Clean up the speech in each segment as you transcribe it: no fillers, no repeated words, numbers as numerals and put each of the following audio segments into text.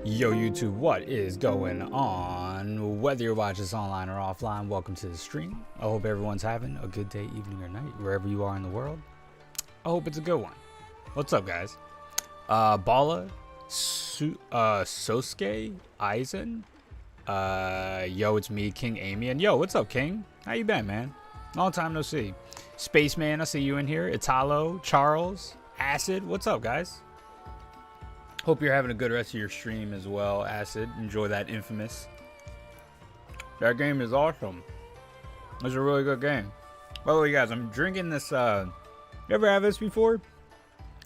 Yo YouTube, what is going on? Whether you're watching this online or offline, welcome to the stream. I hope everyone's having a good day, evening, or night, wherever you are in the world. I hope it's a good one. What's up, guys? Bala, Sosuke, Aizen. Yo, it's me, King Amy, and yo, what's up, King? How you been, man? Long time no see. Spaceman, I see you in here. Italo, Charles, Acid, what's up, guys? Hope you're having a good rest of your stream as well, Acid. Enjoy that Infamous. That game is awesome. It's a really good game. By the way, guys, I'm drinking this. You ever have this before?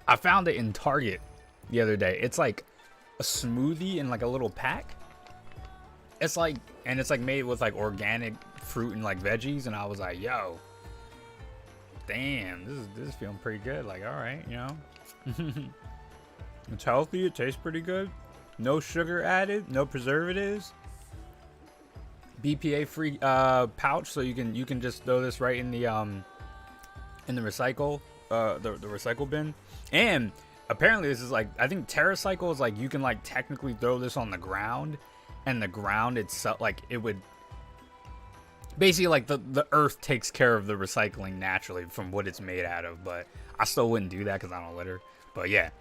I found it in Target the other day. It's like a smoothie in like a little pack. It's like, and it's like made with like organic fruit and like veggies. And I was like, yo, damn, this is feeling pretty good. Like, all right, you know. It's healthy, it tastes pretty good. No sugar added, no preservatives. BPA free pouch, so you can just throw this right in the recycle the recycle bin. And apparently this is like, I think TerraCycle is like you can like technically throw this on the ground, and the ground itself, like it would basically, like the earth takes care of the recycling naturally from what it's made out of. But I still wouldn't do that because I don't litter. But yeah.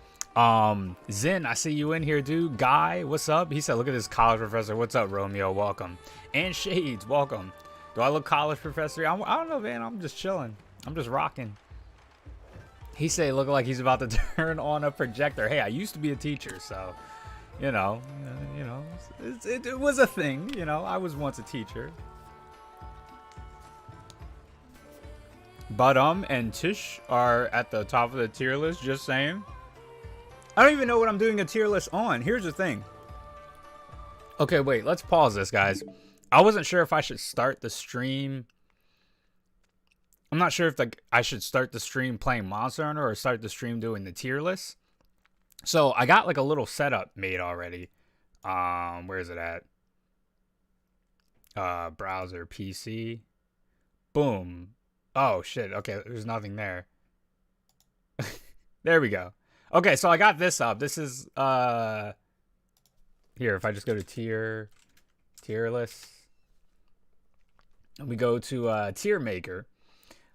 Zen, I see you in here, dude. Guy, what's up? He said, look at this college professor. What's up, Romeo? Welcome. And Shades, welcome. Do I look college professor? I don't know, man. I'm just chilling. I'm just rocking. He said, look like he's about to turn on a projector. Hey, I used to be a teacher, so, you know, it was a thing. You know, I was once a teacher. But, and Tish are at the top of the tier list, just saying. I don't even know what I'm doing a tier list on. Here's the thing. Okay, wait. Let's pause this, guys. I wasn't sure if I should start the stream. I'm not sure if I should start the stream playing Monster Hunter or start the stream doing the tier list. So I got like a little setup made already. Where is it at? Browser, PC. Boom. Oh, shit. Okay, there's nothing there. There we go. Okay, so I got this up. This is here, if I just go to tier list, and we go to tier maker,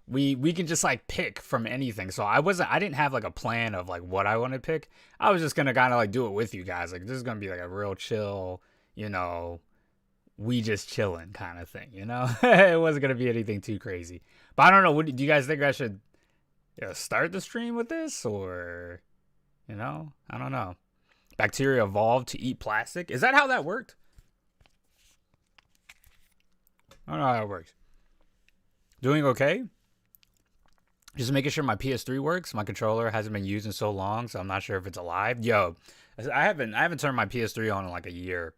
we can just like pick from anything. So I didn't have like a plan of like what I want to pick. I was just gonna kind of like do it with you guys. Like this is gonna be like a real chill, you know, we just chilling kind of thing, you know. It wasn't gonna be anything too crazy. But I don't know, what do you guys think I should, you know, start the stream with this, or, you know, I don't know. Bacteria evolved to eat plastic. Is that how that worked? I don't know how that works. Doing okay? Just making sure my PS3 works. My controller hasn't been used in so long, so I'm not sure if it's alive. Yo, I haven't turned my PS3 on in like a year.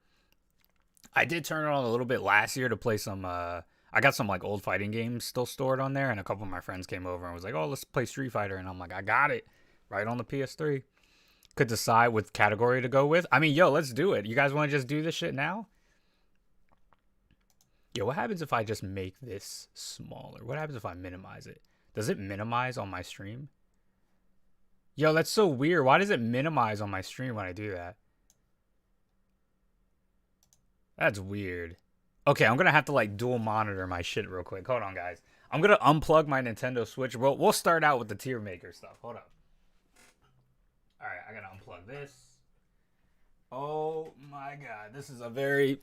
I did turn it on a little bit last year to play some I got some like old fighting games still stored on there, and a couple of my friends came over and was like, "Oh, let's play Street Fighter." And I'm like, "I got it right on the PS3." Could decide what category to go with. I mean, yo, let's do it. You guys want to just do this shit now? Yo, what happens if I just make this smaller? What happens if I minimize it? Does it minimize on my stream? Yo, that's so weird. Why does it minimize on my stream when I do that? That's weird. Okay, I'm going to have to like dual monitor my shit real quick. Hold on, guys. I'm going to unplug my Nintendo Switch. We'll start out with the tier maker stuff. Hold up. All right, I got to unplug this. Oh my God. This is a very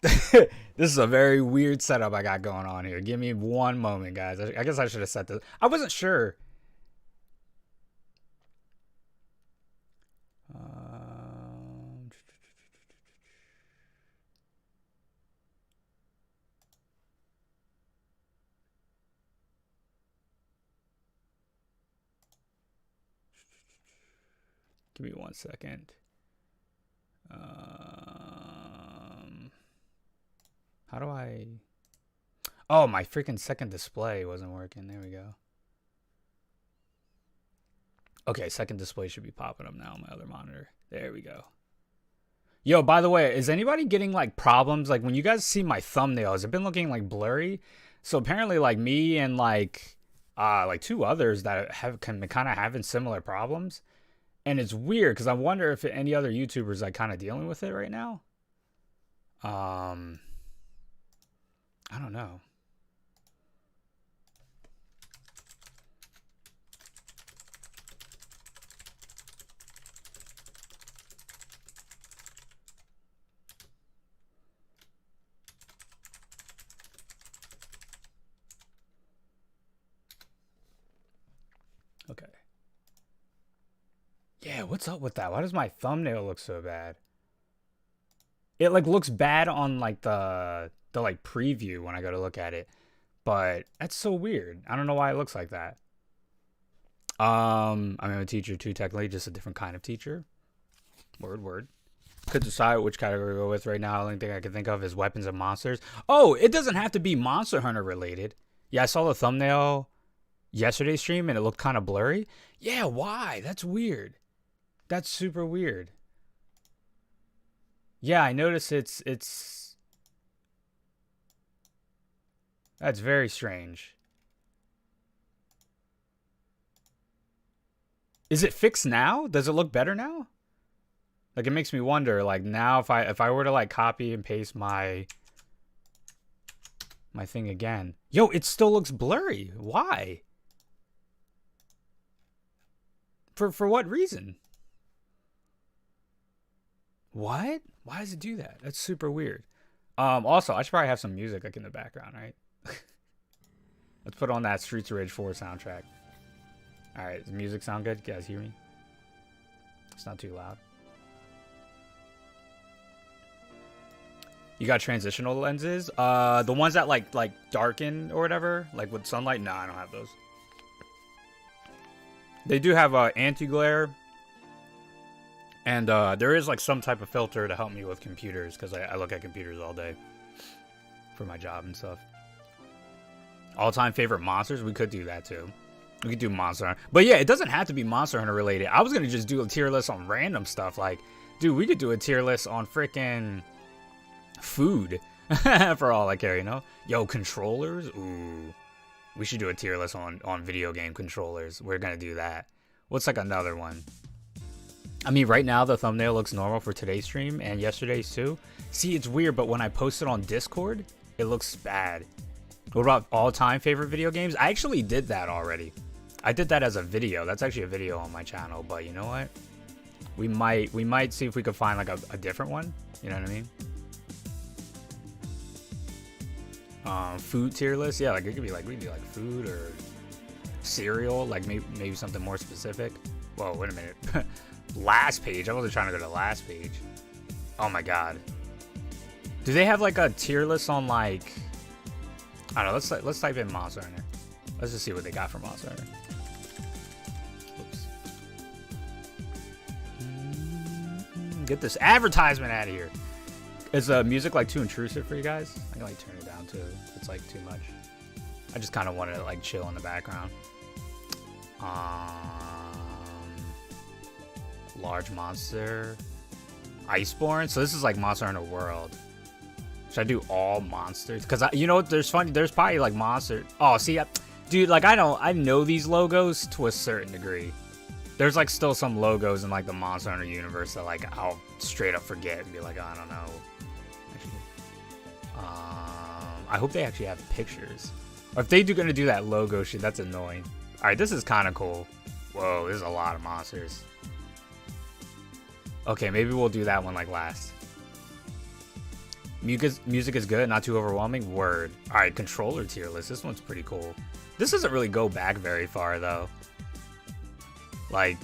this is a very weird setup I got going on here. Give me one moment, guys. I guess I should have set this. I wasn't sure. Give me 1 second. How do I... Oh, my freaking second display wasn't working. There we go. Okay, second display should be popping up now on my other monitor. There we go. Yo, by the way, is anybody getting like problems? Like when you guys see my thumbnails, it's been looking like blurry. So apparently like me and like two others that have kind of having similar problems. And it's weird because I wonder if any other YouTubers like kind of dealing with it right now. I don't know. Okay. Yeah, what's up with that? Why does my thumbnail look so bad? It like looks bad on like the like preview when I go to look at it. But that's so weird. I don't know why it looks like that. I'm a teacher too, technically, just a different kind of teacher. Word. Could decide which category to go with right now. The only thing I can think of is weapons and monsters. Oh, it doesn't have to be Monster Hunter related. Yeah, I saw the thumbnail yesterday's stream and it looked kind of blurry. Yeah, why? That's weird. That's super weird. Yeah, I noticed it's that's very strange. Is it fixed now? Does it look better now? Like it makes me wonder like now if I were to like copy and paste my thing again. Yo, it still looks blurry. Why? For what reason? What? Why does it do that? That's super weird. Also, I should probably have some music like in the background, right? Let's put on that Streets of Rage 4 soundtrack. Alright, does the music sound good? You guys hear me? It's not too loud. You got transitional lenses? The ones that like darken or whatever? Like with sunlight? No, I don't have those. They do have anti-glare. And there is like some type of filter to help me with computers because I look at computers all day for my job and stuff. All-time favorite monsters? We could do that too. We could do Monster Hunter. But yeah, it doesn't have to be Monster Hunter related. I was going to just do a tier list on random stuff. Like, dude, we could do a tier list on freaking food for all I care, you know? Yo, controllers? Ooh. We should do a tier list on video game controllers. We're going to do that. What's like another one? I mean, right now the thumbnail looks normal for today's stream and yesterday's too. See, it's weird, but when I post it on Discord, it looks bad. What about all-time favorite video games? I actually did that already. I did that as a video. That's actually a video on my channel, but you know what? We might see if we could find like a different one. You know what I mean? Food tier list. Yeah, like it could be like, we could do like food or cereal, like maybe something more specific. Whoa, wait a minute. Last page. I wasn't trying to go to last page. Oh my god. Do they have like a tier list on like, I don't know, let's type in Monster Hunter. Let's just see what they got for Monster Hunter. Oops. Get this advertisement out of here. Is the music like too intrusive for you guys? I can like turn it down too. It's like too much. I just kind of wanted to like chill in the background. Large monster. Iceborne. So this is like Monster Hunter World. Should I do all monsters? Because you know what? There's probably like monster. Oh, see, dude, like I know these logos to a certain degree. There's like still some logos in like the Monster Hunter universe that like I'll straight up forget and be like, I don't know. Actually, I hope they actually have pictures. Or if they gonna do that logo shit, that's annoying. All right, this is kind of cool. Whoa, this is a lot of monsters. Okay, maybe we'll do that one like last. Music is good, not too overwhelming. Word. All right, controller tier list. This one's pretty cool. This doesn't really go back very far though. Like,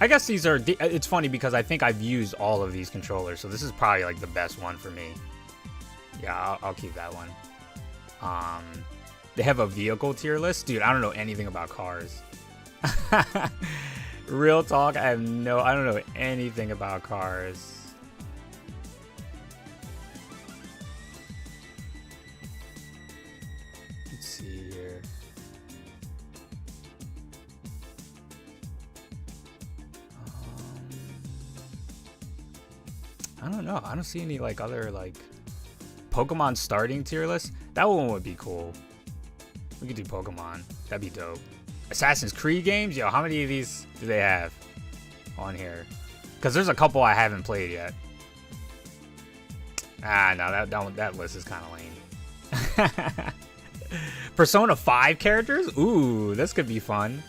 I guess these are. It's funny because I think I've used all of these controllers, so this is probably like the best one for me. Yeah, I'll keep that one. They have a vehicle tier list, dude. I don't know anything about cars. Real talk, I don't know anything about cars. Let's see here. I don't know. I don't see any like other like Pokemon starting tier list. That one would be cool. We could do Pokemon. That'd be dope. Assassin's Creed games? Yo, how many of these do they have? on here, because there's a couple I haven't played yet. Ah, no, that list is kind of lame. Persona 5 characters? Ooh, this could be fun.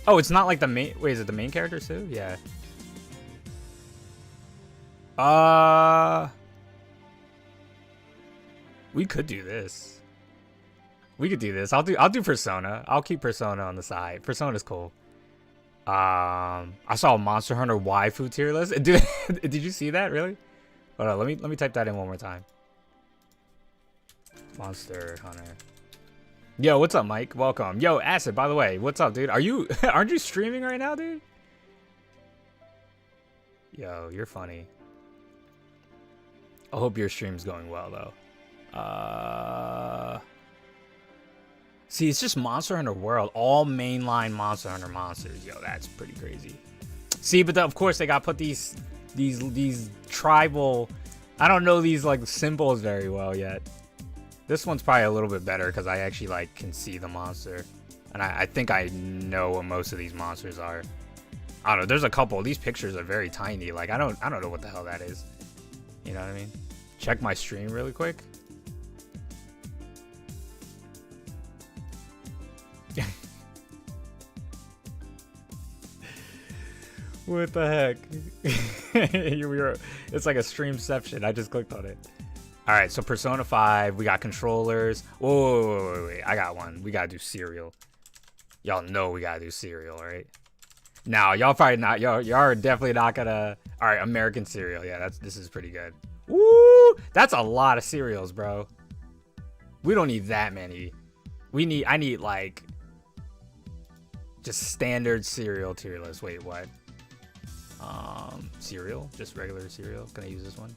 Oh, it's not like the main... Wait, is it the main characters too? Yeah. We could do this. We could do this. I'll do Persona. I'll keep Persona on the side. Persona's cool. I saw a Monster Hunter waifu tier list. Did you see that? Really? Hold on, let me type that in one more time. Monster Hunter. Yo, what's up, Mike? Welcome. Yo, Acid, by the way, what's up, dude? Aren't you streaming right now, dude? Yo, you're funny. I hope your stream's going well, though. See, it's just Monster Hunter World. All mainline Monster Hunter monsters. Yo, that's pretty crazy. See, but of course they got put these tribal... I don't know these, like, symbols very well yet. This one's probably a little bit better because I actually, like, can see the monster. And I think I know what most of these monsters are. I don't know. There's a couple. These pictures are very tiny. Like, I don't know what the hell that is. You know what I mean? Check my stream really quick. What the heck? It's like a streamception. I just clicked on it. All right, so Persona 5, we got controllers. Whoa, wait. I got one. We gotta do cereal. Y'all know we gotta do cereal, right? Now, y'all probably not. Y'all are definitely not gonna. All right, American cereal. Yeah, this is pretty good. Woo! That's a lot of cereals, bro. We don't need that many. I need like just standard cereal tier list. Wait, what? Cereal, just regular cereal. Can I use this one?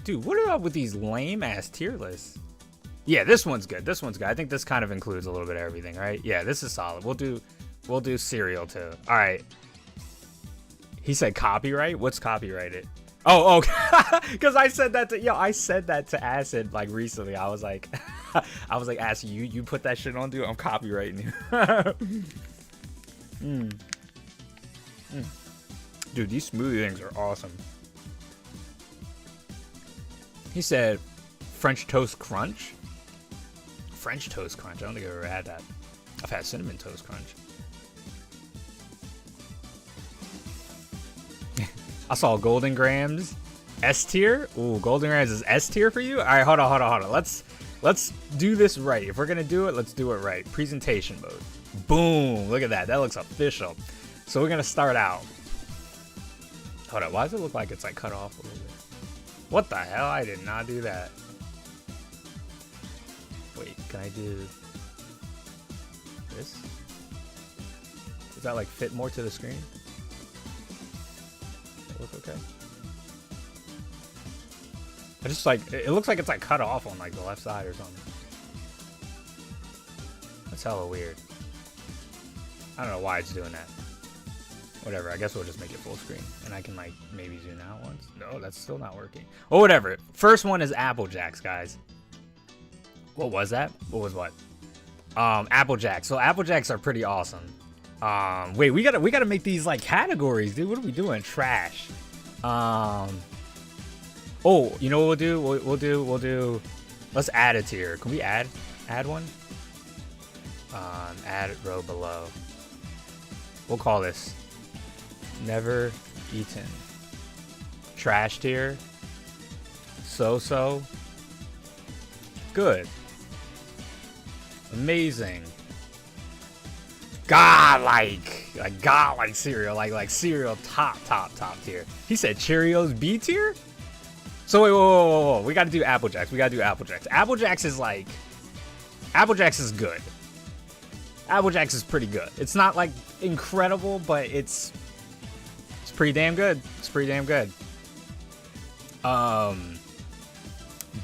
Dude, what are up with these lame ass tier lists? Yeah, this one's good. This one's good. I think this kind of includes a little bit of everything, right? Yeah, this is solid. We'll do cereal too. All right. He said copyright. What's copyrighted? Oh, because I said that to Acid like recently. I was like, Acid, you put that shit on, dude. I'm copyrighting you. Dude, these smoothie things are awesome. He said French Toast Crunch. French Toast Crunch. I don't think I've ever had that. I've had Cinnamon Toast Crunch. I saw Golden Grams S tier. Ooh, Golden Grams is S tier for you? All right, hold on. Let's do this right. If we're going to do it, let's do it right. Presentation mode. Boom. Look at that. That looks official. So we're going to start out. Hold on. Why does it look like it's like cut off a little bit? What the hell? I did not do that. Wait, can I do this? Does that like fit more to the screen? Does that look okay? I just like, it looks like it's like cut off on like the left side or something. That's hella weird. I don't know why it's doing that. Whatever, I guess we'll just make it full screen. And I can like maybe zoom out once. No, that's still not working. Oh, whatever. First one is Apple Jacks, guys. What was that? What was what? Apple Jacks. So Apple Jacks are pretty awesome. Wait, we gotta make these like categories, dude. What are we doing? Trash. Oh, you know what we'll do? Let's add a tier. Can we add one? Add row below. We'll call this never eaten. Trash tier. So amazing. Godlike cereal, like cereal top tier. He said Cheerios B tier. So wait, whoa. We got to do Apple Jacks. Apple Jacks is like, Apple Jacks is good. Apple Jacks is pretty good. It's not like incredible, but it's pretty damn good.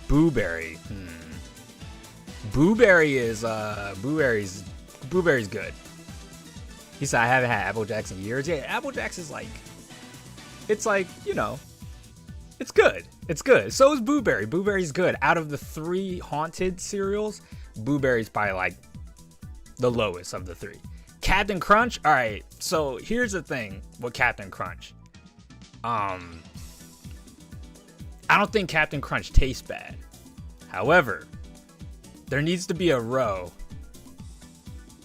Blueberry. Blueberry's good. He said I haven't had Apple Jacks in years. Yeah, Apple Jacks is like, it's like, you know, it's good. So is Blueberry. Blueberry's good. Out of the 3 haunted cereals, Blueberry's probably like the lowest of the 3. Captain Crunch. All right. So here's the thing with Captain Crunch. I don't think Captain Crunch tastes bad. However, there needs to be a row,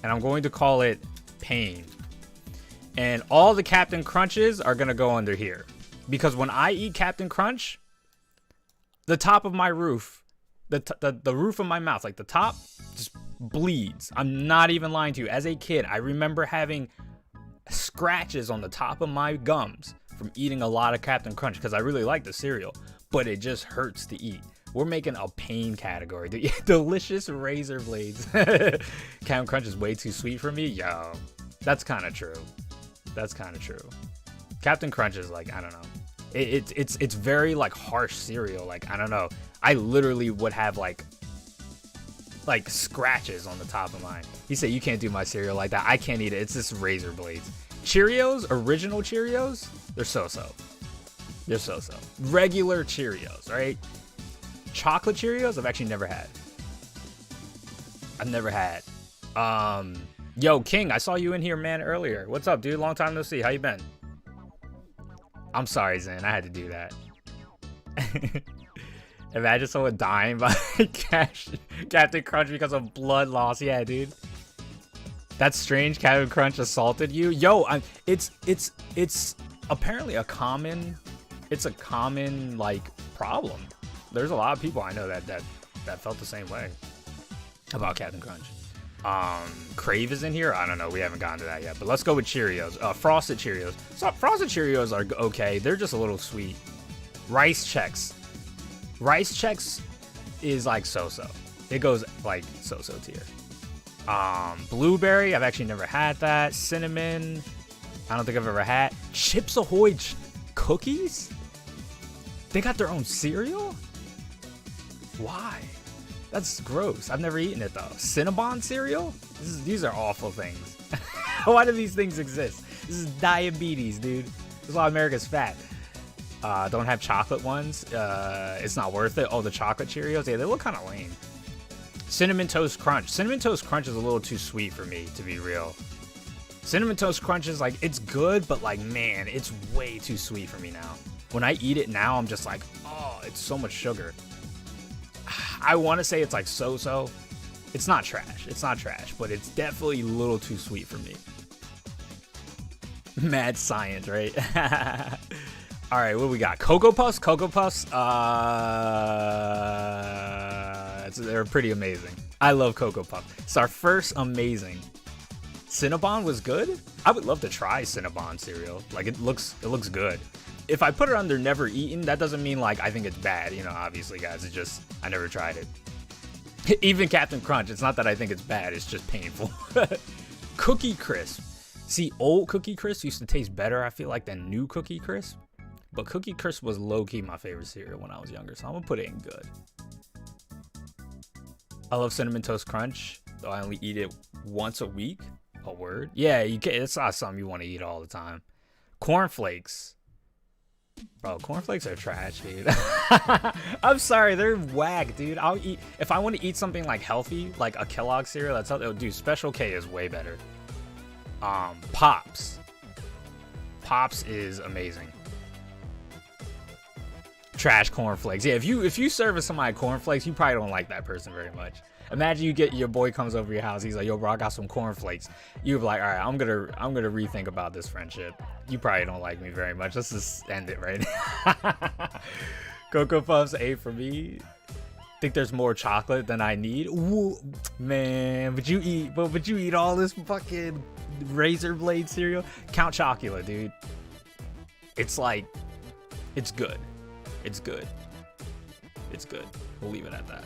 and I'm going to call it pain. And all the Captain Crunches are gonna go under here, because when I eat Captain Crunch, the top of my roof, the roof of my mouth, like the top, just bleeds. I'm not even lying to you. As a kid, I remember having scratches on the top of my gums from eating a lot of Captain Crunch, because I really like the cereal, but it just hurts to eat. We're making a pain category. The delicious razor blades. Captain Crunch is way too sweet for me. Yo, that's kind of true. That's kind of true. Captain Crunch is like, I don't know. It's very like harsh cereal. Like, I don't know. I literally would have like scratches on the top of mine. He said, you can't do my cereal like that. I can't eat it. It's just razor blades. Cheerios, original Cheerios, they're so-so. They're so-so. Regular Cheerios, right? Chocolate Cheerios, I've actually never had. I've never had. Yo, King, I saw you in here, man, earlier. What's up, dude? Long time no see. How you been? I'm sorry, Zen. I had to do that. Imagine someone dying by Captain Crunch because of blood loss. Yeah, dude. That's strange. Captain Crunch assaulted you. Yo, it's apparently a common, like problem. There's a lot of people I know that felt the same way about Captain Crunch. Crave is in here. I don't know. We haven't gotten to that yet, but let's go with Cheerios. Frosted Cheerios. So Frosted Cheerios are okay. They're just a little sweet. Rice Chex. Rice Chex is like so-so. It goes like so-so tier. Blueberry. I've actually never had that. Cinnamon. I don't think I've ever had. Chips Ahoy cookies. They got their own cereal? Why? That's gross. I've never eaten it though. Cinnabon cereal? These are awful things. Why do these things exist? This is diabetes, dude. This is why America's fat. Don't have chocolate ones. It's not worth it. Oh, the chocolate Cheerios? Yeah, they look kind of lame. Cinnamon Toast Crunch. Cinnamon Toast Crunch is a little too sweet for me, to be real. Cinnamon Toast Crunch is like, it's good, but like, man, it's way too sweet for me now. When I eat it now, I'm just like, oh, it's so much sugar. I want to say it's like so-so. It's not trash. It's not trash, but it's definitely a little too sweet for me. Mad science, right? All right, what we got? Cocoa Puffs? Cocoa Puffs? They're pretty amazing. I love Cocoa Puffs. It's our first amazing. Cinnabon was good? I would love to try Cinnabon cereal. Like, it looks good. If I put it under never eaten, that doesn't mean like I think it's bad, you know, obviously, guys. It's just I never tried it. Even Captain Crunch, it's not that I think it's bad, it's just painful. Cookie Crisp. See, old Cookie Crisp used to taste better, I feel like, than new Cookie Crisp. But Cookie Crisp was low-key my favorite cereal when I was younger, so I'm gonna put it in good. I love Cinnamon Toast Crunch, though I only eat it once a week. A word? Yeah, you can. It's not something you want to eat all the time. Cornflakes. Bro, cornflakes are trash, dude. I'm sorry, they're whack, dude. I'll eat if I want to eat something like healthy, like a Kellogg cereal. That's how they'll do. Special K is way better. Pops. Pops is amazing. Trash cornflakes. Yeah, if you service somebody cornflakes, you probably don't like that person very much. Imagine you get your boy comes over your house. He's like, "Yo, bro, I got some cornflakes." You're like, "All right, I'm gonna rethink about this friendship. You probably don't like me very much. Let's just end it right now." Cocoa Puffs, A for me. Think there's more chocolate than I need. Ooh, man, would you eat all this fucking razor blade cereal? Count Chocula, dude. It's like, it's good. It's good. It's good. We'll leave it at that.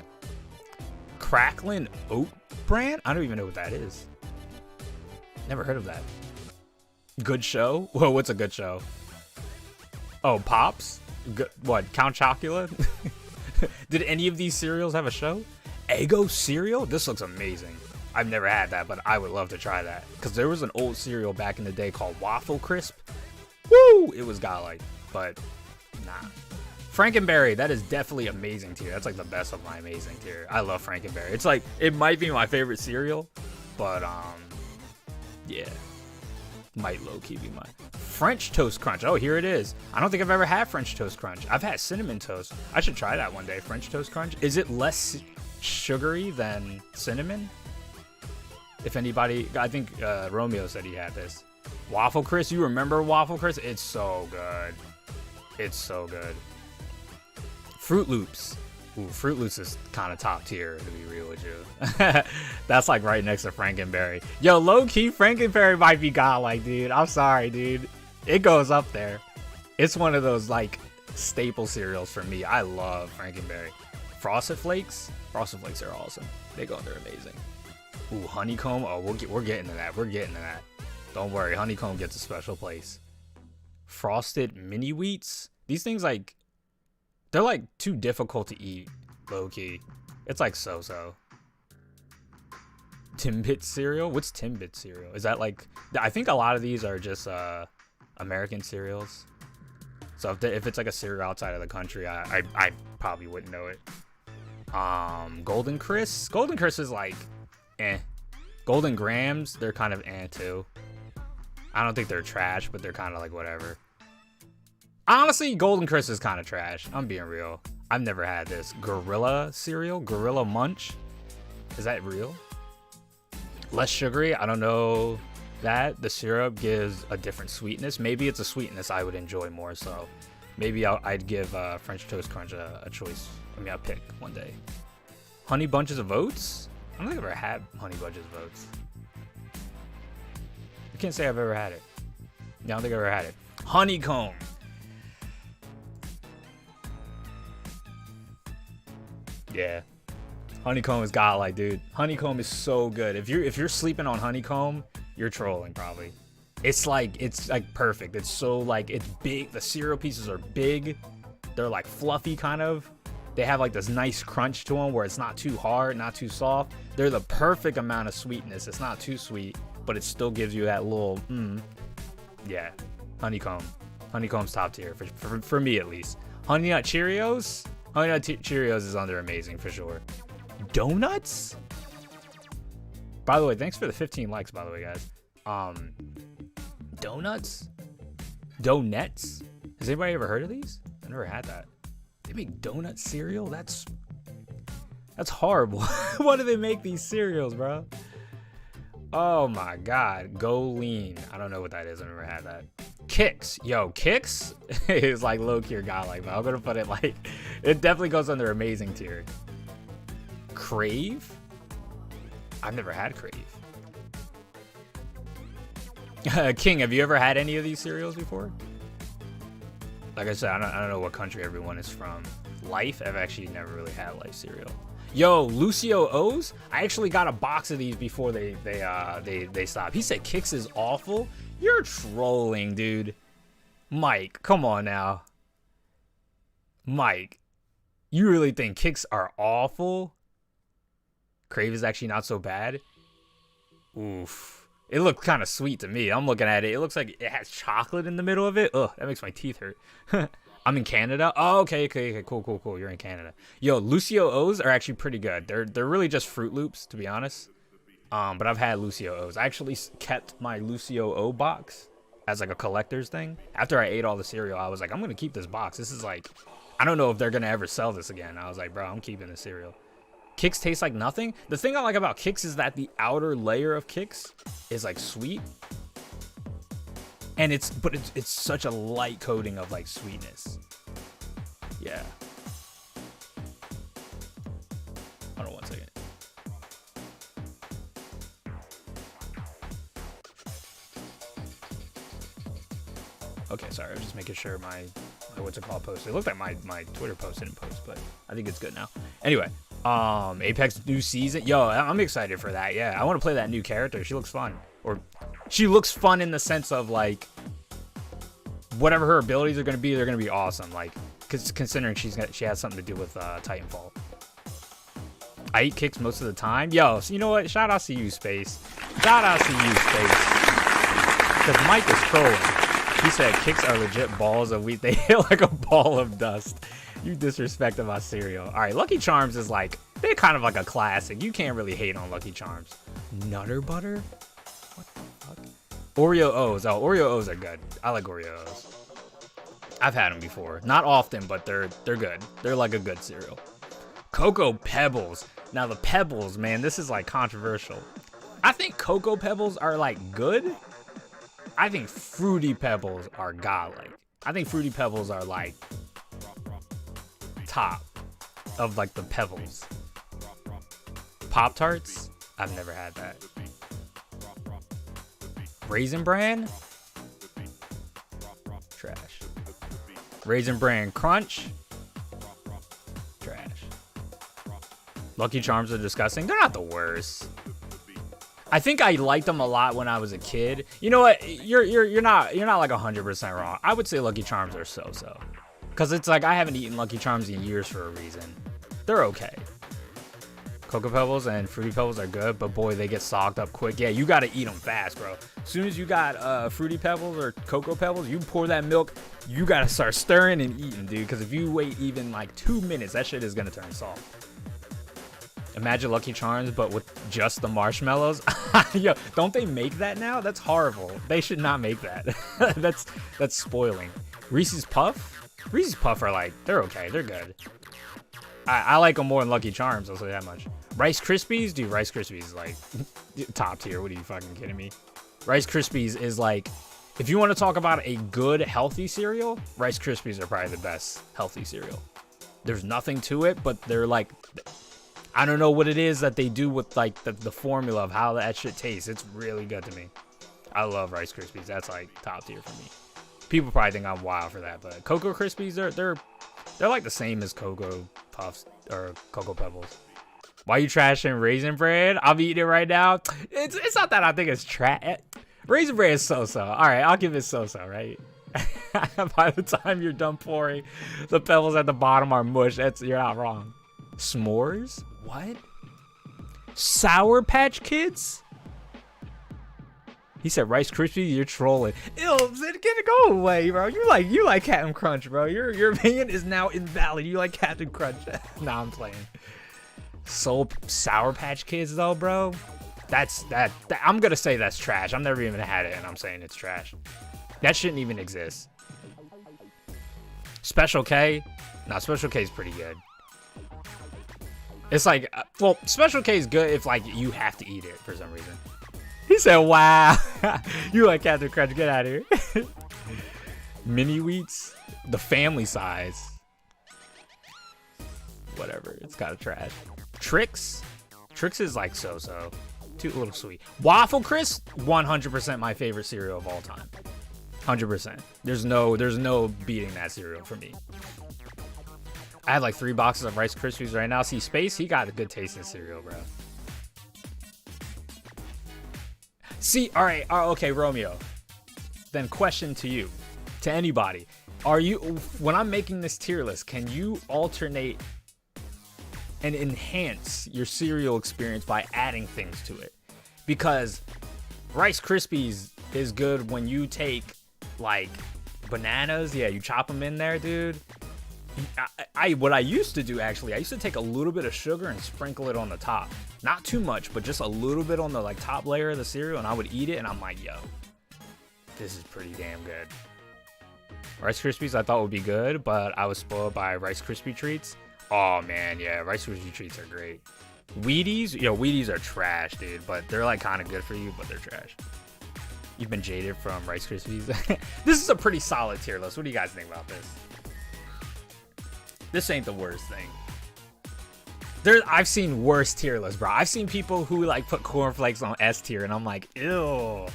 Cracklin Oat Bran? I don't even know what that is. Never heard of that. Good show? Whoa, what's a good show? Oh, Pops? Good, what, Count Chocula? Did any of these cereals have a show? Eggo cereal? This looks amazing. I've never had that, but I would love to try that. Because there was an old cereal back in the day called Waffle Crisp. Woo! It was godlike, but nah. Frankenberry, that is definitely amazing tier. That's like the best of my amazing tier. I love Frankenberry. It's like, it might be my favorite cereal, but Yeah. Might low-key be mine. French Toast Crunch. Oh, here it is. I don't think I've ever had French Toast Crunch. I've had Cinnamon Toast. I should try that one day. French Toast Crunch. Is it less sugary than cinnamon? If anybody, I think Romeo said he had this. Waffle Crisp. You remember Waffle Crisp? It's so good. It's so good. Fruit Loops. Ooh, Fruit Loops is kind of top tier, to be real with you. That's like right next to Frankenberry. Yo, low-key, Frankenberry might be godlike, dude. I'm sorry, dude. It goes up there. It's one of those, like, staple cereals for me. I love Frankenberry. Frosted Flakes? Frosted Flakes are awesome. They go, they're amazing. Ooh, Honeycomb? Oh, we're getting to that. We're getting to that. Don't worry, Honeycomb gets a special place. Frosted Mini Wheats? These things, like, they're like too difficult to eat, low-key. It's like so-so. Timbit cereal? What's Timbit cereal? Is that like, I think a lot of these are just American cereals. So if it's like a cereal outside of the country, I probably wouldn't know it. Golden Crisp? Golden Crisp is like, eh. Golden Grams, they're kind of eh too. I don't think they're trash, but they're kind of like whatever. Honestly, Golden Crisp is kind of trash. I'm being real. I've never had this. Gorilla cereal? Gorilla Munch? Is that real? Less sugary? I don't know that. The syrup gives a different sweetness. Maybe it's a sweetness I would enjoy more, so maybe I'd give French Toast Crunch a choice. I mean, I'll pick one day. Honey Bunches of Oats? I don't think I've ever had Honey Bunches of Oats. I can't say I've ever had it. Yeah, I don't think I've ever had it. Honeycomb. Yeah, Honeycomb is godlike, dude. Honeycomb is so good. If you're sleeping on Honeycomb, you're trolling probably. It's like perfect. It's so like, it's big. The cereal pieces are big. They're like fluffy kind of. They have like this nice crunch to them where it's not too hard, not too soft. They're the perfect amount of sweetness. It's not too sweet, but it still gives you that little yeah. Honeycomb. Honeycomb's top tier for me at least. Honey Nut Cheerios. Honey Nut Cheerios is under amazing for sure. Donuts? By the way, thanks for the 15 likes, by the way, guys. Donuts? Donuts? Has anybody ever heard of these? I never had that. They make donut cereal? That's horrible. Why do they make these cereals, bro? Oh my god. Go Lean. I don't know what that is. I've never had that. Kix. Yo, Kix is like low-key or godlike, but I'm gonna put it like, it definitely goes under amazing tier. Crave? I've never had Crave. King, have you ever had any of these cereals before? Like I said, I don't know what country everyone is from. Life? I've actually never really had Life cereal. Yo, Lucio O's? I actually got a box of these before they stopped. He said Kix is awful. You're trolling, dude. Mike, come on now. Mike, you really think Kix are awful? Crave is actually not so bad? Oof. It looked kind of sweet to me. I'm looking at it. It looks like it has chocolate in the middle of it. Ugh, that makes my teeth hurt. I'm in Canada. Oh, okay, cool. You're in Canada. Yo, Lucio O's are actually pretty good. They're really just Fruit Loops, to be honest. But I've had Lucio O's. I actually kept my Lucio O box as like a collector's thing. After I ate all the cereal, I was like, I'm gonna keep this box. This is like, I don't know if they're gonna ever sell this again. I was like, bro, I'm keeping this cereal. Kix tastes like nothing. The thing I like about Kix is that the outer layer of Kix is like sweet, and it's such a light coating of like sweetness. Yeah. Hold on one second. Okay, sorry, I was just making sure my what's it called posted. It looked like my Twitter post didn't post, but I think it's good now. Anyway, Apex new season. Yo, I'm excited for that. Yeah, I want to play that new character. She looks fun. Or she looks fun in the sense of like whatever her abilities are gonna be, they're gonna be awesome. Like, considering she has something to do with Titanfall. I eat Kix most of the time. Yo, so you know what? Shout out to you, Space. Shout out to you, Space. Because Mike is trolling. He said Kix are legit balls of wheat. They hit like a ball of dust. You disrespected my cereal. All right, Lucky Charms is like, they're kind of like a classic. You can't really hate on Lucky Charms. Nutter Butter? What the fuck? Oreo O's. Oh, Oreo O's are good. I like Oreo O's. I've had them before. Not often, but they're good. They're like a good cereal. Cocoa Pebbles. Now the Pebbles, man, this is like controversial. I think Cocoa Pebbles are like good. I think Fruity Pebbles are godlike. I think Fruity Pebbles are like top of like the Pebbles. Pop-Tarts? I've never had that. Raisin Bran? Trash. Raisin Bran Crunch? Trash. Lucky Charms are disgusting. They're not the worst. I think I liked them a lot when I was a kid. You know what? You're not like 100% wrong. I would say Lucky Charms are so-so. Cause it's like I haven't eaten Lucky Charms in years for a reason. They're okay. Cocoa Pebbles and Fruity Pebbles are good, but boy, they get sogged up quick. Yeah, you gotta eat them fast, bro. As soon as you got Fruity Pebbles or Cocoa Pebbles, you pour that milk, you gotta start stirring and eating, dude. Because if you wait even like 2 minutes, that shit is gonna turn soft. Imagine Lucky Charms, but with just the marshmallows. Yo, don't they make that now? That's horrible. They should not make that. that's spoiling. Reese's Puff? Reese's Puff are like, they're okay, they're good. I like them more than Lucky Charms, I'll say that much. Rice Krispies? Dude, Rice Krispies is like top tier. What are you fucking kidding me? Rice Krispies is like, if you want to talk about a good, healthy cereal, Rice Krispies are probably the best healthy cereal. There's nothing to it, but they're like, I don't know what it is that they do with like the formula of how that shit tastes. It's really good to me. I love Rice Krispies. That's like top tier for me. People probably think I'm wild for that, but Cocoa Krispies, they're like the same as Cocoa Puffs or Cocoa Pebbles. Why are you trashing Raisin Bran? I'm eating it right now. It's not that I think it's trash. Raisin Bran is so-so. All right, I'll give it so-so, right? By the time you're done pouring, the pebbles at the bottom are mush. You're not wrong. S'mores? What? Sour Patch Kids? He said Rice Krispies, you're trolling. Ew, get it, go away, bro. You like Captain Crunch, bro. Your opinion is now invalid. You like Captain Crunch. Nah, I'm playing. Sour Patch Kids though, bro. That's I'm gonna say that's trash. I've never even had it, and I'm saying it's trash. That shouldn't even exist. Special K? Nah, Special K is pretty good. It's like, well, Special K is good if like you have to eat it for some reason. He said, wow. You like Captain Crunch, get out of here. Mini Wheats, the family size. Whatever, it's kind of trash. Trix is like so-so. Too little sweet. Waffle Crisp, 100% my favorite cereal of all time. 100%. There's no beating that cereal for me. I have like 3 boxes of Rice Krispies right now. See, Space, he got a good taste in cereal, bro. See, all right, okay, Romeo. Then question to you, to anybody. When I'm making this tier list, can you alternate and enhance your cereal experience by adding things to it? Because Rice Krispies is good when you take like bananas, yeah, you chop them in there, dude. What I used to do, actually, I used to take a little bit of sugar and sprinkle it on the top. Not too much, but just a little bit on the like top layer of the cereal, and I would eat it, and I'm like, yo, this is pretty damn good. Rice Krispies I thought would be good, but I was spoiled by Rice Krispie treats. Oh man, yeah, Rice Krispie treats are great. Wheaties, yo, Wheaties are trash, dude, but they're like kind of good for you, but they're trash. You've been jaded from Rice Krispies. This is a pretty solid tier list. What do you guys think about this? This ain't the worst thing. I've seen worse tier lists, bro. I've seen people who like put cornflakes on S tier, and I'm like, ew,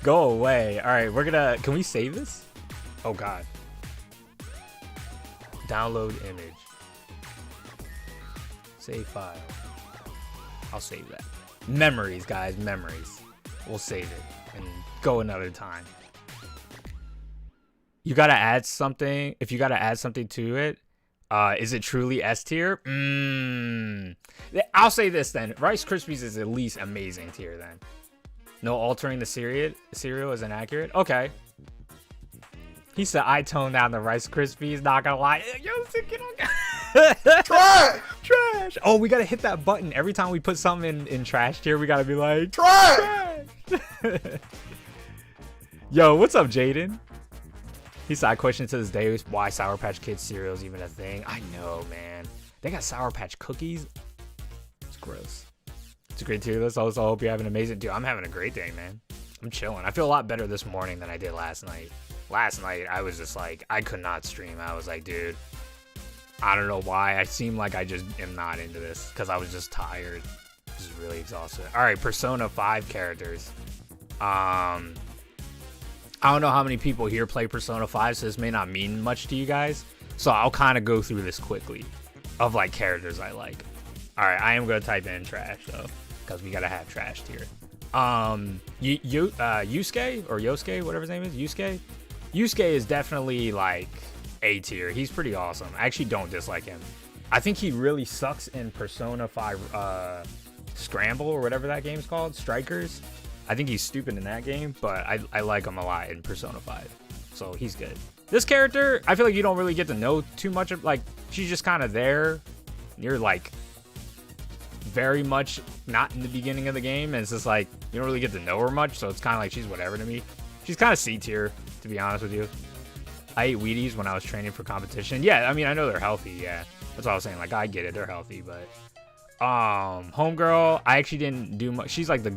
go away. All right, can we save this? Oh God. Download image. Save file. I'll save that. Memories, guys, memories. We'll save it and go another time. You gotta add something. If you gotta add something to it, is it truly S tier? I'll say this then. Rice Krispies is at least amazing tier then. No altering the cereal is inaccurate. Okay. He said I toned down the Rice Krispies. Not gonna lie. Yo, trash. Oh, we gotta hit that button every time we put something in trash tier. We gotta be like trash. Yo, what's up, Jaden? He said, I question to this day why Sour Patch Kids cereal is even a thing. I know, man. They got Sour Patch cookies. It's gross. It's a great tier list. Also, I hope you're having an amazing... Dude, I'm having a great day, man. I'm chilling. I feel a lot better this morning than I did last night. Last night, I was just like, I could not stream. I was like, dude, I don't know why. I seem like I just am not into this because I was just tired. Just really exhausted. All right, Persona 5 characters. I don't know how many people here play Persona 5, so this may not mean much to you guys. So I'll kind of go through this quickly of like characters I like. All right, I am going to type in trash though, because we got to have trash tier. Yusuke or Yosuke, whatever his name is, Yusuke. Yusuke is definitely like A tier. He's pretty awesome. I actually don't dislike him. I think he really sucks in Persona 5 Scramble or whatever that game's called, Strikers. I think he's stupid in that game, but I like him a lot in Persona 5. So he's good. This character, I feel like you don't really get to know too much of, like, she's just kind of there. You're like very much not in the beginning of the game, and it's just like you don't really get to know her much, so it's kind of like she's whatever to me. She's kind of C tier, to be honest with you. I ate Wheaties when I was training for competition. Yeah, I mean, I know they're healthy, yeah. That's what I was saying. Like, I get it, they're healthy, but Homegirl, I actually didn't do much. She's like the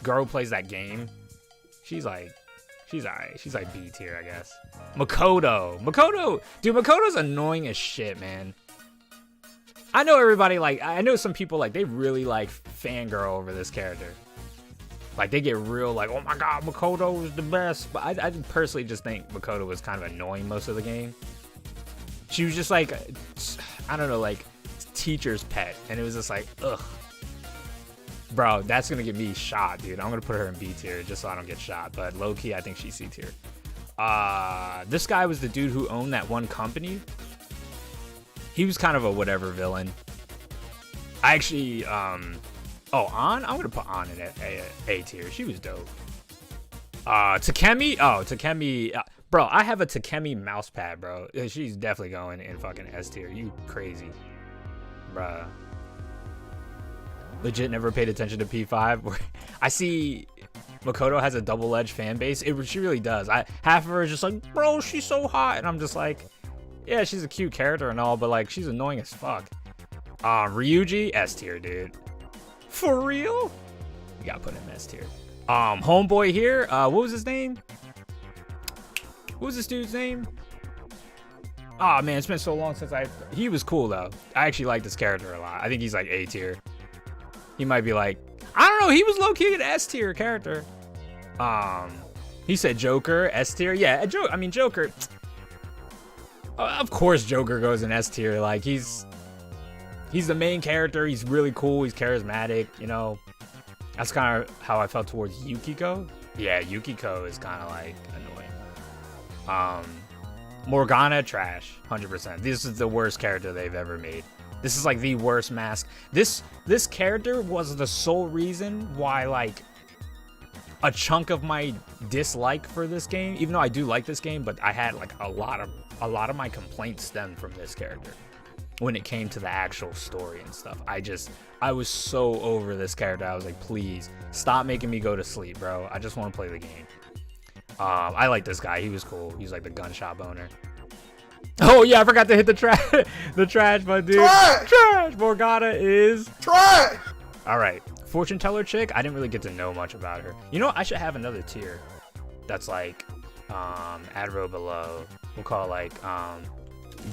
girl who plays that game. She's alright. She's like B tier, I guess. Makoto, dude, Makoto's annoying as shit, man. I know everybody, like, I know some people, like, they really like fangirl over this character. Like, they get real, like, oh my god, Makoto is the best. But I personally just think Makoto was kind of annoying most of the game. She was just like, I don't know, like, teacher's pet, and it was just like, ugh. Bro, that's gonna get me shot, dude. I'm gonna put her in B tier just so I don't get shot. But low key, I think she's C tier. This guy was the dude who owned that one company. He was kind of a whatever villain. I actually, I'm gonna put An in A tier. She was dope. Takemi, bro, I have a Takemi mouse pad, bro. She's definitely going in fucking S tier. You crazy, bruh. Legit never paid attention to P5. I see Makoto has a double-edged fan base. She really does. Half of her is just like, bro, she's so hot, and I'm just like, yeah, she's a cute character and all, but like, she's annoying as fuck. Ryuji, S tier, dude. For real? You gotta put him S tier. Homeboy here, what was his name? What was this dude's name? Oh man, it's been so long since he was cool though. I actually like this character a lot. I think he's like A tier. He might be like, I don't know, he was low-key an S tier character. He said Joker, S tier. Yeah, I mean Joker. Of course Joker goes in S tier. Like he's the main character. He's really cool. He's charismatic, you know. That's kind of how I felt towards Yukiko. Yeah, Yukiko is kind of like annoying. Morgana, trash, 100%. This is the worst character they've ever made. This is like the worst mask. This character was the sole reason why, like, a chunk of my dislike for this game, even though I do like this game, but I had like a lot of my complaints stemmed from this character when it came to the actual story and stuff. I was so over this character. I was like, please stop making me go to sleep, bro. I just want to play the game. I like this guy. He was cool. He's like the gun shop owner. Oh yeah, I forgot to hit the trash. The trash, my dude. Trash. Morgana is trash. All right, fortune teller chick. I didn't really get to know much about her. You know, I should have another tier. That's like, adro below. We'll call it like,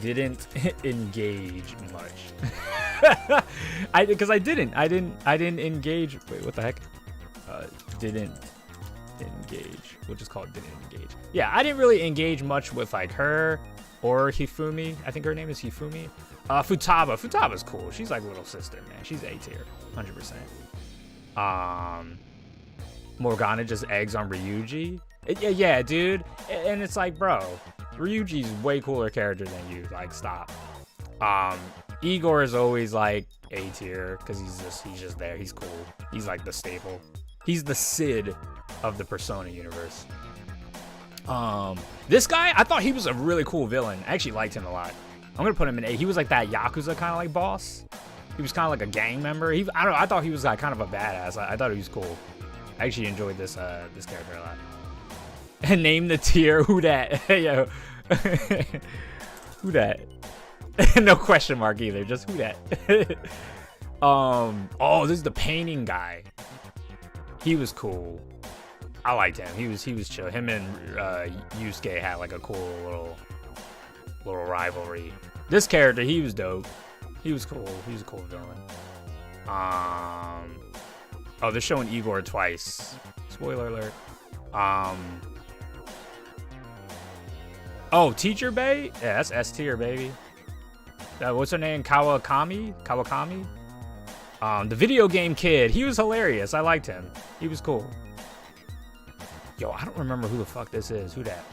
didn't engage much. Because I didn't engage. Wait, what the heck? Didn't engage. We'll just call it didn't engage. Yeah, I didn't really engage much with like her. Or Hifumi, I think her name is Hifumi. Futaba's cool. She's like little sister, man. She's A tier, 100%. Morgana just eggs on Ryuji. Yeah, dude. And it's like, bro, Ryuji's way cooler character than you. Like, stop. Igor is always like A tier because he's just there. He's cool. He's like the staple. He's the Sid of the Persona universe. This guy, I thought he was a really cool villain. I actually liked him a lot. I'm gonna put him in A. He was like that Yakuza kind of like boss. He was kind of like a gang member. I thought he was like kind of a badass. I thought he was cool. I actually enjoyed this character a lot. And name the tier. Who that? Hey, yo. Who that? No question mark either. Just who that? Oh, this is the painting guy. He was cool. I liked him. He was chill. Him and Yusuke had like a cool little rivalry. This character, he was dope. He was cool. He was a cool villain. Oh, they're showing Igor twice. Spoiler alert. Oh, Teacher Bay? Yeah, that's S tier, baby. What's her name? Kawakami? The video game kid. He was hilarious. I liked him. He was cool. Yo, I don't remember who the fuck this is. Who that?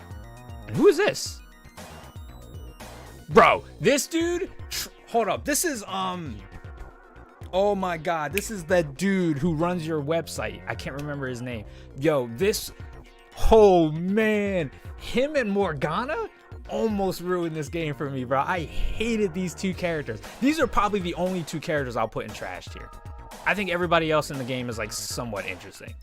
And who is this? Bro, this dude. Hold up. This is oh my god, this is that dude who runs your website. I can't remember his name. Yo, this. Oh man, him and Morgana almost ruined this game for me, bro. I hated these two characters. These are probably the only two characters I'll put in trash tier. I think everybody else in the game is like somewhat interesting.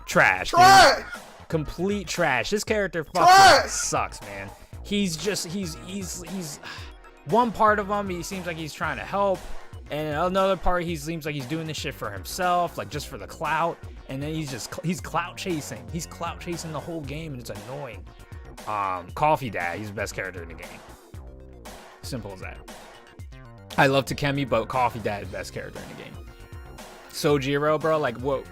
Trash. Dude. Complete trash. This character fucking sucks, man. He's one part of him, he seems like he's trying to help, and another part he seems like he's doing this shit for himself, like just for the clout. And then he's clout chasing. He's clout chasing the whole game, and it's annoying. Coffee Dad, he's the best character in the game. Simple as that. I love Takemi, but Coffee Dad is the best character in the game. Sojiro, bro, like what?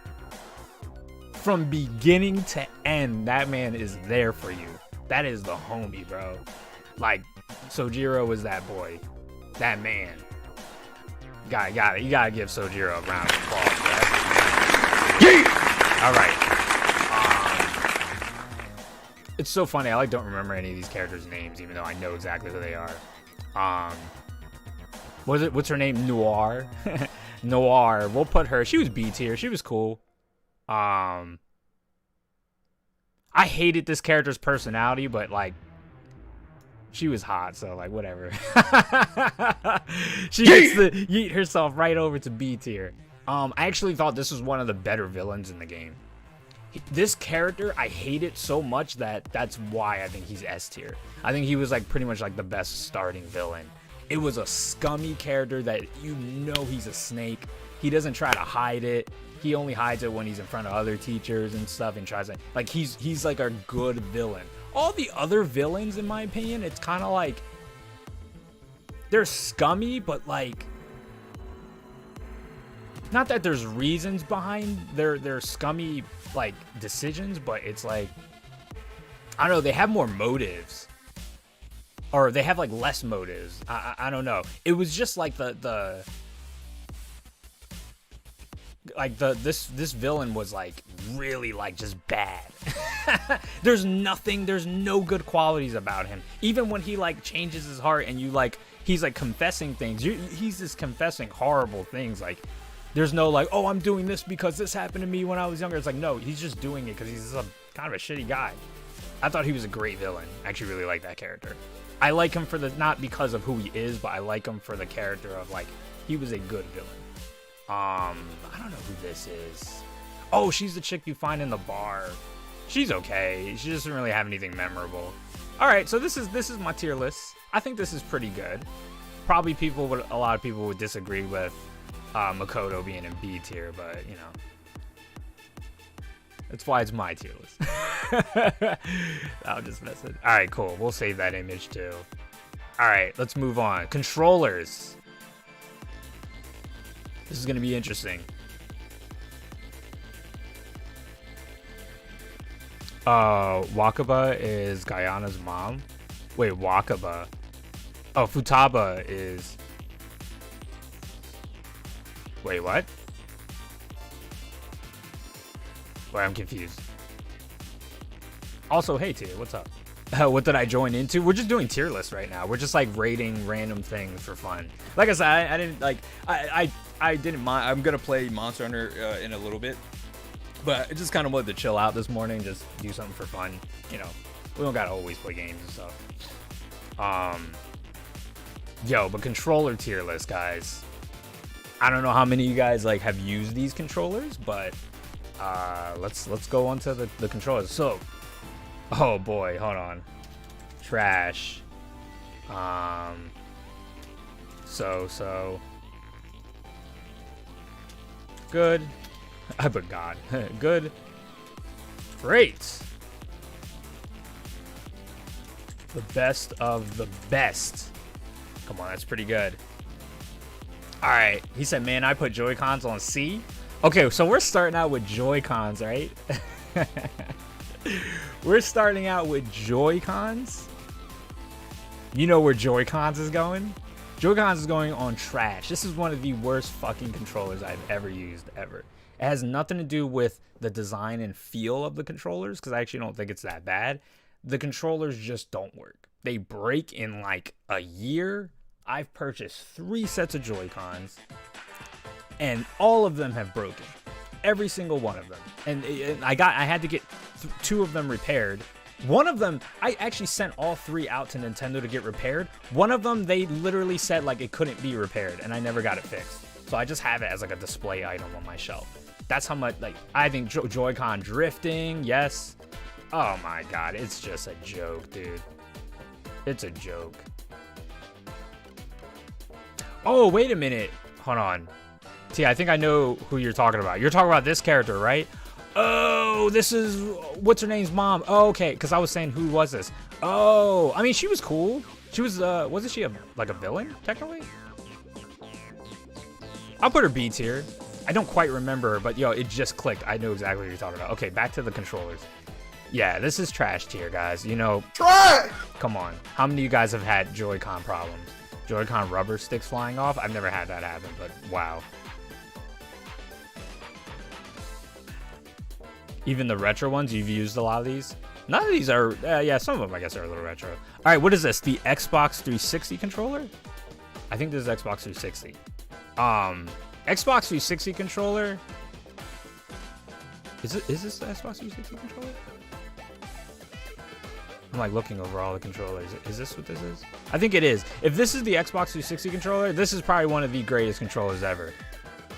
From beginning to end, that man is there for you. That is the homie, bro. Like Sojiro was that boy, that man. You gotta give Sojiro a round of applause, bro. All right. It's so funny. I don't remember any of these characters' names, even though I know exactly who they are. What's her name? Noir. Noir. We'll put her. She was B tier. She was cool. I hated this character's personality, but like, she was hot, so like whatever. She gets to yeet herself right over to B tier. I actually thought this was one of the better villains in the game. This character, I hate it so much that's why I think he's S tier. I think he was like pretty much like the best starting villain. It was a scummy character that you know he's a snake. He doesn't try to hide it. He only hides it when he's in front of other teachers and stuff and tries to, like, he's like a good villain. All the other villains, in my opinion, it's kind of like they're scummy, but like, not that there's reasons behind their scummy like decisions, but it's like, I don't know, they have more motives, or they have like less motives. I don't know. It was just like this villain was like really like just bad. There's no good qualities about him. Even when he like changes his heart and you like, he's like confessing things. He's just confessing horrible things. Like, there's no like, oh, I'm doing this because this happened to me when I was younger. It's like, no, he's just doing it because he's a kind of a shitty guy. I thought he was a great villain. I actually really like that character. I like him for not because of who he is, but I like him for the character of like, he was a good villain. I don't know who this is. Oh, she's the chick you find in the bar. She's okay. She doesn't really have anything memorable. All right, so this is my tier list. I think this is pretty good. Probably a lot of people would disagree with Makoto being in B tier, but you know, that's why it's my tier list. I'll just mess it. All right, cool. We'll save that image too. All right, let's move on. Controllers. This is gonna be interesting. Wakaba is Guyana's mom. Wait, Wakaba. Oh, Futaba is. Wait, what? Wait, I'm confused. Also, hey, tier, what's up? What did I join into? We're just doing tier lists right now. We're just like rating random things for fun. Like I said, I didn't like. I didn't mind. I'm gonna play Monster Hunter in a little bit, but I just kind of wanted to chill out this morning, just do something for fun. You know, we don't gotta always play games and stuff. Yo, but controller tier list, guys. I don't know how many of you guys like have used these controllers, but let's go on to the controllers. So Oh boy, hold on. Trash. So. Good. I put God. Good. Great. The best of the best. Come on, that's pretty good. All right. He said, man, I put Joy-Cons on C. Okay, so we're starting out with Joy-Cons, right? We're starting out with Joy-Cons. You know where Joy-Cons is going? Joy-Cons is going on trash. This is one of the worst fucking controllers I've ever used, ever. It has nothing to do with the design and feel of the controllers, because I actually don't think it's that bad. The controllers just don't work. They break in like a year. I've purchased 3 sets of Joy-Cons, and all of them have broken. Every single one of them. And I had to get 2 of them repaired. One of them, I actually sent all 3 out to Nintendo to get repaired. One of them, they literally said like it couldn't be repaired, and I never got it fixed. So I just have it as like a display item on my shelf. That's how much, like, I think Joy-Con drifting, yes. Oh my god, it's just a joke, dude. It's a joke. Oh, wait a minute. Hold on. T, I think I know who you're talking about. You're talking about this character, right? Oh, this is, what's her name's mom? Oh, okay, because I was saying, who was this? Oh, I mean, she was cool. She was, wasn't she like a villain, technically? I'll put her B tier. I don't quite remember her, but yo, it just clicked. I know exactly what you're talking about. Okay, back to the controllers. Yeah, this is trash tier, guys. You know, trash! Come on. How many of you guys have had Joy-Con problems? Joy-Con rubber sticks flying off? I've never had that happen, but wow. Even the retro ones, you've used a lot of these. None of these are, yeah, some of them I guess are a little retro. All right, what is this? The Xbox 360 controller? I think this is Xbox 360. Xbox 360 controller. Is this the Xbox 360 controller? I'm like looking over all the controllers. Is this what this is? I think it is. If this is the Xbox 360 controller, this is probably one of the greatest controllers ever.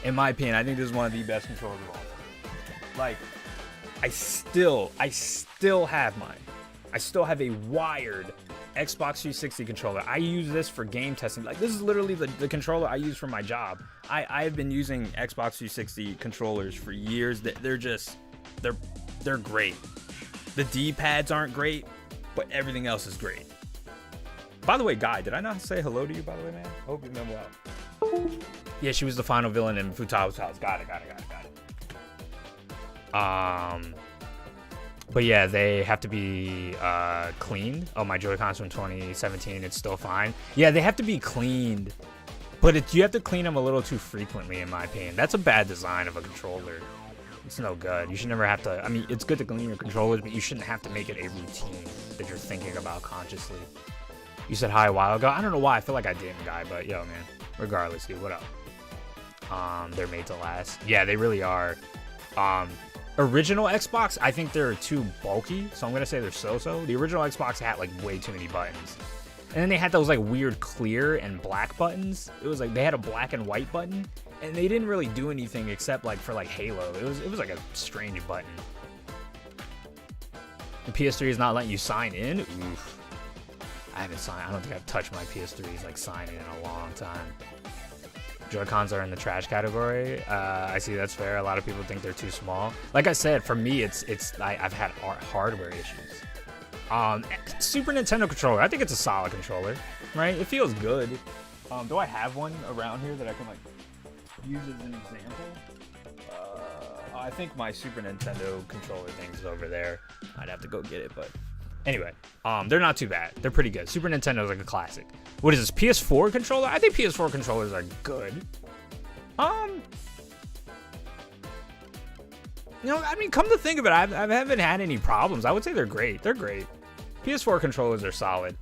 In my opinion, I think this is one of the best controllers of all time. Like, I still have mine. I still have a wired Xbox 360 controller. I use this for game testing. Like, this is literally the controller I use for my job. I've been using Xbox 360 controllers for years. They're great. The D-pads aren't great, but everything else is great. By the way, Guy, did I not say hello to you, by the way, man? Hope you've been well. Yeah, she was the final villain in Futawa's house. Got it. But yeah, they have to be cleaned. Oh, my Joy-Cons from 2017, it's still fine. Yeah, they have to be cleaned, but you have to clean them a little too frequently, in my opinion. That's a bad design of a controller. It's no good. You should never have to, I mean, it's good to clean your controllers, but you shouldn't have to make it a routine that you're thinking about consciously. You said hi a while ago. I don't know why. I feel like I didn't, Guy, but yo, man, regardless, dude, what up? They're made to last. Yeah, they really are. Original Xbox, I think they're too bulky, so I'm gonna say they're so-so. The original Xbox had like way too many buttons, and then they had those like weird clear and black buttons. It was like they had a black and white button, and they didn't really do anything except like for like Halo. It was like a strange button. The PS3 is not letting you sign in. Oof. I haven't signed. I don't think I've touched my PS3's like sign in a long time. Joy-Cons are in the trash category. I see, that's fair. A lot of people think they're too small. Like I said, for me, I've had hardware issues. Super Nintendo controller. I think it's a solid controller, right? It feels good. Do I have one around here that I can like use as an example? I think my Super Nintendo controller thing's over there. I'd have to go get it, but anyway, they're not too bad. They're pretty good. Super Nintendo is like a classic. What is this, PS4 controller? I think PS4 controllers are good. You know, I mean, come to think of it, I haven't had any problems. I would say they're great. They're great. PS4 controllers are solid.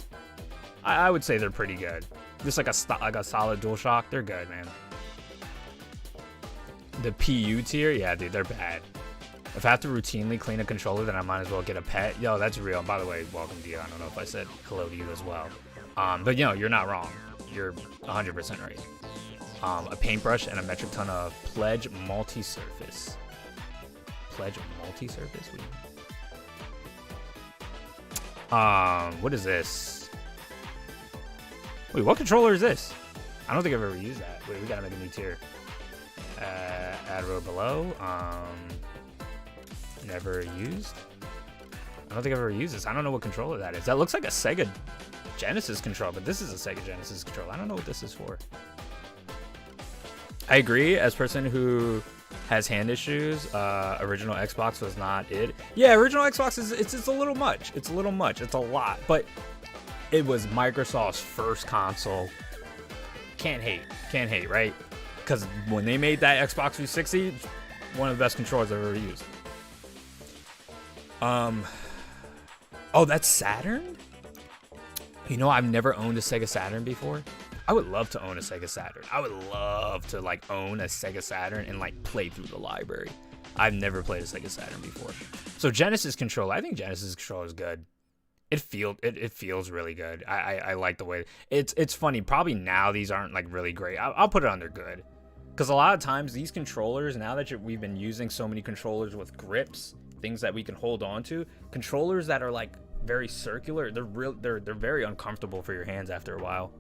I would say they're pretty good. Just like a solid DualShock. They're good, man. The PU tier, yeah, dude, they're bad. If I have to routinely clean a controller, then I might as well get a pet. Yo, that's real. And by the way, welcome to you. I don't know if I said hello to you as well. But you know, you're not wrong. You're 100% right. A paintbrush and a metric ton of Pledge multi-surface. Pledge multi-surface? What is this? Wait, what controller is this? I don't think I've ever used that. Wait, we gotta make a new tier. Add row below. Never used. I don't think I've ever used this. I don't know what controller that is. That looks like a Sega Genesis controller, but this is a Sega Genesis controller. I don't know what this is for. I agree. As a person who has hand issues, original Xbox was not it. Yeah, original Xbox is it's a little much. It's a little much. It's a lot, but it was Microsoft's first console. Can't hate, right? Because when they made that Xbox 360, one of the best controllers I've ever used. Oh, that's Saturn? You know, I've never owned a Sega Saturn before. I would love to own a Sega Saturn. I would love to like own a Sega Saturn and like play through the library. I've never played a Sega Saturn before. So Genesis controller, I think Genesis controller is good. It feels really good. I like the way it's funny. Probably now these aren't like really great. I'll put it under good, because a lot of times these controllers, now that we've been using so many controllers with grips, things that we can hold on to, controllers that are like very circular, they're very uncomfortable for your hands after a while.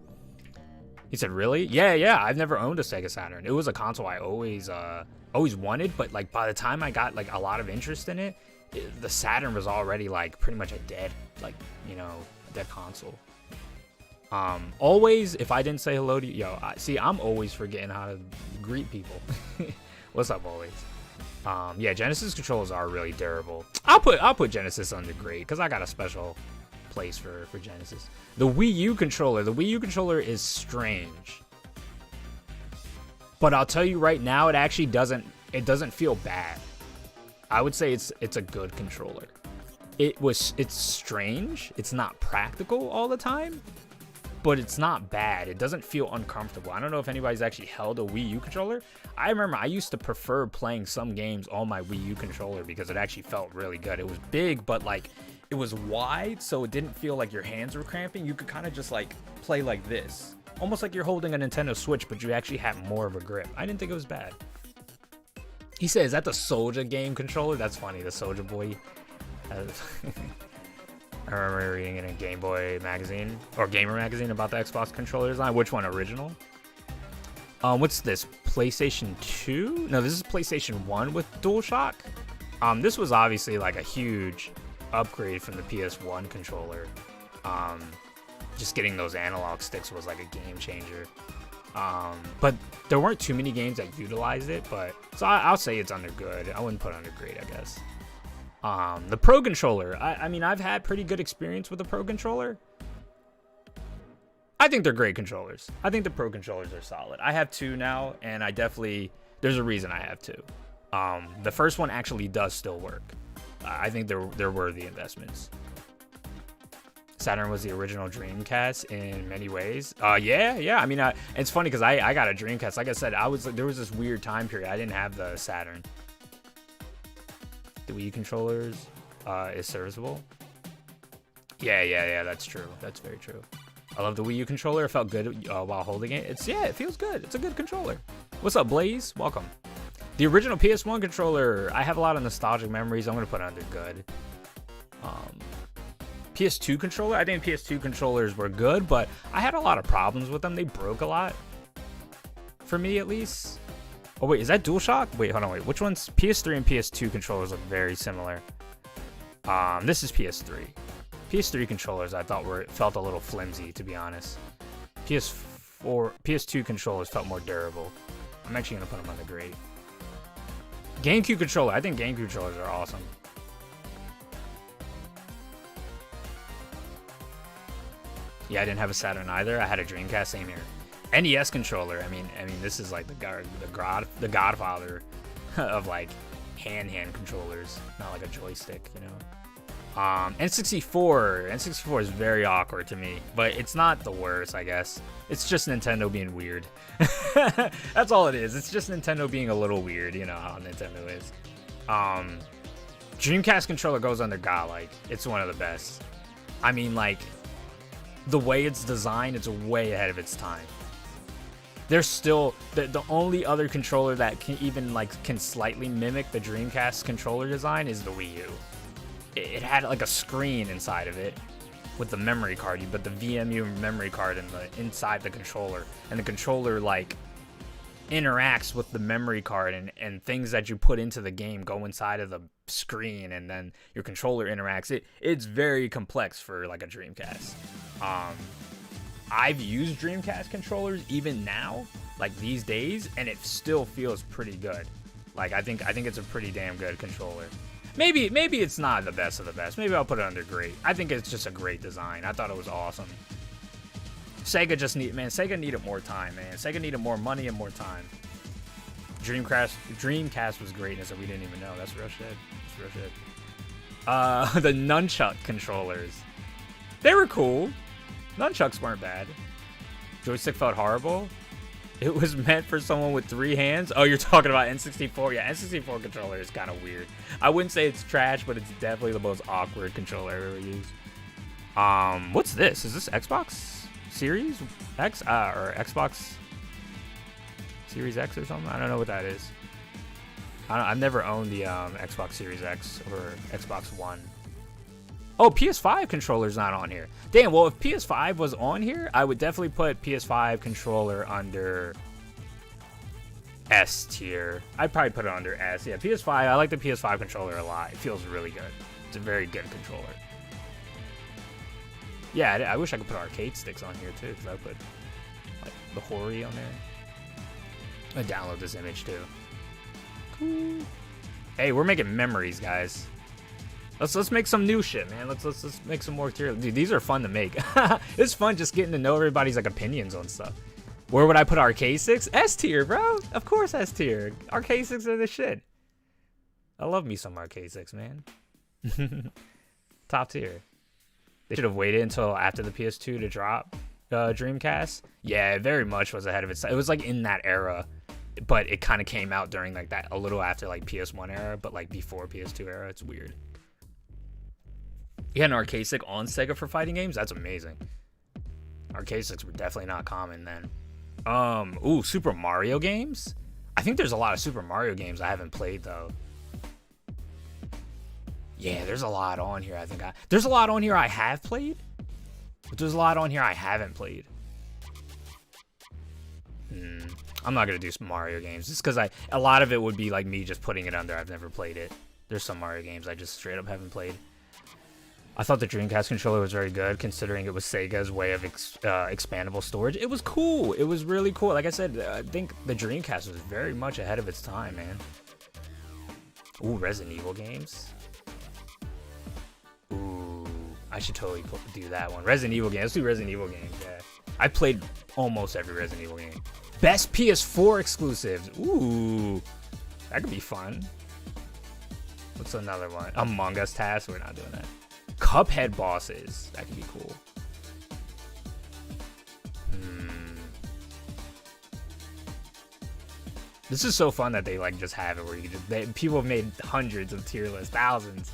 He said, really? Yeah. I've never owned a Sega Saturn. It was a console I always wanted, but like by the time I got like a lot of interest in it, the Saturn was already like pretty much a dead, like, you know, dead console. Always, if I didn't say hello to you, see, I'm always forgetting how to greet people. What's up, always? Yeah, Genesis controllers are really durable. I'll put Genesis under great because I got a special place for Genesis. The Wii U controller is strange, but I'll tell you right now, it actually doesn't feel bad. I would say it's a good controller. It's strange. It's not practical all the time, but it's not bad. It doesn't feel uncomfortable. I don't know if anybody's actually held a Wii U controller. I remember I used to prefer playing some games on my Wii U controller because it actually felt really good. It was big, but like it was wide, so it didn't feel like your hands were cramping. You could kind of just like play like this, almost like you're holding a Nintendo Switch, but you actually have more of a grip. I didn't think it was bad. He said, is that the Soulja game controller? That's funny, the Soulja Boy. I remember reading in a Game Boy magazine, or Gamer magazine, about the Xbox controller design. Which one, original? What's this, PlayStation 2? No, this is PlayStation 1 with DualShock. This was obviously like a huge upgrade from the PS1 controller. Just getting those analog sticks was like a game changer. But there weren't too many games that utilized it, but so I'll say it's under good. I wouldn't put under great, I guess. The Pro controller, I mean, I've had pretty good experience with the Pro controller. I think they're great controllers. I think the Pro controllers are solid. I have two now, and there's a reason I have two. The first one actually does still work. I think they're worthy investments. Saturn was the original Dreamcast in many ways. Yeah. I mean, it's funny because I got a Dreamcast. Like I said, there was this weird time period. I didn't have the Saturn. The Wii U controllers is serviceable. Yeah. That's true. That's very true. I love the Wii U controller. It felt good while holding it. It feels good. It's a good controller. What's up, Blaze? Welcome. The original PS1 controller, I have a lot of nostalgic memories. I'm gonna put it under good. PS2 controller, I think PS2 controllers were good, but I had a lot of problems with them. They broke a lot, for me at least. Oh wait, is that DualShock? Wait, hold on, wait. Which one's PS3 and PS2 controllers look very similar? This is PS3. PS3 controllers I thought felt a little flimsy, to be honest. PS2 controllers felt more durable. I'm actually gonna put them on the great. GameCube controller, I think GameCube controllers are awesome. Yeah, I didn't have a Saturn either. I had a Dreamcast, same here. NES controller, I mean, this is like the godfather of like hand controllers, not like a joystick, you know. N64 is very awkward to me, but it's not the worst, I guess. It's just Nintendo being weird. That's all it is. It's just Nintendo being a little weird, you know how Nintendo is. Dreamcast controller goes under God, like it's one of the best. I mean, like the way it's designed, it's way ahead of its time. There's still the only other controller that can slightly mimic the Dreamcast controller design is the Wii U. It had like a screen inside of it, with the memory card. You put the VMU memory card inside the controller, and the controller like interacts with the memory card, and things that you put into the game go inside of the screen, and then your controller interacts. It's very complex for like a Dreamcast. I've used Dreamcast controllers even now, like these days, and it still feels pretty good. Like I think it's a pretty damn good controller. Maybe it's not the best of the best. Maybe I'll put it under great. I think it's just a great design. I thought it was awesome. Sega needed more time, man. Sega needed more money and more time. Dreamcast was greatness that we didn't even know. That's real shit. That's real shit. The nunchuck controllers. They were cool. Nunchucks weren't bad. Joystick felt horrible. It was meant for someone with 3 hands. Oh, you're talking about N64? Yeah, N64 controller is kind of weird. I wouldn't say it's trash, but it's definitely the most awkward controller I've ever used. What's this? Is this Xbox Series X? Or Xbox Series X or something? I don't know what that is. I've never owned the Xbox Series X or Xbox One. Oh, PS5 controller's not on here. Damn, well, if PS5 was on here, I would definitely put PS5 controller under S tier. I'd probably put it under S. Yeah, PS5, I like the PS5 controller a lot. It feels really good. It's a very good controller. Yeah, I wish I could put arcade sticks on here, too, because I put, like, the Hori on there. I'd download this image, too. Cool. Hey, we're making memories, guys. Let's make some new shit, man. Let's make some more tier. Dude, these are fun to make. It's fun just getting to know everybody's like opinions on stuff. Where would I put arcade sticks? S tier, bro. Of course S tier. Arcade sticks are the shit. I love me some arcade sticks, man. Top tier. They should have waited until after the PS2 to drop Dreamcast. Yeah, it very much was ahead of its time. It was like in that era, but it kind of came out during like that, a little after like PS1 era, but like before PS2 era. It's weird. You had an arcade stick on Sega for fighting games? That's amazing. Arcade sticks were definitely not common then. Ooh, Super Mario games? I think there's a lot of Super Mario games I haven't played though. Yeah, there's a lot on here. There's a lot on here I have played, but there's a lot on here I haven't played. I'm not gonna do some Mario games just because a lot of it would be like me just putting it under. I've never played it. There's some Mario games I just straight up haven't played. I thought the Dreamcast controller was very good, considering it was Sega's way of expandable storage. It was cool. It was really cool. Like I said, I think the Dreamcast was very much ahead of its time, man. Ooh, Resident Evil games. Ooh, I should totally do that one. Resident Evil games. Let's do Resident Evil games, yeah. I played almost every Resident Evil game. Best PS4 exclusives. Ooh, that could be fun. What's another one? Among Us Task. We're not doing that. Cuphead bosses. That could be cool. This is so fun that they like just have it where you just people have made hundreds of tier lists, thousands.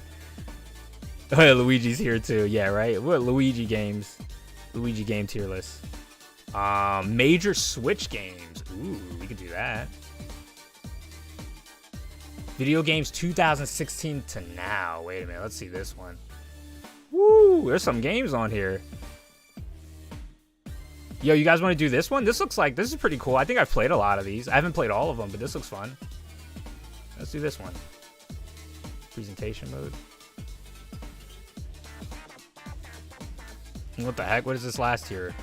Oh yeah, Luigi's here too. Yeah, right. What Luigi games? Luigi game tier list. Major Switch games. Ooh, we could do that. Video games 2016 to now. Wait a minute. Let's see this one. Woo, there's some games on here. Yo, you guys want to do this one? This is pretty cool. I think I've played a lot of these. I haven't played all of them, but this looks fun. Let's do this one. Presentation mode. What the heck? What is this last tier?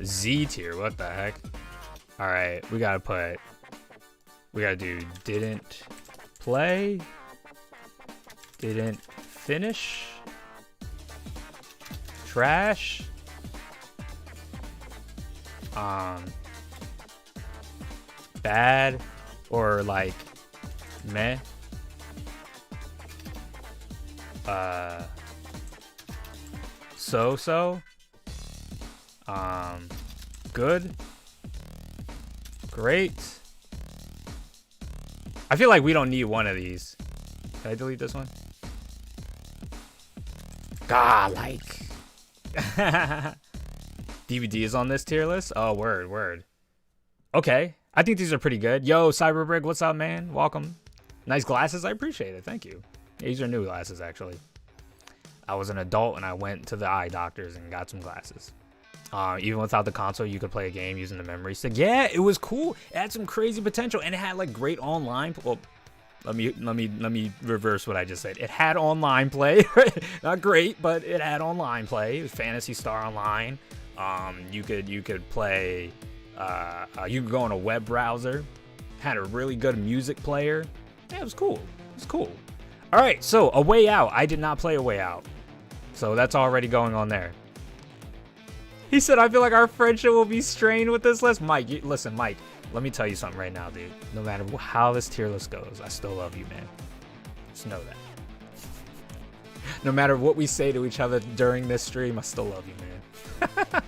Z tier. What the heck? All right, we gotta do didn't play. Didn't finish. Trash. Bad or like meh. So. Good. Great. I feel like we don't need one of these. Can I delete this one? God, like. DVD is on this tier list? Oh, word. Okay. I think these are pretty good. Yo, Cyberbrig, what's up, man? Welcome. Nice glasses. I appreciate it. Thank you. Yeah, these are new glasses, actually. I was an adult and I went to the eye doctors and got some glasses. Even without the console, you could play a game using the memory stick. Yeah, it was cool. It had some crazy potential, and it had like great online. Well, let me reverse what I just said. It had online play, not great, but it had online play. It was Phantasy Star Online. You could play. You could go on a web browser. Had a really good music player. Yeah, it was cool. It was cool. All right, so A Way Out. I did not play A Way Out, so that's already going on there. He said, I feel like our friendship will be strained with this list. Mike, listen, Mike, let me tell you something right now, dude. No matter how this tier list goes, I still love you, man. Just know that. No matter what we say to each other during this stream, I still love you, man.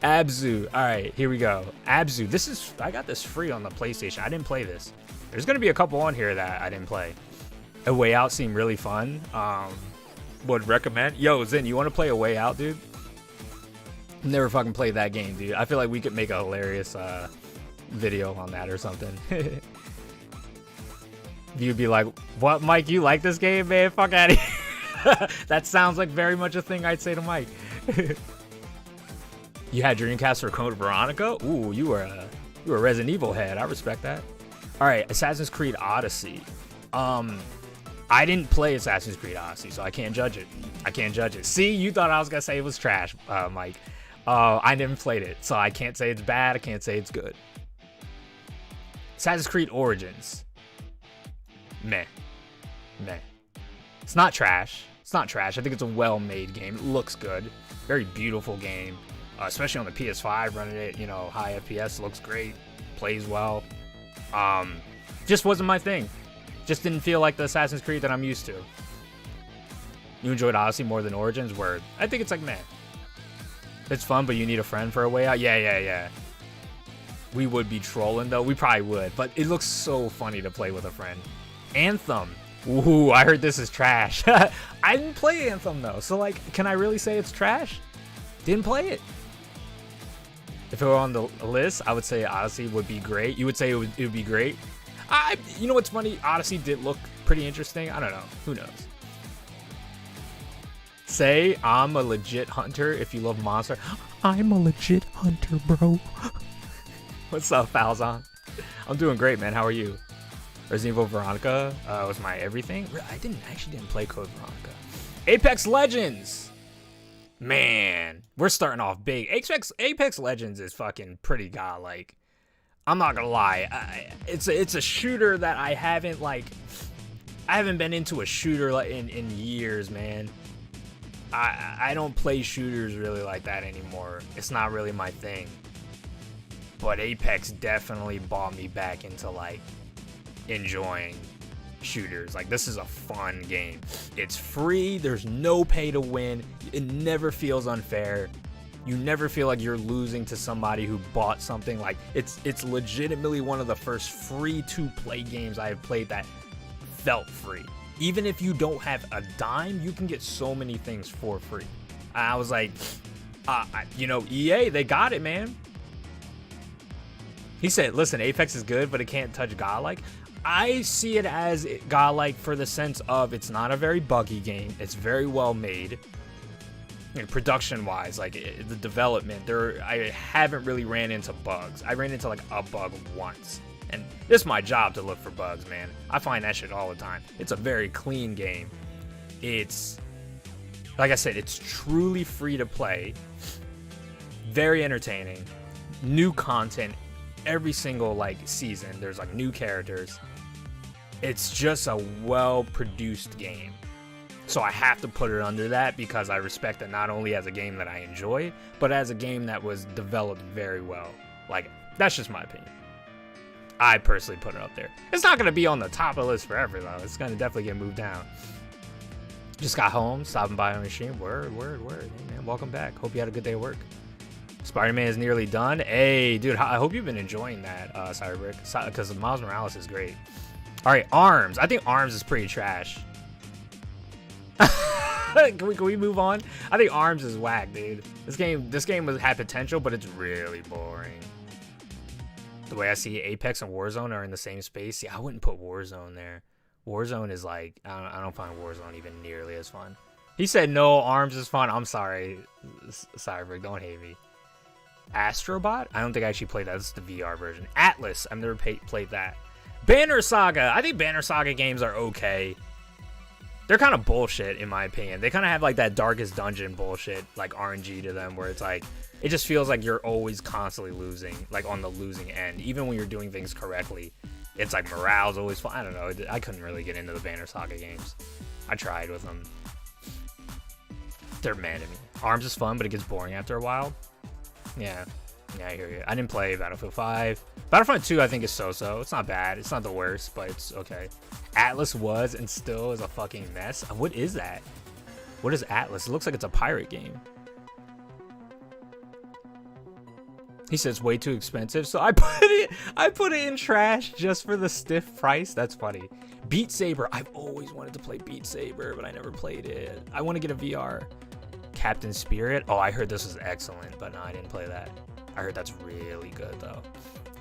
Abzu. All right, here we go. Abzu. I got this free on the PlayStation. I didn't play this. There's going to be a couple on here that I didn't play. A Way Out seemed really fun. Would recommend. Yo, Zen, you want to play A Way Out, dude? Never fucking played that game, dude. I feel like we could make a hilarious video on that or something. You'd be like, what, Mike, you like this game, man? Fuck out of here. That sounds like very much a thing I'd say to Mike. You had Dreamcast for Code Veronica? Ooh, you were a Resident Evil head. I respect that. All right, Assassin's Creed Odyssey. I didn't play Assassin's Creed Odyssey, so I can't judge it. See, you thought I was gonna say it was trash, Mike. I never played it, so I can't say it's bad. I can't say it's good. Assassin's Creed Origins. Meh. It's not trash. I think it's a well-made game. It looks good. Very beautiful game. Especially on the PS5, running it, high FPS, looks great. Plays well. Just wasn't my thing. Just didn't feel like the Assassin's Creed that I'm used to. You enjoyed Odyssey more than Origins? Word. I think it's like, meh. It's fun, but you need a friend for A Way Out? Yeah. We would be trolling, though. We probably would. But it looks so funny to play with a friend. Anthem. Ooh, I heard this is trash. I didn't play Anthem, though. So, can I really say it's trash? Didn't play it. If it were on the list, I would say Odyssey would be great. You would say it would be great? You know what's funny? Odyssey did look pretty interesting. I don't know. Who knows? Say, I'm a legit hunter if you love Monster. I'm a legit hunter, bro. What's up, Falzon? I'm doing great, man. How are you? Resident Evil Veronica was my everything. I actually didn't play Code Veronica. Apex Legends. Man, we're starting off big. Apex Legends is fucking pretty godlike. I'm not gonna lie. It's a shooter that I haven't been into a shooter in years, man. I don't play shooters really like that anymore. It's not really my thing. But Apex definitely brought me back into enjoying shooters. This is a fun game. It's free. There's no pay to win. It never feels unfair. You never feel like you're losing to somebody who bought something. It's legitimately one of the first free to play games I have played that felt free. Even if you don't have a dime, you can get so many things for free. I was like, EA, they got it, man. He said, listen, Apex is good, but it can't touch godlike. I see it as godlike for the sense of it's not a very buggy game. It's very well made. Production-wise, the development, I haven't really ran into bugs. I ran into a bug once. And this is my job to look for bugs, man. I find that shit all the time. It's a very clean game. It's, like I said, it's truly free to play. Very entertaining. New content every single season. There's new characters. It's just a well-produced game. So I have to put it under that because I respect it not only as a game that I enjoy, but as a game that was developed very well. That's just my opinion. I personally put it up there. It's not going to be on the top of the list forever, though. It's going to definitely get moved down. Just got home, stopping by on the machine. Word. Hey, man, welcome back. Hope you had a good day at work. Spider-Man is nearly done. Hey, dude, I hope you've been enjoying that, Cyberbrick, because Miles Morales is great. All right, ARMS. I think ARMS is pretty trash. Can we move on? I think ARMS is whack, dude. This game had potential, but it's really boring. The way I see Apex and Warzone are in the same space. See, I wouldn't put Warzone there. Warzone is I don't find Warzone even nearly as fun. He said no, Arms is fun. I'm sorry. Sorry, Rick. Don't hate me. Astrobot? I don't think I actually played that. This is the VR version. Atlas. I've never played that. Banner Saga. I think Banner Saga games are okay. They're kind of bullshit, in my opinion. They kind of have, like, that Darkest Dungeon bullshit, like, RNG to them, where it's, like, it just feels like you're always constantly losing, like, on the losing end. Even when you're doing things correctly, it's, like, morale's always fun. I don't know. I couldn't really get into the Banner Saga games. I tried with them. They're mad at me. Arms is fun, but it gets boring after a while. Yeah, I hear you. I didn't play Battlefield 5. Battlefront 2, I think, is so-so. It's not bad. It's not the worst, but it's okay. Atlas was and still is a fucking mess. What is that? What is Atlas? It looks like it's a pirate game. He says way too expensive, so I put it in trash just for the stiff price. That's funny. Beat Saber. I've always wanted to play Beat Saber, but I never played it. I want to get a VR. Captain Spirit. Oh, I heard this was excellent, but no, I didn't play that. I heard that's really good though.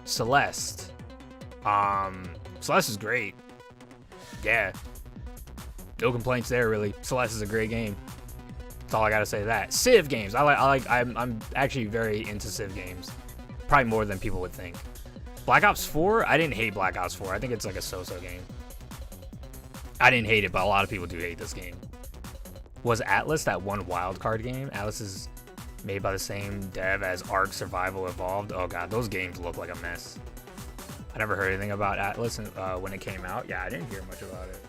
Celeste. Celeste is great. Yeah. No complaints there, really. Celeste is a great game. That's all I gotta say to that. Civ games. I'm actually very into Civ games. Probably more than people would think. Black Ops 4? I didn't hate Black Ops 4. I think it's like a so-so game. I didn't hate it, but a lot of people do hate this game. Was Atlas that one wildcard game? Atlas is made by the same dev as Ark Survival Evolved. Oh god, those games look like a mess. I never heard anything about Atlas when it came out. Yeah, I didn't hear much about it.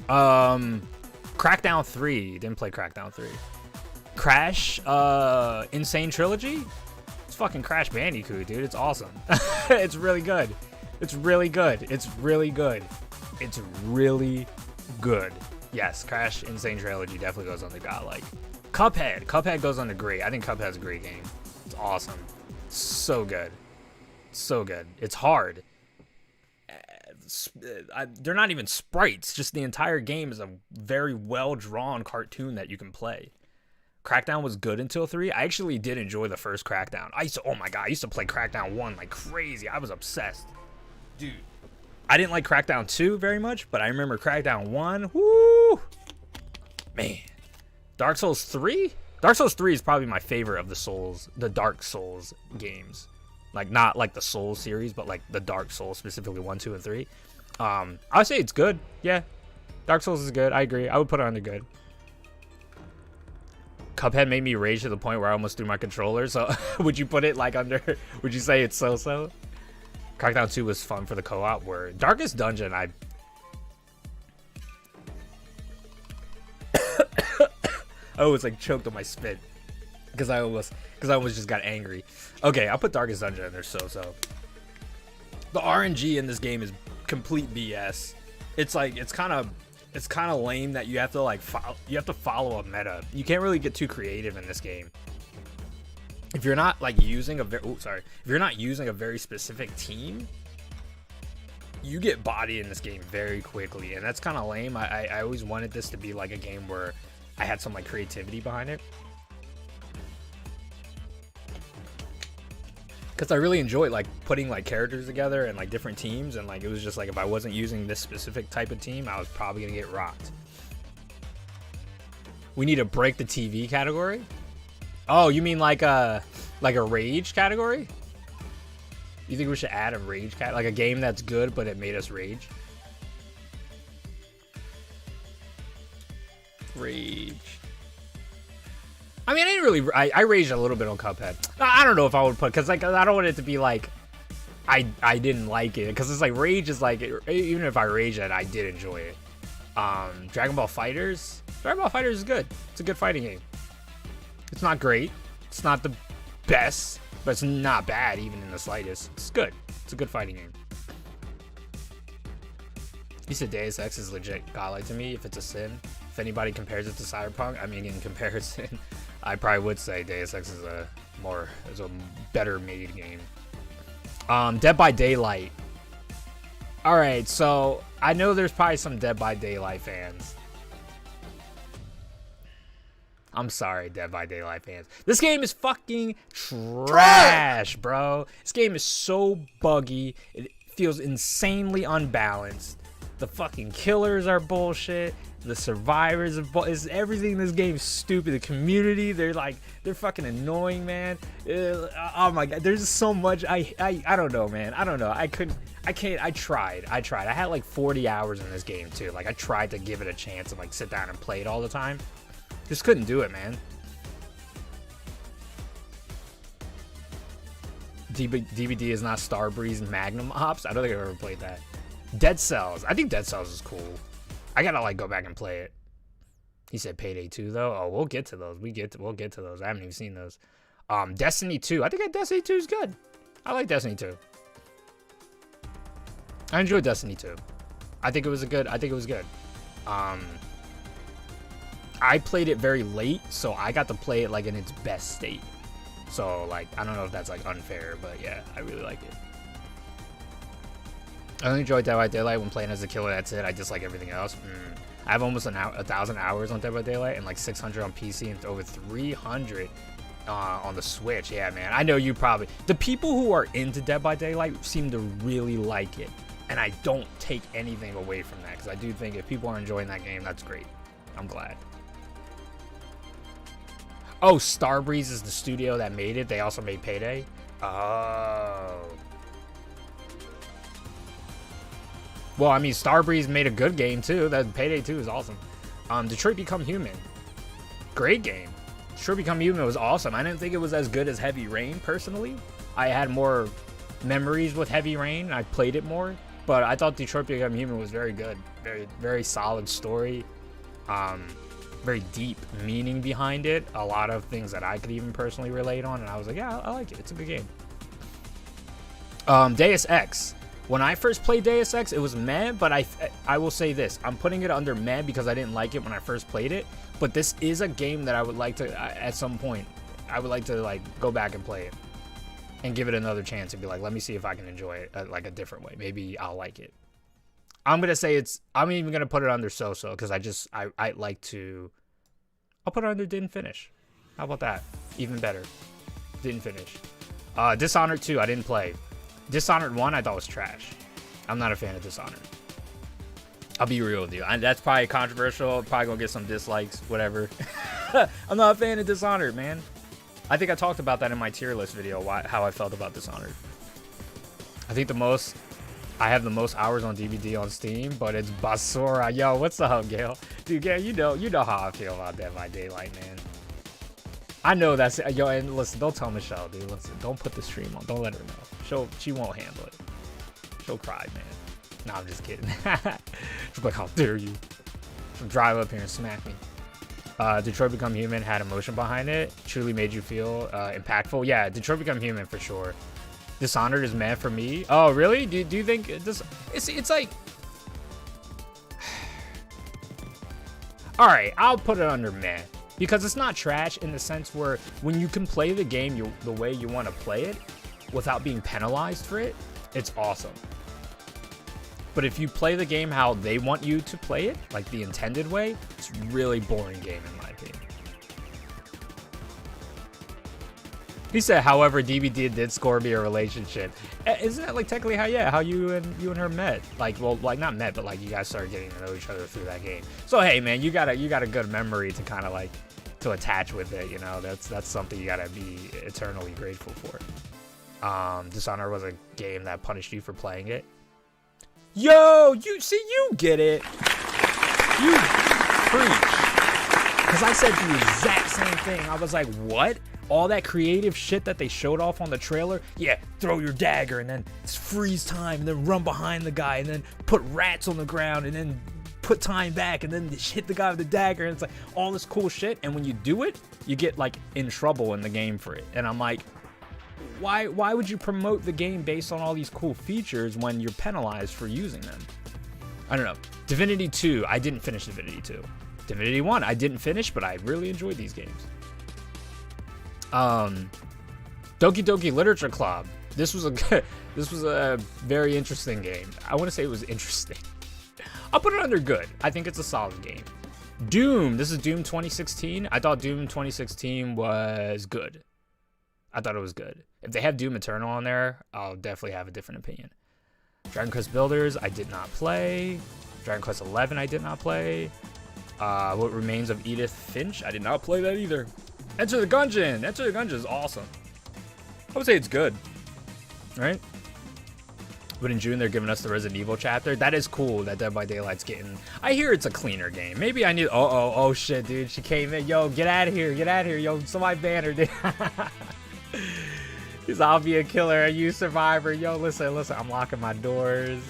Wow. Crackdown 3. Didn't play Crackdown 3. Crash Insane Trilogy? It's fucking Crash Bandicoot, dude. It's awesome. It's really good. It's really good. It's really good. It's really good. Yes, Crash Insane Trilogy definitely goes on the godlike. Cuphead. Cuphead goes on the great. I think Cuphead's a great game. It's awesome. So good. So good. It's hard. They're not even sprites. Just the entire game is a very well-drawn cartoon that you can play. Crackdown was good until 3. I actually did enjoy the first Crackdown. Oh my god, I used to play Crackdown 1 like crazy. I was obsessed. Dude. I didn't like Crackdown 2 very much, but I remember Crackdown 1. Woo! Man. Dark Souls 3? Dark Souls 3 is probably my favorite of the Dark Souls games. Like, not like the Souls series, but like the Dark Souls, specifically 1, 2, and 3. I would say it's good. Yeah. Dark Souls is good. I agree. I would put it under good. Cuphead made me rage to the point where I almost threw my controller. So, would you put it like under... Would you say it's so-so? Crackdown 2 was fun for the co-op. Where Darkest Dungeon, I always like choked on my spit because I almost just got angry. Okay, I'll put Darkest Dungeon in there. So the RNG in this game is complete BS. It's like it's kind of lame that you have to like follow a meta. You can't really get too creative in this game. If you're not like using a very specific team, you get bodied in this game very quickly, and that's kind of lame. I always wanted this to be like a game where I had some like creativity behind it, because I really enjoyed like putting like characters together and like different teams, and like it was just like if I wasn't using this specific type of team, I was probably gonna get rocked. We need to break the TV category. Oh, you mean like a rage category? You think we should add a rage like a game that's good but it made us rage? Rage. I mean, I didn't really. I raged a little bit on Cuphead. I don't know if I would put, because like I don't want it to be like I didn't like it, because it's like rage is like, even if I rage at it, I did enjoy it. Dragon Ball FighterZ. Dragon Ball FighterZ is good. It's a good fighting game. It's not great. It's not the best, but it's not bad even in the slightest. It's good. It's a good fighting game. You said Deus Ex is legit godlike to me if it's a sin. If anybody compares it to Cyberpunk, I mean, in comparison, I probably would say Deus Ex is a better made game. Dead by Daylight. All right, so I know there's probably some Dead by Daylight fans. I'm sorry, Dead by Daylight fans. This game is fucking trash, bro. This game is so buggy. It feels insanely unbalanced. The fucking killers are bullshit. The survivors is everything in this game is stupid. The community, they're fucking annoying, man. Oh my god, there's so much. I don't know, man. I don't know. I tried. I had like 40 hours in this game too. Like I tried to give it a chance and like sit down and play it all the time. Just couldn't do it, man. DVD is not Starbreeze Magnum Ops. I don't think I've ever played that. Dead Cells. I think Dead Cells is cool. I gotta like go back and play it. He said Payday 2 though. Oh, we'll get to those. We'll get to those. I haven't even seen those. Destiny 2. I think Destiny 2 is good. I like Destiny 2. I enjoyed Destiny 2. I think it was good. I played it very late, so I got to play it like in its best state. So like I don't know if that's like unfair, but yeah, I really like it. I only enjoy Dead by Daylight when playing as a killer. That's it. I dislike everything else. I have almost 1,000 hours on Dead by Daylight and like 600 on PC and over 300 on the Switch. Yeah, man. I know you probably. The people who are into Dead by Daylight seem to really like it, and I don't take anything away from that because I do think if people are enjoying that game, that's great. I'm glad. Oh, Starbreeze is the studio that made it. They also made Payday. Oh. Well, I mean, Starbreeze made a good game too. That Payday 2 is awesome. Detroit Become Human. Great game. Detroit Become Human was awesome. I didn't think it was as good as Heavy Rain, personally. I had more memories with Heavy Rain. I played it more. But I thought Detroit Become Human was very good. Very, very solid story. Very deep meaning behind it. A lot of things that I could even personally relate on. And I was like, yeah, I like it. It's a good game. Deus Ex. When I first played Deus Ex, it was meh, but I will say this. I'm putting it under meh because I didn't like it when I first played it. But this is a game that I would like to, at some point, I would like to like go back and play it. And give it another chance and be like, let me see if I can enjoy it like a different way. Maybe I'll like it. I'm going to say I'm even going to put it under so-so because I like to, I'll put it under didn't finish. How about that? Even better. Didn't finish. Dishonored 2, I didn't play. Dishonored 1, I thought was trash. I'm not a fan of Dishonored. I'll be real with you. That's probably controversial. Probably gonna get some dislikes, whatever. I'm not a fan of Dishonored, man. I think I talked about that in my tier list video, how I felt about Dishonored. I think I have the most hours on DVD on Steam, but it's basura. Yo, what's up, Gail? Dude, Gail, you know how I feel about Dead by Daylight, man. I know that's yo, and listen, don't tell Michelle, dude. Listen, don't put the stream on. Don't let her know. She won't handle it. She'll cry, man. No, I'm just kidding. She's like, how dare you? She'll drive up here and smack me. Detroit Become Human had emotion behind it. Truly made you feel impactful. Yeah, Detroit Become Human for sure. Dishonored is meh for me. Oh, really? Do you think this? It's like. All right, I'll put it under meh. Because it's not trash in the sense where when you can play the game the way you want to play it without being penalized for it, it's awesome. But if you play the game how they want you to play it, like the intended way, it's a really boring game in my opinion. He said, however, DVD did score me a relationship. Isn't that like technically how you and her met? Like, well, like not met, but like you guys started getting to know each other through that game. So hey, man, you got a good memory to kind of like to attach with it. You know, that's something you gotta be eternally grateful for. Dishonored was a game that punished you for playing it. Yo, you get it. You preach. Because I said the exact same thing. I was like, what? All that creative shit that they showed off on the trailer? Yeah, throw your dagger and then freeze time and then run behind the guy and then put rats on the ground and then put time back and then hit the guy with the dagger. And it's like all this cool shit. And when you do it, you get like in trouble in the game for it. And I'm like, why would you promote the game based on all these cool features when you're penalized for using them? I don't know. Divinity 2, I didn't finish Divinity 2. Divinity 1, I didn't finish, but I really enjoyed these games. Doki Doki Literature Club. This was a very interesting game. I want to say it was interesting. I'll put it under good. I think it's a solid game. Doom. This is Doom 2016. I thought Doom 2016 was good. I thought it was good. If they have Doom Eternal on there, I'll definitely have a different opinion. Dragon Quest Builders, I did not play. Dragon Quest 11, I did not play. What Remains of Edith Finch, I did not play that either. Enter the Gungeon. Enter the Gungeon is awesome. I would say it's good, right? But in June, they're giving us the Resident Evil chapter. That is cool that Dead by Daylight's getting... I hear it's a cleaner game. Maybe I need... Oh, shit, dude. She came in. Yo, get out of here. Get out of here. Yo, somebody ban her, dude. He's I'll be a killer. Are you a survivor? Yo, listen. I'm locking my doors.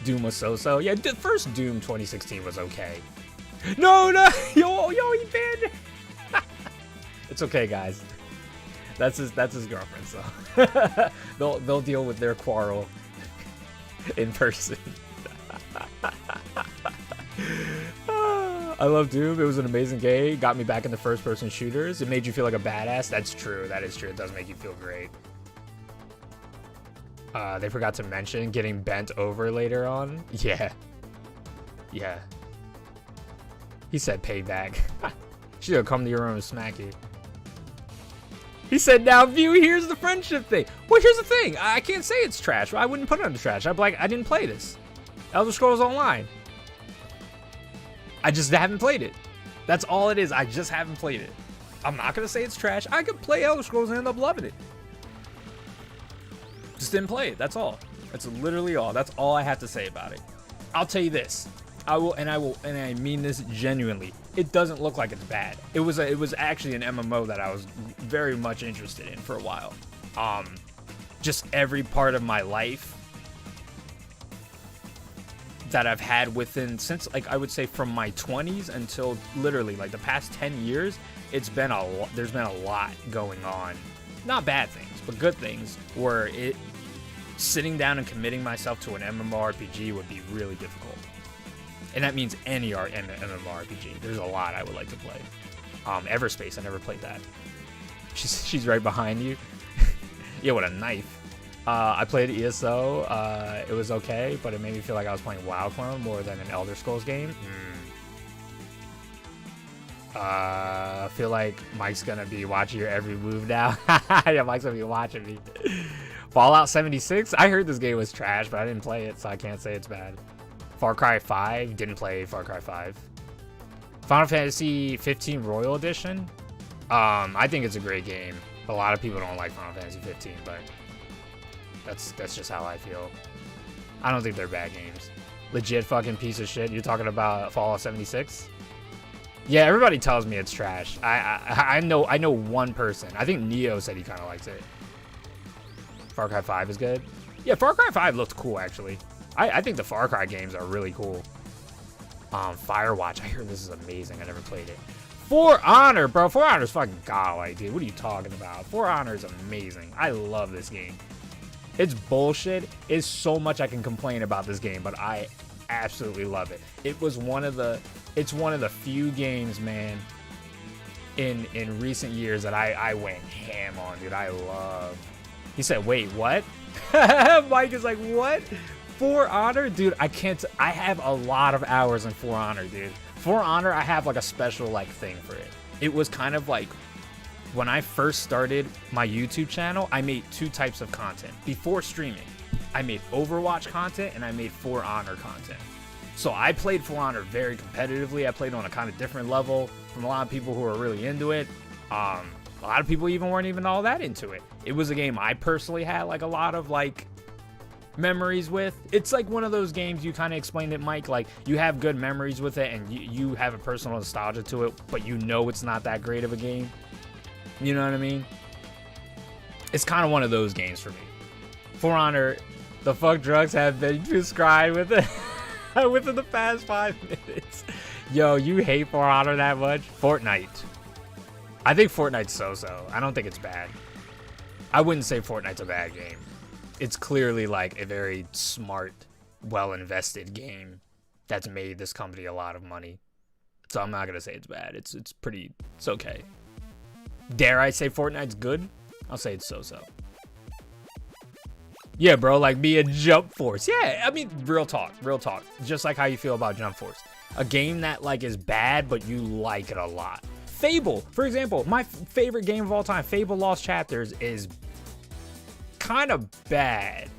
Doom was so-so. Yeah, the first Doom 2016 was okay. No. Yo, he banned me. It's okay, guys. That's his girlfriend, so they'll deal with their quarrel in person. I love Doom. It was an amazing game. Got me back into first-person shooters. It made you feel like a badass. That's true. That is true. It does make you feel great. They forgot to mention getting bent over later on. Yeah. He said payback. She's gonna come to your room and smack you. He said, now View, here's the friendship thing. Well, here's the thing. I can't say it's trash. I wouldn't put it on the trash. I'd be like, I didn't play this. Elder Scrolls Online. I just haven't played it. That's all it is. I just haven't played it. I'm not going to say it's trash. I could play Elder Scrolls and end up loving it. Just didn't play it. That's all. That's literally all. That's all I have to say about it. I'll tell you this. I mean this genuinely. It doesn't look like it's bad. It was actually an MMO that I was very much interested in for a while. Just every part of my life that I've had since like I would say from my 20s until literally like the past 10 years, there's been a lot going on. Not bad things, but good things where sitting down and committing myself to an MMORPG would be really difficult. And that means any MMORPG. There's a lot I would like to play. Everspace, I never played that. She's right behind you. Yeah, with a knife. I played ESO. It was okay, but it made me feel like I was playing WoW Clone more than an Elder Scrolls game. I feel like Mike's gonna be watching your every move now. Yeah, Mike's gonna be watching me. Fallout 76? I heard this game was trash, but I didn't play it, so I can't say it's bad. Far Cry 5, didn't play Far Cry 5. Final Fantasy 15 Royal Edition, I think it's a great game. A lot of people don't like Final Fantasy 15, but that's just how I feel. I don't think they're bad games. Legit fucking piece of shit. You're talking about Fallout 76? Yeah, everybody tells me it's trash. I know one person. I think Neo said he kind of likes it. Far Cry 5 is good. Yeah, Far Cry 5 looked cool actually. I think the Far Cry games are really cool. Firewatch, I hear this is amazing. I never played it. For Honor, bro. For Honor's fucking godlike, dude. What are you talking about? For Honor is amazing. I love this game. It's bullshit. It's so much I can complain about this game, but I absolutely love it. It's one of the few games, man, in recent years that I went ham on, dude. I love. He said, wait, what? Mike is like, what? For Honor, dude, I have a lot of hours in For Honor, dude. For Honor, I have like a special like thing for it. It was kind of like when I first started my YouTube channel, I made two types of content before streaming. I made Overwatch content and I made For Honor content. So I played For Honor very competitively. I played on a kind of different level from a lot of people who are really into it. A lot of people weren't even all that into it. It was a game I personally had like a lot of like memories with. It's like one of those games you kind of explained it, Mike, like you have good memories with it and you have a personal nostalgia to it, but you know it's not that great of a game. You know what I mean? It's kind of one of those games for me. For Honor, the fuck drugs have been prescribed with it within the past 5 minutes. Yo, you hate For Honor that much? Fortnite. I think Fortnite's so-so. I don't think it's bad. I wouldn't say Fortnite's a bad game. It's clearly like a very smart, well-invested game that's made this company a lot of money. So I'm not gonna say it's bad. It's okay. Dare I say Fortnite's good? I'll say it's so-so. Yeah, bro, like me and Jump Force. Yeah, I mean, real talk. Just like how you feel about Jump Force. A game that like is bad, but you like it a lot. Fable, for example, my favorite game of all time, Fable Lost Chapters, is kind of bad,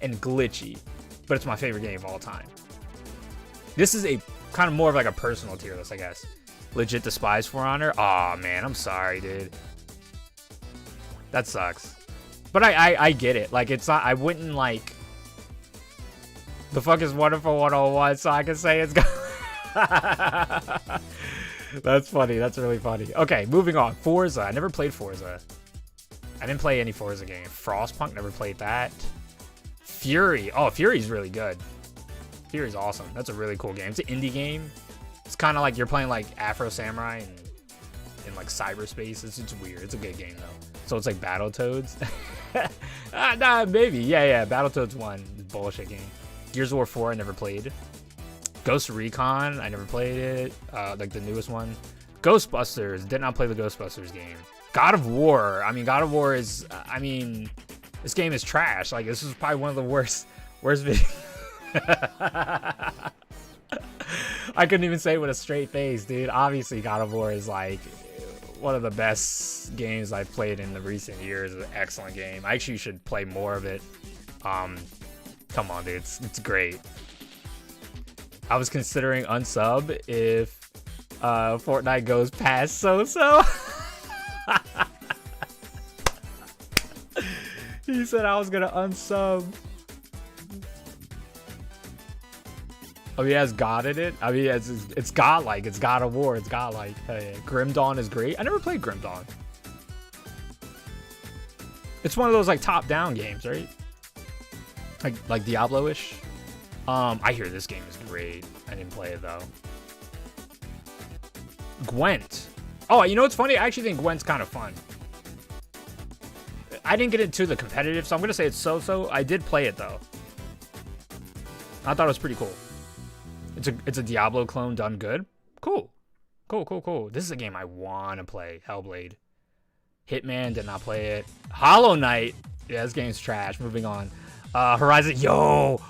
and glitchy, but it's my favorite game of all time. This is a kind of more of like a personal tier list, I guess. Legit despise For Honor. Aw, man, I'm sorry, dude. That sucks. But I get it. Like, it's not, I wouldn't like, the fuck is Wonderful 101, so I can say it's got... That's funny. That's really funny. Okay, moving on. Forza. I never played Forza. I didn't play any Forza game. Frostpunk, never played that. Fury. Oh, Fury's really good. Fury's awesome. That's a really cool game. It's an indie game. It's kind of like you're playing like Afro Samurai in like cyberspace. It's weird. It's a good game though. So it's like Battletoads. Nah, maybe. Yeah. Battletoads 1. Bullshit game. Gears of War 4, I never played. Ghost Recon, I never played it. Like the newest one. Ghostbusters, did not play the Ghostbusters game. God of War, I mean, God of War is, I mean, this game is trash. Like, this is probably one of the worst videos. I couldn't even say it with a straight face, dude. Obviously, God of War is like one of the best games I've played in the recent years. It's an excellent game. I actually should play more of it. Come on, dude, it's great. I was considering unsub if Fortnite goes past so-so. He said I was gonna unsub. Oh, he has God in it? I mean, it's godlike. It's God of War. It's godlike. Hell yeah. Grim Dawn is great. I never played Grim Dawn. It's one of those like top-down games, right? Like Diablo-ish. I hear this game is great. I didn't play it though. Gwent. Oh, you know what's funny? I actually think Gwent's kind of fun. I didn't get into the competitive, so I'm gonna say it's so-so. I did play it though. I thought it was pretty cool. It's a Diablo clone done good. Cool. Cool. This is a game I want to play. Hellblade. Hitman, did not play it. Hollow Knight. Yeah, this game's trash. Moving on. Horizon. Yo.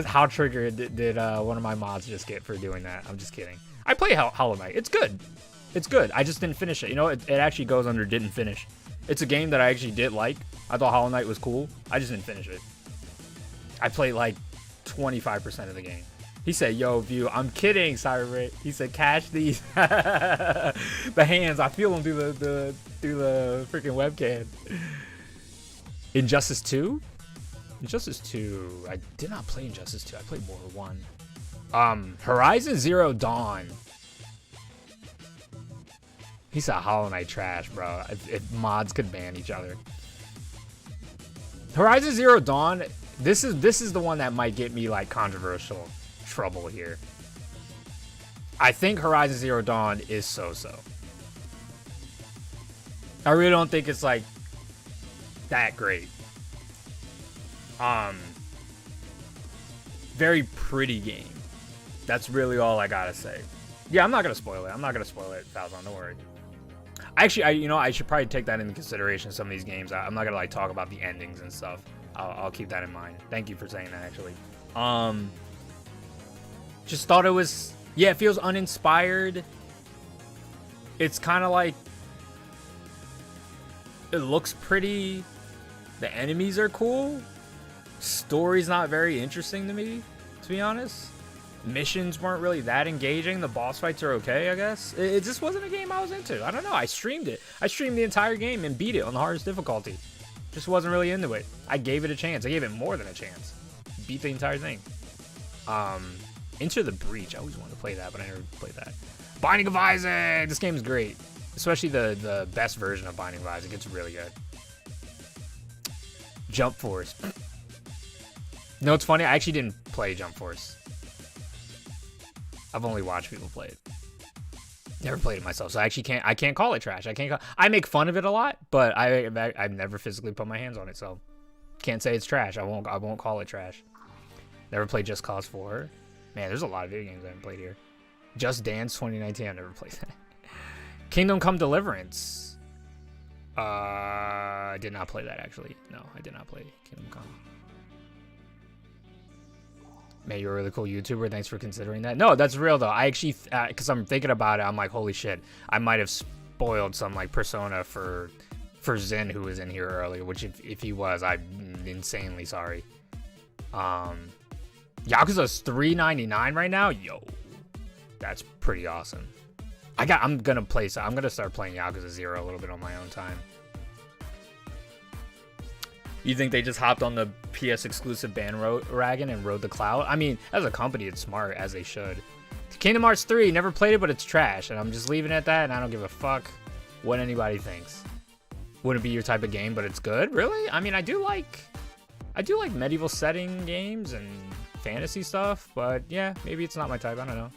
How triggered did one of my mods just get for doing that? I'm just kidding. I play Hollow Knight. It's good. I just didn't finish it. You know, it actually goes under didn't finish. It's a game that I actually did like. I thought Hollow Knight was cool. I just didn't finish it. I played like 25% of the game. He said, yo, View, I'm kidding, Cyberbrick. He said, cash these. The hands, I feel them through the freaking webcam. Injustice 2? Injustice 2. I did not play Injustice 2. I played World War 1. Horizon Zero Dawn. He said Hollow Knight trash, bro. If mods could ban each other. Horizon Zero Dawn, this is the one that might get me like controversial trouble here. I think Horizon Zero Dawn is so-so. I really don't think it's like that great. Very pretty game. That's really all I gotta say. Yeah, I'm not gonna spoil it. Falzon, don't worry. Actually, I should probably take that into consideration. Some of these games, I'm not gonna like talk about the endings and stuff. I'll keep that in mind. Thank you for saying that. Actually, just thought it was, yeah, it feels uninspired. It's kind of like, it looks pretty. The enemies are cool. Story's not very interesting to me, to be honest. Missions weren't really that engaging. The boss fights are okay, I guess. It just wasn't a game I was into. I don't know. I streamed it. I streamed the entire game and beat it on the hardest difficulty. Just wasn't really into it. I gave it a chance. I gave it more than a chance. Beat the entire thing. Into the Breach. I always wanted to play that, but I never played that. Binding of Isaac. This game is great. Especially the best version of Binding of Isaac. It's really good. Jump Force. No, it's funny. I actually didn't play Jump Force. I've only watched people play it. Never played it myself, so I can't call it trash. I make fun of it a lot, but I've never physically put my hands on it, so can't say it's trash. I won't call it trash. Never played Just Cause 4. Man, there's a lot of video games I haven't played here. Just Dance 2019. I never played that. Kingdom Come Deliverance. I did not play that actually. No, I did not play Kingdom Come. Man, you're a really cool YouTuber. Thanks for considering that. No, that's real though. I actually, because I'm thinking about it, I'm like, holy shit, I might have spoiled some like persona for Zen who was in here earlier. Which if he was, I'm insanely sorry. Yakuza's $3.99 right now. Yo, that's pretty awesome. I'm gonna start playing Yakuza 0 a little bit on my own time. You think they just hopped on the PS exclusive bandwagon and rode the cloud? I mean, as a company, it's smart, as they should. Kingdom Hearts 3, never played it, but it's trash, and I'm just leaving it at that, and I don't give a fuck what anybody thinks. Wouldn't be your type of game, but it's good. Really? I mean, I do like medieval setting games and fantasy stuff, but yeah, maybe it's not my type. I don't know.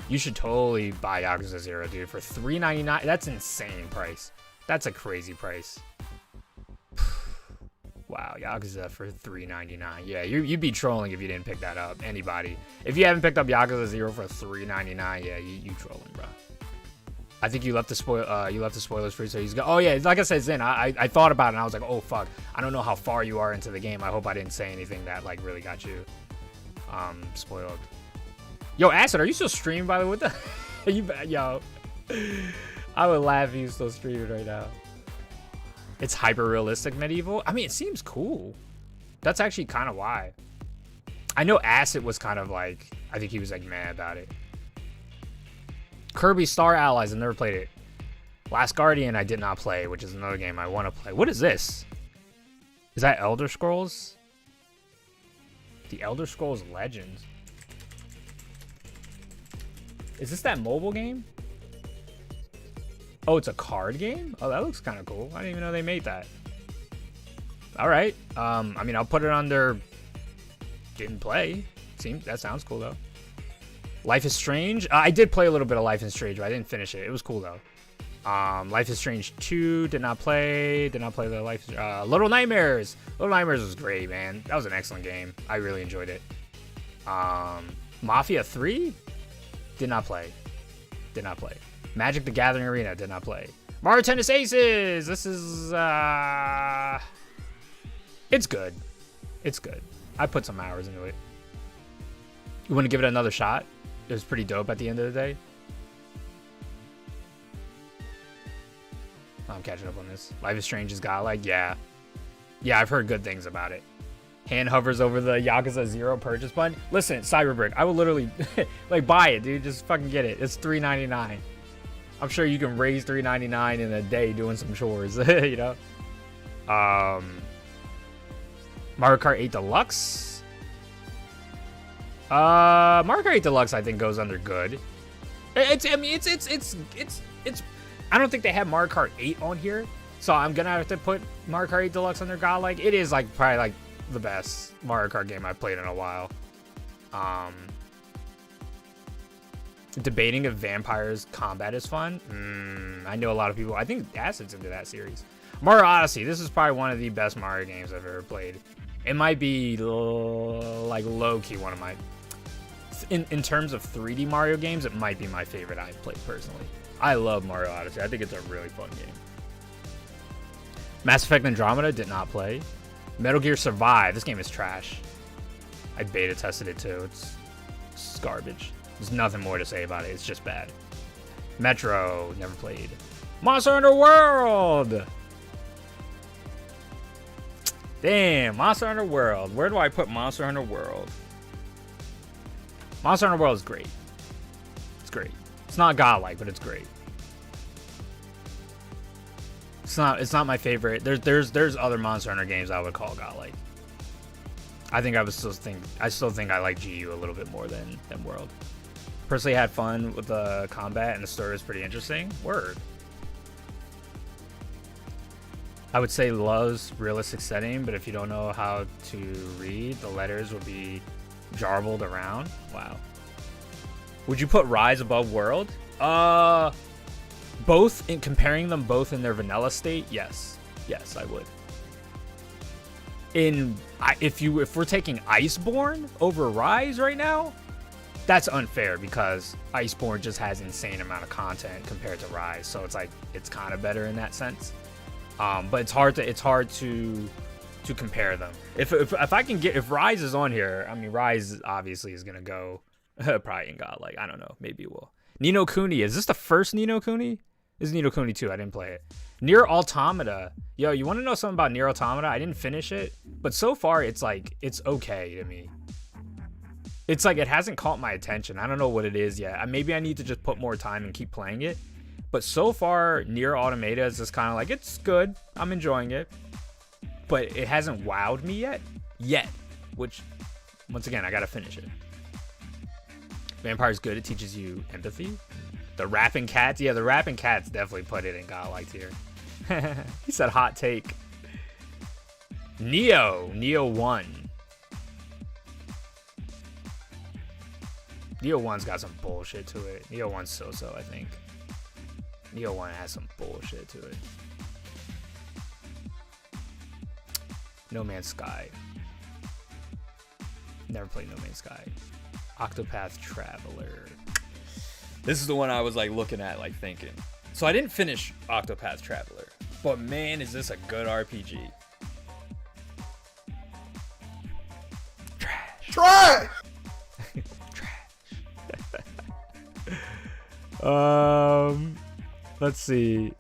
You should totally buy Yakuza 0, dude, for $3.99. That's insane price. That's a crazy price. Wow, Yakuza for $3.99. Yeah, you'd be trolling if you didn't pick that up. Anybody. If you haven't picked up Yakuza 0 for $3.99, yeah, you trolling, bro. I think you left the spoilers free, so he's go. Oh yeah, like I said, Zin, I thought about it and I was like, oh fuck, I don't know how far you are into the game. I hope I didn't say anything that like really got you spoiled. Yo, Acid, are you still streaming, by the way? What the yo, I would laugh if you still streaming right now. It's hyper realistic medieval. I mean, it seems cool. That's actually kind of why. I know Acid was kind of like, I think he was like mad about it. Kirby Star Allies, I've never played it. Last Guardian, I did not play, which is another game I want to play. What is this? Is that Elder Scrolls? The Elder Scrolls Legends. Is this that mobile game? Oh, it's a card game? Oh, that looks kind of cool. I didn't even know they made that. All right. I mean, I'll put it under didn't play. That sounds cool, though. Life is Strange. I did play a little bit of Life is Strange, but I didn't finish it. It was cool, though. Life is Strange 2, did not play the Life. Little Nightmares. Little Nightmares was great, man. That was an excellent game. I really enjoyed it. Mafia 3, did not play. Magic the Gathering Arena, did not play. Mario Tennis Aces. This is it's good. It's good. I put some hours into it. You want to give it another shot? It was pretty dope at the end of the day. I'm catching up on this. Life is Strange is godlike. Yeah, I've heard good things about it. Hand hovers over the Yakuza 0 purchase button. Listen, Cyberbrick, I will literally like buy it, dude. Just fucking get it. It's $3.99. I'm sure you can raise $3.99 in a day doing some chores, you know. Mario Kart 8 Deluxe. Mario Kart 8 Deluxe, I think, goes under good. I don't think they have Mario Kart 8 on here, so I'm gonna have to put Mario Kart 8 Deluxe under godlike. It is like probably like the best Mario Kart game I've played in a while. Debating if vampires combat is fun. I know a lot of people. I think Acid's into that series. Mario Odyssey. This is probably one of the best Mario games I've ever played. It might be like low-key one of my... In terms of 3D Mario games, it might be my favorite I've played personally. I love Mario Odyssey. I think it's a really fun game. Mass Effect Andromeda, did not play. Metal Gear Survive. This game is trash. I beta tested it too. It's garbage. There's nothing more to say about it. It's just bad. Metro, never played. Monster Hunter World! Damn, Monster Hunter World. Where do I put Monster Hunter World? Monster Hunter World is great. It's great. It's not godlike, but it's great. It's not my favorite. There's other Monster Hunter games I would call godlike. I still think I like GU a little bit more than World. Personally had fun with the combat and the story was pretty interesting. Word. I would say loves realistic setting, but if you don't know how to read, the letters will be jarbled around. Wow. Would you put Rise above World? Both, in comparing them both in their vanilla state, yes. Yes, I would. If we're taking Iceborne over Rise right now, that's unfair because Iceborne just has insane amount of content compared to Rise, so it's like it's kind of better in that sense. But it's hard to compare them. If I can get, if Rise is on here, I mean Rise obviously is gonna go probably in godlike. I don't know, maybe it will. Ni no Kuni, is this the first Ni no Kuni? This is Ni no Kuni 2. I didn't play it. Nier Automata. Yo, you want to know something about Nier Automata? I didn't finish it, but so far it's like, it's okay to me. It's like, it hasn't caught my attention. I don't know what it is yet. Maybe I need to just put more time and keep playing it. But so far, Nier Automata is just kind of like, it's good. I'm enjoying it. But it hasn't wowed me yet. Which, once again, I gotta finish it. Vampire's good. It teaches you empathy. The rapping cats. Yeah, the rapping cats definitely put it in godlike tier. He said hot take. Neo 1. Neo 1's got some bullshit to it. Neo 1's so-so, I think. Neo 1 has some bullshit to it. No Man's Sky. Never played No Man's Sky. Octopath Traveler. This is the one I was like looking at, like thinking. So I didn't finish Octopath Traveler, but man, is this a good RPG. Trash. Trash! Trash. Let's see.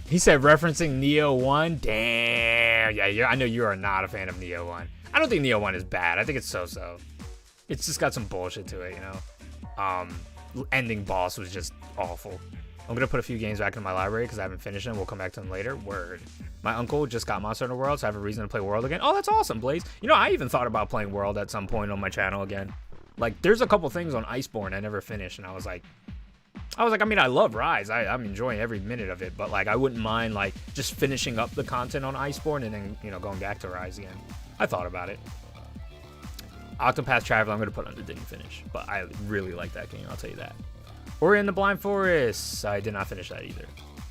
He said referencing Neo 1. Damn. Yeah, I know you are not a fan of Neo 1. I don't think Neo 1 is bad. I think it's so-so. It's just got some bullshit to it, you know? Ending boss was just awful. I'm gonna put a few games back in my library because I haven't finished them. We'll come back to them later. Word. My uncle just got Monster Hunter World, so I have a reason to play World again. Oh, that's awesome, Blaze. You know, I even thought about playing World at some point on my channel again. Like, there's a couple things on Iceborne I never finished, and I was like, I mean, I love Rise. I'm enjoying every minute of it, but like, I wouldn't mind like just finishing up the content on Iceborne and then, you know, going back to Rise again. I thought about it. Octopath Traveler, I'm going to put under didn't finish, but I really like that game, I'll tell you that. Ori and the Blind Forest, I did not finish that either.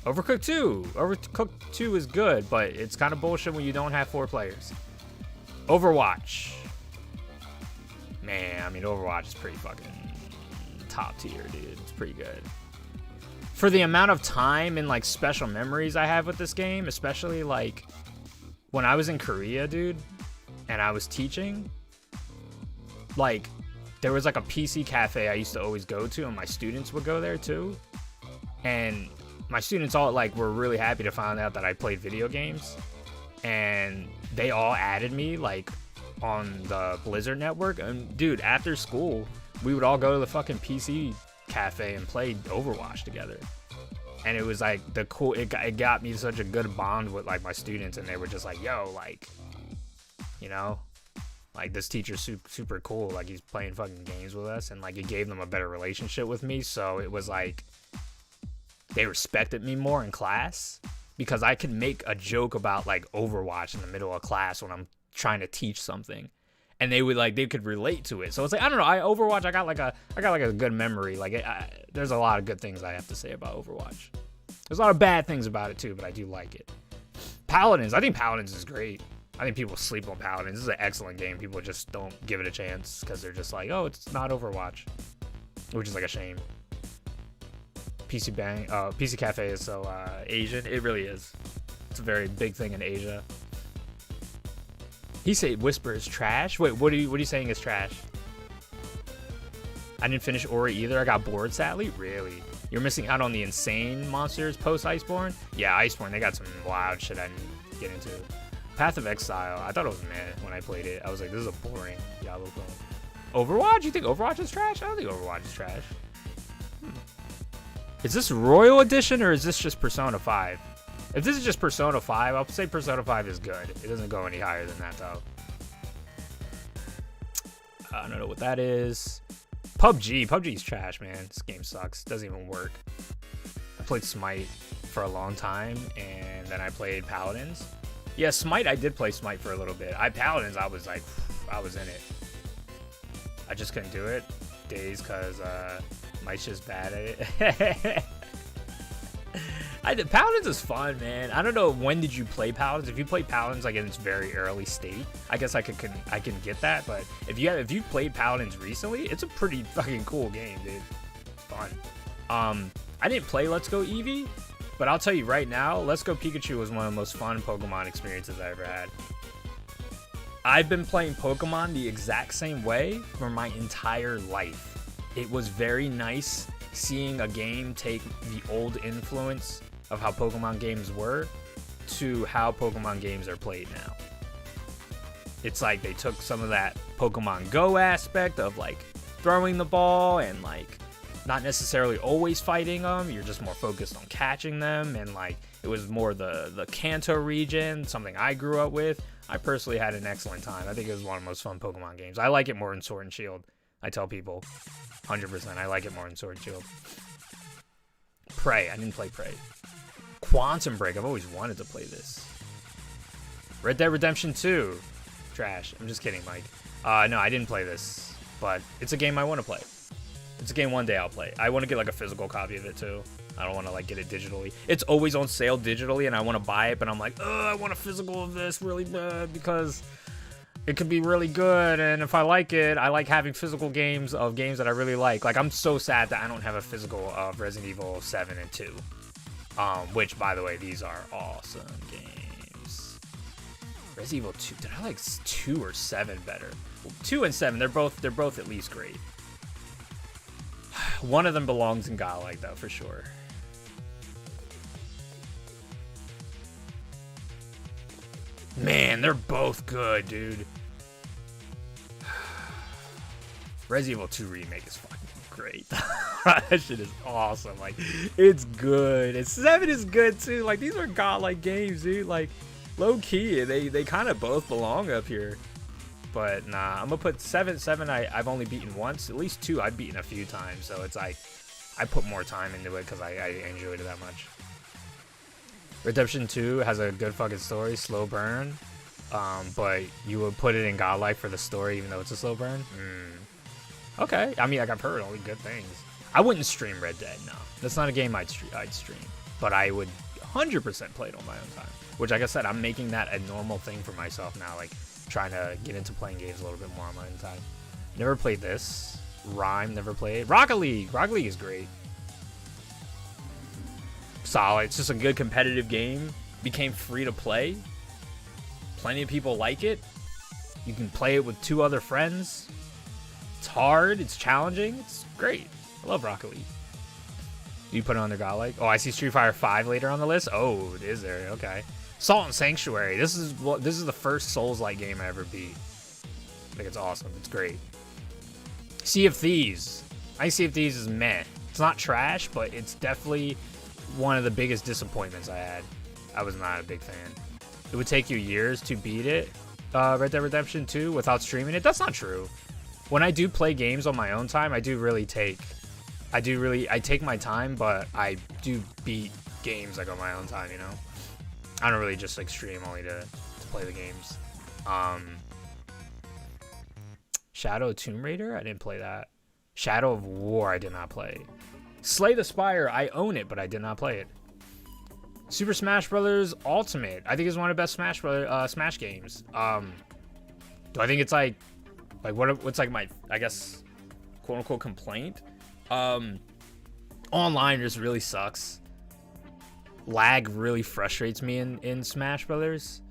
Overcooked 2. Overcooked 2 is good, but it's kind of bullshit when you don't have 4 players. Overwatch. Man, I mean, Overwatch is pretty fucking top tier, dude. It's pretty good. For the amount of time and like special memories I have with this game, especially like when I was in Korea, dude, and I was teaching, like there was like a PC cafe I used to always go to, and my students would go there too. And my students all like were really happy to find out that I played video games, and they all added me like on the Blizzard network. And dude, after school, we would all go to the fucking PC cafe and play Overwatch together. And it was like it got me such a good bond with like my students, and they were just like, yo, like, you know, like this teacher's super cool, like he's playing fucking games with us, and like it gave them a better relationship with me. So it was like they respected me more in class because I could make a joke about like Overwatch in the middle of class when I'm trying to teach something, and they could relate to it. So it's like, I don't know, Overwatch, I got like a good memory. Like there's a lot of good things I have to say about Overwatch. There's a lot of bad things about it too, but I do like it. Paladins, I think Paladins is great. I think people sleep on Paladins. This is an excellent game. People just don't give it a chance because they're just like, oh, it's not Overwatch, which is like a shame. PC Cafe is so Asian. It really is. It's a very big thing in Asia. He said Whisper is trash. Wait, what are you saying is trash? I didn't finish Ori either. I got bored, sadly. Really? You're missing out on the insane monsters post Iceborne? Yeah, Iceborne, they got some wild shit I didn't get into. Path of Exile, I thought it was meh when I played it. I was like, this is a boring Diablo clone. Overwatch? You think Overwatch is trash? I don't think Overwatch is trash. Is this Royal Edition or is this just Persona 5? If this is just Persona 5, I'll say Persona 5 is good. It doesn't go any higher than that, though. I don't know what that is. PUBG's trash, man. This game sucks. Doesn't even work. I played Smite for a long time, and then I played Paladins. Yeah, Smite, I did play Smite for a little bit. Paladins, I was like, I was in it. I just couldn't do it. Days, because Smite's just bad at it. Paladins is fun, man. I don't know, when did you play Paladins? If you play Paladins like in its very early state, I guess I can get that. But if you've played Paladins recently, it's a pretty fucking cool game, dude. It's fun. I didn't play Let's Go Eevee, but I'll tell you right now, Let's Go Pikachu was one of the most fun Pokemon experiences I ever had. I've been playing Pokemon the exact same way for my entire life. It was very nice seeing a game take the old influence of how Pokemon games were to how Pokemon games are played now. It's like they took some of that Pokemon Go aspect of like throwing the ball and like not necessarily always fighting them. You're just more focused on catching them, and like it was more the Kanto region, something I grew up with. I personally had an excellent time. I think it was one of the most fun Pokemon games. I like it more than Sword and Shield. I tell people 100% I like it more than Sword and Shield. Prey. I didn't play Prey. Quantum Break. I've always wanted to play this. Red Dead Redemption 2. Trash. I'm just kidding, Mike. No, I didn't play this, but it's a game I want to play. It's a game one day I'll play. I want to get like a physical copy of it too. I don't want to like get it digitally. It's always on sale digitally, and I want to buy it, but I'm like, oh, I want a physical of this really bad because it could be really good, and if I like it, I like having physical games of games that I really like. Like, I'm so sad that I don't have a physical of Resident Evil 7 and 2. Which, by the way, these are awesome games. Resident Evil 2, did I like 2 or 7 better? Well, 2 and 7, they're both at least great. One of them belongs in Godlike, though, for sure. Man, they're both good, dude. Resident Evil 2 Remake is fucking great. That shit is awesome. Like, it's good. And 7 is good, too. Like, these are Godlike games, dude. Like, low-key, they kind of both belong up here. But, nah, I'm gonna put 7. 7 I've only beaten once. At least 2 I've beaten a few times. So, it's like, I put more time into it because I enjoyed it that much. Redemption 2 has a good fucking story, slow burn, but you would put it in Godlike for the story even though it's a slow burn? Okay, I mean, like, I've heard only good things. I wouldn't stream Red Dead, no. That's not a game I'd stream, but I would 100% play it on my own time, which, like I said, I'm making that a normal thing for myself now, like, trying to get into playing games a little bit more on my own time. Never played this. Rhyme, never played. Rocket League! Rocket League is great. Solid. It's just a good competitive game. Became free to play. Plenty of people like it. You can play it with 2 other friends. It's hard. It's challenging. It's great. I love Rocket League. You put it on their Godlike? Oh, I see Street Fighter 5 later on the list. Oh, it is there. Okay. Salt and Sanctuary. This is the first Souls-like game I ever beat. I think it's awesome. It's great. Sea of Thieves. I think Sea of Thieves is meh. It's not trash, but it's definitely one of the biggest disappointments I had. I was not a big fan. It would take you years to beat it, Red Dead Redemption 2, without streaming it. That's not true. When I do play games on my own time, I take my time, but I do beat games like on my own time, you know? I don't really just like stream only to play the games. Shadow of Tomb Raider? I didn't play that. Shadow of War, I did not play. Slay the Spire, I own it, but I did not play it. Super Smash Bros. Ultimate, I think is one of the best Smash games. Do I think it's like what's like my, I guess, quote unquote complaint? Online just really sucks. Lag really frustrates me in Smash Brothers.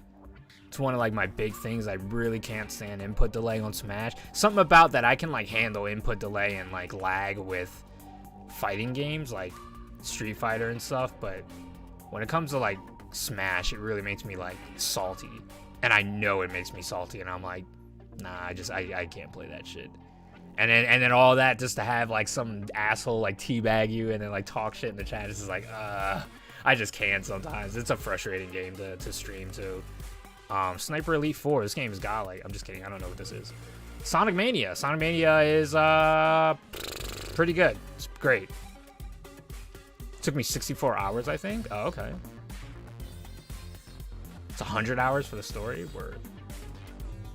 It's one of like my big things. I really can't stand input delay on Smash. Something about that I can like handle input delay and like lag with fighting games like Street Fighter and stuff, but when it comes to like Smash, it really makes me like salty, and I know it makes me salty, and I'm like, nah, I can't play that shit. And then all that just to have like some asshole like teabag you and then like talk shit in the chat. It's just like, I just can't sometimes. It's a frustrating game to stream too. Sniper Elite 4. This game is godlike. I'm just kidding. I don't know what this is. Sonic Mania. Sonic Mania is pretty good. It's great. It took me 64 hours, I think. Oh, okay. It's 100 hours for the story. Word.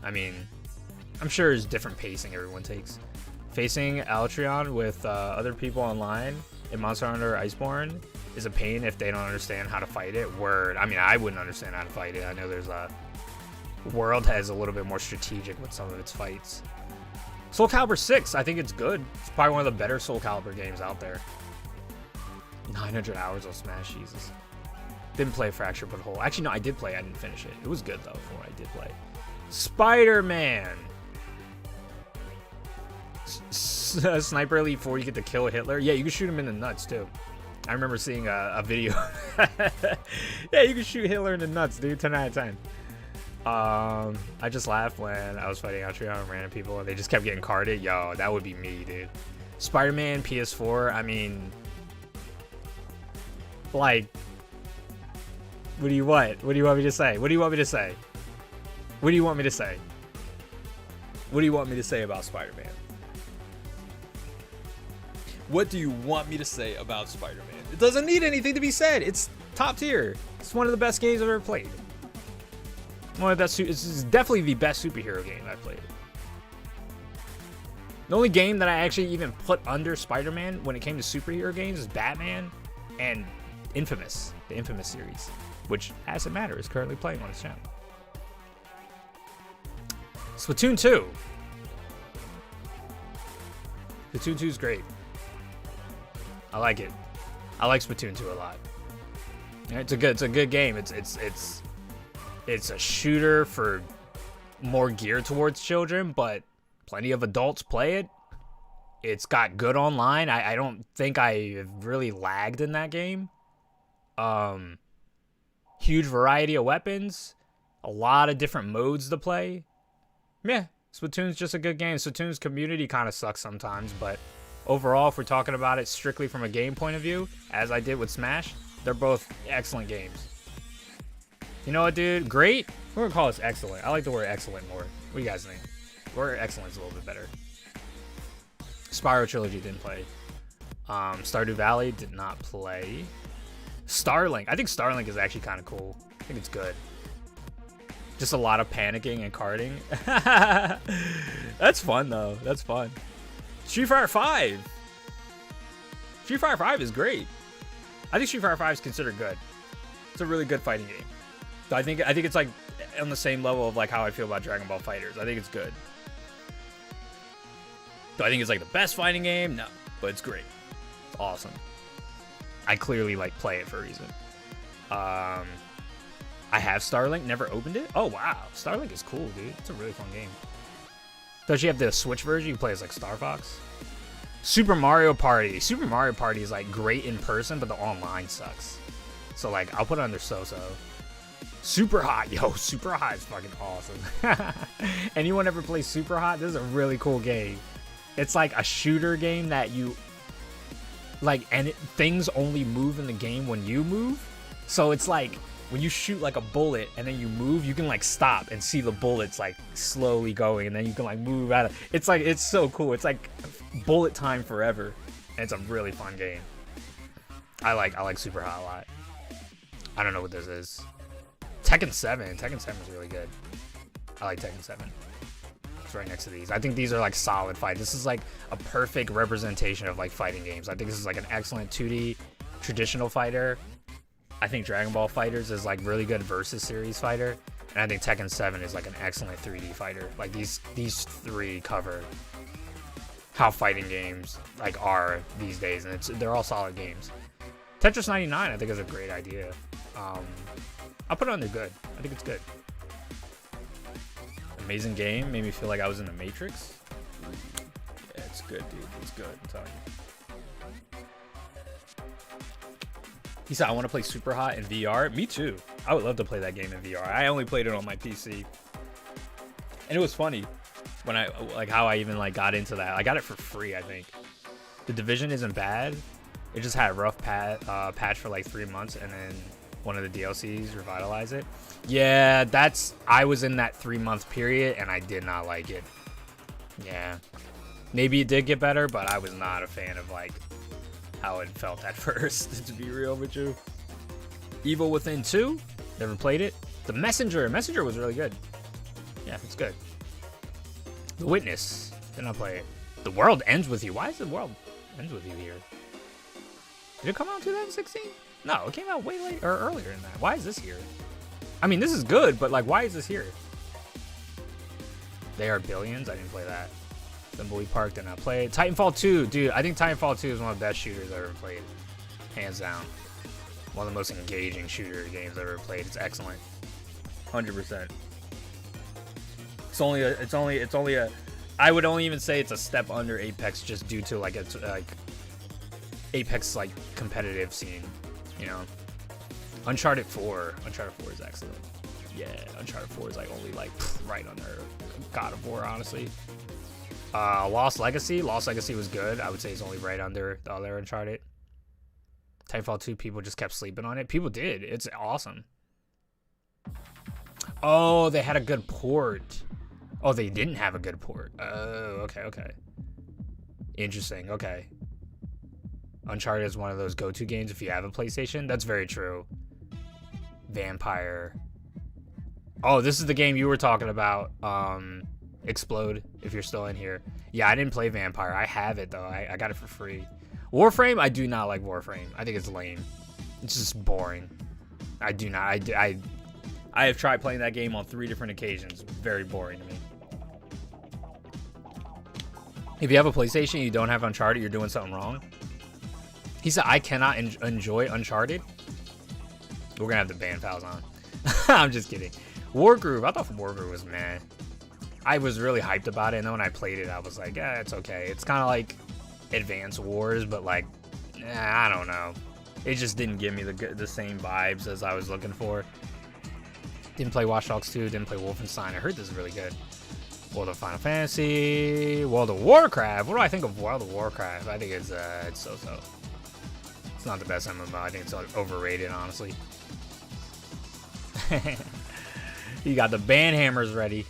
I mean, I'm sure there's different pacing everyone takes. Facing Altreon with other people online in Monster Hunter Iceborne is a pain if they don't understand how to fight it. Word. I mean, I wouldn't understand how to fight it. I know there's a World has a little bit more strategic with some of its fights. Soul Calibur 6, I think it's good. It's probably one of the better Soul Calibur games out there. 900 hours of Smash, Jesus. Didn't play Fracture But Whole. Actually, no, I did play. I didn't finish it. It was good, though, for what I did play. Spider-Man. Sniper Elite 4, you get to kill Hitler. Yeah, you can shoot him in the nuts too. I remember seeing a video. Yeah, you can shoot Hitler in the nuts, dude. 10 out of 10. I just laughed when I was fighting Altria and random people and they just kept getting carded. Yo, that would be me, dude. Spider-Man PS4, I mean, like, what do you want? What do you want me to say? What do you want me to say? What do you want me to say? What do you want me to say about Spider-Man? What do you want me to say about Spider-Man? It doesn't need anything to be said. It's top tier. It's one of the best games I've ever played. One of the best. This is definitely the best superhero game I've played. The only game that I actually even put under Spider-Man when it came to superhero games is Batman and Infamous, the Infamous series, which, as it matters, is currently playing on his channel. Splatoon 2. Splatoon 2 is great. I like it. I like Splatoon 2 a lot. It's a good game. It's a shooter for more geared towards children, but plenty of adults play it. It's got good online. I don't think I really lagged in that game. Huge variety of weapons, a lot of different modes to play. Yeah, Splatoon's just a good game. Splatoon's community kind of sucks sometimes, but overall, if we're talking about it strictly from a game point of view, as I did with Smash, they're both excellent games. You know what, dude? Great? We're gonna call this excellent. I like the word excellent more. What do you guys think? Word excellent's a little bit better. Spyro Trilogy didn't play. Stardew Valley did not play. Starlink. I think Starlink is actually kind of cool. I think it's good. Just a lot of panicking and carding. That's fun, though. That's fun. Street Fighter 5. Street Fighter 5 is great. I think Street Fighter 5 is considered good. It's a really good fighting game. So I think it's like on the same level of like how I feel about Dragon Ball FighterZ. I think it's good. Do I think it's like the best fighting game? No, but it's great. It's awesome. I clearly like play it for a reason. I have Starlink, never opened it. Oh wow, Starlink is cool, dude. It's a really fun game. Does you have the Switch version? You play as like Star Fox. Super Mario Party. Super Mario Party is like great in person, but the online sucks. So like I'll put it under so-so. Super Hot, yo, Super Hot is fucking awesome. Anyone ever play Super Hot? This is a really cool game. It's like a shooter game that you like, and things only move in the game when you move. So it's like when you shoot like a bullet and then you move, you can like stop and see the bullets like slowly going, and then you can like move out of. It's like, it's so cool. It's like bullet time forever, and it's a really fun game. I like Super Hot a lot. I don't know what this is. Tekken 7. Tekken 7 is really good. I like Tekken 7. It's right next to these. I think these are like solid fights. This is like a perfect representation of like fighting games. I think this is like an excellent 2D traditional fighter. I think Dragon Ball FighterZ is like really good versus series fighter. And I think Tekken 7 is like an excellent 3D fighter. Like these three cover how fighting games like are these days, and they're all solid games. Tetris 99 I think is a great idea. I'll put it under good. I think it's good. Amazing game. Made me feel like I was in the Matrix. Yeah, it's good, dude. It's good. I'm telling you. He said, I want to play Super Hot in VR. Me too. I would love to play that game in VR. I only played it on my PC. And it was funny when I, like how I even like got into that. I got it for free, I think. The Division isn't bad. It just had a rough patch for like 3 months, and then one of the DLCs revitalize it. Yeah, I was in that 3-month period and I did not like it. Yeah, maybe it did get better, but I was not a fan of like how it felt at first, to be real with you. Evil Within 2, never played it. The Messenger was really good. Yeah, it's good. The Witness, did not play it. The World Ends With You. Why is The World Ends With You here? Did it come out in 2016? No, it came out way later or earlier than that. Why is this here? I mean, this is good, but like, why is this here? They Are Billions. I didn't play that. Thimbleweed Park did not play it. Titanfall 2, dude. I think Titanfall 2 is one of the best shooters I've ever played, hands down. One of the most engaging shooter games I've ever played. It's excellent, 100%. It's only a I would only even say it's a step under Apex just due to like it's like Apex like competitive scene, you know. Uncharted 4 is excellent. Yeah, Uncharted 4 is like only like right under God of War, honestly. Lost Legacy was good. I would say it's only right under the other Uncharted. Titanfall 2, people just kept sleeping on it. People did. It's awesome. Oh, they had a good port. Oh, they didn't have a good port. Oh, okay. Interesting, okay. Uncharted is one of those go-to games if you have a PlayStation. That's very true. Vampire. Oh, this is the game you were talking about. Explode, if you're still in here. Yeah, I didn't play Vampire. I have it, though. I got it for free. Warframe, I do not like Warframe. I think it's lame. It's just boring. I do not. I have tried playing that game on 3 different occasions. Very boring to me. If you have a PlayStation and you don't have Uncharted, you're doing something wrong. He said, I cannot enjoy Uncharted. We're going to have the ban files on. I'm just kidding. Wargroove. I thought Wargroove was meh. I was really hyped about it, and then when I played it, I was like, yeah, it's okay. It's kind of like Advance Wars, but like, I don't know. It just didn't give me the same vibes as I was looking for. Didn't play Watch Dogs 2, didn't play Wolfenstein. I heard this is really good. World of Final Fantasy, World of Warcraft. What do I think of World of Warcraft? I think it's so-so. It's not the best MMO. I think it's overrated, honestly. You got the ban hammers ready.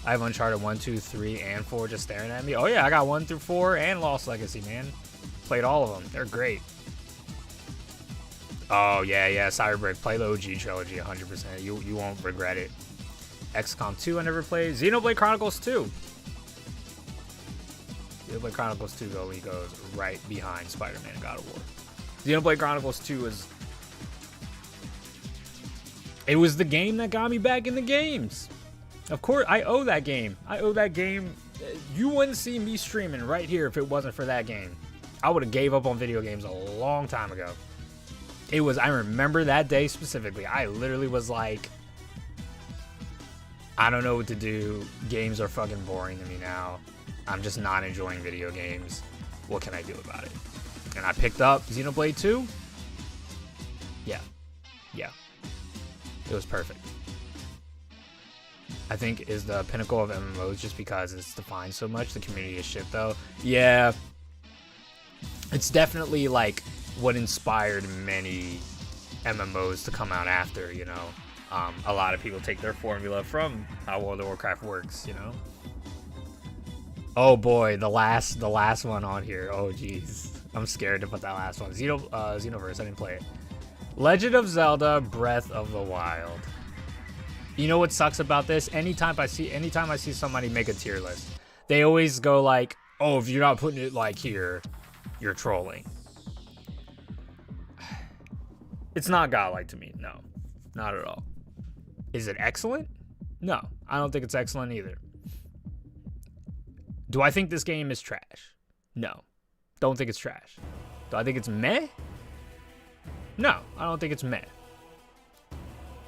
I have Uncharted 1, 2, 3, and 4 just staring at me. Oh yeah, I got 1 through 4 and Lost Legacy, man. Played all of them. They're great. Oh yeah, Cyberbrick. Play the OG trilogy 100%. You won't regret it. XCOM 2 I never played. Xenoblade Chronicles 2. Xenoblade Chronicles 2 goes right behind Spider-Man and God of War. Xenoblade Chronicles 2 is... It was the game that got me back in the games. Of course, I owe that game. You wouldn't see me streaming right here if it wasn't for that game. I would have gave up on video games a long time ago. I remember that day specifically. I literally was like, I don't know what to do. Games are fucking boring to me now. I'm just not enjoying video games. What can I do about it? And I picked up Xenoblade 2. Yeah. It was perfect. I think is the pinnacle of MMOs just because it's defined so much. The community is shit though. Yeah. It's definitely like what inspired many MMOs to come out after, you know. A lot of people take their formula from how World of Warcraft works, you know. Oh boy, the last one on here. Oh jeez, I'm scared to put that last one. Xenoverse, I didn't play it. Legend of Zelda: Breath of the Wild. You know what sucks about this? Anytime I see somebody make a tier list, they always go like, "Oh, if you're not putting it like here, you're trolling." It's not godlike to me. No, not at all. Is it excellent? No, I don't think it's excellent either. Do I think this game is trash? No, don't think it's trash. Do I think it's meh? No, I don't think it's meh.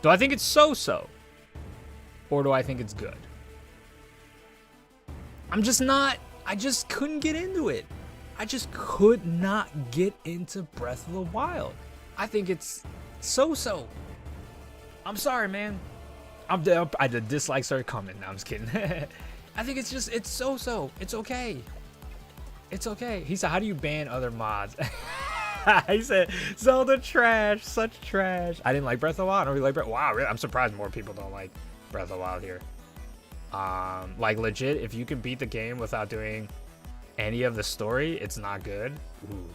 Do I think it's so-so? Or do I think it's good? I just couldn't get into it. I just could not get into Breath of the Wild. I think it's so-so. I'm sorry, man. The dislikes started coming. No, I'm just kidding. I think it's so-so. It's okay. It's okay. He said, how do you ban other mods? He said, Zelda trash, such trash. I didn't like Breath of the Wild. I don't really like Breath. Wow, really? I'm surprised more people don't like Breath of the Wild here. Like legit, if you can beat the game without doing any of the story, it's not good. Ooh.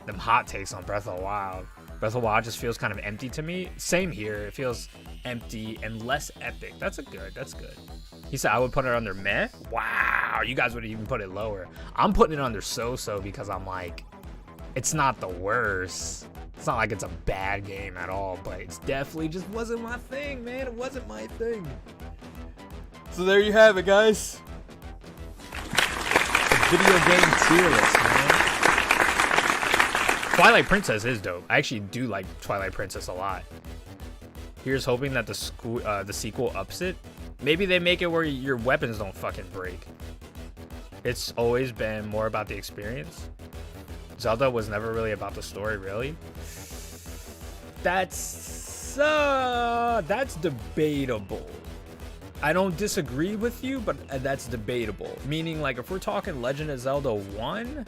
Them hot takes on Breath of the Wild. Breath of the Wild just feels kind of empty to me. Same here. It feels empty and less epic. That's good. He said I would put it under meh. Wow, you guys would even put it lower. I'm putting it under so-so because I'm like, it's not the worst. It's not like it's a bad game at all, but it's definitely just wasn't my thing, man. It wasn't my thing. So there you have it, guys. The video game tier list, man. Twilight Princess is dope. I actually do like Twilight Princess a lot. Here's hoping that the sequel ups it. Maybe they make it where your weapons don't fucking break. It's always been more about the experience. Zelda was never really about the story, really. That's debatable. I don't disagree with you, but that's debatable. Meaning, like, if we're talking Legend of Zelda 1,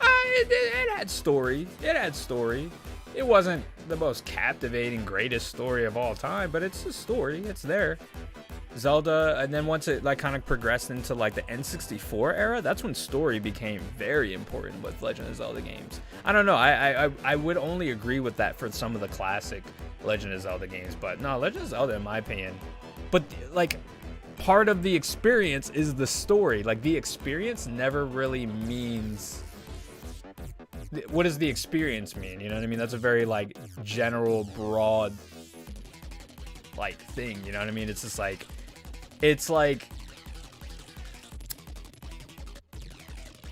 it had story. It had story. It wasn't the most captivating, greatest story of all time, but it's a story. It's there. Zelda, and then once it like kind of progressed into like the N64 era, that's when story became very important with Legend of Zelda games. I don't know. I would only agree with that for some of the classic Legend of Zelda games, but no, Legend of Zelda, in my opinion. But like, part of the experience is the story. Like, the experience never really means. What does the experience mean? You know what I mean? That's a very like general, broad like thing. You know what I mean? It's just like, it's like,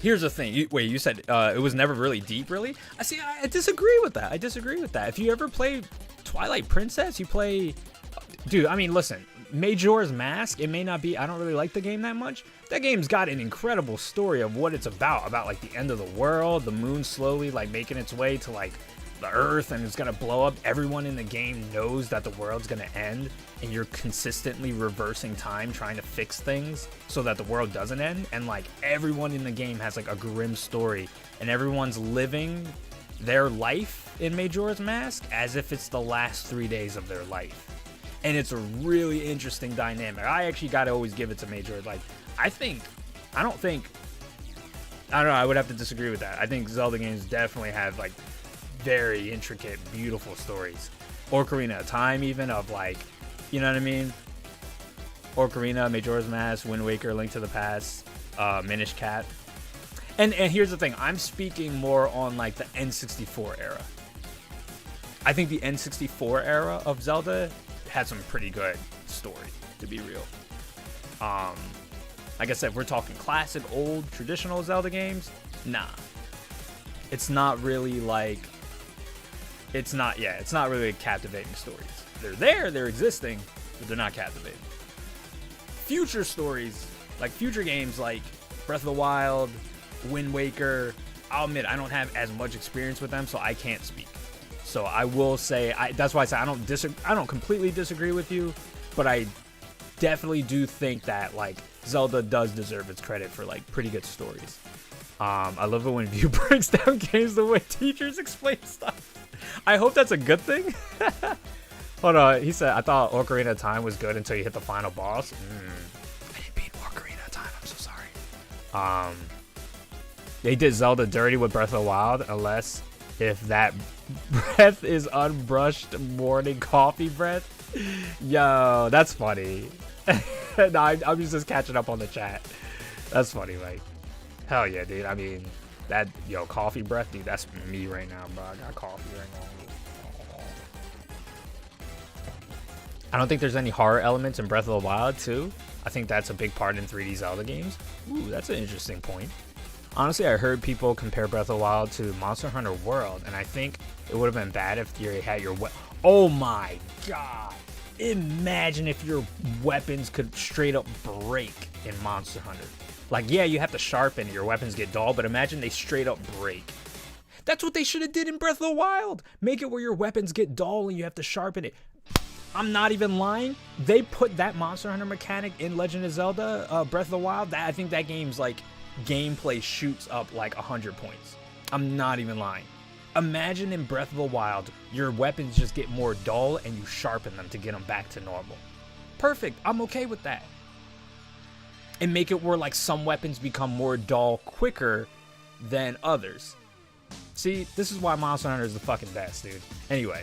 here's the thing. Wait, you said it was never really deep, really? I disagree with that. If you ever play Twilight Princess, you play, dude. I mean, listen, Majora's Mask. It may not be. I don't really like the game that much. That game's got an incredible story of what it's about like the end of the world, the moon slowly like making its way to like the earth and it's gonna blow up. Everyone in the game knows that the world's gonna end, and you're consistently reversing time trying to fix things so that the world doesn't end. And like, everyone in the game has like a grim story, and everyone's living their life in Majora's Mask as if it's the last 3 days of their life. And it's a really interesting dynamic. I actually gotta always give it to Majora. Like, I don't know, I would have to disagree with that. I think Zelda games definitely have like very intricate, beautiful stories. Ocarina of Time, even, of like, you know what I mean? Ocarina, Majora's Mask, Wind Waker, Link to the Past, Minish Cap. And here's the thing, I'm speaking more on like the N64 era. I think the N64 era of Zelda had some pretty good story, to be real. Like I said, if we're talking classic, old, traditional Zelda games, nah. It's not really like, it's not really captivating stories. They're there, they're existing, but they're not captivating. Future stories, like future games like Breath of the Wild, Wind Waker, I'll admit I don't have as much experience with them, so I can't speak. So I will say, that's why I say I don't completely disagree with you, but I definitely do think that like Zelda does deserve its credit for like pretty good stories. I love it when View breaks down games the way teachers explain stuff. I hope that's a good thing. Hold on, he said, I thought Ocarina of Time was good until you hit the final boss. I didn't beat Ocarina of Time, I'm so sorry. They did Zelda dirty with Breath of the Wild, unless if that breath is unbrushed morning coffee breath. Yo, that's funny. No, I'm just catching up on the chat. That's funny, like, hell yeah, dude. I mean, that, yo, coffee breath, dude, that's me right now, bro. I got coffee right now. I don't think there's any horror elements in Breath of the Wild, too. I think that's a big part in 3D Zelda games. Ooh, that's an interesting point. Honestly, I heard people compare Breath of the Wild to Monster Hunter World, and I think it would have been bad if you had your oh my god. Imagine if your weapons could straight up break in Monster Hunter. Like, yeah, you have to sharpen it, your weapons get dull, but imagine they straight up break. That's what they should have did in Breath of the Wild. Make it where your weapons get dull and you have to sharpen it. I'm not even lying. They put that Monster Hunter mechanic in Legend of Zelda, Breath of the Wild. I think that game's like, gameplay shoots up like 100 points. I'm not even lying. Imagine in Breath of the Wild, your weapons just get more dull and you sharpen them to get them back to normal. Perfect. I'm okay with that. And make it where like some weapons become more dull quicker than others. See, this is why Monster Hunter is the fucking best, dude. Anyway,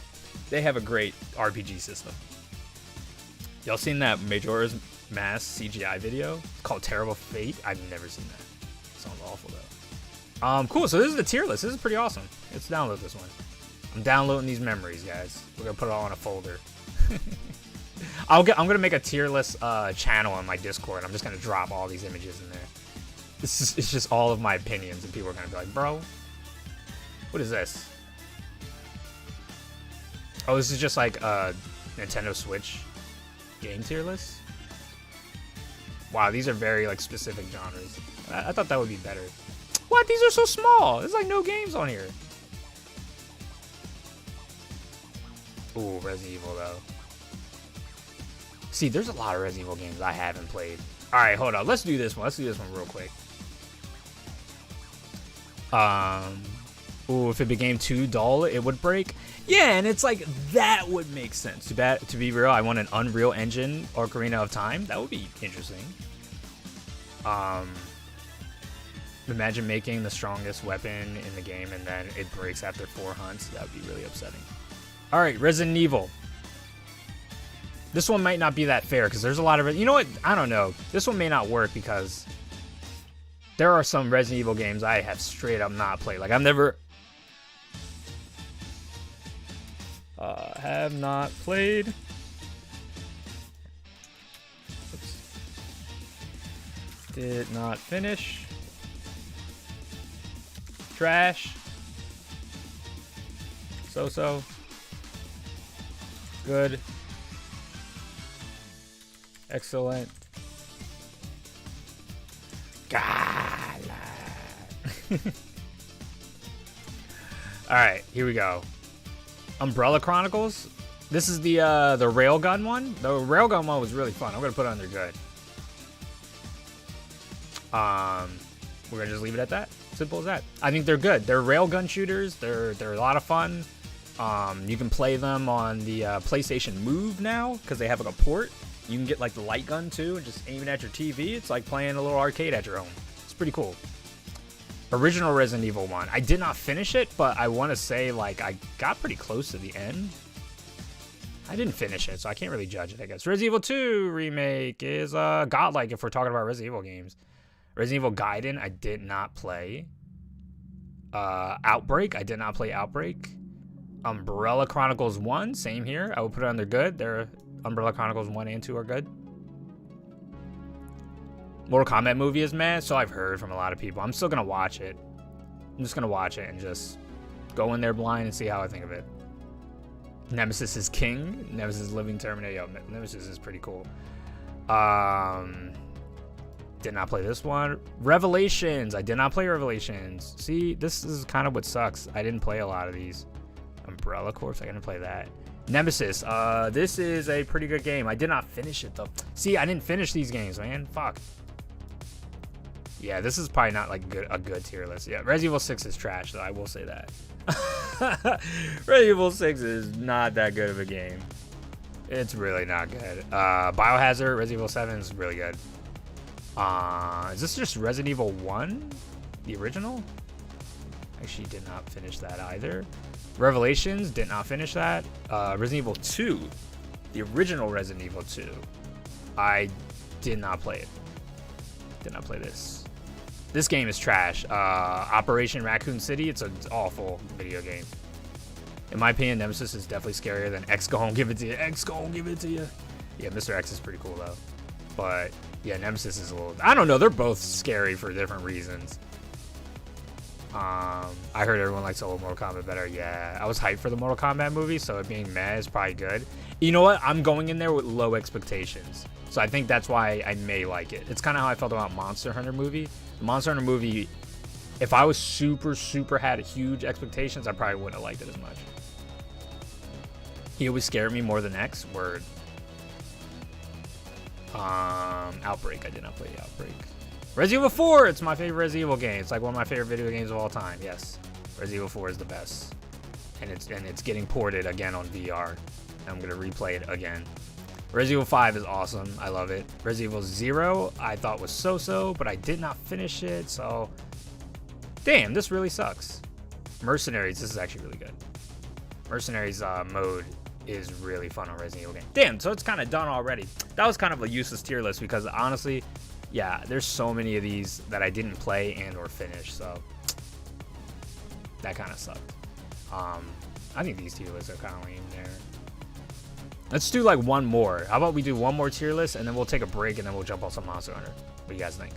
they have a great RPG system. Y'all seen that Majora's Mask CGI video called Terrible Fate? I've never seen that. Sounds awful though. Cool. So this is the tier list. This is pretty awesome. Let's download this one. I'm downloading these memories, guys. We're gonna put it all in a folder. I'm gonna make a tier list channel on my Discord. I'm just gonna drop all these images in there. It's just all of my opinions, and people are gonna be like, bro, what is this? Oh, this is just like a Nintendo Switch game tier list. Wow, these are very like specific genres. I thought that would be better. What? These are so small. There's like no games on here. Ooh, Resident Evil though. See, there's a lot of Resident Evil games I haven't played. All right, hold on. Let's do this one. Let's do this one real quick. Ooh, if it became too dull, it would break. Yeah, and it's like, that would make sense. To be real, I want an Unreal Engine Ocarina of Time. That would be interesting. Imagine making the strongest weapon in the game and then it breaks after 4 hunts. That would be really upsetting. All right, Resident Evil. This one might not be that fair because there's a lot of... You know what? I don't know. This one may not work because there are some Resident Evil games I have straight up not played. Like, I've never... have not played. Oops. Did not finish. Trash. So-so. Good. Excellent. Gala. All right, here we go. Umbrella Chronicles. This is the railgun one. The railgun one was really fun. I'm gonna put it under good. We're gonna just leave it at that. Simple as that. I think they're good. They're railgun shooters. They're a lot of fun. You can play them on the PlayStation Move now because they have like a port. You can get like the light gun too and just aim it at your TV. It's like playing a little arcade at your home. It's pretty cool. Original Resident Evil 1. I did not finish it, but I want to say like I got pretty close to the end. I didn't finish it, so I can't really judge it, I guess. Resident Evil 2 remake is godlike if we're talking about Resident Evil games. Resident Evil Gaiden, I did not play. Outbreak, I did not play Outbreak. Umbrella Chronicles 1, same here. I would put it under good. There, Umbrella Chronicles 1 and 2 are good. Mortal Kombat movie is mad, so I've heard from a lot of people. I'm still gonna watch it. I'm just gonna watch it and just go in there blind and see how I think of it. Nemesis is king. Nemesis is living Terminator. Yo, Nemesis is pretty cool. Did not play this one. Revelations. I did not play Revelations. See, this is kind of what sucks. I didn't play a lot of these. Umbrella Corps. I didn't play that. Nemesis. This is a pretty good game. I did not finish it though. See, I didn't finish these games, man. Fuck. Yeah, this is probably not like a good tier list. Yeah, Resident Evil 6 is trash, though. I will say that. Resident Evil 6 is not that good of a game. It's really not good. Biohazard, Resident Evil 7 is really good. Is this just Resident Evil 1? The original? Actually, did not finish that either. Revelations, did not finish that. Resident Evil 2, the original Resident Evil 2. I did not play it. Did not play this. This game is trash. Operation Raccoon City, it's an awful video game. In my opinion, Nemesis is definitely scarier than X Gon Give It To You. X Gon Give It To You. Yeah, Mr. X is pretty cool though. But yeah, Nemesis is a little, I don't know, they're both scary for different reasons. I heard everyone likes the old Mortal Kombat better. Yeah, I was hyped for the Mortal Kombat movie, so it being meh is probably good. You know what? I'm going in there with low expectations. So I think that's why I may like it. It's kind of how I felt about Monster Hunter movie. The Monster Hunter movie, if I was super had huge expectations, I probably wouldn't have liked it as much. He always scared me more than X. Word. Outbreak. I did not play Outbreak. Resident Evil 4. It's my favorite Resident Evil game. It's like one of my favorite video games of all time. Yes, Resident Evil 4 is the best, and it's getting ported again on VR. I'm gonna replay it again. Resident Evil 5 is awesome. I love it. Resident Evil 0 I thought was so-so, but I did not finish it, so damn, this really sucks. Mercenaries, this is actually really good. Mercenaries mode is really fun on Resident Evil game. Damn, so it's kind of done already. That was kind of a useless tier list because honestly, yeah, there's so many of these that I didn't play and or finish, so that kind of sucked. I think these tier lists are kind of lame there. Let's do like one more. How about we do one more tier list and then we'll take a break and then we'll jump on some Monster Hunter. What do you guys think?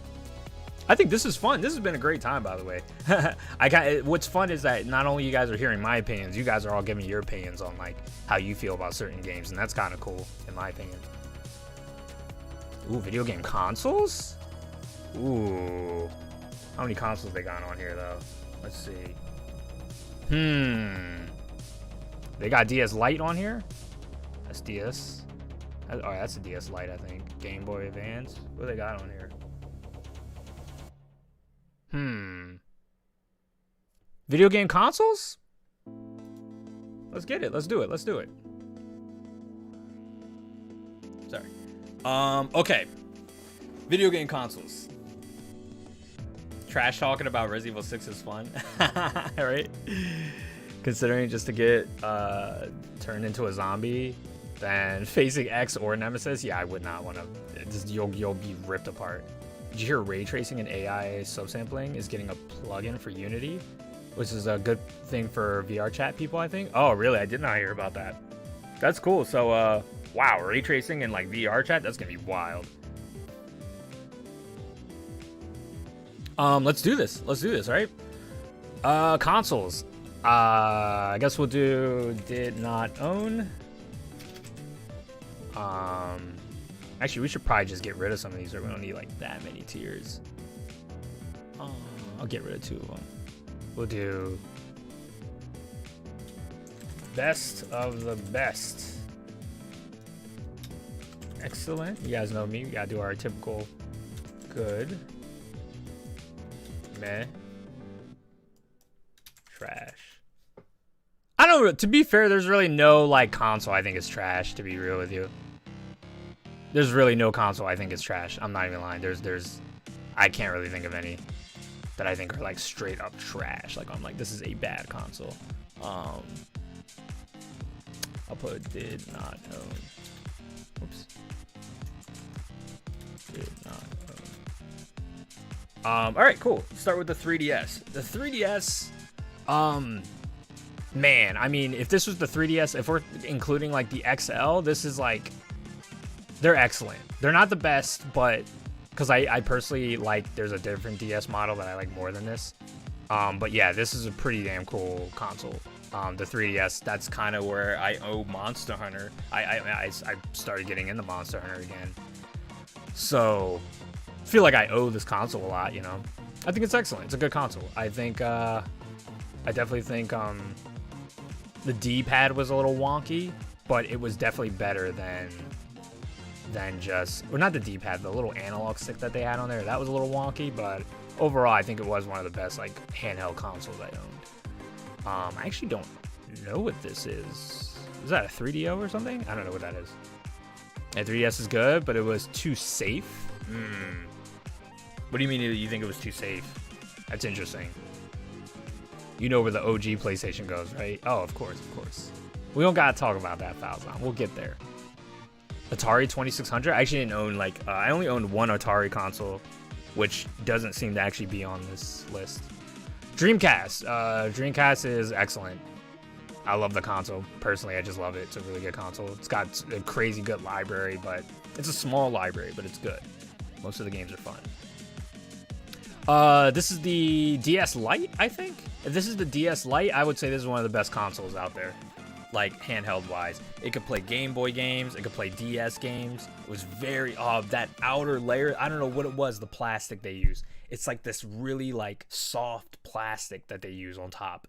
I think this is fun. This has been a great time, by the way. What's fun is that not only you guys are hearing my opinions, you guys are all giving your opinions on like how you feel about certain games, and that's kind of cool in my opinion. Ooh, video game consoles? Ooh. How many consoles they got on here, though? Let's see. They got DS Lite on here? That's DS. Oh, that's a DS Lite, I think. Game Boy Advance. What do they got on here? Video game consoles? Let's get it. Let's do it. Let's do it. Sorry. Okay. Video game consoles. Trash talking about Resident Evil 6 is fun. Right? Considering just to get turned into a zombie, then facing X or Nemesis, yeah, I would not want to. Just you'll be ripped apart. Did you hear ray tracing and AI subsampling is getting a plugin for Unity, which is a good thing for VR chat people, I think? Oh, really? I did not hear about that. That's cool. So, wow, ray tracing and like VR chat, that's gonna be wild. Let's do this. Let's do this, right? Consoles. I guess we'll do did not own. Actually, we should probably just get rid of some of these, or we don't need like that many tiers. I'll get rid of 2 of them. We'll do best of the best. Excellent. You guys know me. We gotta do our typical good, meh, trash. I don't know. To be fair, there's really no like console I think is trash. To be real with you, there's really no console I think is trash. I'm not even lying. I can't really think of any that I think are like straight up trash. Like I'm like, this is a bad console. I'll put did not own. Oops. Did not own. All right, cool. Start with the 3DS. The 3DS, man, I mean, if this was the 3DS, if we're including like the XL, this is like, they're excellent. They're not the best, but because I personally like, there's a different DS model that I like more than this. But yeah, this is a pretty damn cool console. The 3DS, that's kind of where I owe Monster Hunter. I started getting into Monster Hunter again. So I feel like I owe this console a lot, you know. I think it's excellent. It's a good console. I think I definitely think the D-pad was a little wonky, but it was definitely better than just, or not the D-pad, the little analog stick that they had on there. That was a little wonky, but overall I think it was one of the best like handheld consoles I owned. I actually don't know what this is. Is that a 3DO or something? I don't know what that is. Yeah, 3DS is good, but it was too safe. What do you mean you think it was too safe? That's interesting. You know where the OG PlayStation goes, right? Oh, of course, of course. We don't gotta talk about that, Falzon. We'll get there. Atari 2600? I actually didn't own, like, I only owned one Atari console, which doesn't seem to actually be on this list. Dreamcast. Dreamcast is excellent. I love the console. Personally, I just love it. It's a really good console. It's got a crazy good library, but it's a small library, but it's good. Most of the games are fun. This is the DS Lite, I think. If this is the DS Lite, I would say this is one of the best consoles out there, like handheld-wise. It could play Game Boy games. It could play DS games. It was very, that outer layer, I don't know what it was, the plastic they use. It's like this really like soft plastic that they use on top.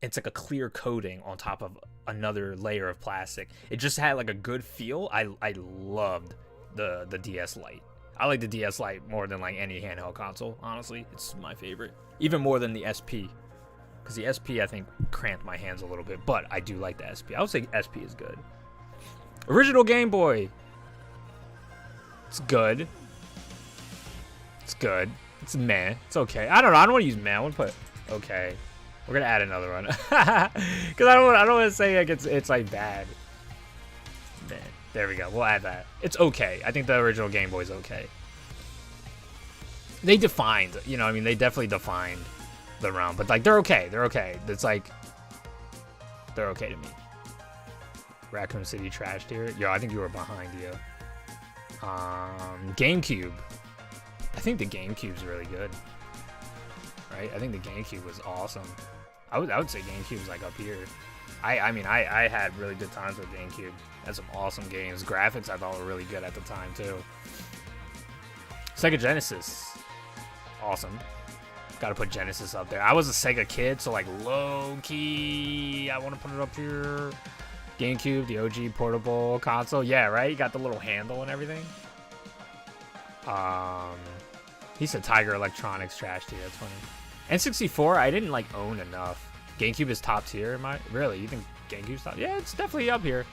It's like a clear coating on top of another layer of plastic. It just had like a good feel. I loved the DS Lite. I like the DS Lite more than like any handheld console, honestly. It's my favorite. Even more than the SP. Because the SP, I think, cramped my hands a little bit. But I do like the SP. I would say SP is good. Original Game Boy. It's good. It's good. It's meh. It's okay. I don't know. I don't want to use meh. I want to put okay. We're going to add another one. Because I don't want to say like it's like bad. Meh. There we go. We'll add that. It's okay. I think the original Game Boy is okay. They defined, you know, I mean, they definitely defined the realm, but like they're okay. They're okay. It's like they're okay to me. Raccoon City trashed here. Yo, I think you were behind you. GameCube. I think the GameCube's really good. Right? I think the GameCube was awesome. I would say GameCube's like up here. I mean, I had really good times with GameCube. Had some awesome games. Graphics I thought were really good at the time too. Sega Genesis. Awesome. Gotta put Genesis up there. I was a Sega kid, so like low key, I want to put it up here. GameCube, the OG portable console. Yeah, right? You got the little handle and everything. He said Tiger Electronics trash tier. That's funny. N64, I didn't like own enough. GameCube is top tier. Am I really? You think GameCube's top? Yeah, it's definitely up here.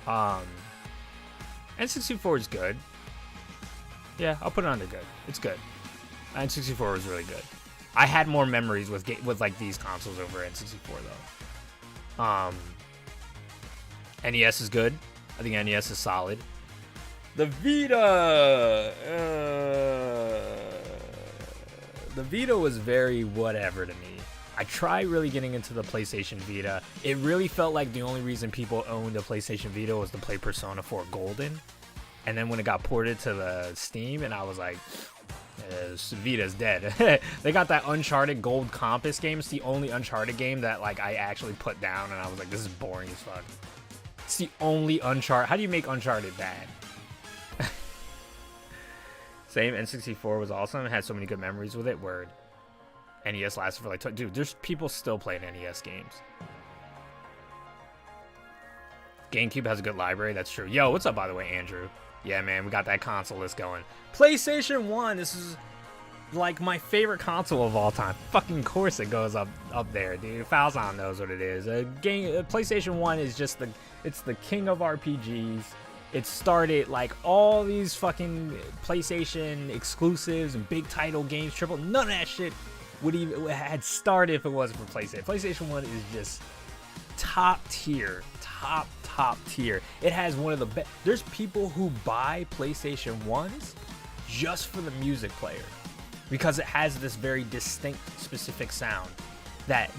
N64 is good. Yeah, I'll put it under good. It's good. N64 was really good. I had more memories with like these consoles over N64 though. NES is good. I think NES is solid. The Vita. The Vita was very whatever to me. I tried really getting into the PlayStation Vita. It really felt like the only reason people owned a PlayStation Vita was to play Persona 4 Golden. And then when it got ported to the Steam, and I was like, Vita's dead. They got that Uncharted Gold Compass game. It's the only Uncharted game that like I actually put down, and I was like, this is boring as fuck. It's the only Uncharted. How do you make Uncharted bad? Same, N64 was awesome. It had so many good memories with it. Word. NES lasted for like... Dude, there's people still playing NES games. GameCube has a good library. That's true. Yo, what's up, by the way, Andrew? Yeah, man, we got that console list going. PlayStation 1, this is like my favorite console of all time. Fucking course it goes up there, dude. Falzon knows what it is. PlayStation 1 is just it's the king of RPGs. It started like all these fucking PlayStation exclusives and big title games, none of that shit would even had started if it wasn't for PlayStation. PlayStation 1 is just top tier. It has one of the best. There's people who buy PlayStation 1s just for the music player because it has this very distinct, specific sound that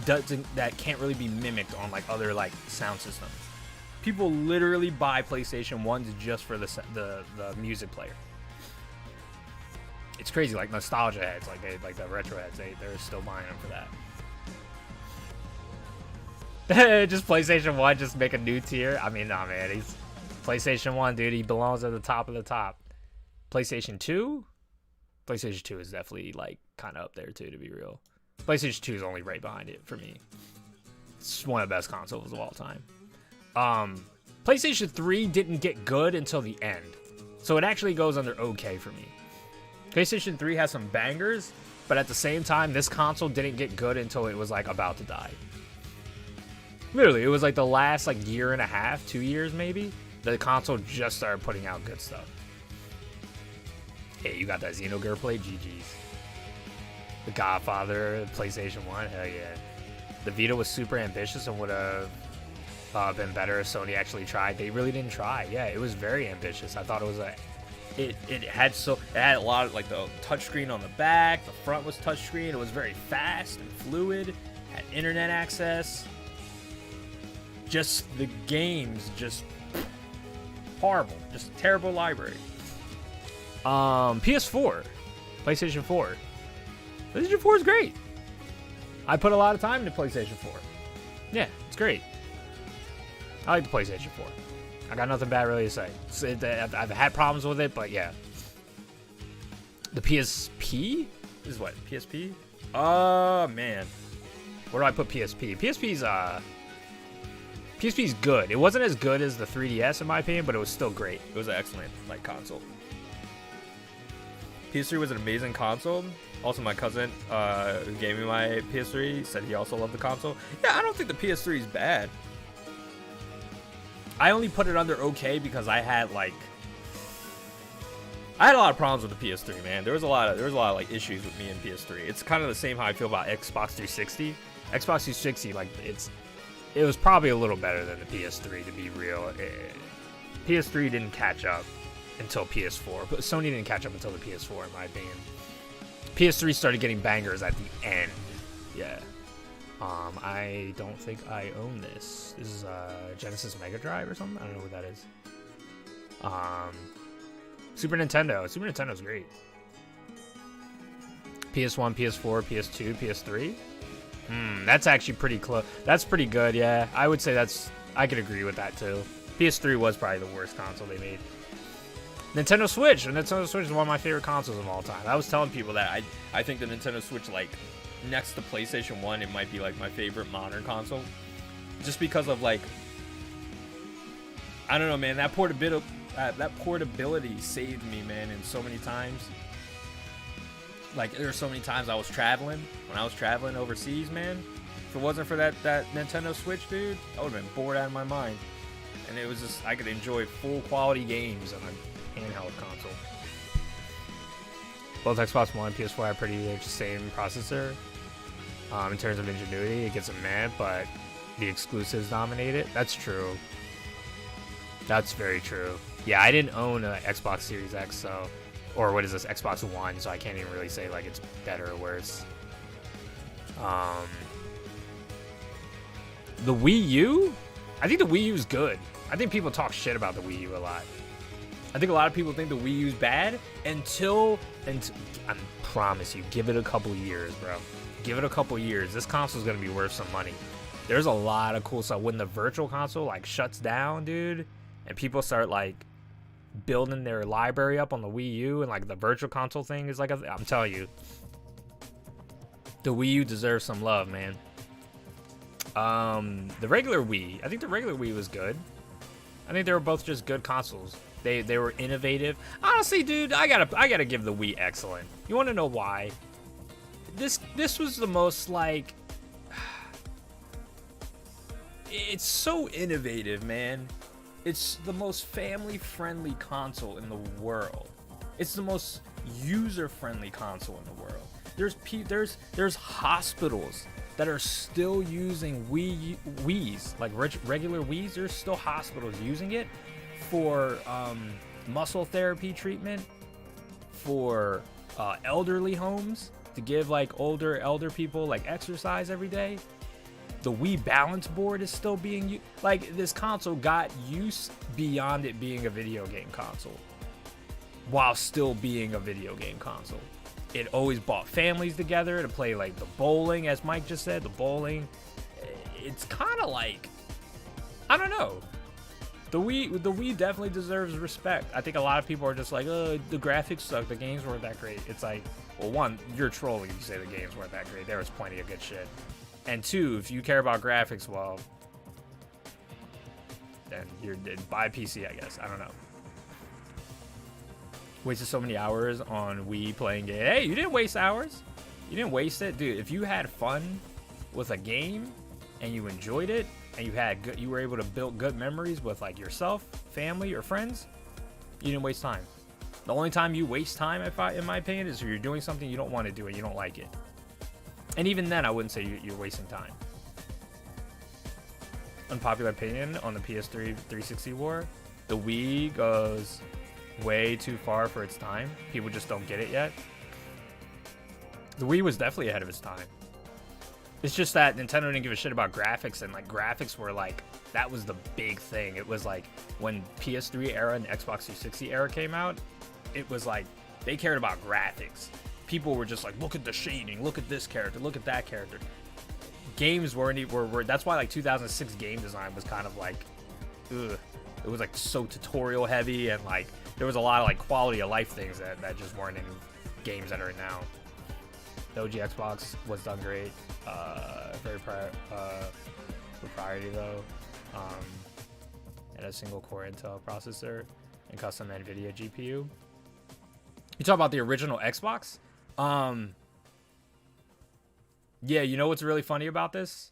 can't really be mimicked on like other like sound systems. People literally buy PlayStation 1s just for the music player. It's crazy, like nostalgia heads, like the retro heads, they're still buying them for that. Just PlayStation 1, just make a new tier. I mean, nah, man, he's PlayStation 1, dude. He belongs at the top of the top. PlayStation 2? PlayStation 2 is definitely like kind of up there too, to be real. PlayStation 2 is only right behind it for me. It's one of the best consoles of all time. PlayStation 3 didn't get good until the end, so it actually goes under okay for me. PlayStation 3 has some bangers, but at the same time, this console didn't get good until it was like about to die. Literally, it was like the last like year and a half, 2 years maybe, the console just started putting out good stuff. Hey, you got that Xenogears play? GG's. The Godfather, PlayStation 1, hell yeah. The Vita was super ambitious and would have been better if Sony actually tried. They really didn't try. Yeah, it was very ambitious. I thought it was it had a lot of like the touchscreen on the back. The front was touchscreen. It was very fast and fluid. Had internet access. Just the games, just horrible. Just a terrible library. PS4, PlayStation 4. PlayStation 4 is great. I put a lot of time into PlayStation 4. Yeah, it's great. I like the PlayStation 4. I got nothing bad really to say. I've had problems with it, but yeah. The PSP? This is what? PSP? Oh, man. Where do I put PSP? PSP's good. It wasn't as good as the 3DS in my opinion, but it was still great. It was an excellent like console. PS3 was an amazing console. Also, my cousin who gave me my PS3 said he also loved the console. Yeah, I don't think the PS3 is bad. I only put it under okay because I had a lot of problems with the PS3, man. There was a lot of like issues with me and PS3. It's kind of the same how I feel about Xbox 360. Xbox 360, like it was probably a little better than the PS3 to be real. PS3 didn't catch up until PS4, but Sony didn't catch up until the PS4 in my opinion. PS3 started getting bangers at the end. Yeah. I don't think I own this. This is Genesis Mega Drive or something. I don't know what that is. Super Nintendo. Super Nintendo's great. PS1, PS4, PS2, PS3. That's actually pretty close. That's pretty good. Yeah, I would say I could agree with that too. PS3 was probably the worst console they made. Nintendo Switch. The Nintendo Switch is one of my favorite consoles of all time. I was telling people that I think the Nintendo Switch, like, next to PlayStation 1, it might be, like, my favorite modern console. Just because of, like, I don't know, man. That portability saved me, man, in so many times. Like, there were so many times I was traveling. When I was traveling overseas, man. If it wasn't for that Nintendo Switch, dude, I would have been bored out of my mind. And it was just, I could enjoy full quality games on a handheld console. Both Xbox One and PS4 have pretty much the same processor. In terms of ingenuity, it gets them mad, but the exclusives dominate it. That's true. That's very true. Yeah, I didn't own an Xbox Series X, so, or what is this, Xbox One, so I can't even really say like it's better or worse. The Wii U? I think the Wii U is good. I think people talk shit about the Wii U a lot. I think a lot of people think the Wii U's bad until I promise you, give it a couple years, bro. Give it a couple years. This console's gonna be worth some money. There's a lot of cool stuff. When the virtual console like shuts down, dude, and people start like building their library up on the Wii U, and like the virtual console thing is like I'm telling you, the Wii U deserves some love, man. The regular Wii, I think the regular Wii was good. I think they were both just good consoles. They were innovative. Honestly, dude, I gotta give the Wii excellent. You want to know why? This was the most like, it's so innovative, man. It's the most family-friendly console in the world. It's the most user-friendly console in the world. There's hospitals that are still using Wii's, like regular Wii's. There's still hospitals using it for muscle therapy treatment, for elderly homes to give like elder people like exercise every day. The Wii balance board is still being used. Like, this console got use beyond it being a video game console, while still being a video game console. It always brought families together to play like the bowling, as Mike just said, the bowling. It's kind of like, I don't know. The Wii definitely deserves respect. I think a lot of people are just like, oh, the graphics suck, the games weren't that great. It's like, well, one, you're trolling if you say the games weren't that great. There was plenty of good shit. And two, if you care about graphics, well, then you're buy a PC, I guess. I don't know. Wasted so many hours on Wii playing game. Hey, you didn't waste hours. You didn't waste it, dude. If you had fun with a game and you enjoyed it and you were able to build good memories with like yourself, family, or friends, you didn't waste time. The only time you waste time, in my opinion, is if you're doing something you don't want to do and you don't like it. And even then, I wouldn't say you're wasting time. Unpopular opinion on the PS3 360 war: the Wii goes way too far for its time. People just don't get it yet. The Wii was definitely ahead of its time. It's just that Nintendo didn't give a shit about graphics, and like graphics were like, that was the big thing. It was like when PS3 era and Xbox 360 era came out, it was like they cared about graphics. People were just like, look at the shading, look at this character, look at that character. Games were that's why like 2006 game design was kind of like, ugh. It was like so tutorial heavy, and like there was a lot of like quality of life things that just weren't in games that are in now. The OG Xbox was done great. Very proprietary though. It had a single core Intel processor and custom NVIDIA GPU. You talk about the original Xbox? Yeah, you know what's really funny about this?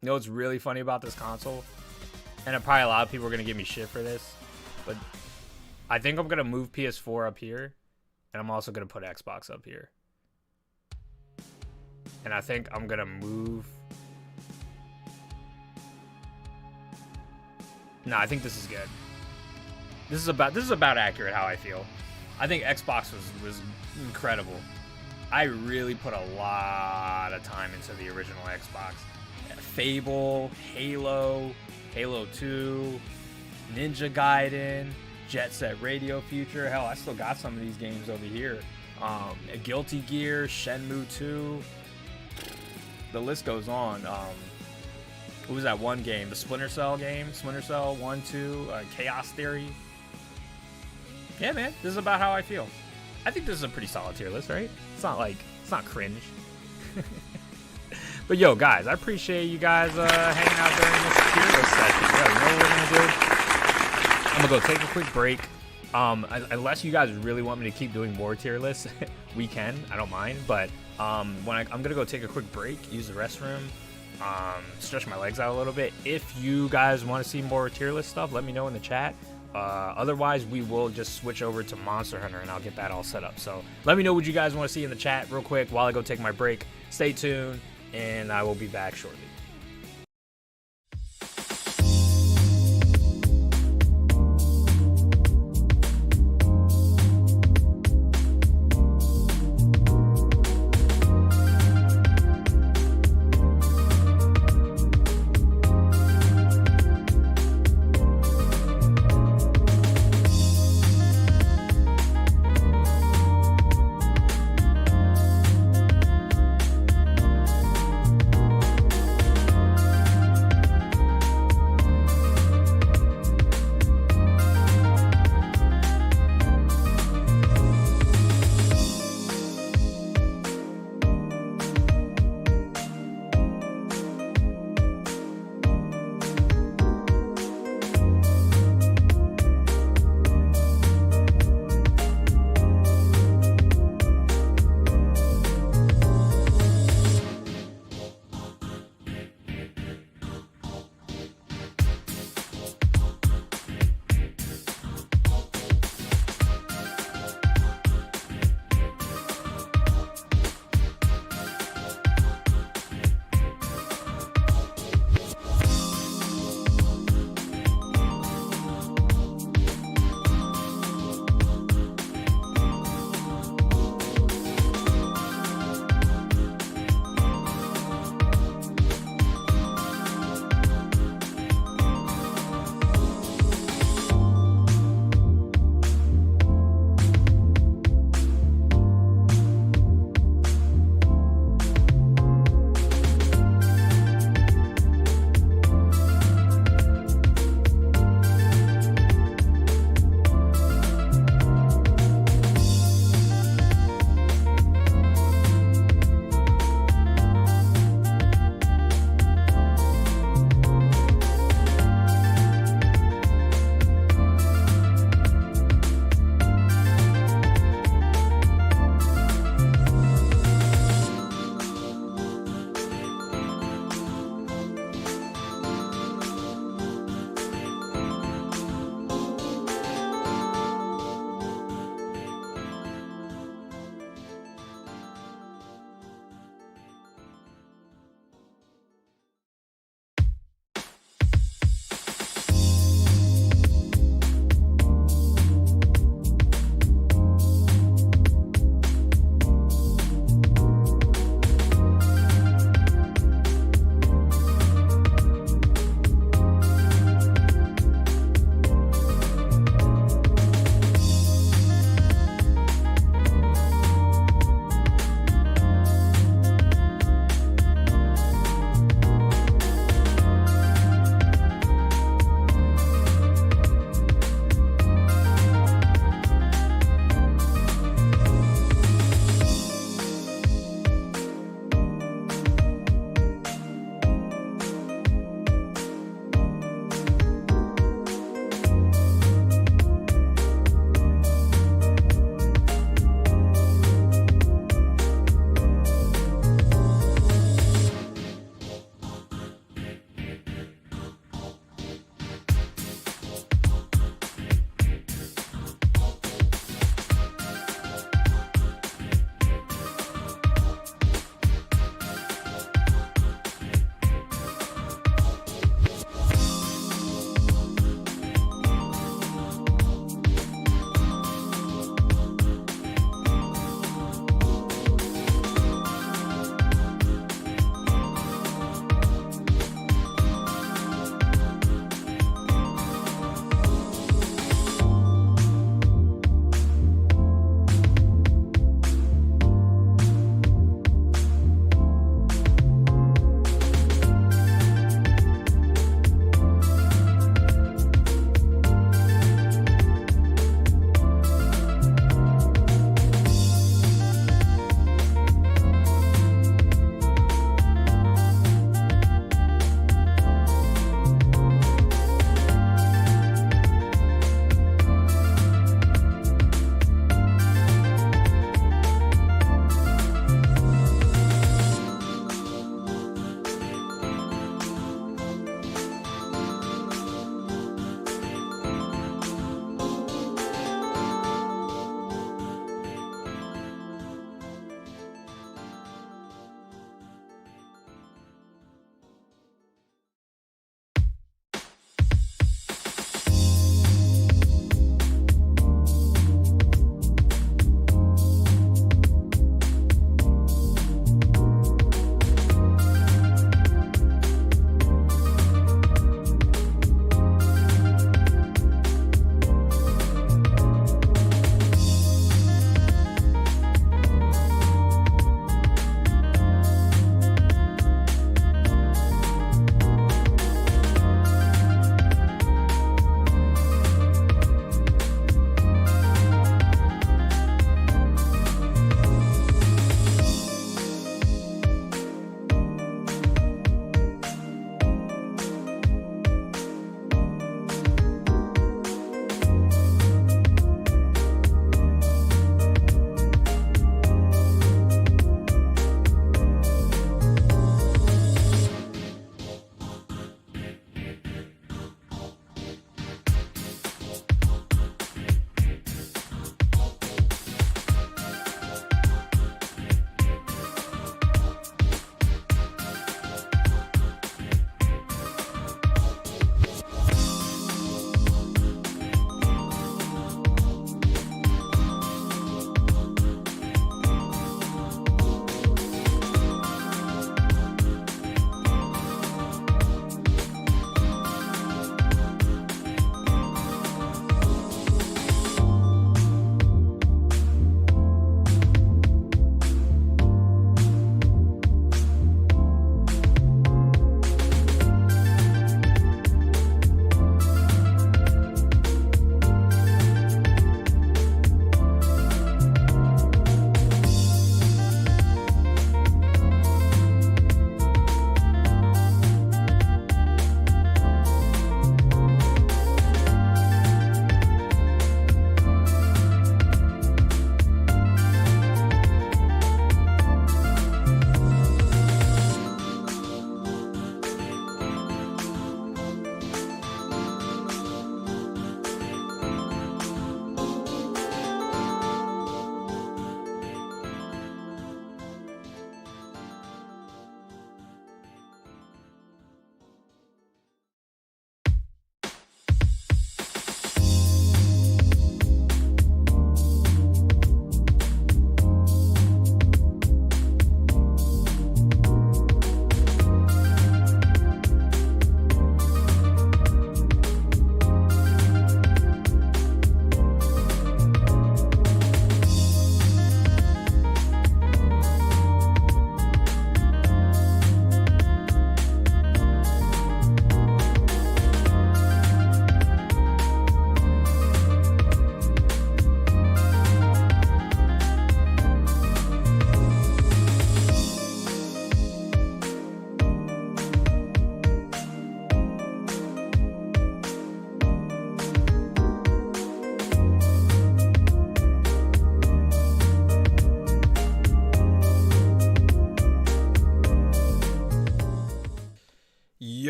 You know what's really funny about this console? And probably a lot of people are going to give me shit for this, but I think I'm going to move PS4 up here, and I'm also going to put Xbox up here. And I think I'm going to move... No, I think this is good. This is about accurate how I feel. I think Xbox was incredible. I really put a lot of time into the original Xbox. Fable, Halo 2, Ninja Gaiden, Jet Set Radio Future. Hell, I still got some of these games over here. Guilty Gear, Shenmue 2. The list goes on. What was that one game? The Splinter Cell game? Splinter Cell 1, 2, Chaos Theory. yeah, man, this is about how I feel. I think this is a pretty solid tier list, right? It's not cringe. But yo, guys, I appreciate you guys hanging out during this tier list session. Yo, you know what we're gonna do? I'm gonna go take a quick break. Unless you guys really want me to keep doing more tier lists, we can. I don't mind. But I'm gonna go take a quick break, use the restroom, stretch my legs out a little bit. If you guys want to see more tier list stuff, let me know in the chat. Otherwise, we will just switch over to Monster Hunter, and I'll get that all set up. So let me know what you guys want to see in the chat real quick while I go take my break. Stay tuned, and I will be back shortly.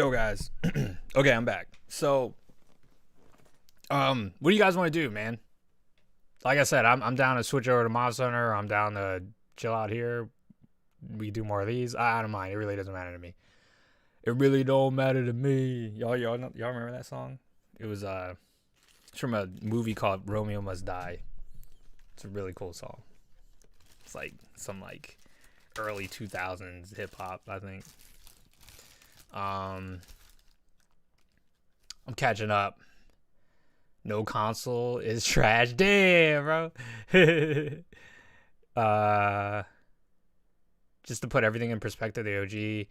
Yo guys. Okay, I'm back. So what do you guys want to do, man? Like I said, I'm down to switch over to Monster Hunter. I'm down to chill out here. We do more of these. I don't mind. It really doesn't matter to me. It really don't matter to me. Y'all remember that song? It was it's from a movie called Romeo Must Die. It's a really cool song. It's like some like early 2000s hip hop, I think. I'm catching up. No console is trash. Damn, bro. Just to put everything in perspective, the OG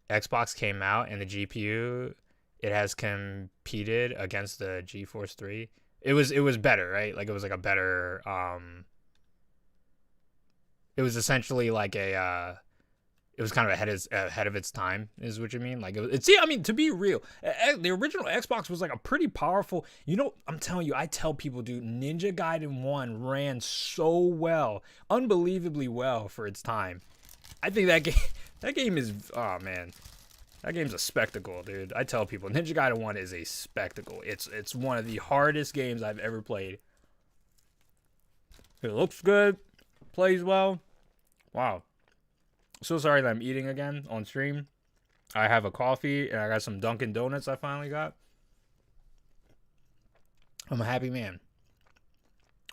Xbox came out and the GPU, it has competed against the GeForce 3. It was better, right? Like it was like a better it was essentially like a it was kind of ahead of its time, is what you mean. Like I mean, to be real, the original Xbox was like a pretty powerful. You know, I'm telling you, I tell people, dude, Ninja Gaiden 1 ran so well, unbelievably well for its time. I think that game is, oh man, that game's a spectacle, dude. I tell people, Ninja Gaiden 1 is a spectacle. It's one of the hardest games I've ever played. It looks good, plays well. Wow. So sorry that I'm eating again on stream. I have a coffee and I got some Dunkin' Donuts I finally got. I'm a happy man.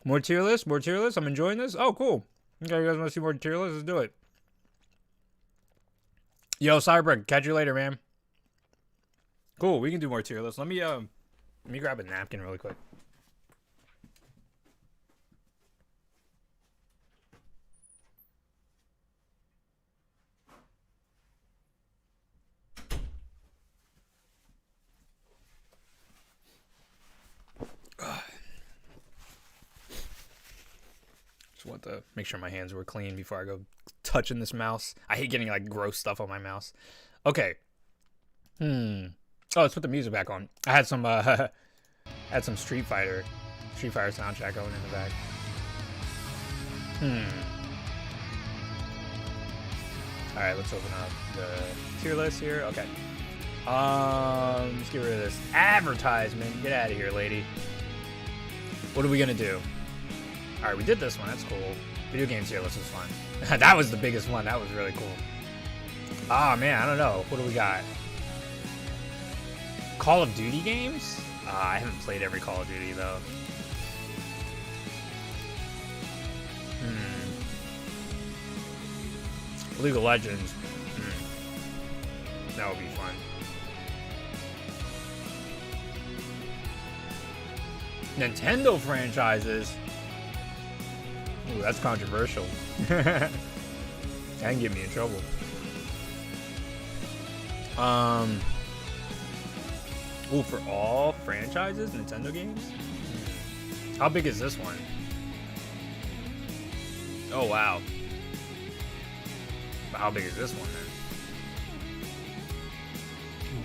More tier lists? More tier lists? I'm enjoying this. Oh, cool. Okay, you guys want to see more tier lists? Let's do it. Yo, Cyberberg, catch you later, man. Cool, we can do more tier lists. Let me grab a napkin really quick. Just want to make sure my hands were clean before I go touching this mouse. I hate getting like gross stuff on my mouse. Okay. Oh, let's put the music back on. I had some had some Street Fighter soundtrack going in the back. All right, let's open up the tier list here. Okay. Let's get rid of this advertisement. Get out of here, lady. What are we gonna do? All right, we did this one. That's cool. Video games tier list was fun. That was the biggest one. That was really cool. Ah, man, I don't know. What do we got? Call of Duty games? I haven't played every Call of Duty, though. League of Legends. That would be fun. Nintendo franchises? Ooh, that's controversial. That can get me in trouble. Ooh, for all franchises, Nintendo games? How big is this one? Oh, wow. But how big is this one, then?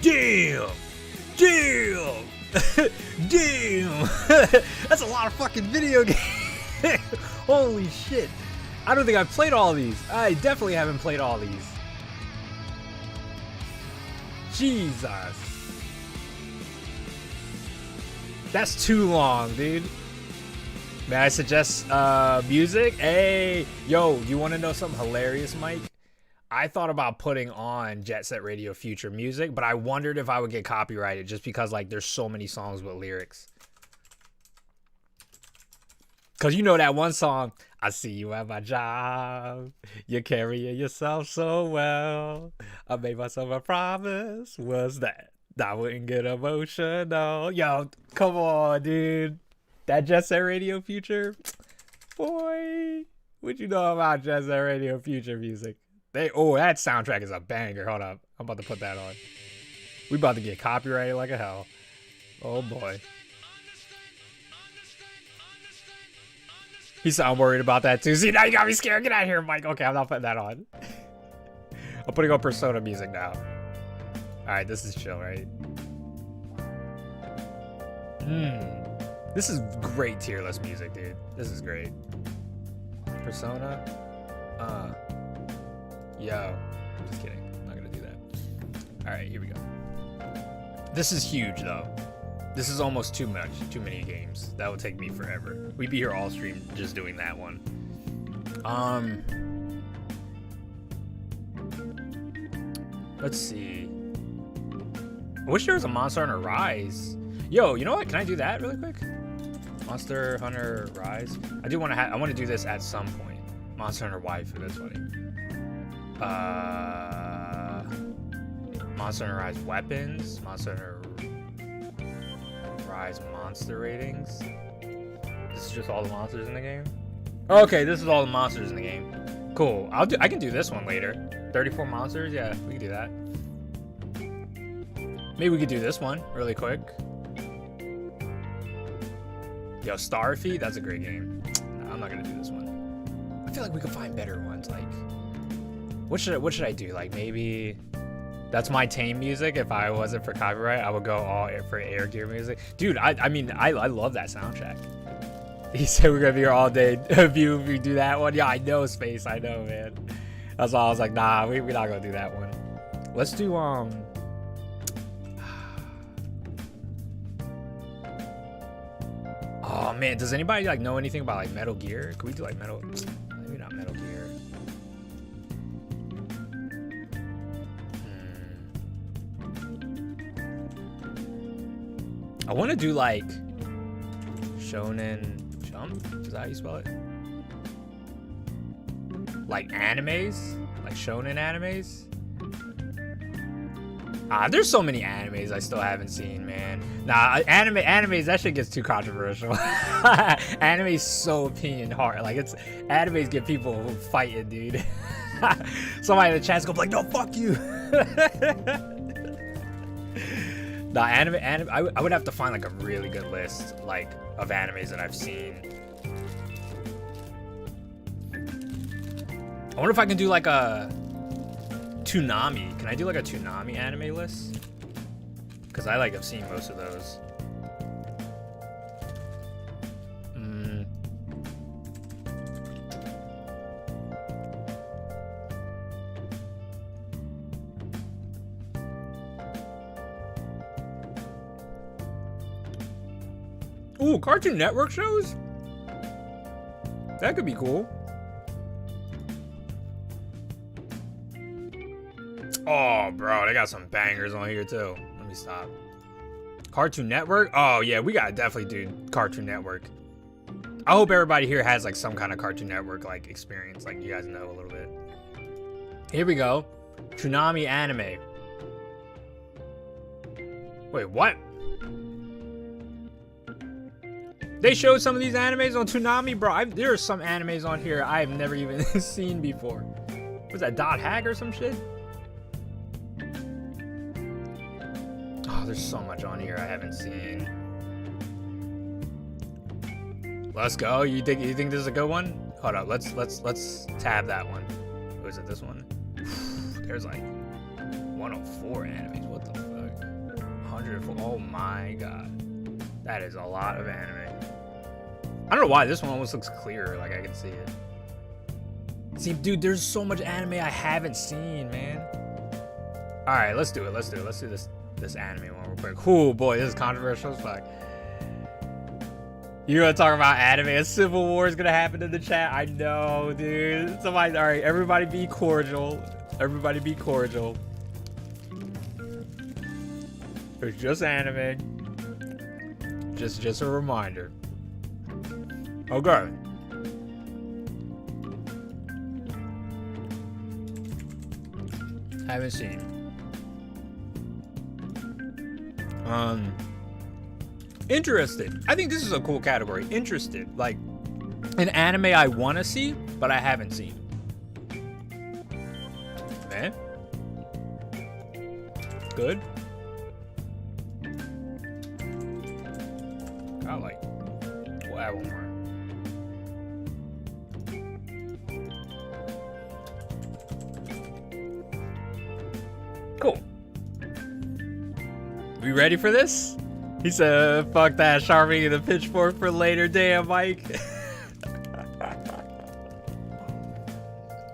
Damn! Damn! Damn! That's a lot of fucking video games! Holy shit. I don't think I've played all these. I definitely haven't played all these. Jesus. That's too long, dude. May I suggest music? Hey, yo, you want to know something hilarious, Mike? I thought about putting on Jet Set Radio Future music, but I wondered if I would get copyrighted just because like there's so many songs with lyrics. Cause you know that one song, I see you at my job, you're carrying yourself so well, I made myself a promise, was that I wouldn't get emotional. Yo, come on, dude. That Jet Set Radio Future, boy, what you know about Jet Set Radio Future music? Oh, that soundtrack is a banger. Hold up, I'm about to put that on. We about to get copyrighted like a hell. Oh boy. He sound worried about that too. See, now you got me scared. Get out of here, Mike. Okay, I'm not putting that on. I'm putting on Persona music now. Alright, this is chill, right? This is great tier list music, dude. This is great. Persona. Yo. I'm just kidding. I'm not gonna do that. Alright, here we go. This is huge though. This is almost too much. Too many games. That would take me forever. We'd be here all stream just doing that one. Let's see. I wish there was a Monster Hunter Rise. Yo, you know what? Can I do that really quick? Monster Hunter Rise. I do want to I want to do this at some point. Monster Hunter Waifu. That's funny. Monster Hunter Rise weapons. Monster Hunter Rise monster ratings. This is just all the monsters in the game. Okay, this is all the monsters in the game. Cool. I can do this one later. 34 monsters. Yeah, we can do that. Maybe we could do this one really quick. Yo, Starfeet, that's a great game. No, I'm not gonna do this one. I feel like we could find better ones. Like, what should I do? Like maybe that's my tame music. If I wasn't for copyright, I would go all for air gear music. Dude, I mean, I love that soundtrack. He said we're gonna be here all day. If we do that one, yeah, I know, Space. I know, man. That's why I was like, nah, we're not gonna do that one. Let's do Oh man, does anybody like know anything about like Metal Gear? Could we do like maybe not Metal Gear. I want to do like Shonen Jump. Is that how you spell it? Like animes, like shonen animes. There's so many animes I still haven't seen, man. Nah, animes, that shit gets too controversial. Anime's so opinion hard. Like, animes get people fighting, dude. Somebody in the chat's gonna be like, no, fuck you. Nah, anime, I would have to find like a really good list, like, of animes that I've seen. I wonder if I can do like a Toonami. Can I do like a Toonami anime list? Because I like have seen most of those. Ooh, Cartoon Network shows? That could be cool. Oh, bro, they got some bangers on here, too. Let me stop. Cartoon Network? Oh, yeah, we gotta definitely do Cartoon Network. I hope everybody here has, like, some kind of Cartoon Network, like, experience. Like, you guys know a little bit. Here we go. Toonami anime. Wait, what? They showed some of these animes on Toonami? Bro, there are some animes on here I have never even seen before. Was that Dot Hack or some shit? Oh, there's so much on here I haven't seen. Let's go. You think this is a good one? Hold up. Let's tab that one. Or is it this one? There's like 104 animes. What the fuck? 104. Oh my god. That is a lot of anime. I don't know why this one almost looks clearer. Like I can see it. See, dude, there's so much anime I haven't seen, man. All right, let's do it. Let's do this anime one real quick. Oh boy, this is controversial as fuck. You gonna talk about anime? A civil war is gonna happen in the chat. I know, dude. Somebody, all right, everybody be cordial. Everybody be cordial. It's just anime. Just a reminder. Okay. Haven't seen. Interested. I think this is a cool category. Interested. Like an anime I want to see, but I haven't seen. Man. Good. I like. We'll add one more. Cool. We ready for this? He said, fuck that, sharpening the pitchfork for later. Damn, Mike.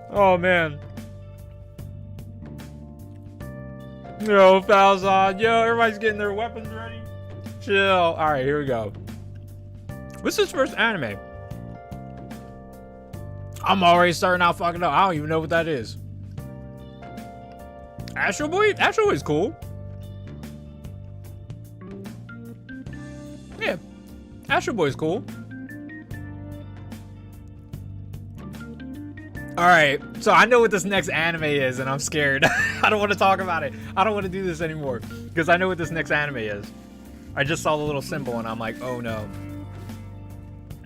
Oh, man. Yo, fouls on. Yo, everybody's getting their weapons ready. Chill. All right, here we go. What's his first anime? I'm already starting out fucking up. I don't even know what that is. Astro Boy? Astro Boy's cool. Yeah. Astro Boy's cool. Alright, so I know what this next anime is, and I'm scared. I don't want to talk about it. I don't want to do this anymore, because I know what this next anime is. I just saw the little symbol, and I'm like, oh no.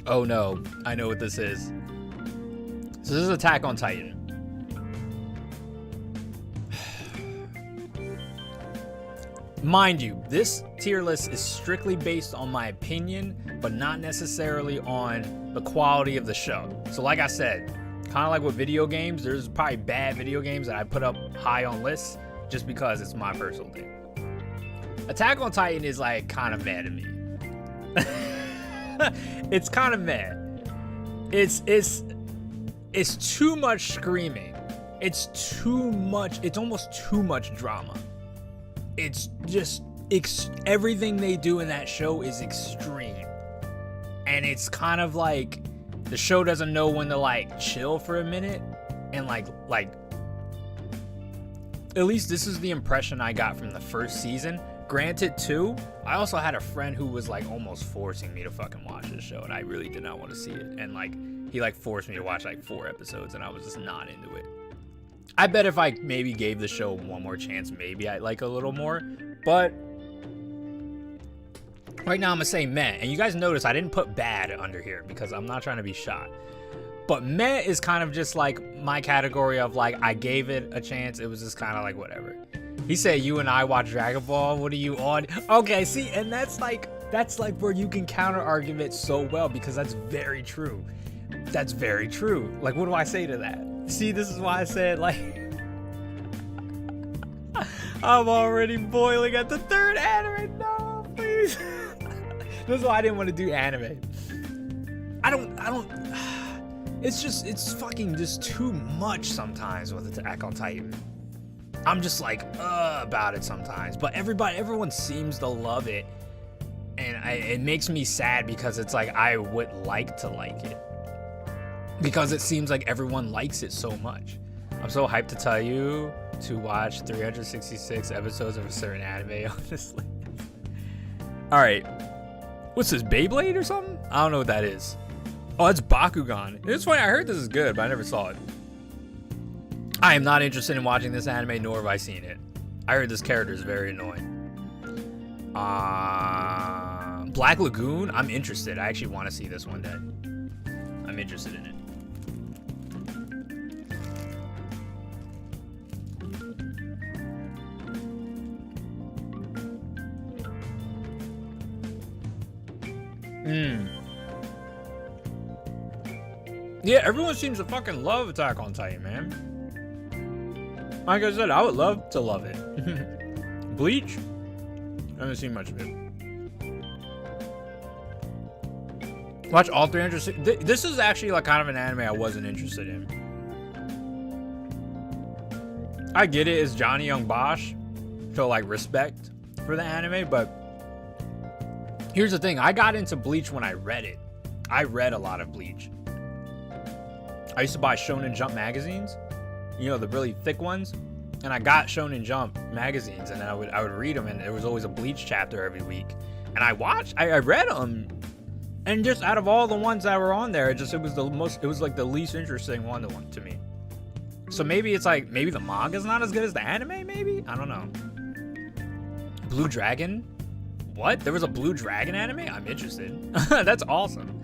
Oh no, I know what this is. So this is Attack on Titan. Mind you, this tier list is strictly based on my opinion, but not necessarily on the quality of the show. So like I said, kind of like with video games, there's probably bad video games that I put up high on lists just because it's my personal thing. Attack on Titan is like kind of mad at me. It's kind of mad. It's too much screaming. It's too much. It's almost too much drama. It's just everything they do in that show is extreme, and it's kind of like the show doesn't know when to like chill for a minute, and like at least this is the impression I got from the first season. Granted, too, I also had a friend who was like almost forcing me to fucking watch this show, and I really did not want to see it. And like he like forced me to watch like 4 episodes, and I was just not into it. I bet if I maybe gave the show one more chance, maybe I'd like a little more. But right now I'm gonna say meh. And you guys notice I didn't put bad under here because I'm not trying to be shot. But meh is kind of just like my category of like I gave it a chance. It was just kind of like whatever. He said you and I watch Dragon Ball. What are you on? Okay, see, and that's like where you can counter argument so well, because that's very true. That's very true. Like, what do I say to that? See, this is why I said, like, I'm already boiling at the 3rd anime. No, please. This is why I didn't want to do anime. I don't, it's fucking just too much sometimes with Attack on Titan. I'm just like, about it sometimes. But everyone seems to love it. And it makes me sad because it's like, I would like to like it. Because it seems like everyone likes it so much. I'm so hyped to tell you to watch 366 episodes of a certain anime, honestly. Alright. What's this, Beyblade or something? I don't know what that is. Oh, it's Bakugan. It's funny, I heard this is good, but I never saw it. I am not interested in watching this anime, nor have I seen it. I heard this character is very annoying. Black Lagoon? I'm interested. I actually want to see this one day. I'm interested in it. Yeah, everyone seems to fucking love Attack on Titan, man. Like I said, I would love to love it. Bleach? I haven't seen much of it. Watch all 360. This is actually like kind of an anime I wasn't interested in. I get it, it's Johnny Young Bosch, so like respect for the anime, but here's the thing, I got into Bleach when I read it. I read a lot of Bleach. I used to buy Shonen Jump magazines, you know, the really thick ones, and I got Shonen Jump magazines, and then I would read them, and there was always a Bleach chapter every week, and I read them, and just out of all the ones that were on there, it was like the least interesting one to me. So maybe it's like, maybe the manga's not as good as the anime, maybe? I don't know. Blue Dragon? What? There was a Blue Dragon anime? I'm interested. That's awesome.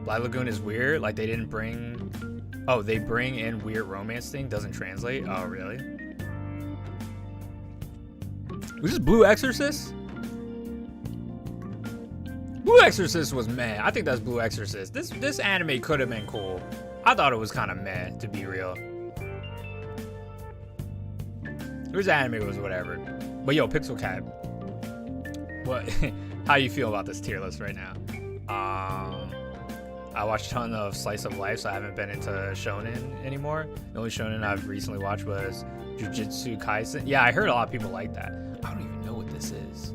Black Lagoon is weird. Like, they didn't bring... Oh, they bring in weird romance thing. Doesn't translate. Oh, really? Was this Blue Exorcist? Blue Exorcist was meh. I think that's Blue Exorcist. This anime could have been cool. I thought it was kind of meh, to be real. This anime was whatever. But yo, Pixel Cat. What? How you feel about this tier list right now? I watched a ton of slice of life, so I haven't been into shonen anymore. The only shonen I've recently watched was Jujutsu Kaisen. Yeah, I heard a lot of people like that. I don't even know what this is.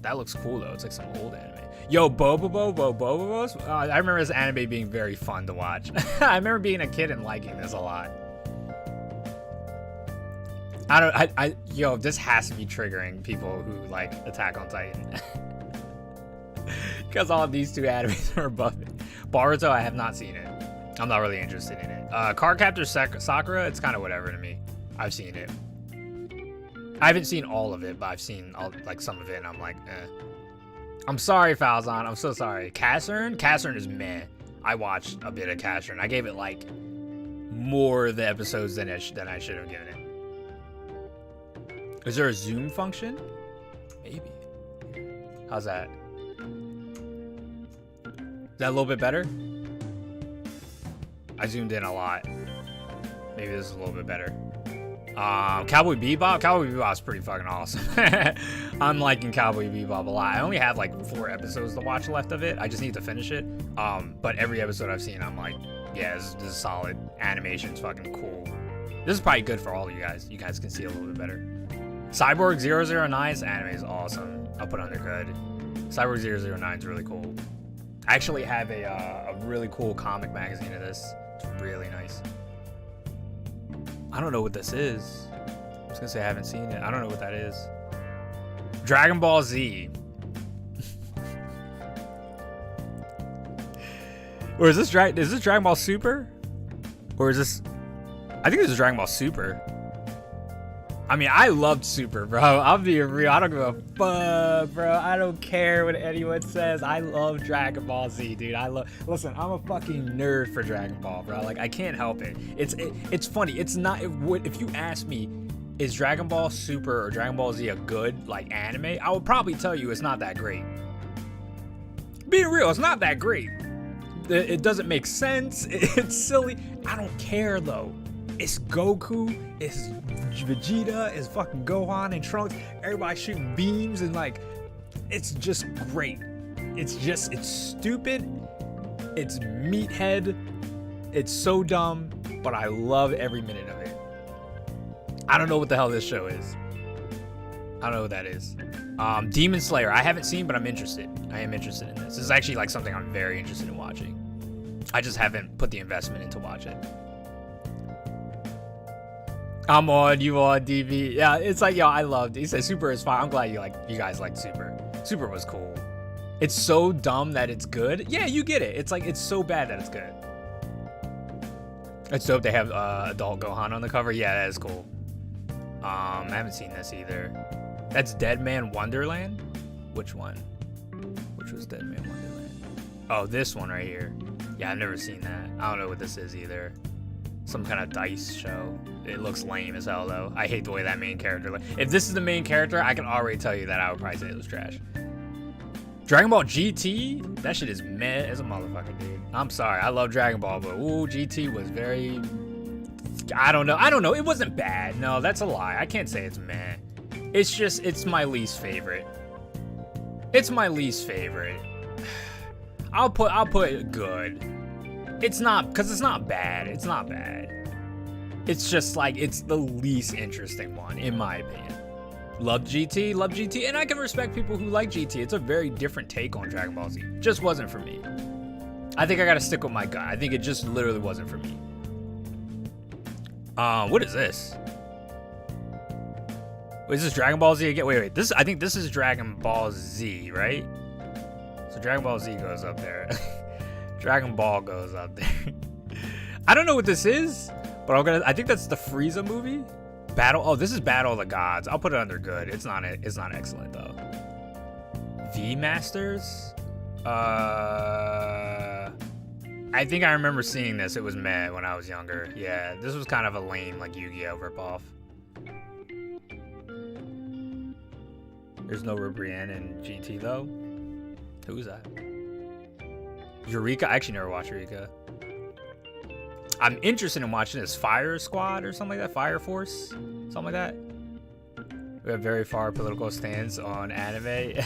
That looks cool though. It's like some old anime. Yo, Bobobos. I remember this anime being very fun to watch. I remember being a kid and liking this a lot. Yo, this has to be triggering people who like Attack on Titan. Because all of these two animes are above it. Boruto, I have not seen it. I'm not really interested in it. Cardcaptor Sakura, it's kind of whatever to me. I've seen it. I haven't seen all of it, but I've seen like some of it, and I'm like, eh. I'm sorry, Falzon. I'm so sorry. Casern is meh. I watched a bit of Casern. I gave it like more of the episodes than I should have given it. Is there a zoom function? Maybe. How's that? Is that a little bit better? I zoomed in a lot. Maybe this is a little bit better. Cowboy Bebop? Cowboy Bebop is pretty fucking awesome. I'm liking Cowboy Bebop a lot. I only have like 4 episodes to watch left of it. I just need to finish it. But every episode I've seen, I'm like, yeah, this is solid. Animation's fucking cool. This is probably good for all of you guys. You guys can see a little bit better. Cyborg 009's anime is awesome. I'll put under good. Cyborg 009 is really cool. I actually have a really cool comic magazine of this. It's really nice. I don't know what this is. I was gonna say I haven't seen it. I don't know what that is. Dragon Ball Z. Or is this Dragon Ball Super? Or is this... I think this is Dragon Ball Super. I mean, I loved Super, bro. I'll be real. I don't give a fuck, bro. I don't care what anyone says. I love Dragon Ball Z, dude. Listen, I'm a fucking nerd for Dragon Ball, bro. Like, I can't help it. It's funny. It's not... If you ask me, is Dragon Ball Super or Dragon Ball Z a good, like, anime? I would probably tell you it's not that great. Being real, it's not that great. It doesn't make sense. It's silly. I don't care, though. It's Goku, it's Vegeta, it's fucking Gohan and Trunks. Everybody shooting beams and like, it's just great. It's stupid. It's meathead. It's so dumb, but I love every minute of it. I don't know what the hell this show is. I don't know what that is. Demon Slayer, I haven't seen, but I'm interested. I am interested in this. This is actually like something I'm very interested in watching. I just haven't put the investment in to watch it. I'm on, you on, DB. Yeah, it's like, yo, I loved it. He said Super is fine. I'm glad you guys liked Super. Super was cool. It's so dumb that it's good. Yeah, you get it. It's like, it's so bad that it's good. It's dope they have adult Gohan on the cover. Yeah, that is cool. I haven't seen this either. That's Dead Man Wonderland? Which one? Which was Dead Man Wonderland? Oh, this one right here. Yeah, I've never seen that. I don't know what this is either. Some kind of dice show. It looks lame as hell, though. I hate the way that main character looks. If this is the main character, I can already tell you that I would probably say it was trash. Dragon Ball GT? That shit is meh as a motherfucker, dude. I'm sorry. I love Dragon Ball, but ooh, GT was very... I don't know. It wasn't bad. No, that's a lie. I can't say it's meh. It's just, it's my least favorite. It's my least favorite. I'll put good. It's not, because it's not bad. It's not bad. It's just like, it's the least interesting one, in my opinion. Love GT, and I can respect people who like GT. It's a very different take on Dragon Ball Z. Just wasn't for me. I think I gotta stick with my gut. I think it just literally wasn't for me. What is this? Wait, is this Dragon Ball Z again? Wait. I think this is Dragon Ball Z, right? So Dragon Ball Z goes up there. Dragon Ball goes up there. I don't know what this is, but I think that's the Frieza movie. This is Battle of the Gods. I'll put it under good. It's not excellent though. V Masters? I think I remember seeing this. It was meh when I was younger. Yeah, this was kind of a lame like Yu-Gi-Oh ripoff. There's no Rubrienne in GT though. Who's that? Eureka? I actually never watched Eureka. I'm interested in watching this Fire Squad or something like that. Fire Force? Something like that. We have very far political stance on anime.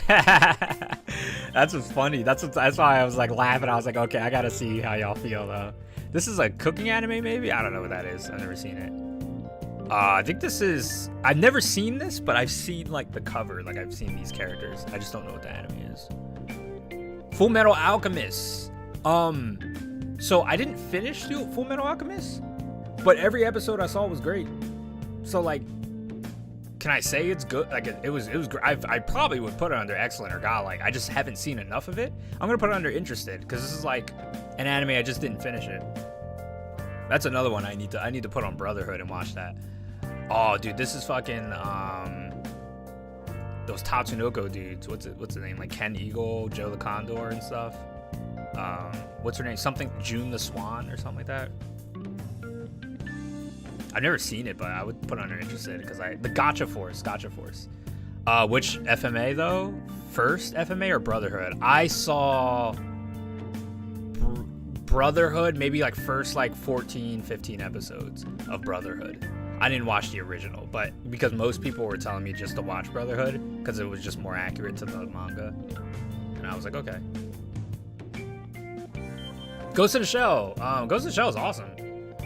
That's what's funny. That's why I was like laughing. I was like, okay, I gotta see how y'all feel though. This is like cooking anime, maybe? I don't know what that is. I've never seen it. I think this is. I've never seen this, but I've seen like the cover. Like I've seen these characters. I just don't know what the anime is. Full Metal Alchemist. So I didn't finish Full Metal Alchemist, but every episode I saw was great. So like, can I say it's good? Like it was great. I probably would put it under excellent or godlike. I just haven't seen enough of it. I'm gonna put it under interested because this is like an anime I just didn't finish it. That's another one I need to put on Brotherhood and watch that. Oh, dude, this is fucking those Tatsunoko dudes. What's the name? Like Ken Eagle, Joe the Condor, and stuff. What's her name? Something June the Swan or something like that. I've never seen it, but I would put under interested because the Gotcha Force. Which FMA though? First FMA or Brotherhood? I saw Brotherhood, maybe like first like 14, 15 episodes of Brotherhood. I didn't watch the original, but because most people were telling me just to watch Brotherhood because it was just more accurate to the manga, and I was like, okay. Ghost in the Shell. Ghost in the Shell is awesome.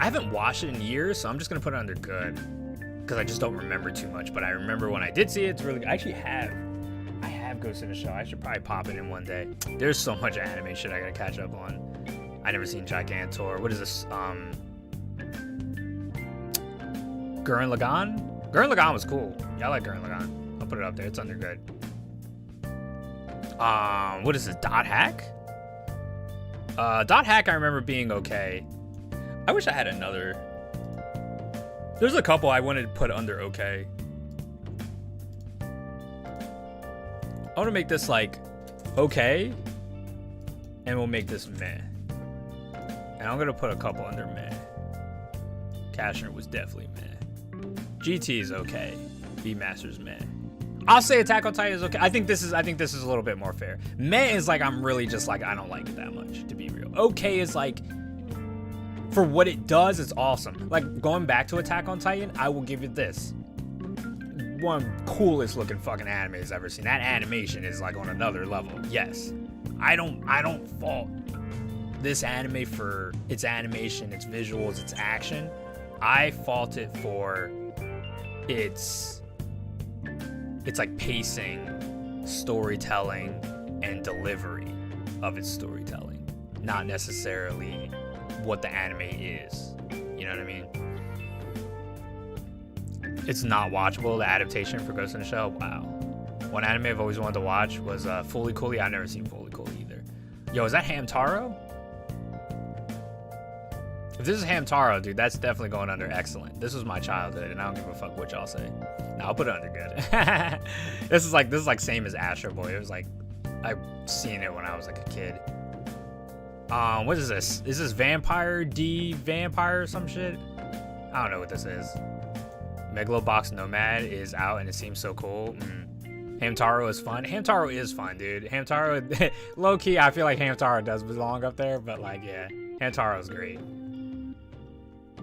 I haven't watched it in years, so I'm just gonna put it under good because I just don't remember too much. But I remember when I did see it, it's really good. I have Ghost in the Shell. I should probably pop it in one day. There's so much anime shit I gotta catch up on. I never seen Gigantor. What is this? Gurren Lagann? Gurren Lagann was cool. Yeah, I like Gurren Lagann. I'll put it up there. It's under good. What is this? Dot Hack? Dot Hack I remember being okay. I wish I had another. There's a couple I wanted to put under okay. I want to make this like okay, and we'll make this meh. And I'm gonna put a couple under meh. Cashner was definitely meh. GT is okay. B-Master's meh. I'll say Attack on Titan is okay. I think this is a little bit more fair. Meh is like I'm really just like I don't like it that much, to be real. Okay is like for what it does, it's awesome. Like going back to Attack on Titan, I will give it this. One of the coolest looking fucking anime I've ever seen. That animation is like on another level. Yes. I don't fault this anime for its animation, its visuals, its action. I fault it for its like pacing, storytelling, and delivery of its storytelling. Not necessarily what the anime is. You know what I mean? It's not watchable, the adaptation for Ghost in the Shell. Wow. One anime I've always wanted to watch was Fully Cooley. I've never seen Fully Cooley either. Yo, is that Hamtaro? If this is Hamtaro, dude, that's definitely going under excellent. This was my childhood, and I don't give a fuck what y'all say. No, I'll put it under good. This is like same as Astro Boy. It was like I've seen it when I was like a kid. What is this? Is this Vampire or some shit? I don't know what this is. Megalobox Nomad is out and it seems so cool. Hamtaro is fun. Hamtaro is fun, dude. Hamtaro, low key, I feel like Hamtaro does belong up there, but like, yeah, Hamtaro is great.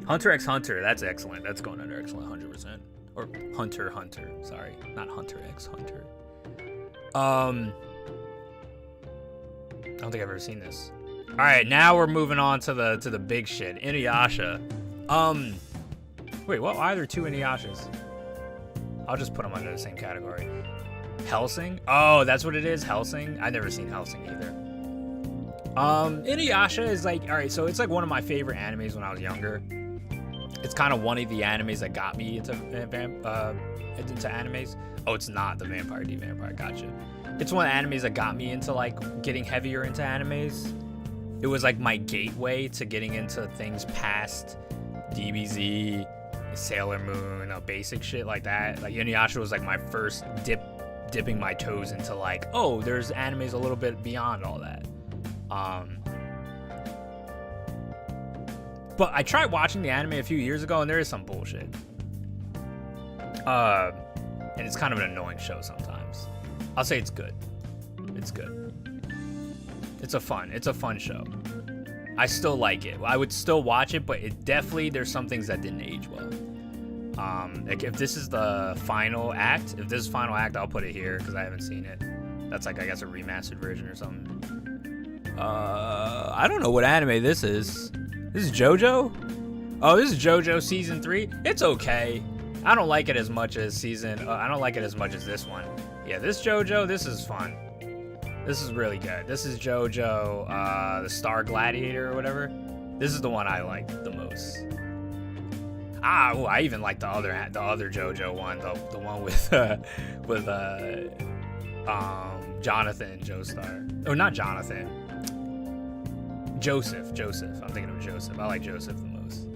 Hunter x Hunter, that's excellent. That's going under excellent, 100%. Or Hunter, sorry, not Hunter x Hunter. I don't think I've ever seen this. All right, now we're moving on to the big shit. Inuyasha. Wait, what? Why are there two Inuyashas? I'll just put them under the same category. Hellsing? Oh, that's what it is, Hellsing? I've never seen Hellsing either. Inuyasha is like, all right, so it's like one of my favorite animes when I was younger. It's kind of one of the animes that got me into animes. Oh, it's not the Vampire D Vampire, gotcha. It's one of the animes that got me into like getting heavier into animes. It was like my gateway to getting into things past DBZ, Sailor Moon, basic shit like that. Like Inuyasha was like my first dipping my toes into like, oh, there's animes a little bit beyond all that. But I tried watching the anime a few years ago and there is some bullshit. And it's kind of an annoying show sometimes. I'll say it's good. It's good. It's a fun show. I still like it. I would still watch it, but it definitely, there's some things that didn't age well. Like if this is the final act, I'll put it here because I haven't seen it. That's like, I guess, a remastered version or something. I don't know what anime this is. This is JoJo? Oh, this is JoJo season 3. It's okay. I don't like it as much as I don't like it as much as this one. Yeah, this JoJo, this is fun. This is really good. This is JoJo, the Star Gladiator or whatever. This is the one I like the most. Oh, I even like the other JoJo one, the one with Jonathan Joestar. Oh, not Jonathan. Joseph. I'm thinking of Joseph. I like Joseph the most.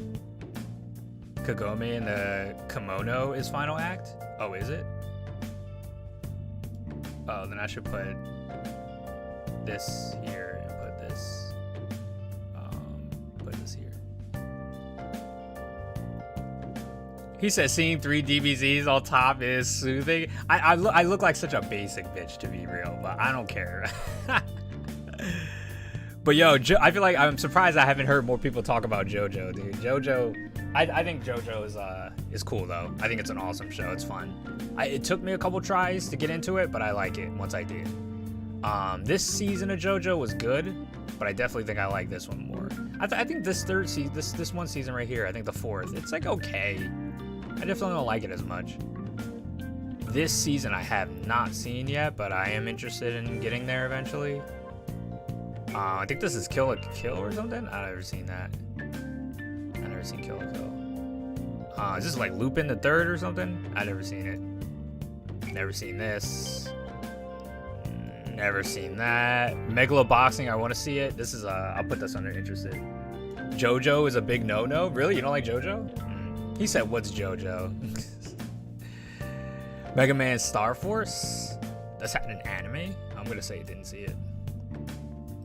Kagome and the kimono is final act? Oh, is it? Oh, then I should put this here and put this here. He says seeing 3 DBZs on top is soothing. I look like such a basic bitch, to be real, but I don't care. But yo, I feel like I'm surprised I haven't heard more people talk about JoJo, dude. JoJo, I think JoJo is cool though. I think it's an awesome show. It's fun. It took me a couple tries to get into it, but I like it once I did. This season of JoJo was good, but I definitely think I like this one more. I think this third season, this one season right here, I think the 4th, it's like okay. I definitely don't like it as much. This season I have not seen yet, but I am interested in getting there eventually. I think this is Kill la Kill or something. I've never seen that. I've never seen Kill la Kill. Is this like Lupin the Third or something? I've never seen it. Never seen this. Never seen that. Megalo Boxing, I want to see it. This is I'll put this under interested. JoJo is a big no-no. Really? You don't like JoJo? He said, what's JoJo? Mega Man Star Force? That's an anime? I'm gonna say didn't see it.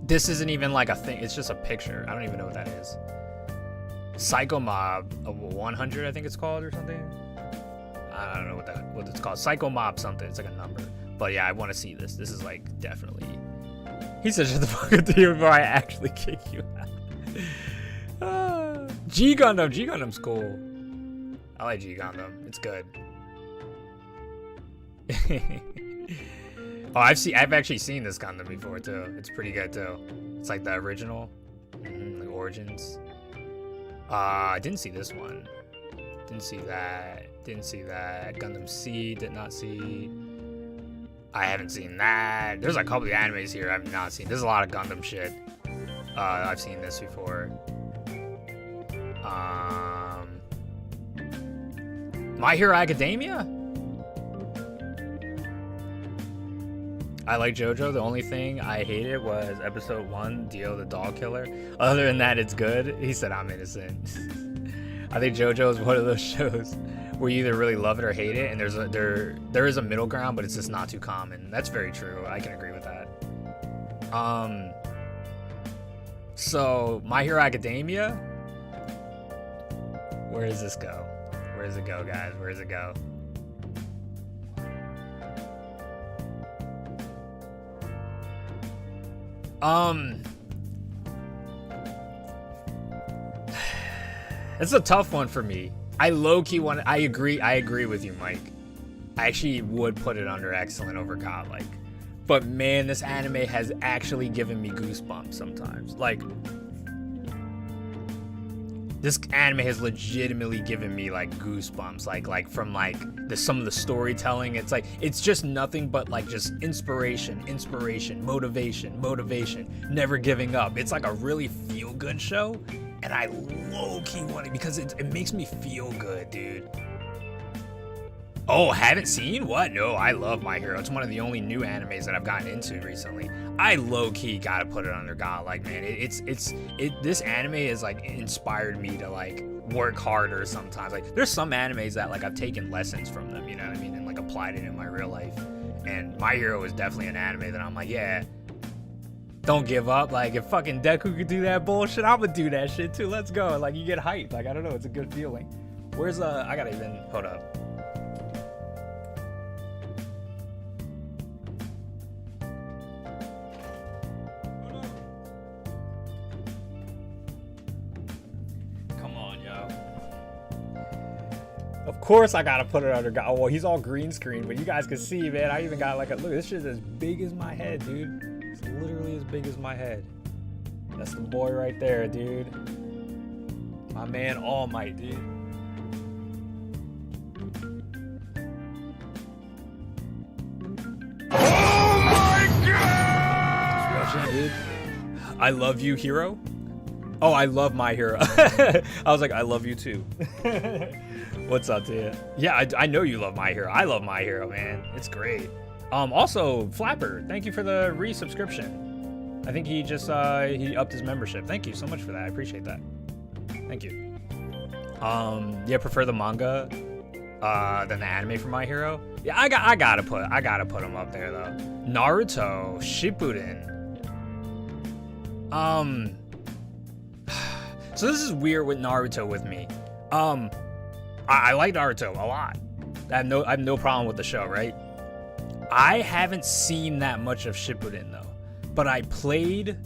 This isn't even like a thing. It's just a picture. I don't even know what that is. Psycho Mob 100, I think it's called, or something. I don't know what it's called. Psycho Mob something. It's like a number. But yeah, I want to see this. This is like definitely. He said, "Shut the fuck up to you before I actually kick you out." G Gundam. G Gundam's cool. I like G Gundam. It's good. Oh, I've actually seen this Gundam before too. It's pretty good too. It's like the original, the Origins. I didn't see this one. Didn't see that. Didn't see that. Gundam Seed. Did not see. I haven't seen that. There's a couple of animes here I've not seen. There's a lot of Gundam shit. I've seen this before. My Hero Academia? I like JoJo. The only thing I hated was episode 1, Dio the Dog Killer. Other than that, it's good. He said I'm innocent. I think JoJo is one of those shows where you either really love it or hate it, and there is a middle ground, but it's just not too common. That's very true. I can agree with that. So My Hero Academia. Where does this go? Where does it go, guys? Where does it go? It's a tough one for me. I low-key want. I agree with you, Mike. I actually would put it under excellent over godlike. But man, this anime has actually given me goosebumps sometimes. Like, this anime has legitimately given me like goosebumps. Like from like some of the storytelling. It's like it's just nothing but like just inspiration, motivation, never giving up. It's like a really feel-good show. And I low-key want it because it makes me feel good, dude. Oh, haven't seen? What? No, I love My Hero. It's one of the only new animes that I've gotten into recently. I low-key gotta put it under godlike, man. This anime has like inspired me to like work harder sometimes. Like there's some animes that like I've taken lessons from them, you know what I mean, and like applied it in my real life. And My Hero is definitely an anime that I'm like, yeah. Don't give up. Like if fucking Deku could do that bullshit, I'm gonna do that shit too. Let's go. Like you get hyped. Like I don't know, it's a good feeling. Where's I gotta even hold up. Come on, yo. Of course I gotta put it under. Oh, well, he's all green screen, but you guys can see, man. I even got like a look. This shit's as big as my head, dude. It's literally as big as my head. That's the boy right there, dude. My man, All Might, dude. Oh my god! That's real shit, dude. I love you, hero. Oh, I love my hero. I was like, I love you too. What's up to you? Yeah, I know you love My Hero. I love My Hero, man. It's great. Also, Flapper, thank you for the resubscription. I think he just he upped his membership. Thank you so much for that. I appreciate that. Thank you. Yeah, prefer the manga than the anime for My Hero. Yeah, I gotta put him up there though. Naruto Shippuden. So this is weird with Naruto with me. I like Naruto a lot. I have no problem with the show, right? I haven't seen that much of Shippuden though, but I played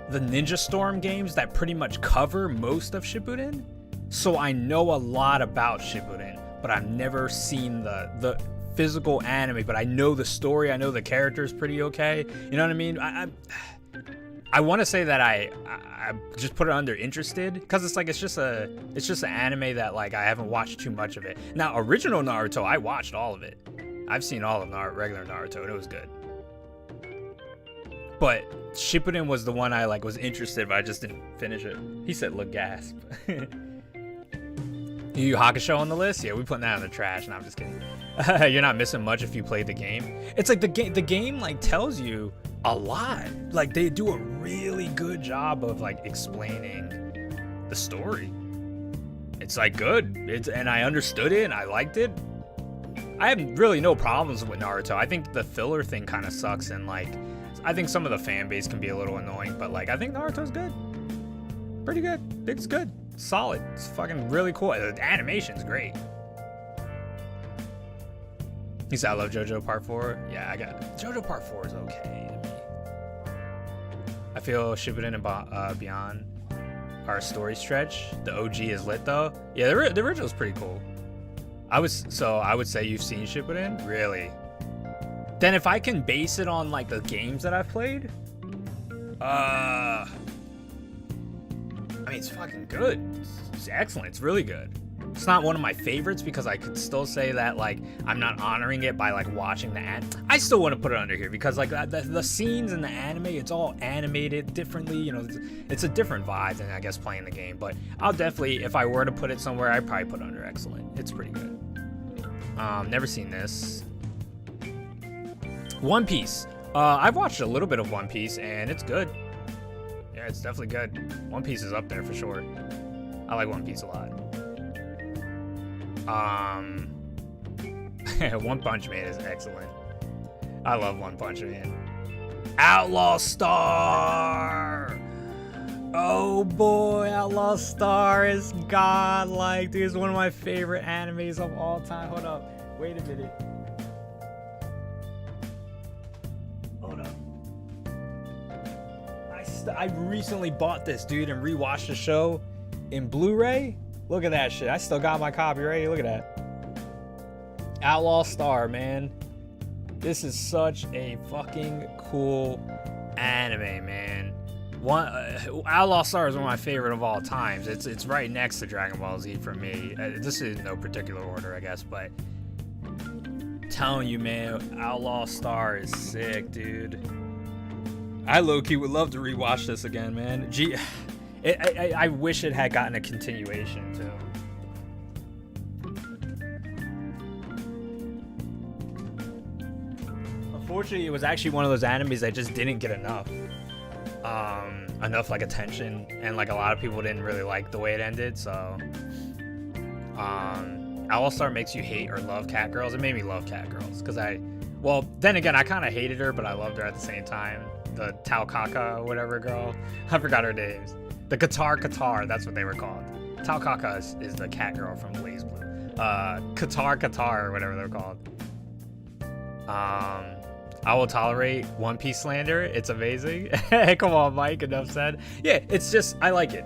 the Ninja Storm games that pretty much cover most of Shippuden, so I know a lot about Shippuden, but I've never seen the physical anime, but I know the story, I know the characters pretty okay. You know what I mean? I want to say that I just put it under interested because it's just an anime that like I haven't watched too much of it. Now original Naruto, I watched all of it. I've seen all of regular Naruto and it was good. But Shippuden was the one I like was interested, but I just didn't finish it. He said, "Look, gasp." Yu Hakusho on the list? Yeah, we putting that in the trash. No, I'm just kidding. You're not missing much if you played the game. It's like the game like tells you a lot. Like they do a really good job of like explaining the story. It's like good. And I understood it and I liked it. I have really no problems with Naruto. I think the filler thing kind of sucks and like I think some of the fan base can be a little annoying, but like I think Naruto's good. Pretty good. It's good. Solid. It's fucking really cool. The animation's great. He said, I love JoJo Part 4. Yeah, I got it. JoJo Part 4 is okay to me. I feel Shippuden and Beyond are a story stretch. The OG is lit though. Yeah, the original's pretty cool. I would say you've seen Shippuden? Really? Then if I can base it on like the games that I've played, I mean, it's fucking good. It's excellent. It's really good. It's not one of my favorites because I could still say that like I'm not honoring it by like watching the I still want to put it under here because like the scenes in the anime, it's all animated differently. You know, it's a different vibe than I guess playing the game. But I'll definitely, if I were to put it somewhere, I'd probably put it under excellent. It's pretty good. Never seen this. One Piece. I've watched a little bit of One Piece and it's good. Yeah, it's definitely good. One Piece is up there for sure. I like One Piece a lot. One Punch Man is excellent. I love One Punch Man. Outlaw Star! Oh boy, Outlaw Star is godlike. Dude, it's one of my favorite animes of all time. Hold up. Wait a minute. I recently bought this, dude, and rewatched the show in Blu-ray. Look at that shit. I still got my copy right here. Look at that. Outlaw Star, man. This is such a fucking cool anime, man. Outlaw Star is one of my favorite of all times. It's right next to Dragon Ball Z for me. This is in no particular order, I guess, but I'm telling you, man, Outlaw Star is sick, dude. I low-key would love to rewatch this again, man. I wish it had gotten a continuation, too. Unfortunately, it was actually one of those animes that just didn't get enough like attention, and like a lot of people didn't really like the way it ended, so Outlaw Star makes you hate or love cat girls. It made me love cat girls, because well, then again, I kind of hated her, but I loved her at the same time. The Taukaka or whatever girl. I forgot her names. The Qatar, that's what they were called. Taukaka is the cat girl from Blaze Blue. Qatar or whatever they're called. I will tolerate One Piece slander. It's amazing. Come on, Mike, enough said. Yeah, it's just, I like it.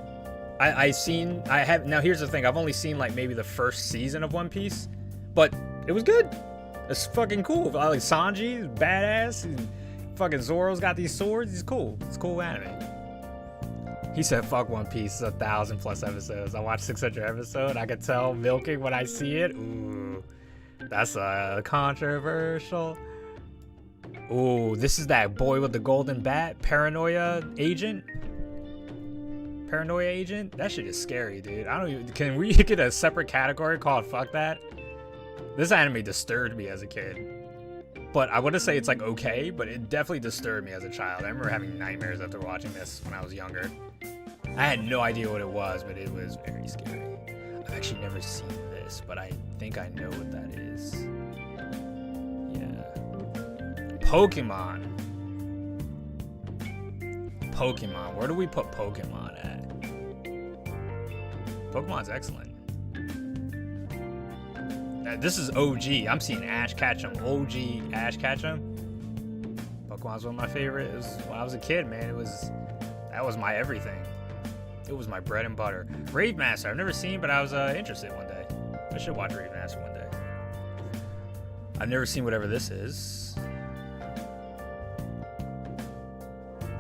I have, now here's the thing, I've only seen like maybe the first season of One Piece, but it was good. It's fucking cool. I like Sanji, he's badass, and fucking Zoro's got these swords. He's cool. It's cool anime. He said, fuck One Piece, it's 1,000+ episodes. I watched 600 episodes. I could tell milking when I see it. Ooh, that's controversial. Ooh, this is that boy with the golden bat, Paranoia Agent. Paranoia Agent? That shit is scary, dude. I don't even, can we get a separate category called fuck that? This anime disturbed me as a kid. But I wouldn't say it's like okay, but it definitely disturbed me as a child. I remember having nightmares after watching this when I was younger. I had no idea what it was, but it was very scary. I've actually never seen this, but I think I know what that is. Yeah. Pokemon. Pokemon. Where do we put Pokemon at? Pokemon's excellent. This is OG. I'm seeing Ash Ketchum. OG Ash Ketchum. Pokemon's one of my favorite. It was when I was a kid, man. That was my everything. It was my bread and butter. Rave Master. I've never seen, but I was interested one day. I should watch Rave Master one day. I've never seen whatever this is.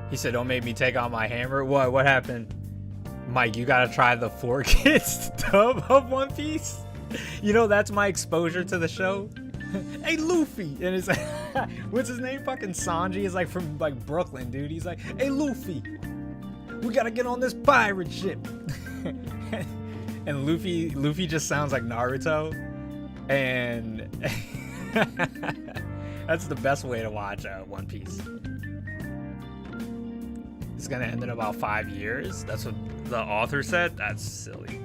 He said, "Don't make me take out my hammer." What? What happened? Mike, you gotta try the 4Kids dub of One Piece. You know, that's my exposure to the show. Hey, Luffy. And it's like, what's his name? Fucking Sanji is like from like Brooklyn, dude. He's like, hey, Luffy, we gotta get on this pirate ship. And Luffy just sounds like Naruto. And that's the best way to watch One Piece. It's gonna end in about 5 years. That's what the author said. That's silly.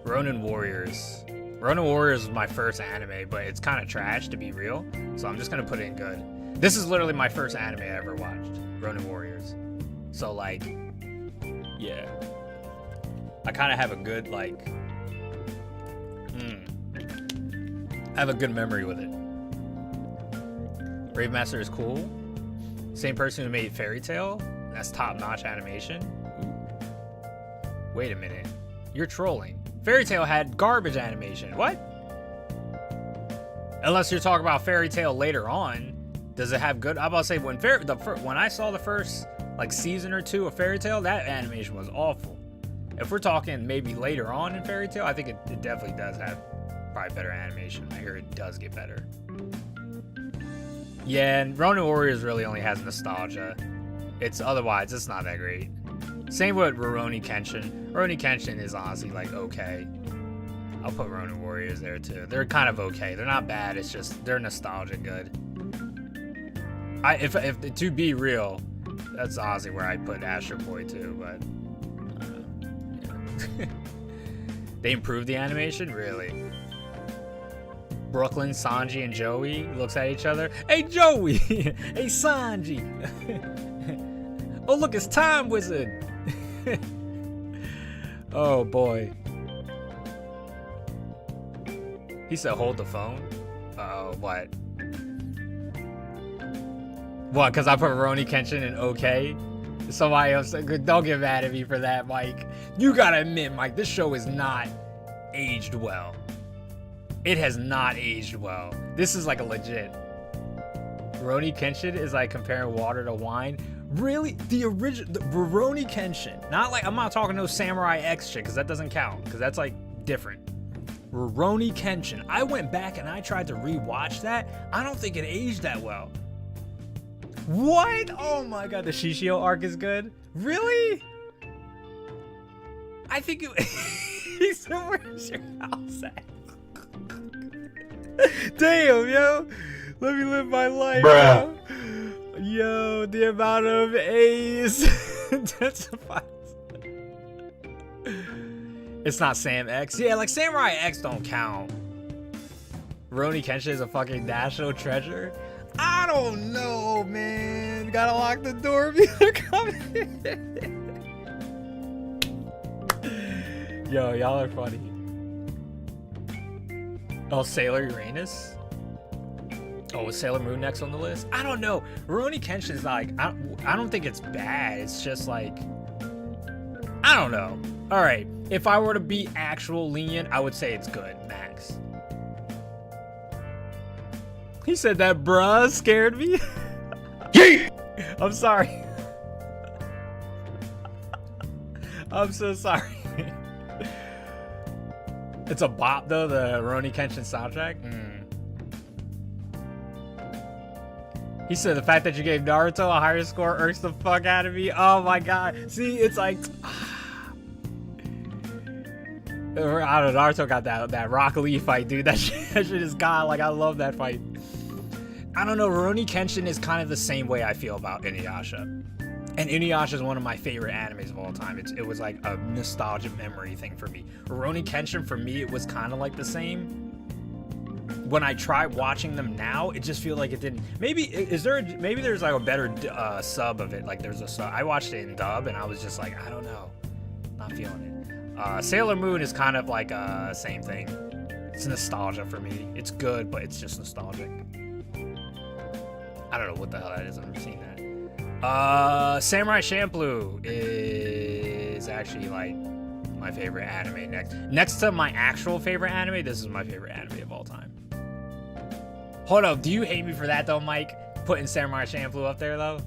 Ronin Warriors. Ronin Warriors was my first anime, but it's kind of trash to be real. So I'm just gonna put it in good. This is literally my first anime I ever watched. Ronin Warriors. So like, yeah. I kind of have a good like, I have a good memory with it. Brave Master is cool. Same person who made Fairy Tail. That's top-notch animation. Ooh. Wait a minute. You're trolling. Fairy Tail had garbage animation. What? Unless you're talking about Fairy Tail later on. Does it have good? I'm about to say when I saw the first like season or two of Fairy Tail, that animation was awful. If we're talking maybe later on in Fairy Tail, I think it definitely does have probably better animation. I hear it does get better. Yeah, and Ronin Warriors really only has nostalgia. Otherwise, it's not that great. Same with Rurouni Kenshin. Rurouni Kenshin is honestly like okay. I'll put Ronin Warriors there too. They're kind of okay. They're not bad. It's just they're nostalgia good. If to be real, that's honestly where I put Astro Boy too. But yeah. They improved the animation, really. Brooklyn, Sanji, and Joey looks at each other. Hey, Joey! Hey, Sanji! Oh, look, it's Time Wizard! Oh, boy. He said, hold the phone? Uh-oh, what? What, because I put Rurouni Kenshin in okay? Somebody else, don't get mad at me for that, Mike. You gotta admit, Mike, this show is not aged well. It has not aged well. This is like a legit. Rurouni Kenshin is like comparing water to wine. Really? The original Rurouni Kenshin. Not like, I'm not talking no Samurai X shit, because that doesn't count. Because that's like different. Rurouni Kenshin. I went back and I tried to rewatch that. I don't think it aged that well. What? Oh my god, the Shishio arc is good? Really? I think it... He said, where's your house at? Damn, yo. Let me live my life, bro. Yo, the amount of A's. It's not Sam X. Yeah, like Samurai X don't count. Rurouni Kenshin is a fucking national treasure. I don't know, man. Gotta lock the door. People coming. Yo, y'all are funny. Oh, Sailor Uranus? Oh, is Sailor Moon next on the list? I don't know. Rurouni Kenshin is like, I don't think it's bad. It's just like, I don't know. All right, if I were to be actual lenient, I would say it's good, max. He said that bruh scared me. I'm sorry. I'm so sorry. It's a bop though, the Rurouni Kenshin soundtrack. He said the fact that you gave Naruto a higher score irks the fuck out of me. Oh my god. See, it's like I don't know, Naruto got that Rock Lee fight, dude. That shit is god. Like, I love that fight. I don't know, Rurouni Kenshin is kind of the same way I feel about Inuyasha. And Inuyasha is one of my favorite animes of all time. It was like a nostalgia memory thing for me. Rurouni Kenshin, for me, it was kind of like the same. When I try watching them now, it just feels like it didn't. Maybe there's like a better sub of it. Like, there's a sub. I watched it in dub, and I was just like, I don't know, not feeling it. Sailor Moon is kind of like same thing. It's nostalgia for me. It's good, but it's just nostalgic. I don't know what the hell that is. I've never seen that. Samurai Champloo is actually like my favorite anime. Next to my actual favorite anime, this is my favorite anime of all time. Hold up, do you hate me for that though, Mike? Putting Samurai Champloo up there though?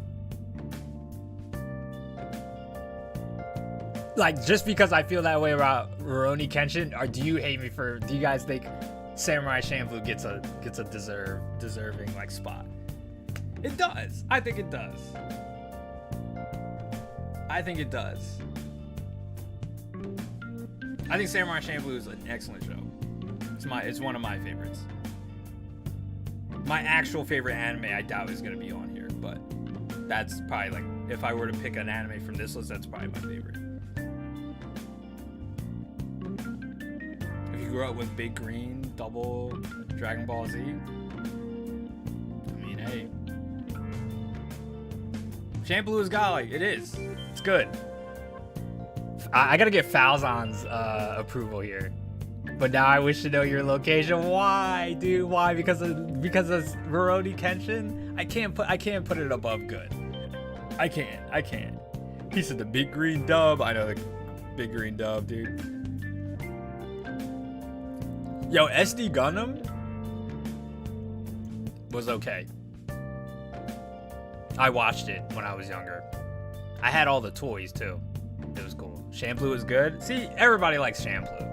Like, just because I feel that way about Rurouni Kenshin, or do you hate me for? Do you guys think Samurai Champloo gets a deserving like spot? It does. I think it does. I think it does. I think Samurai Champloo is an excellent show. It's one of my favorites. My actual favorite anime, I doubt is gonna be on here, but that's probably like, if I were to pick an anime from this list, that's probably my favorite. If you grew up with Big Green, Double, Dragon Ball Z, I mean, hey. Champloo is godlike. It is. It's good. I gotta get Falzon's approval here. But now I wish to know your location. Why, dude? Why? Because of Rurouni Kenshin? I can't put it above good. I can't. He said the Big Green Dub. I know the Big Green Dub, dude. Yo, SD Gundam was okay. I watched it when I was younger. I had all the toys too. It was cool. Champloo is good. See, everybody likes Champloo.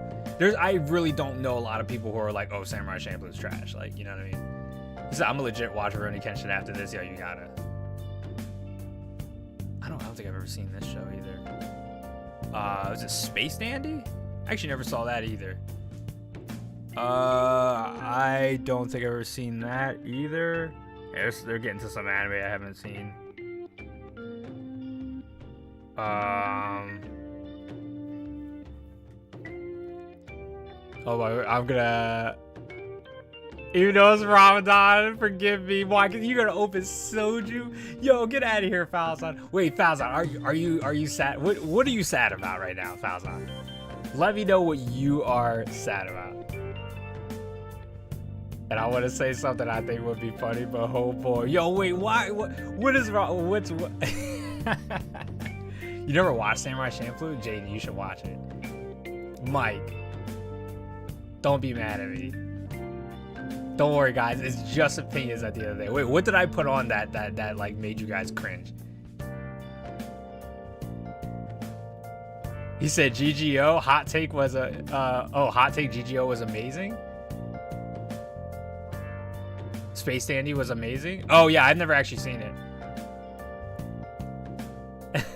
I really don't know a lot of people who are like, oh, Samurai Champloo is trash. Like, you know what I mean? He said, I'm gonna legit watch Rurouni Kenshin after this. Yo, you gotta. I don't think I've ever seen this show either. Was it Space Dandy? I actually never saw that either. I don't think I've ever seen that either. Yeah, they're getting to some anime I haven't seen. Oh my, I'm gonna. Even though it's Ramadan, forgive me. Why? Cause you're gonna open soju. Yo, get out of here, Falzon. Wait, Falzon, are you sad? What are you sad about right now, Falzon? Let me know what you are sad about. And I want to say something I think would be funny, but oh boy, yo, wait, why? What is wrong? What? You never watched Samurai Champloo? Jaden, you should watch it. Mike, don't be mad at me. Don't worry, guys. It's just opinions at the end of the day. Wait, what did I put on that like made you guys cringe? He said GGO hot take was hot take GGO was amazing. Space Dandy was amazing. Oh yeah, I've never actually seen it.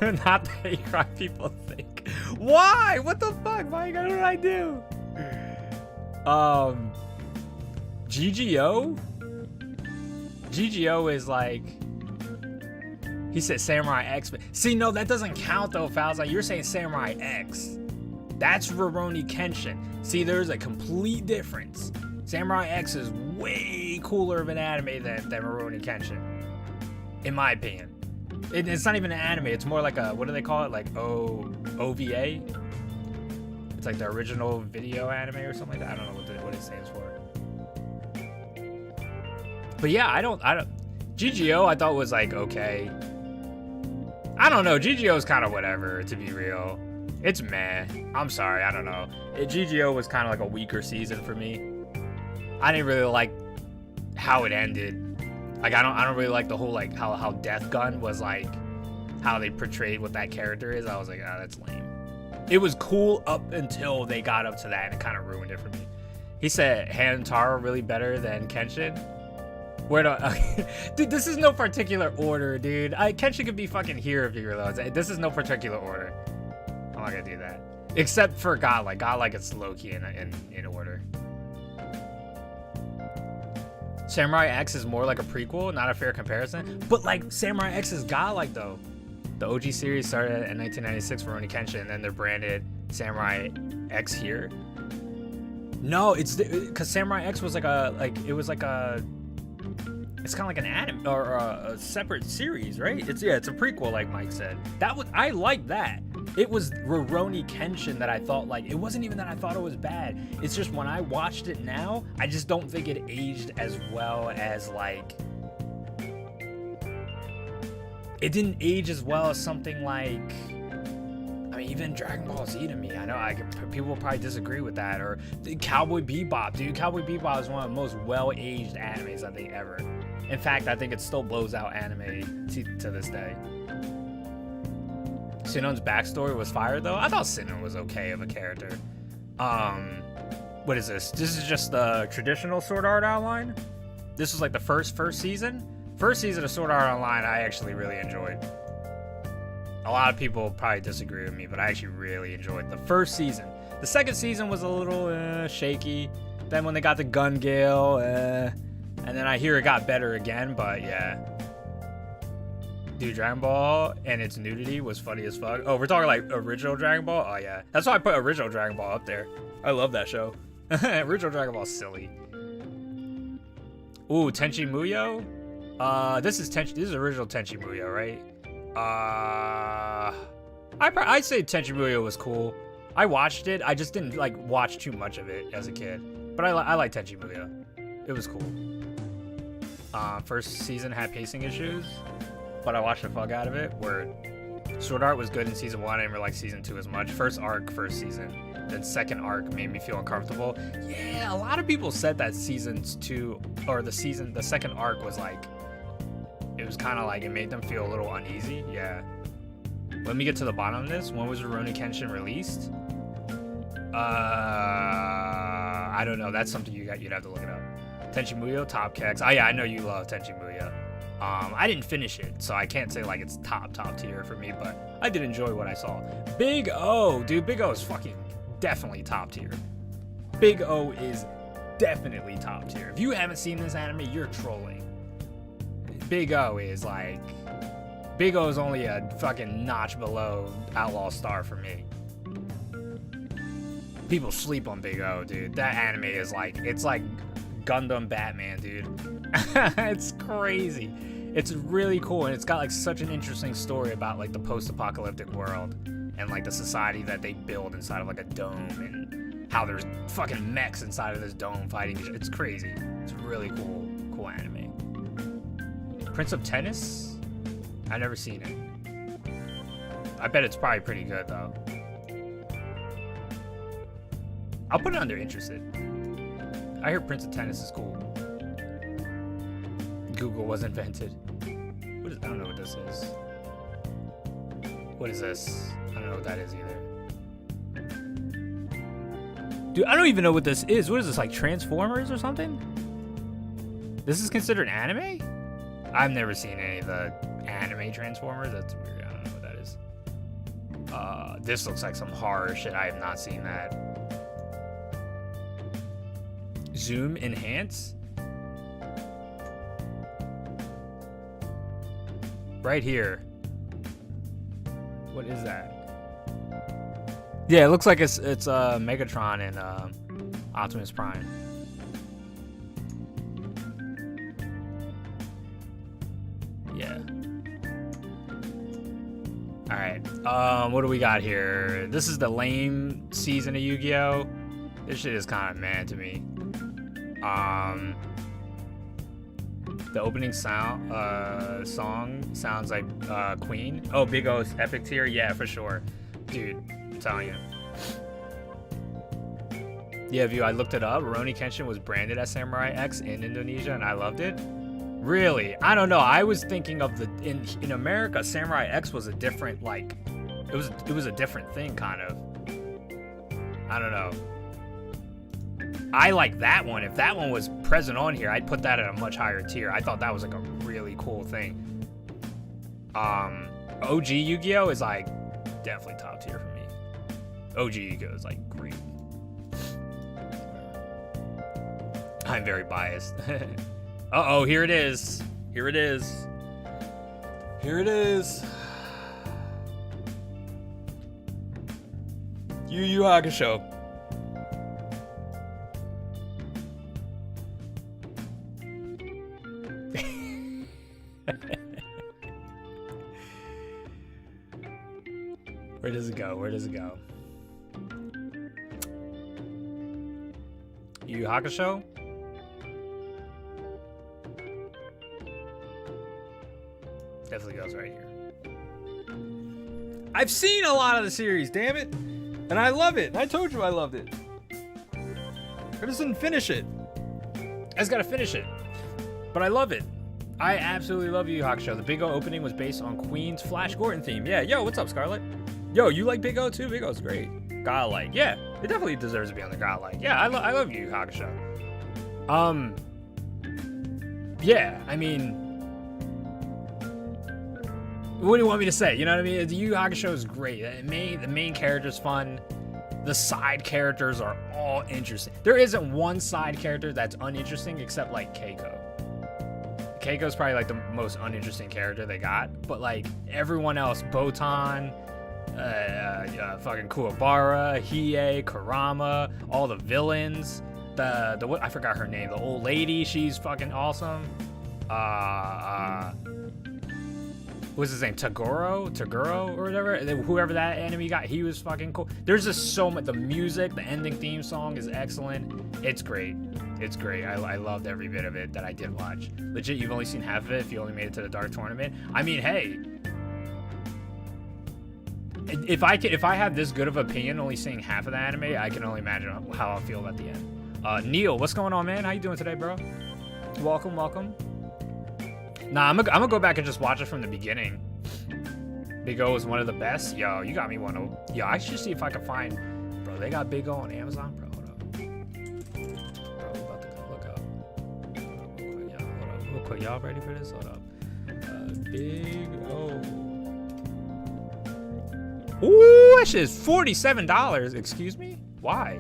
Not that you cry, people think. Why? What the fuck, Mike? What did I do? GGO? GGO is like, he said Samurai X. See, no, that doesn't count though, Falzon. You're saying Samurai X. That's Rurouni Kenshin. See, there's a complete difference. Samurai X is way cooler of an anime than Rurouni Kenshin, in my opinion. It's not even an anime. It's more like a, what do they call it? Like OVA? It's like the original video anime or something like that. I don't know what it stands for. But yeah, I don't. GGO I thought was like okay. I don't know. GGO is kind of whatever, to be real. It's meh. I'm sorry, I don't know. GGO was kind of like a weaker season for me. I didn't really like how it ended. Like I don't really like the whole like how Death Gun was like how they portrayed what that character is. I was like, oh, that's lame. It was cool up until they got up to that, and it kind of ruined it for me. He said Hantaro really better than Kenshin. Where do dude? This is no particular order, dude. Kenshin could be fucking here if you realize. This is no particular order. I'm not gonna do that. Except for Godlike. Godlike it's low-key in order. Samurai X is more like a prequel, not a fair comparison. But like Samurai X is Godlike though. The OG series started in 1996 for Rurouni Kenshin, and then they're branded Samurai X here. No, it's because Samurai X was like it's kind of like an anime or a separate series, right? It's a prequel, like Mike said. I like that. It was Rurouni Kenshin that I thought like it wasn't even that I thought it was bad. It's just when I watched it now, I just don't think it aged as well as like it didn't age as well as something like. I mean, even Dragon Ball Z to me, I know people will probably disagree with that. Or Cowboy Bebop, dude. Cowboy Bebop is one of the most well-aged animes I think ever. In fact, I think it still blows out anime to this day. Sinnoh's backstory was fire, though. I thought Sinnoh was okay of a character. What is this? This is just the traditional Sword Art Online. This was like the first season. First season of Sword Art Online, I actually really enjoyed. A lot of people probably disagree with me, but I actually really enjoyed the first season. The second season was a little shaky. Then when they got the Gun Gale, and then I hear it got better again, but yeah. Dude, Dragon Ball and its nudity was funny as fuck. Oh, we're talking like original Dragon Ball? Oh yeah. That's why I put original Dragon Ball up there. I love that show. Original Dragon Ball is silly. Ooh, Tenchi Muyo? This is original Tenchi Muyo, right? I'd say Tenchi Muyo was cool. I watched it. I just didn't like watch too much of it as a kid. But I like Tenchi Muyo. It was cool. First season had pacing issues, but I watched the fuck out of it. Where Sword Art was good in season 1. I didn't really like season 2 as much. First season. Then second arc made me feel uncomfortable. Yeah, a lot of people said that seasons 2 or the second arc was like. It was kind of like it made them feel a little uneasy. Yeah. Let me get to the bottom of this. When was Rurouni Kenshin released? I don't know. That's something you'd have to look it up. Tenchi Muyo, top kegs. Oh yeah, I know you love Tenchi Muyo. I didn't finish it, so I can't say like it's top tier for me, but I did enjoy what I saw. Big O, dude. Big O is fucking definitely top tier. Big O is definitely top tier. If you haven't seen this anime, you're trolling. Big O is like Big O is only a fucking notch below Outlaw Star for me. People sleep on Big O, dude. That anime is like it's like Gundam Batman, dude. It's crazy. It's really cool, and it's got like such an interesting story about like the post-apocalyptic world and like the society that they build inside of like a dome and how there's fucking mechs inside of this dome fighting. It's crazy. It's really cool anime. Prince of Tennis? I've never seen it. I bet it's probably pretty good though. I'll put it under interested. I hear Prince of Tennis is cool. Google was invented. I don't know what this is. What is this? I don't know what that is either. Dude, I don't even know what this is. What is this, like Transformers or something? This is considered anime? I've never seen any of the anime Transformers. That's weird. I don't know what that is. This looks like some horror shit. I have not seen that. Zoom enhance? Right here. What is that? Yeah, it looks like it's Megatron and Optimus Prime. Yeah. All right. What do we got here? This is the lame season of Yu-Gi-Oh! This shit is kind of mad to me. The opening song sounds like Queen. Oh, Big O's epic tier. Yeah, for sure, dude. I'm telling you. Yeah, View, I looked it up. Rurouni Kenshin was branded as Samurai X in Indonesia, and I loved it. Really? I don't know. I was thinking of the in America, Samurai X was a different, like, it was a different thing, kind of. I don't know. I like that one. If that one was present on here, I'd put that at a much higher tier. I thought that was like a really cool thing. OG Yu-Gi-Oh is like definitely top tier for me. OG Yu-Gi-Oh is like great. I'm very biased. Uh-oh, here it is. Here it is. Here it is. Yu Yu Hakusho. Where does it go? Where does it go? Yu Yu Hakusho? Definitely goes right here. I've seen a lot of the series, damn it. And I love it. I told you I loved it. I just didn't finish it. I just gotta finish it. But I love it. I absolutely love Yu Yu Hakusho. The Big O opening was based on Queen's Flash Gordon theme. Yeah, yo, what's up, Scarlett? Yo, you like Big O too? Big O's great. Godlike. Yeah, it definitely deserves to be on the Godlike. Yeah, I love Yu Yu Hakusho. Yeah, I mean, what do you want me to say? You know what I mean? The Yu Yu Hakusho is great. The main character's fun. The side characters are all interesting. There isn't one side character that's uninteresting except like Keiko. Keiko's probably like the most uninteresting character they got, but like everyone else, Botan, fucking Kuwabara, Hiei, Kurama, all the villains, the what, I forgot her name, the old lady, she's fucking awesome. What's his name? Tagoro or whatever. Whoever that enemy got, he was fucking cool. There's just so much. The music, the ending theme song is excellent. It's great. It's great. I loved every bit of it that I did watch. Legit, you've only seen half of it if you only made it to the Dark Tournament. I mean, hey, if I have this good of an opinion only seeing half of the anime, I can only imagine how I'll feel at the end. Neil, what's going on, man? How you doing today, bro? Welcome, welcome. Nah, I'm gonna go back and just watch it from the beginning. Big O was one of the best. Yo, you got me one. Yo, I should see if I can find. Bro, they got Big O on Amazon, bro. Hold up. Bro, I'm about to go look up. Hold up, real quick. Y'all ready for this? Hold up. Big O. Ooh, that shit is $47. Excuse me? Why?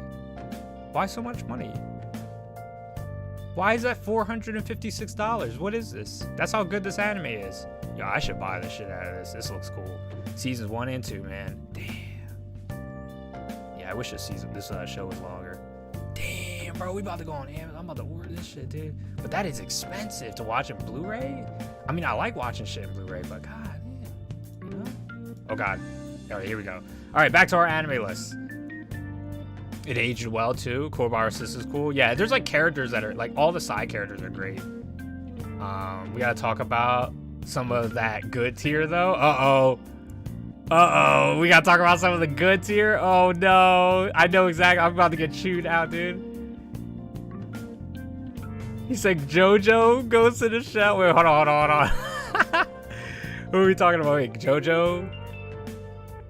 Why so much money? Why is that $456? What is this? That's how good this anime is. Yo, I should buy the shit out of this. This looks cool. Seasons 1 and 2, man. Damn. Yeah, I wish this show was longer. Damn, bro, we about to go on Amazon. I'm about to order this shit, dude. But that is expensive to watch in Blu-ray. I mean, I like watching shit in Blu-ray, but god, man. You know? Oh god. All right, here we go. All right, back to our anime list. It aged well too. Kuwabara sister's cool. Yeah, there's like characters that are like all the side characters are great. We gotta talk about some of that good tier though. Uh-oh. We gotta talk about some of the good tier. Oh no. I know exactly. I'm about to get chewed out, dude. He's like JoJo goes to the shell. Wait, hold on. Who are we talking about? Wait, JoJo?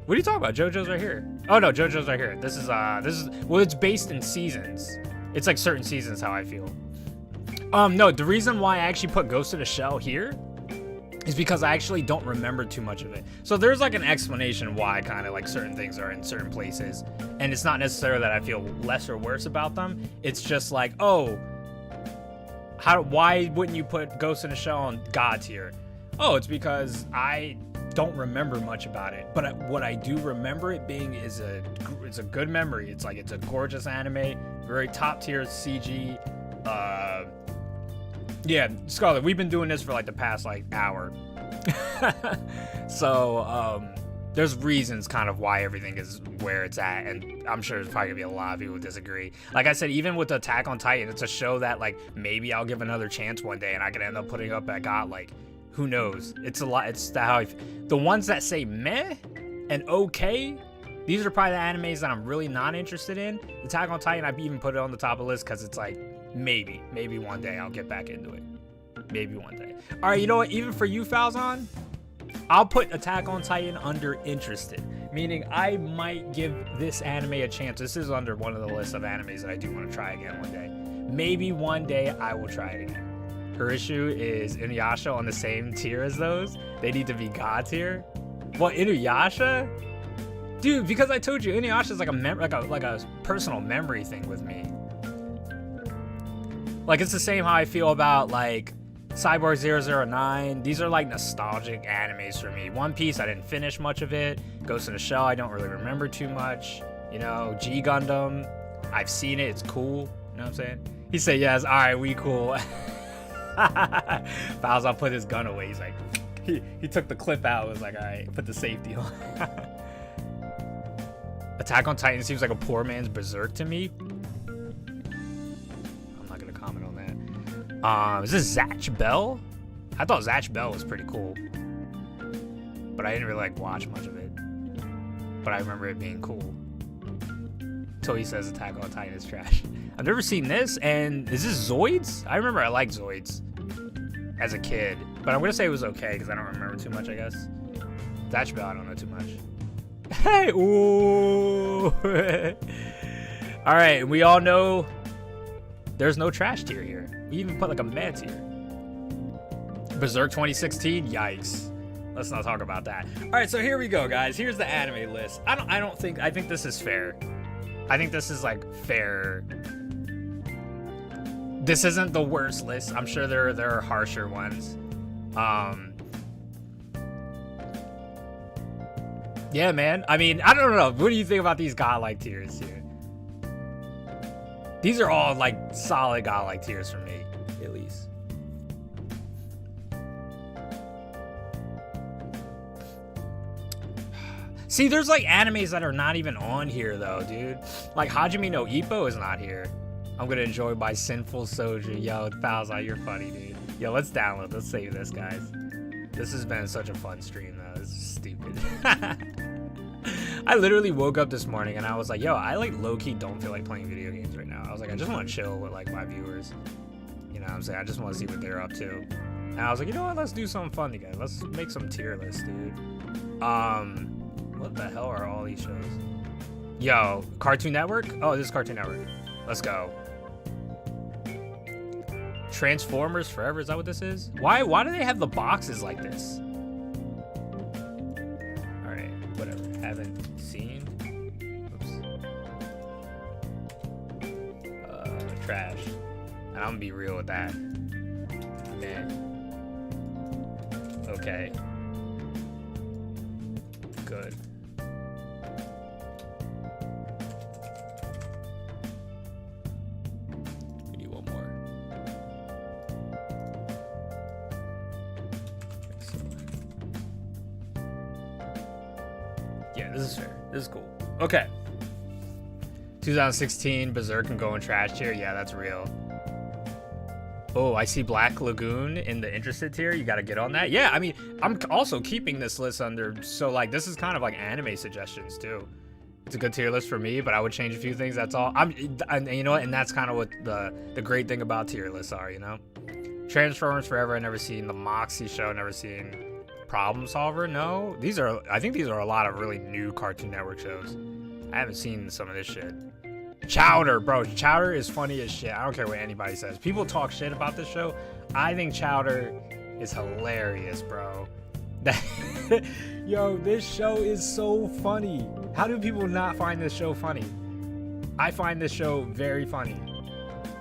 What are you talking about? JoJo's right here. Oh no, JoJo's right here. This is well, it's based in seasons. It's like certain seasons how I feel. No, the reason why I actually put Ghost in the Shell here is because I actually don't remember too much of it. So there's like an explanation why kind of like certain things are in certain places. And it's not necessarily that I feel less or worse about them. It's just like, oh, why wouldn't you put Ghost in the Shell on God tier? Oh, it's because I don't remember much about it, but what I do remember it being is it's a good memory. It's like it's a gorgeous anime, very top tier CG. Yeah, Scarlett, we've been doing this for like the past like hour. So there's reasons kind of why everything is where it's at, and I'm sure there's probably gonna be a lot of people who disagree. Like I said, even with Attack on Titan, it's a show that like maybe I'll give another chance one day and I could end up putting up at God, like who knows? It's a lot. It's how the ones that say meh and okay These are probably the animes that I'm really not interested in. Attack on Titan, I've even put it on the top of the list because it's like, maybe one day I'll get back into it. Maybe one day. All right, you know what? Even for you, Falzon, I'll put Attack on Titan under interested. Meaning I might give this anime a chance. This is under one of the lists of animes that I do want to try again one day. Maybe one day I will try it again. Her issue is Inuyasha on the same tier as those. They need to be God tier. What, Inuyasha? Dude, because I told you Inuyasha is like a personal memory thing with me. Like it's the same how I feel about like Cyborg 009. These are like nostalgic animes for me. One Piece, I didn't finish much of it. Ghost in the Shell, I don't really remember too much. You know, G Gundam, I've seen it. It's cool. You know what I'm saying? He said yes. All right, we cool. Fouls, I'll put his gun away. He's like, he took the clip out. Was like, all right, put the safety on. Attack on Titan seems like a poor man's Berserk to me. I'm not gonna comment on that. Is this Zatch Bell? I thought Zatch Bell was pretty cool, but I didn't really like watch much of it. But I remember it being cool. Toei says Attack on Titan is trash. I've never seen this, and is this Zoids? I remember I liked Zoids as a kid, but I'm gonna say it was okay because I don't remember too much, I guess. Zatch Bell, I don't know too much. Hey, ooh. All right, we all know there's no trash tier here. We even put like a meh tier. Berserk 2016, yikes. Let's not talk about that. All right, so here we go, guys. Here's the anime list. I think this is fair. I think this is like fair. This isn't the worst list. I'm sure there are harsher ones. Yeah, man. I mean, I don't know. What do you think about these godlike tiers here? These are all like solid godlike tiers for me, at least. See, there's like animes that are not even on here though, dude. Like Hajime no Ippo is not here. I'm gonna enjoy my sinful soju. Yo, Falza, you're funny, dude. Yo, let's download. Let's save this, guys. This has been such a fun stream though. This is stupid. I literally woke up this morning and I was like, yo, I like low-key don't feel like playing video games right now. I was like, I just want to chill with like my viewers. You know what I'm saying? I just want to see what they're up to. And I was like, you know what? Let's do something fun together. Let's make some tier lists, dude. What the hell are all these shows? Yo, Cartoon Network? Oh, this is Cartoon Network. Let's go. Transformers Forever, is that what this is? Why do they have the boxes like this? Alright, whatever. Haven't seen. Oops. Trash. And I'm gonna be real with that. Man. Okay. Good. We need one more. Yeah, this is fair. This is cool. Okay. 2016 Berserk and going trash tier. Yeah, that's real. Oh, I see Black Lagoon in the interested tier. You got to get on that. Yeah, I mean, I'm also keeping this list under. So, like, this is kind of like anime suggestions, too. It's a good tier list for me, but I would change a few things. That's all. And you know what? And that's kind of what the great thing about tier lists are, you know? Transformers Forever, I never seen. The Moxie Show, never seen. Problem Solver, no. I think these are a lot of really new Cartoon Network shows. I haven't seen some of this shit. Chowder, bro. Chowder is funny as shit. I don't care what anybody says. People talk shit about this show. I think Chowder is hilarious, bro. Yo, this show is so funny. How do people not find this show funny? I find this show very funny.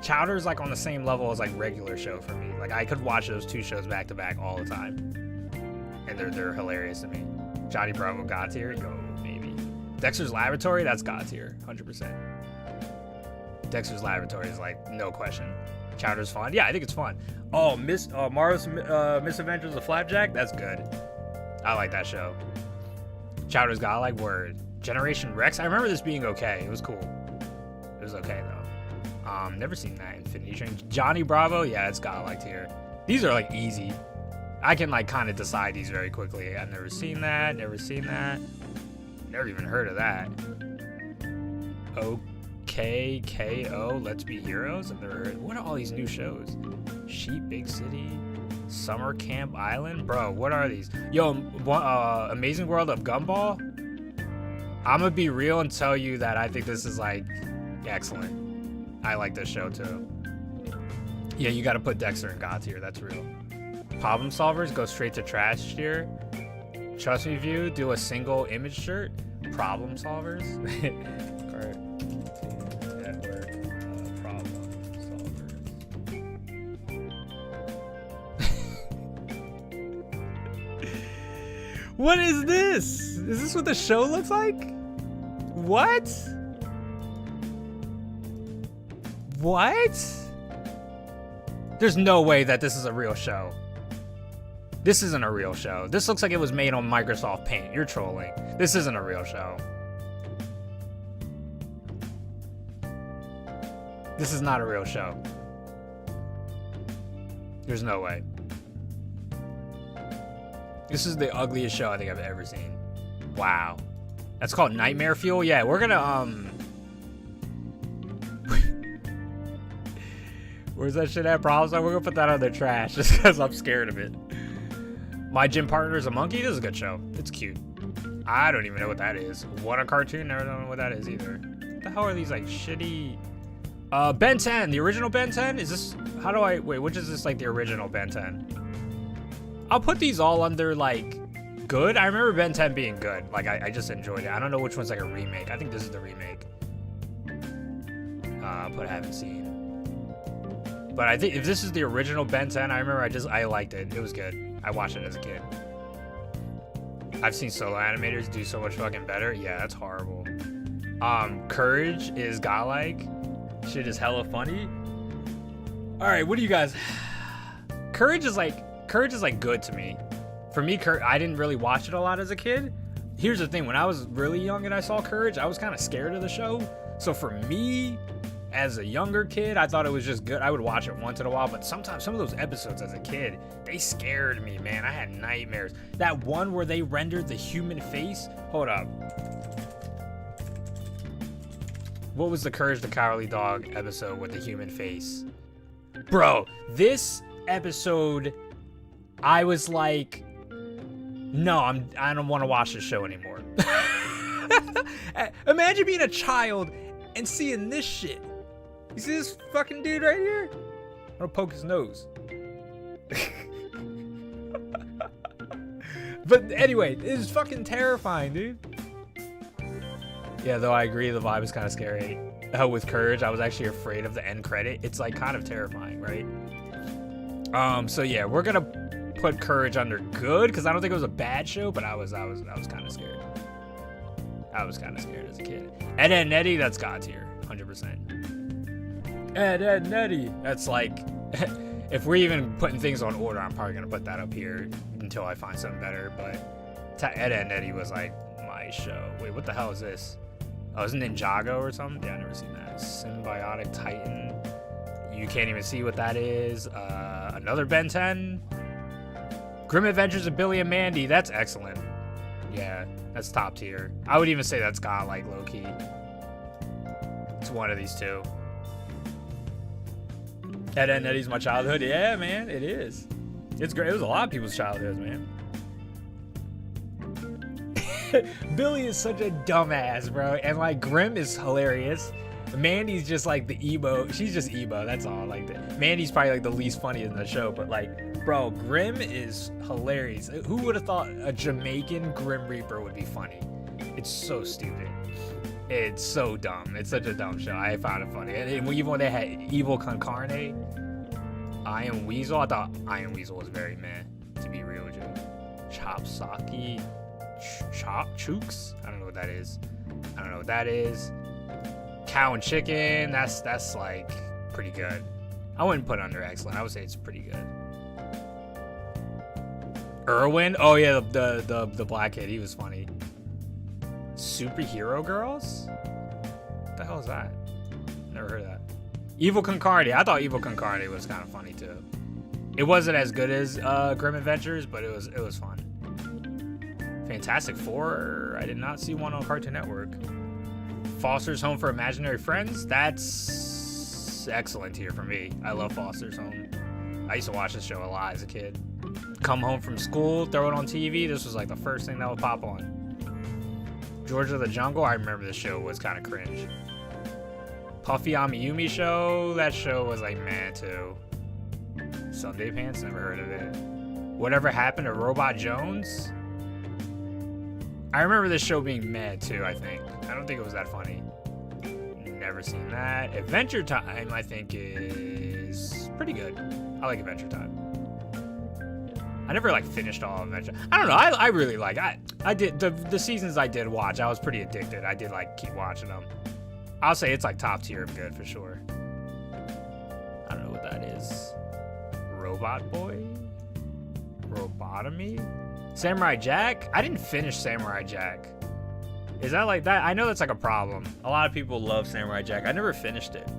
Chowder is like on the same level as like regular show for me. Like I could watch those two shows back to back all the time, and they're hilarious to me. Johnny Bravo God tier, yo, maybe. Dexter's Laboratory, that's God tier, 100%. Dexter's Laboratory is like no question. Chowder's fun. Yeah, I think it's fun. Oh, Marvel's Misadventures of Flapjack, that's good. I like that show. Chowder's got like word. Generation Rex, I remember this being okay. It was cool. It was okay though. Never seen that. Infinity Train. Johnny Bravo, yeah, it's got like tier. These are like easy. I can like kind of decide these very quickly. I've never seen that. Never seen that. Never even heard of that. OKKO, Let's Be Heroes. I've never heard. What are all these new shows? Sheep Big City, Summer Camp Island. Bro, what are these? Yo, Amazing World of Gumball. I'm gonna be real and tell you that I think this is like excellent. I like this show too. Yeah, you gotta put Dexter and God tier. That's real. Problem Solvers go straight to trash tier. Trust Me View, do a single image shirt. Problem Solvers. Cartoon Network, Problem Solvers. What is this? Is this what the show looks like? What? What? There's no way that this is a real show. This isn't a real show. This looks like it was made on Microsoft Paint. You're trolling. This isn't a real show. This is not a real show. There's no way. This is the ugliest show I think I've ever seen. Wow. That's called Nightmare Fuel? Yeah, we're gonna, where's that shit at? Problems? We're gonna put that on the trash just because I'm scared of it. My Gym Partner is a Monkey? This is a good show. It's cute. I don't even know what that is. What a cartoon? Never know what that is either. What the hell are these like shitty... Ben 10. The original Ben 10? Is this... How do I... Wait, which is this like the original Ben 10? I'll put these all under like... Good? I remember Ben 10 being good. Like I just enjoyed it. I don't know which one's like a remake. I think this is the remake. But I haven't seen. But I think if this is the original Ben 10, I remember I liked it. It was good. I watched it as a kid. I've seen solo animators do so much fucking better. Yeah, that's horrible. Courage is godlike. Shit is hella funny. All right, what do you guys? Courage is like good to me. For me, I didn't really watch it a lot as a kid. Here's the thing: when I was really young and I saw Courage, I was kind of scared of the show. So for me, as a younger kid, I thought it was just good. I would watch it once in a while, but sometimes some of those episodes as a kid, they scared me, man. I had nightmares. That one where they rendered the human face. Hold up. What was the Courage the Cowardly Dog episode with the human face? Bro, this episode, I was like, no, I don't want to watch this show anymore. Imagine being a child and seeing this shit. You see this fucking dude right here? I'm gonna poke his nose. But anyway, it's fucking terrifying, dude. Yeah, though I agree, the vibe is kind of scary. With Courage, I was actually afraid of the end credit. It's like kind of terrifying, right? So yeah, we're gonna put Courage under good because I don't think it was a bad show, but I was kind of scared. I was kind of scared as a kid. Ed, Edd n Eddy, that's God tier, 100%. Ed, Edd n Eddy, that's like, if we're even putting things on order, I'm probably gonna put that up here until I find something better. But Ed, Edd n Eddy was like my show. Wait, what the hell is this? Oh, is it Ninjago or something? Yeah, I've never seen that. Symbiotic Titan. You can't even see what that is. Another Ben 10. Grim Adventures of Billy and Mandy. That's excellent. Yeah, that's top tier. I would even say that's godlike, low-key. It's one of these two. Ed, Edd n Eddy's my childhood. Yeah, man, it is. It's great. It was a lot of people's childhoods, man. Billy is such a dumbass, bro. And like Grim is hilarious. Mandy's just like the emo. She's just emo. That's all. Like Mandy's probably like the least funny in the show, but like, bro, Grim is hilarious. Who would have thought a Jamaican Grim Reaper would be funny? It's so stupid. It's so dumb. It's such a dumb show. I found it funny. And even when they had Evil Con Carne, Iron Weasel, I thought Iron Weasel was very meh, to be real with you. Chopsaki. Chooks? I don't know what that is. I don't know what that is. Cow and Chicken, that's like pretty good. I wouldn't put it under excellent. I would say it's pretty good. Irwin? Oh yeah, the black kid, he was funny. Superhero Girls? What the hell is that? Never heard of that. Evil Con Carne. I thought Evil Con Carne was kind of funny too. It wasn't as good as Grim Adventures, but it was fun. Fantastic Four. I did not see one on Cartoon Network. Foster's Home for Imaginary Friends. That's excellent here for me. I love Foster's Home. I used to watch this show a lot as a kid. Come home from school, throw it on TV. This was like the first thing that would pop on. George of the Jungle. I remember this show was kind of cringe. Puffy Amiyumi show. That show was like meh too. Sunday Pants. Never heard of it. Whatever Happened to Robot Jones. I remember this show being meh too, I think. I don't think it was that funny. Never seen that. Adventure Time, I think, is pretty good. I like Adventure Time. I never like finished all of Adventure. I don't know. I really like. I did the seasons I did watch. I was pretty addicted. I did like keep watching them. I'll say it's like top tier of good for sure. I don't know what that is. Robot Boy? Robotomy? Samurai Jack? I didn't finish Samurai Jack. Is that like that? I know that's like a problem. A lot of people love Samurai Jack. I never finished it.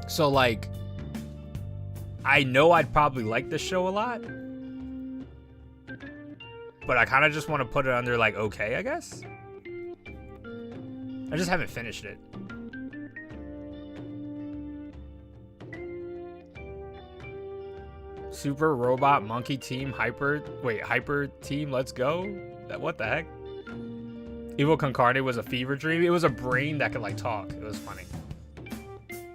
So like, I know I'd probably like this show a lot. But I kind of just want to put it under like okay, I guess. I just haven't finished it. Super Robot Monkey Team Hyper Team Let's Go? What the heck? Evil Concarne was a fever dream. It was a brain that could like talk. It was funny.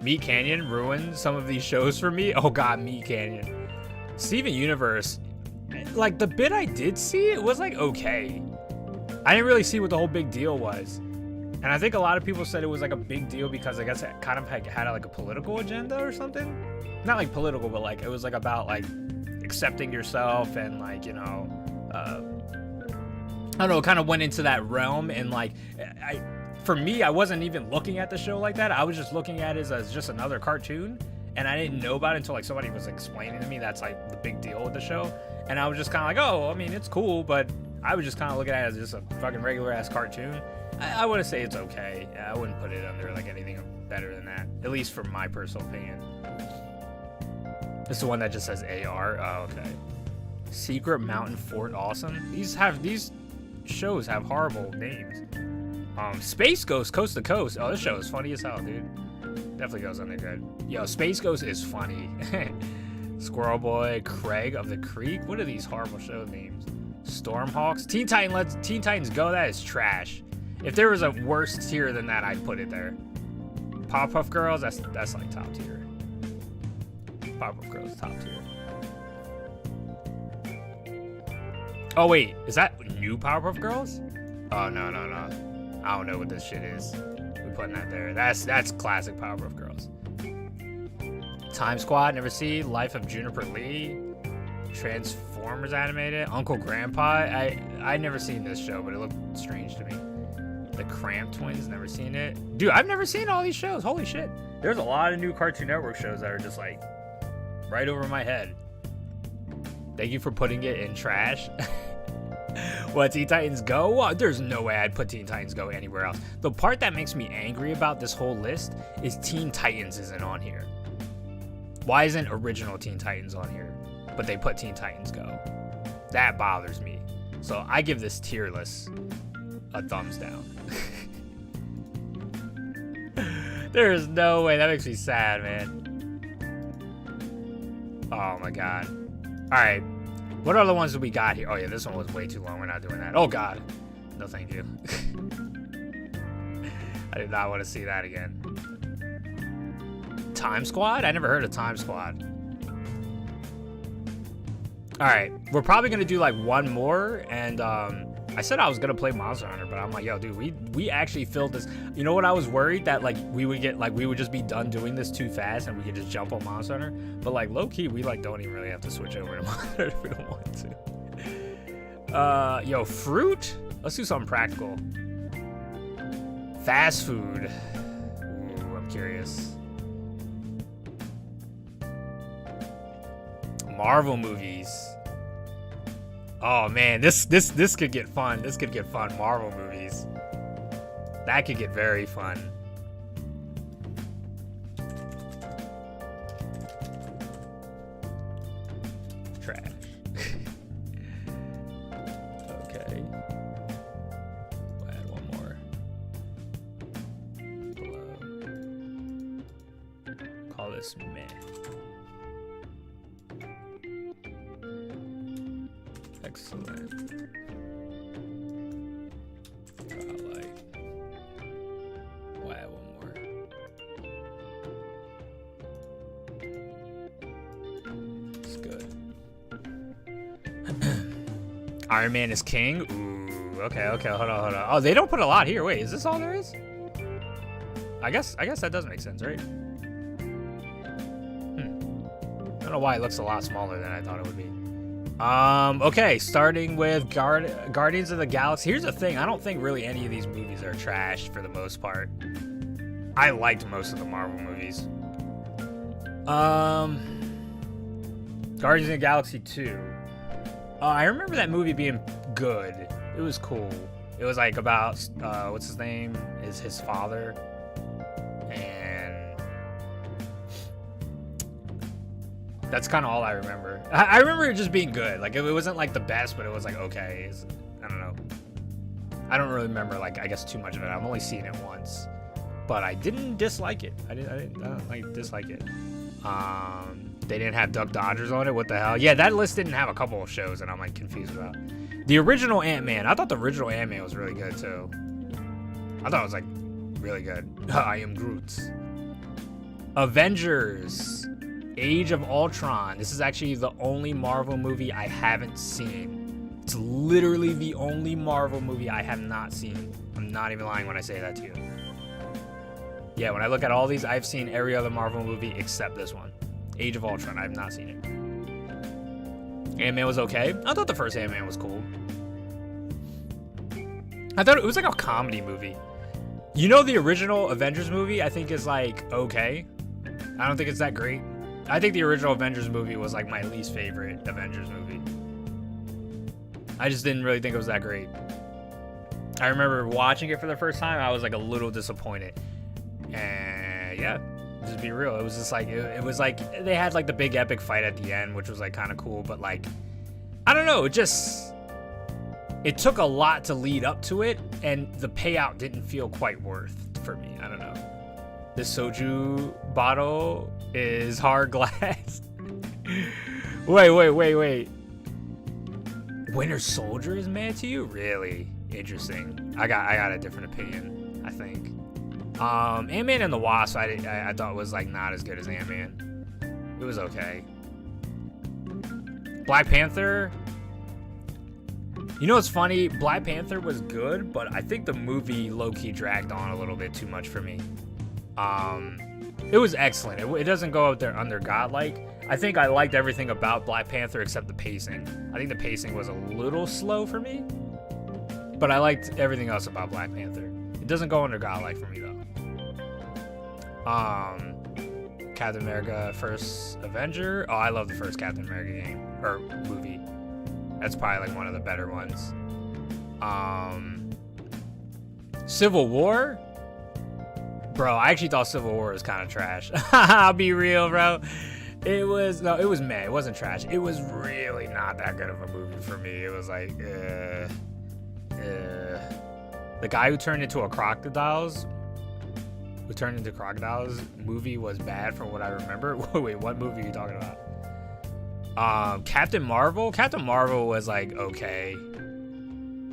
Meat Canyon ruined some of these shows for me. Oh god, Meat Canyon. Steven Universe. Like the bit I did see, it was like okay. I didn't really see what the whole big deal was. And I think a lot of people said it was like a big deal because I guess it kind of had like a political agenda or something. Not like political, but like it was like about like accepting yourself and like, you know, I don't know, it kind of went into that realm. And like, for me, I wasn't even looking at the show like that. I was just looking at it as just another cartoon. And I didn't know about it until like somebody was explaining to me that's like the big deal with the show. And I was just kind of like, oh, I mean, it's cool, but I was just kind of looking at it as just a fucking regular ass cartoon. I wouldn't say it's okay. I wouldn't put it under like anything better than that, at least from my personal opinion. This is the one that just says AR. Oh, okay. Secret Mountain Fort Awesome. These shows have horrible names. Space Ghost Coast to Coast. Oh, this show is funny as hell, dude. Definitely goes under good. Yo, Space Ghost is funny. Squirrel Boy, Craig of the Creek. What are these horrible show names? Stormhawks. Teen Titans Go. That is trash. If there was a worse tier than that, I'd put it there. Powerpuff Girls. That's like top tier. Powerpuff Girls top tier. Oh wait, is that new Powerpuff Girls? Oh no. I don't know what this shit is. We're putting that there. That's classic Powerpuff Girls. Time Squad, never see. Life of Juniper Lee. Transformers animated. Uncle Grandpa. I never seen this show, but it looked strange to me. The Cramp Twins, never seen it. Dude, I've never seen all these shows. Holy shit. There's a lot of new Cartoon Network shows that are just like right over my head. Thank you for putting it in trash. What, Teen Titans Go? Well, there's no way I'd put Teen Titans Go anywhere else. The part that makes me angry about this whole list is Teen Titans isn't on here. Why isn't original Teen Titans on here? But they put Teen Titans Go. That bothers me. So I give this tier list a thumbs down. There is no way. That makes me sad, man. Oh my god. Alright. What other ones do we got here? Oh yeah, this one was way too long. We're not doing that. Oh god. No thank you. I did not want to see that again. Time Squad? I never heard of Time Squad. Alright. We're probably going to do like one more. And I said I was going to play Monster Hunter, but I'm like, yo, dude, we actually filled this. You know what? I was worried that like we would just be done doing this too fast and we could just jump on Monster Hunter. But like low key, we like don't even really have to switch over to Monster Hunter if we don't want to. Yo, fruit? Let's do something practical. Fast food. Ooh, I'm curious. Marvel movies. Oh man, this could get fun. This could get fun. Marvel movies. That could get very fun. Trash. Okay. this meh. Excellent. Like, we'll add one more. It's good. Iron Man is king. Ooh, okay, hold on. Oh, they don't put a lot here. Wait, is this all there is? I guess that does make sense, right? I don't know why it looks a lot smaller than I thought it would be. Okay, starting with Guardians of the Galaxy. Here's the thing, I don't think really any of these movies are trash for the most part. I liked most of the Marvel movies. Guardians of the Galaxy 2. I remember that movie being good. It was cool. It was like about, what's his name? Is his father. And that's kind of all I remember. I remember it just being good. Like, it wasn't like the best, but it was like, okay. I don't know. I don't really remember, like, I guess too much of it. I've only seen it once. But I didn't dislike it. I don't like dislike it. They didn't have Duck Dodgers on it. What the hell? Yeah, that list didn't have a couple of shows that I'm like confused about. The original Ant-Man. I thought the original Ant-Man was really good too. I thought it was like really good. I am Groot. Avengers. Age of Ultron. This is actually the only Marvel movie I haven't seen. It's literally the only Marvel movie I have not seen. I'm not even lying when I say that to you. Yeah, when I look at all these, I've seen every other Marvel movie except this one. Age of Ultron. I have not seen it. Ant-Man was okay. I thought the first Ant-Man was cool. I thought it was like a comedy movie. You know, the original Avengers movie, I think is like okay. I don't think it's that great. I think the original Avengers movie was like my least favorite Avengers movie. I just didn't really think it was that great. I remember watching it for the first time. I was like a little disappointed. And yeah, just be real. It was just like, it was like, they had like the big epic fight at the end, which was like kind of cool. But like, I don't know. It took a lot to lead up to it. And the payout didn't feel quite worth for me. I don't know. This soju bottle is hard glass. Wait. Winter Soldier is mad to you? Really? Interesting. I got a different opinion, I think. Ant-Man and the Wasp, I thought was like not as good as Ant-Man. It was okay. Black Panther. You know what's funny? Black Panther was good, but I think the movie low-key dragged on a little bit too much for me. It was excellent. It doesn't go out there under godlike. I think I liked everything about Black Panther except the pacing. I think the pacing was a little slow for me, but I liked everything else about Black Panther. It doesn't go under godlike for me though. Captain America First Avenger. Oh, I love the first Captain America game or movie. That's probably like one of the better ones. Civil War. Bro, I actually thought Civil War was kind of trash. I'll be real, bro. It was meh. It wasn't trash. It was really not that good of a movie for me. It was like, the guy who turned into crocodiles movie was bad from what I remember. Wait, what movie are you talking about? Captain Marvel was like, okay.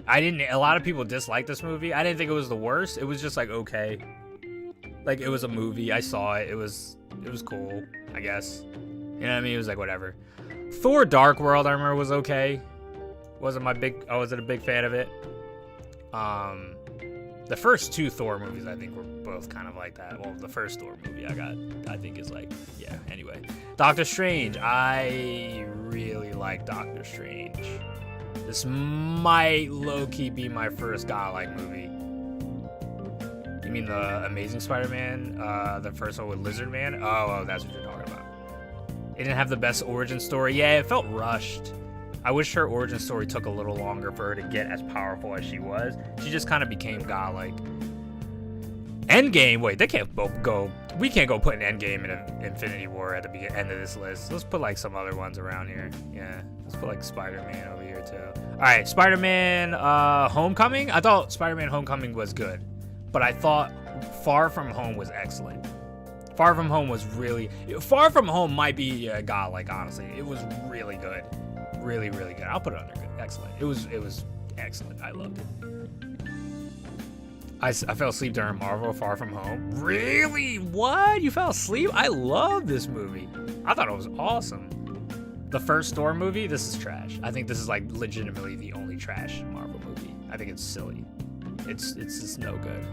A lot of people disliked this movie. I didn't think it was the worst. It was just like, okay. Like, it was a movie. I saw it. It was cool, I guess. You know what I mean? It was like, whatever. Thor Dark World, I remember, was okay. I wasn't a big fan of it. The first two Thor movies, I think, were both kind of like that. Well, the first Thor movie I think is like, yeah, anyway. Doctor Strange. I really like Doctor Strange. This might low-key be my first godlike movie. You mean the Amazing Spider-Man? The first one with Lizard Man? Oh, that's what you're talking about. It didn't have the best origin story. Yeah, it felt rushed. I wish her origin story took a little longer for her to get as powerful as she was. She just kind of became godlike. Endgame? Wait, they can't both go. We can't go put an Endgame in Infinity War at the end of this list. Let's put like some other ones around here. Yeah, let's put like Spider-Man over here too. All right, Spider-Man Homecoming. I thought Spider-Man Homecoming was good. But I thought Far From Home was excellent. Far From Home was really... Far From Home might be godlike, honestly. It was really good. Really, really good. I'll put it under good. Excellent. It was excellent. I loved it. I fell asleep during Marvel Far From Home. Really? What? You fell asleep? I love this movie. I thought it was awesome. The first Thor movie, this is trash. I think this is like legitimately the only trash Marvel movie. I think it's silly. It's just no good.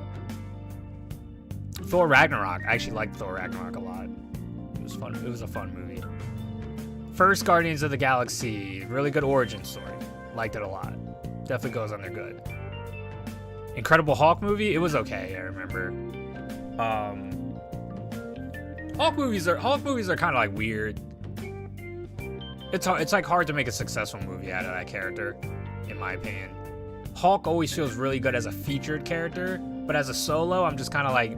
Thor Ragnarok. I actually liked Thor Ragnarok a lot. It was fun. It was a fun movie. First Guardians of the Galaxy. Really good origin story. Liked it a lot. Definitely goes under good. Incredible Hulk movie. It was okay. I remember. Hulk movies are kind of like weird. It's like hard to make a successful movie out of that character, in my opinion. Hulk always feels really good as a featured character, but as a solo, I'm just kind of like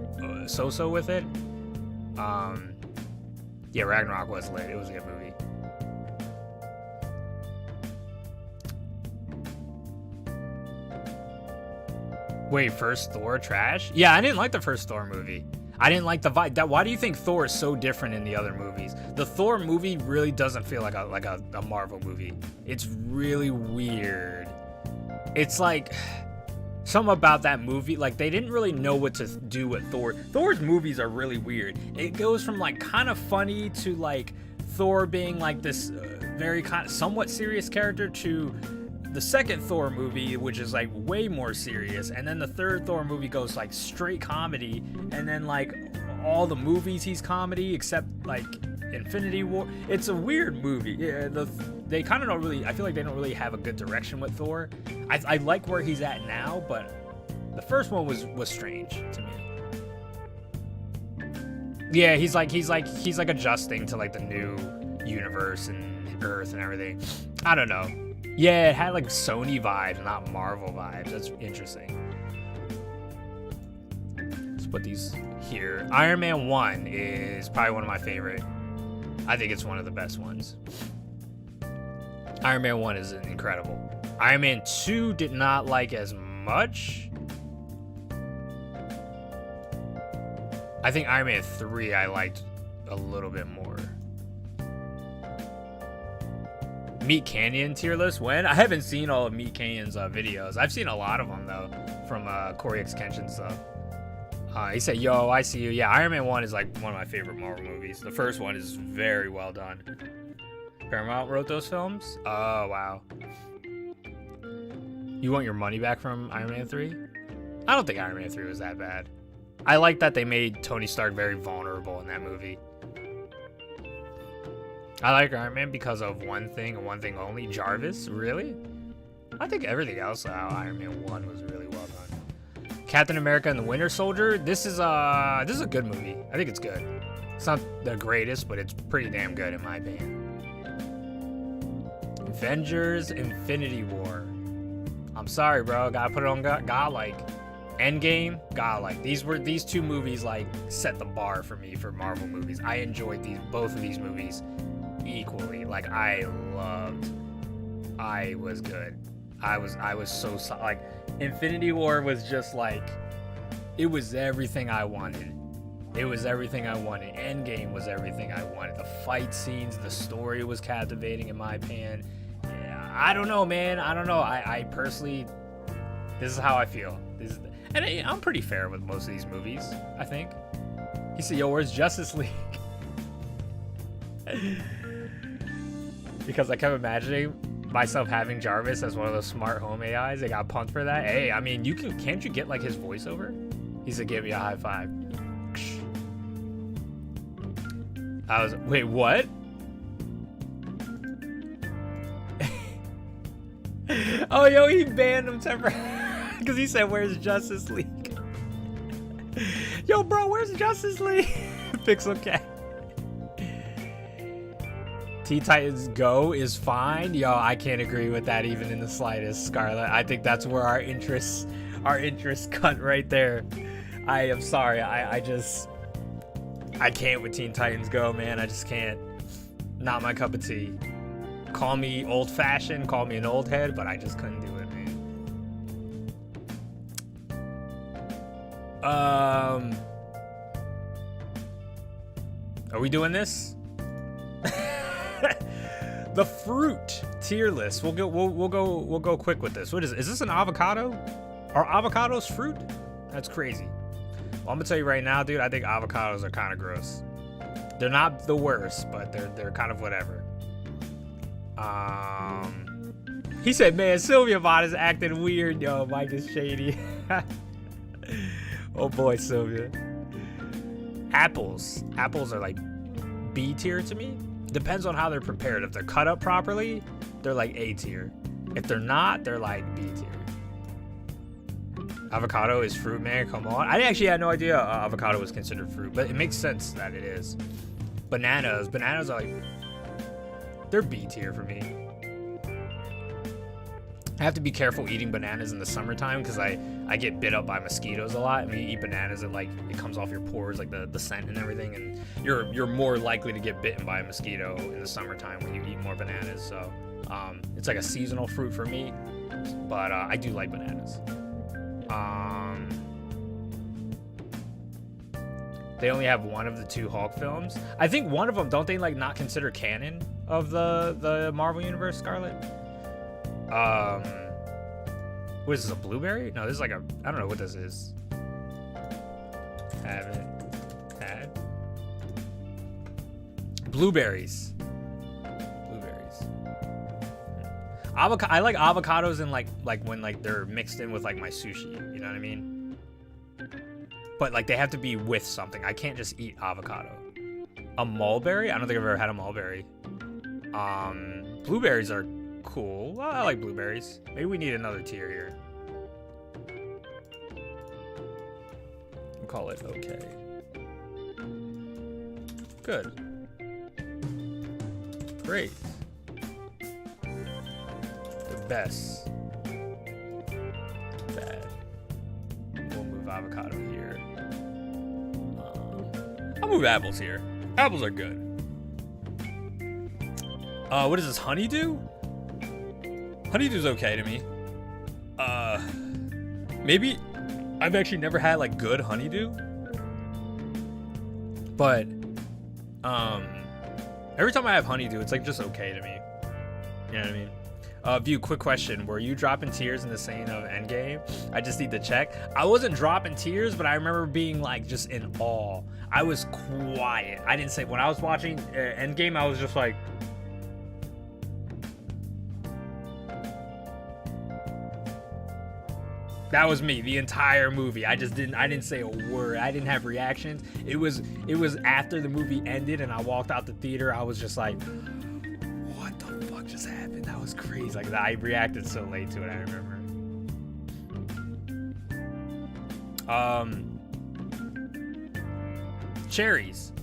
so-so with it. Yeah, Ragnarok was lit. It was a good movie. Wait, first Thor trash? Yeah, I didn't like the first Thor movie. I didn't like the vibe. Why do you think Thor is so different in the other movies? The Thor movie really doesn't feel like a Marvel movie. It's really weird. It's like something about that movie, like they didn't really know what to do with Thor. Thor's movies are really weird. It goes from like kind of funny to like Thor being like this very kind of somewhat serious character to the second Thor movie, which is like way more serious, and then the third Thor movie goes like straight comedy, and then like all the movies he's comedy except like Infinity War. It's a weird movie. Yeah, they kind of don't really. I feel like they don't really have a good direction with Thor. I like where he's at now, but the first one was strange to me. Yeah, he's like adjusting to like the new universe and Earth and everything. I don't know. Yeah, it had like Sony vibes, not Marvel vibes. That's interesting. Let's put these here. Iron Man 1 is probably one of my favorite. I think it's one of the best ones. Iron Man 1 is incredible. Iron Man 2 did not like as much. I think Iron Man 3 I liked a little bit more. Meat Canyon tier list when? I haven't seen all of Meat Canyon's videos. I've seen a lot of them though from Corey X Kenshin stuff. He said, "Yo, I see you." Yeah, Iron Man 1 is like one of my favorite Marvel movies. The first one is very well done. Paramount wrote those films? Oh, wow. You want your money back from Iron Man 3? I don't think Iron Man 3 was that bad. I like that they made Tony Stark very vulnerable in that movie. I like Iron Man because of one thing and one thing only. Jarvis, really? I think everything else about Iron Man 1 was really well done. Captain America and the Winter Soldier. This is a good movie. I think it's good. It's not the greatest, but it's pretty damn good in my opinion. Avengers Infinity War. I'm sorry, bro. Gotta put it on godlike. Endgame, godlike. These two movies like set the bar for me for Marvel movies. I enjoyed both of these movies equally. Like I was good. I was so like Infinity War was just like it was everything I wanted. It was everything I wanted. Endgame was everything I wanted. The fight scenes, the story was captivating in my opinion. Yeah, I don't know, man. I don't know. I personally, this is how I feel. And I'm pretty fair with most of these movies, I think. He said, "Yo, where's Justice League?" Because I kept imagining myself having Jarvis as one of those smart home AIs. They got pumped for that. Hey, I mean, can't you get like his voiceover? He said, "Give me a high five." Wait, what? Oh, yo, he banned him temporarily because he said, "Where's Justice League?" Yo, bro, where's Justice League? Pixel Cat. Teen Titans Go is fine. Yo, I can't agree with that even in the slightest, Scarlett. I think that's where our interests cut right there. I am sorry. I can't with Teen Titans Go, man. I just can't. Not my cup of tea. Call me old-fashioned, call me an old head, but I just couldn't do it, man. Are we doing this? The fruit tier list. We'll go quick with this. What is it? Is this an avocado? Are avocados fruit? That's crazy. Well, I'm gonna tell you right now, dude, I think avocados are kind of gross. They're not the worst, but they're kind of whatever. He said, man, Sylvia bot is acting weird. Yo, Mike is shady. Oh boy, Sylvia. Apples. Apples are like B tier to me. Depends on how they're prepared. If they're cut up properly, they're like A tier. If they're not, they're like B tier. Avocado is fruit, man. Come on. I actually had no idea avocado was considered fruit, but it makes sense that it is. Bananas. Bananas are like, they're B tier for me. I have to be careful eating bananas in the summertime because I get bit up by mosquitoes a lot. And when you eat bananas, it comes off your pores, like the scent and everything, and you're more likely to get bitten by a mosquito in the summertime when you eat more bananas. So it's like a seasonal fruit for me, but I do like bananas. They only have one of the 2 Hulk films. I think one of them, don't they like not consider canon of the Marvel Universe, Scarlet? What is this, a blueberry? No, this is like a, I don't know what this is. Haven't had. Blueberries. Blueberries. I like avocados in like when like they're mixed in with like my sushi, you know what I mean? But like they have to be with something. I can't just eat avocado. A mulberry? I don't think I've ever had a mulberry. Blueberries are cool. Well, I like blueberries. Maybe we need another tier here. We'll call it okay. Good. Great. The best. Bad. We'll move avocado here. I'll move apples here. Apples are good. What is this? Honeydew? Honeydew's okay to me. Maybe I've actually never had like good honeydew, but every time I have honeydew, it's like just okay to me. You know what I mean? View, quick question. Were you dropping tears in the saying of Endgame? I just need to check. I wasn't dropping tears, but I remember being like just in awe. I was quiet. I didn't say, when I was watching Endgame, I was just like, that was me the entire movie. I didn't say a word. I didn't have reactions. It was after the movie ended and I walked out the theater, I was just like, what the fuck just happened? That was crazy. Like, I reacted so late to it, I remember. Cherries.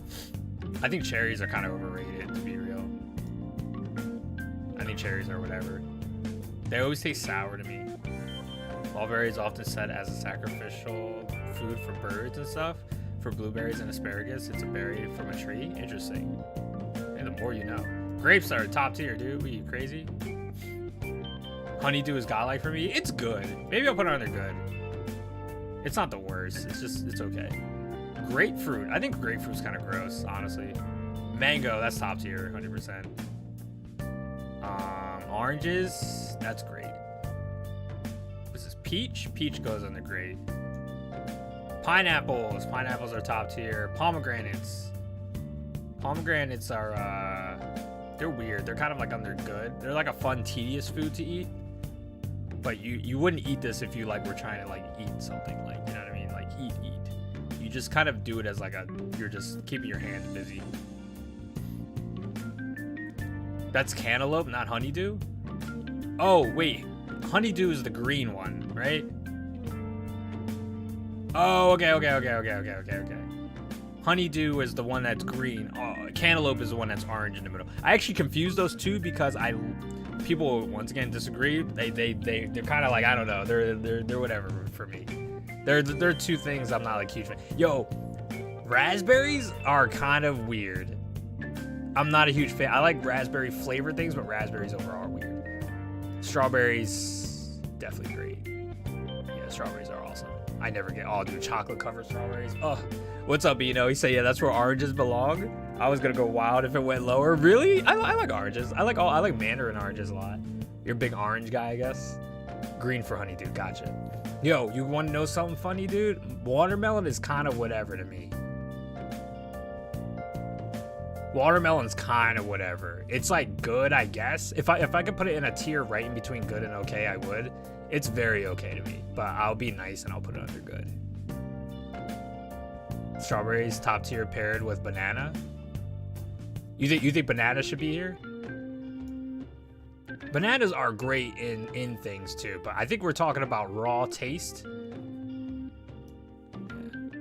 I think cherries are kind of overrated, to be real. I think cherries are whatever. They always taste sour to me. Mulberry is often set as a sacrificial food for birds and stuff. For blueberries and asparagus, it's a berry from a tree. Interesting. And the more you know. Grapes are top tier, dude. Are you crazy? Honeydew is godlike for me. It's good. Maybe I'll put it under good. It's not the worst. It's okay. Grapefruit. I think grapefruit's kind of gross, honestly. Mango, that's top tier, 100%. Oranges, that's great. What's this? Peach? Peach goes under great. Pineapples. Pineapples are top tier. Pomegranates. Pomegranates are, they're weird. They're kind of like under good. They're like a fun, tedious food to eat. But you wouldn't eat this if you like were trying to like eat something, like, you know what I mean? Like eat. You just kind of do it as like you're just keeping your hands busy. That's cantaloupe, not honeydew? Oh, wait. Honeydew is the green one, right? Oh, okay. Honeydew is the one that's green. Oh, cantaloupe is the one that's orange in the middle. I actually confused those two because people once again disagree. They're kind of like, I don't know. They're whatever for me. They're two things I'm not like huge fan. Yo, raspberries are kind of weird. I'm not a huge fan. I like raspberry flavored things, but raspberries overall are weird. Strawberries, definitely great. Yeah, strawberries are awesome. I never get, oh dude, chocolate covered strawberries. Oh, what's up, Eno? He said, yeah, that's where oranges belong. I was gonna go wild if it went lower. Really? I like oranges. I like mandarin oranges a lot. You're a big orange guy, I guess. Green for honeydew, gotcha. Yo, you wanna know something funny, dude? Watermelon is kind of whatever to me. Watermelon's kind of whatever. It's like good, I guess. If I could put it in a tier right in between good and okay, I would. It's very okay to me, but I'll be nice and I'll put it under good. Strawberries top tier paired with banana. You think banana should be here? Bananas are great in things too, but I think we're talking about raw taste.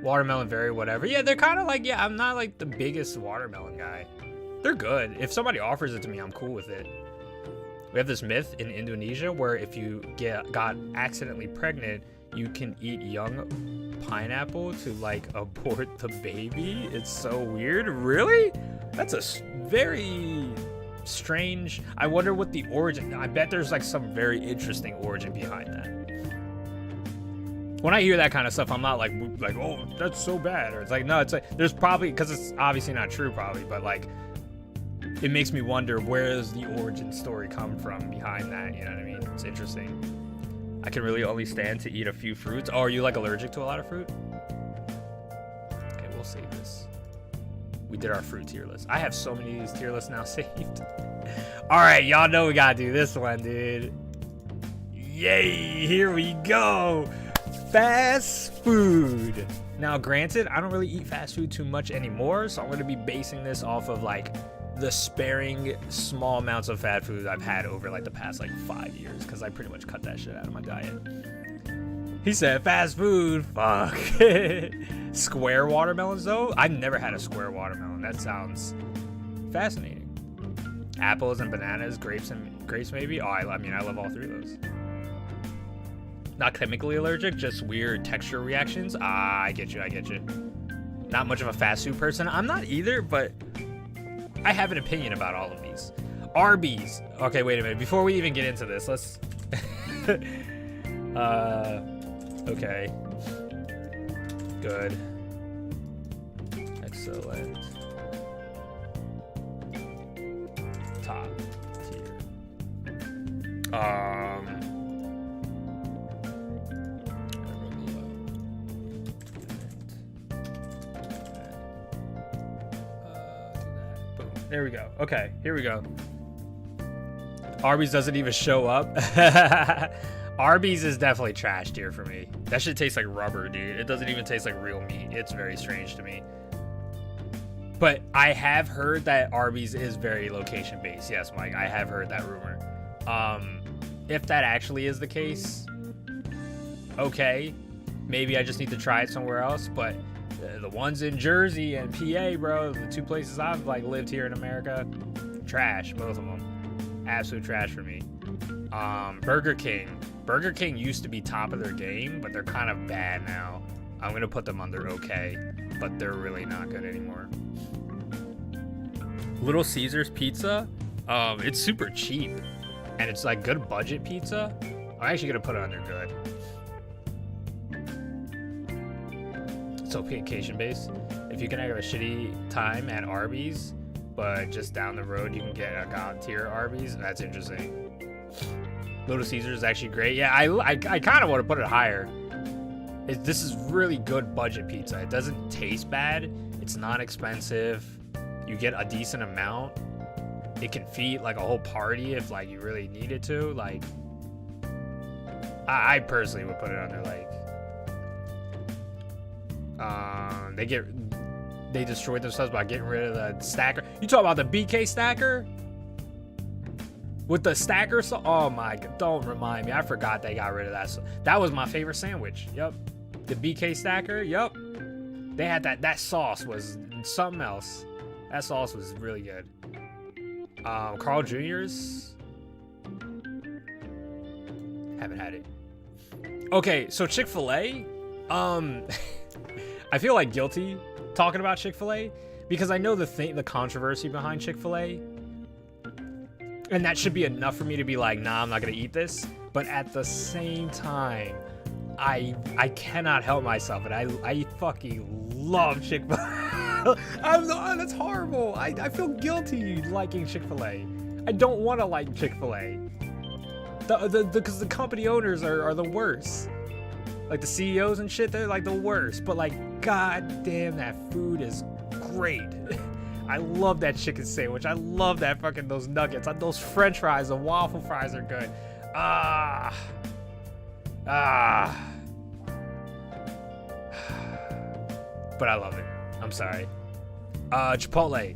Watermelon, very whatever. Yeah, they're kind of like, yeah, I'm not like the biggest watermelon guy. They're good. If somebody offers it to me, I'm cool with it. We have this myth in Indonesia where if you got accidentally pregnant, you can eat young pineapple to like abort the baby. It's so weird. Really? That's a very strange. I wonder what the origin. I bet there's like some very interesting origin behind that. When I hear that kind of stuff, I'm not like, oh, that's so bad. Or it's like, no, it's like, there's probably, because it's obviously not true probably, but like, it makes me wonder where does the origin story come from behind that, you know what I mean? It's interesting. I can really only stand to eat a few fruits. Oh, are you like allergic to a lot of fruit? Okay, we'll save this. We did our fruit tier list. I have so many of these tier lists now saved. All right, y'all know we gotta do this one, dude. Yay, here we go. Fast food. Now, granted, I don't really eat fast food too much anymore, so I'm going to be basing this off of like the sparing small amounts of fast food I've had over like the past like 5 years, because I pretty much cut that shit out of my diet. He said fast food, fuck. Square watermelons though? I've never had a square watermelon. That sounds fascinating. Apples and bananas, grapes maybe. Oh, I mean, I love all three of those. Not chemically allergic, just weird texture reactions. Ah, I get you. Not much of a fast food person. I'm not either, but I have an opinion about all of these. Arby's. Okay, wait a minute. Before we even get into this, let's... okay. Good. Excellent. Top tier. There we go. Okay, here we go. Arby's doesn't even show up. Arby's is definitely trash tier for me. That shit tastes like rubber, dude. It doesn't even taste like real meat. It's very strange to me. But I have heard that Arby's is very location based. Yes, Mike, I have heard that rumor. If that actually is the case, okay, maybe I just need to try it somewhere else. But the ones in Jersey and PA, bro, the two places I've like lived here in America, trash, both of them. Absolute trash for me. Burger King used to be top of their game, but they're kind of bad now. I'm gonna put them under okay, but they're really not good anymore. Little Caesars pizza, it's super cheap and it's like good budget pizza. I'm actually gonna put it under good. So occasion based. If you can have a shitty time at Arby's, but just down the road you can get a god tier Arby's, that's interesting. Little Caesars is actually great. Yeah, I kind of want to put it higher. This is really good budget pizza. It doesn't taste bad. It's not expensive. You get a decent amount. It can feed like a whole party if like you really needed to. Like, I personally would put it under like. They destroyed themselves by getting rid of the stacker. You talk about the BK stacker? With the stacker, so oh my god, don't remind me. I forgot they got rid of that. So that was my favorite sandwich. Yep. The BK stacker, yep. They had that sauce was something else. That sauce was really good. Carl Jr.'s. Haven't had it. Okay, so Chick-fil-A. I feel like guilty talking about Chick-fil-A because I know the controversy behind Chick-fil-A. And that should be enough for me to be like, nah, I'm not gonna eat this. But at the same time, I cannot help myself, and I fucking love Chick-fil-A. That's horrible. I feel guilty liking Chick-fil-A. I don't want to like Chick-fil-A. Because the company owners are the worst. Like the CEOs and shit, they're like the worst. But like, god damn, that food is great. I love that chicken sandwich. I love that fucking those nuggets. Those French fries, the waffle fries are good. But I love it. I'm sorry. Chipotle.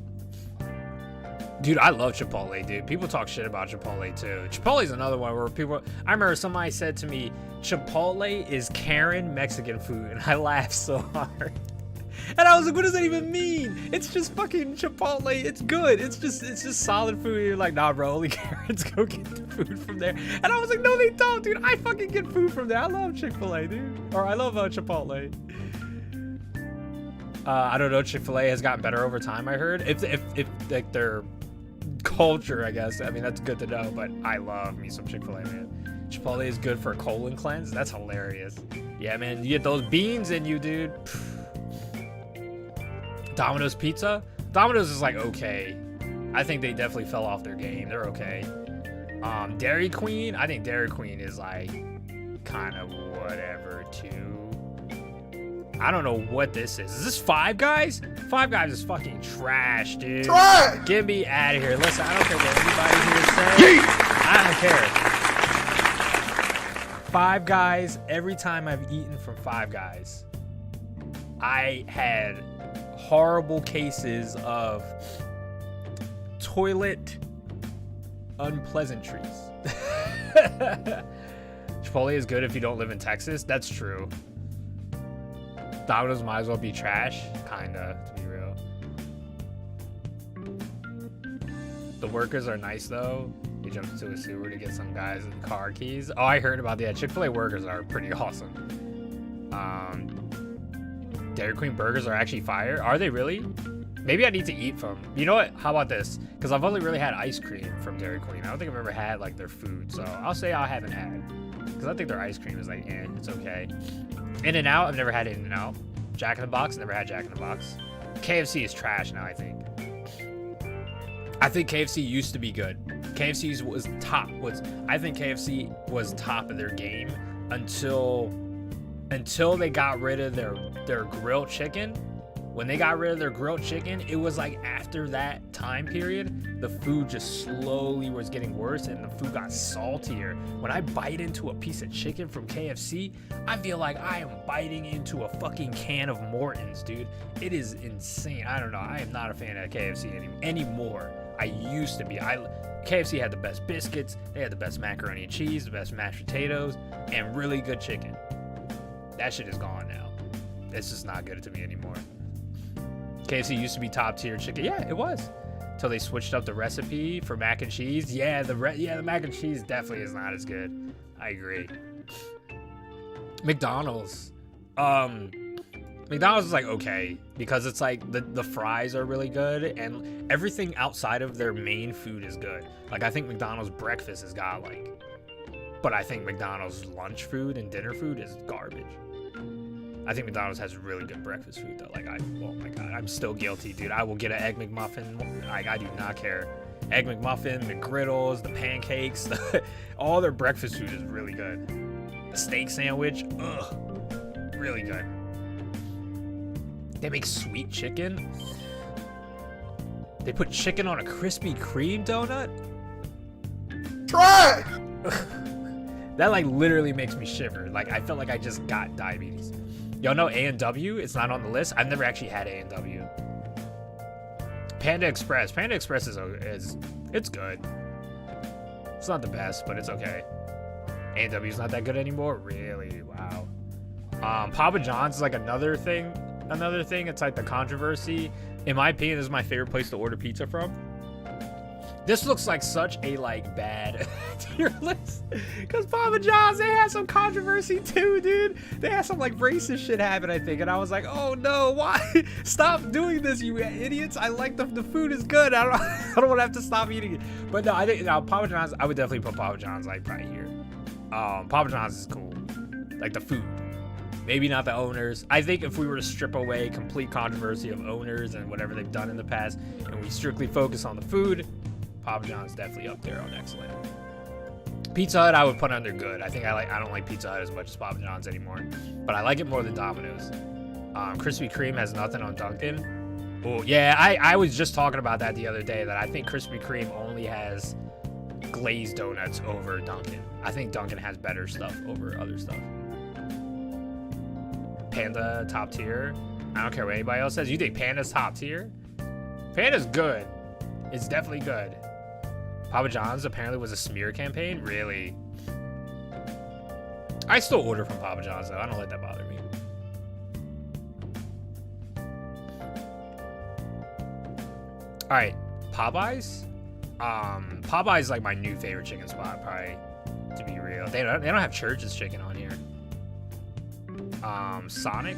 Dude, I love Chipotle, dude. People talk shit about Chipotle too. Chipotle's another one where people, I remember somebody said to me, Chipotle is Karen Mexican food, and I laughed so hard. And I was like, what does that even mean? It's just fucking Chipotle. It's good. It's just solid food. You're like, nah, bro, only Karens go get the food from there. And I was like, no, they don't, dude. I fucking get food from there. I love Chick-fil-A, dude. Or I love Chipotle. I don't know. Chick-fil-A has gotten better over time, I heard. If like their culture, I guess. I mean, that's good to know, but I love me some Chick-fil-A, man. Chipotle is good for a colon cleanse. That's hilarious. Yeah, man. You get those beans in you, dude. Domino's Pizza. Domino's is like okay. I think they definitely fell off their game. They're okay. Dairy Queen. I think Dairy Queen is like kind of whatever too. I don't know what this is. Is this Five Guys? Five Guys is fucking trash, dude. Trash! Get me out of here. Listen, I don't care what anybody here says. I don't care. Five Guys. Every time I've eaten from Five Guys, I had horrible cases of toilet unpleasantries. Chipotle is good if you don't live in Texas. That's true. Domino's might as well be trash, kinda, to be real. The workers are nice though. You jump into a sewer to get some guys in car keys. Oh, I heard about that. Chick-fil-A workers are pretty awesome. Dairy Queen burgers are actually fire. Are they really? Maybe I need to eat from. You know what? How about this? Because I've only really had ice cream from Dairy Queen. I don't think I've ever had like their food. So I'll say I haven't had. Because I think their ice cream is like, it's okay. In-N-Out, I've never had In-N-Out. Jack in the Box, never had Jack in the Box. KFC is trash now, I think. I think KFC used to be good. KFC was top. I think KFC was top of their game until they got rid of their grilled chicken. When they got rid of their grilled chicken, it was like after that time period, the food just slowly was getting worse and the food got saltier. When I bite into a piece of chicken from KFC, I feel like I am biting into a fucking can of Morton's, dude. It is insane. I don't know. I am not a fan of KFC anymore. I used to be. KFC had the best biscuits. They had the best macaroni and cheese, the best mashed potatoes, and really good chicken. That shit is gone now. It's just not good to me anymore. KFC used to be top tier chicken. Yeah, it was. Until they switched up the recipe for mac and cheese. Yeah, the mac and cheese definitely is not as good. I agree. McDonald's. McDonald's is like okay because it's like the fries are really good and everything outside of their main food is good. Like I think McDonald's breakfast has got like, but I think McDonald's lunch food and dinner food is garbage. I think McDonald's has really good breakfast food though. Like oh my god, I'm still guilty, dude. I will get an Egg McMuffin. Like I do not care. Egg McMuffin, McGriddles, the pancakes, all their breakfast food is really good. The steak sandwich, really good. They make sweet chicken. They put chicken on a Krispy Kreme donut. Try. That like literally makes me shiver. Like I felt like I just got diabetes. Y'all know A&W? It's not on the list. I've never actually had A&W. Panda Express. Panda Express is it's good. It's not the best, but it's okay. A&W is not that good anymore. Really? Wow. Papa John's is like another thing. It's like the controversy. In my opinion, this is my favorite place to order pizza from. This looks like such a like bad tier list because Papa John's, they had some controversy too, dude. They had some like racist shit happen, I think, and I was like, oh no, why? Stop doing this, you idiots. I like the food is good. I don't want to have to stop eating it. But no, I think Papa John's, I would definitely put Papa John's like right here. Papa John's is cool. like the food. Maybe not the owners. I think if we were to strip away complete controversy of owners and whatever they've done in the past, and we strictly focus on the food, Papa John's definitely up there on excellent. Pizza Hut I would put under good. I don't like Pizza Hut as much as Papa John's anymore, but I like it more than Domino's. Krispy Kreme has nothing on Dunkin'. Oh yeah, I was just talking about that the other day, that I think Krispy Kreme only has glazed donuts over Dunkin'. I think Dunkin' has better stuff over other stuff. Panda top tier. I don't care what anybody else says. You think Panda's top tier? Panda's good. It's definitely good. Papa John's apparently was a smear campaign. Really? I still order from Papa John's though. I don't let that bother me. All right, Popeyes. Popeyes is like my new favorite chicken spot, probably. To be real, they don't have Church's chicken on here. Sonic.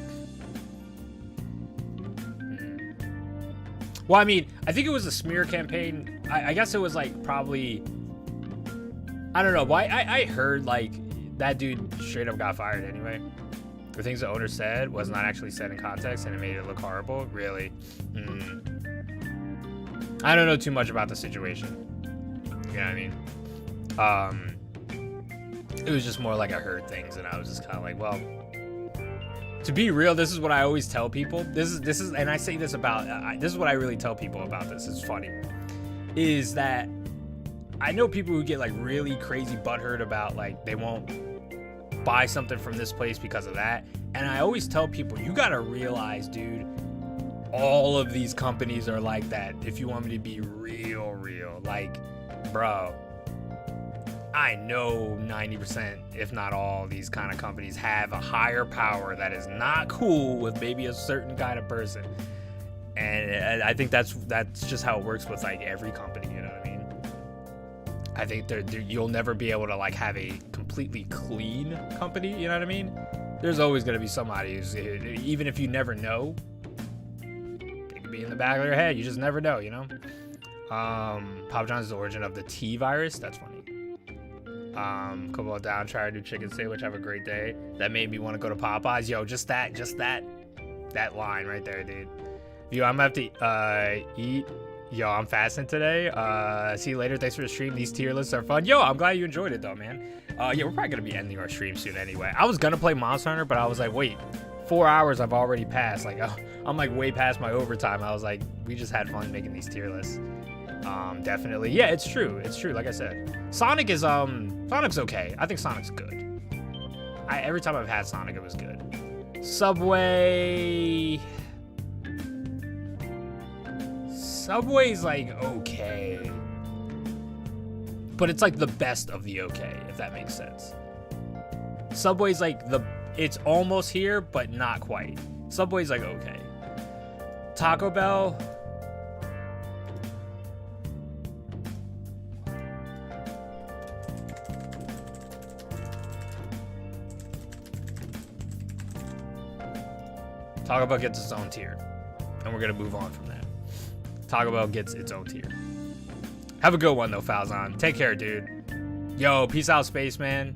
Well, I mean, I think it was a smear campaign. I guess it was like probably, I don't know. Why I heard like that dude straight up got fired anyway. The things the owner said was not actually said in context, and it made it look horrible. Really. I don't know too much about the situation. You know what I mean? It was just more like I heard things, and I was just kind of like, well. To be real, this is what I always tell people. This is, and I say this about, this is what I really tell people about this. It's funny, is that I know people who get like really crazy butthurt about like they won't buy something from this place because of that. And I always tell people, you gotta realize, dude, all of these companies are like that. If you want me to be real, like, bro. I know 90%, if not all, these kind of companies have a higher power that is not cool with maybe a certain kind of person. And I think that's just how it works with like every company, you know what I mean? I think you'll never be able to like have a completely clean company, you know what I mean? There's always going to be somebody who's, even if you never know, it could be in the back of their head. You just never know, you know? Papa John's is the origin of the T virus. That's funny. Couple of down, try a new chicken sandwich, have a great day. That made me want to go to Popeyes. Yo, just that line right there, dude. Yo, I'm gonna have to eat. Yo, I'm fasting today. See you later. Thanks for the stream. These tier lists are fun. Yo, I'm glad you enjoyed it though, man. Yeah, we're probably gonna be ending our stream soon anyway. I was gonna play Monster Hunter, but I was like, wait, 4 hours I've already passed. Like, I'm like way past my overtime. I was like, we just had fun making these tier lists. Definitely. Yeah, it's true. It's true. Like I said, Sonic is Sonic's okay. I think Sonic's good. Every time I've had Sonic, it was good. Subway's like okay, but it's like the best of the okay, if that makes sense. Subway's like it's almost here, but not quite. Subway's like okay. Taco Bell. Taco Bell gets its own tier, and we're gonna move on from that. Taco Bell gets its own tier. Have a good one though, Falzon. Take care, dude. Yo, peace out, Spaceman.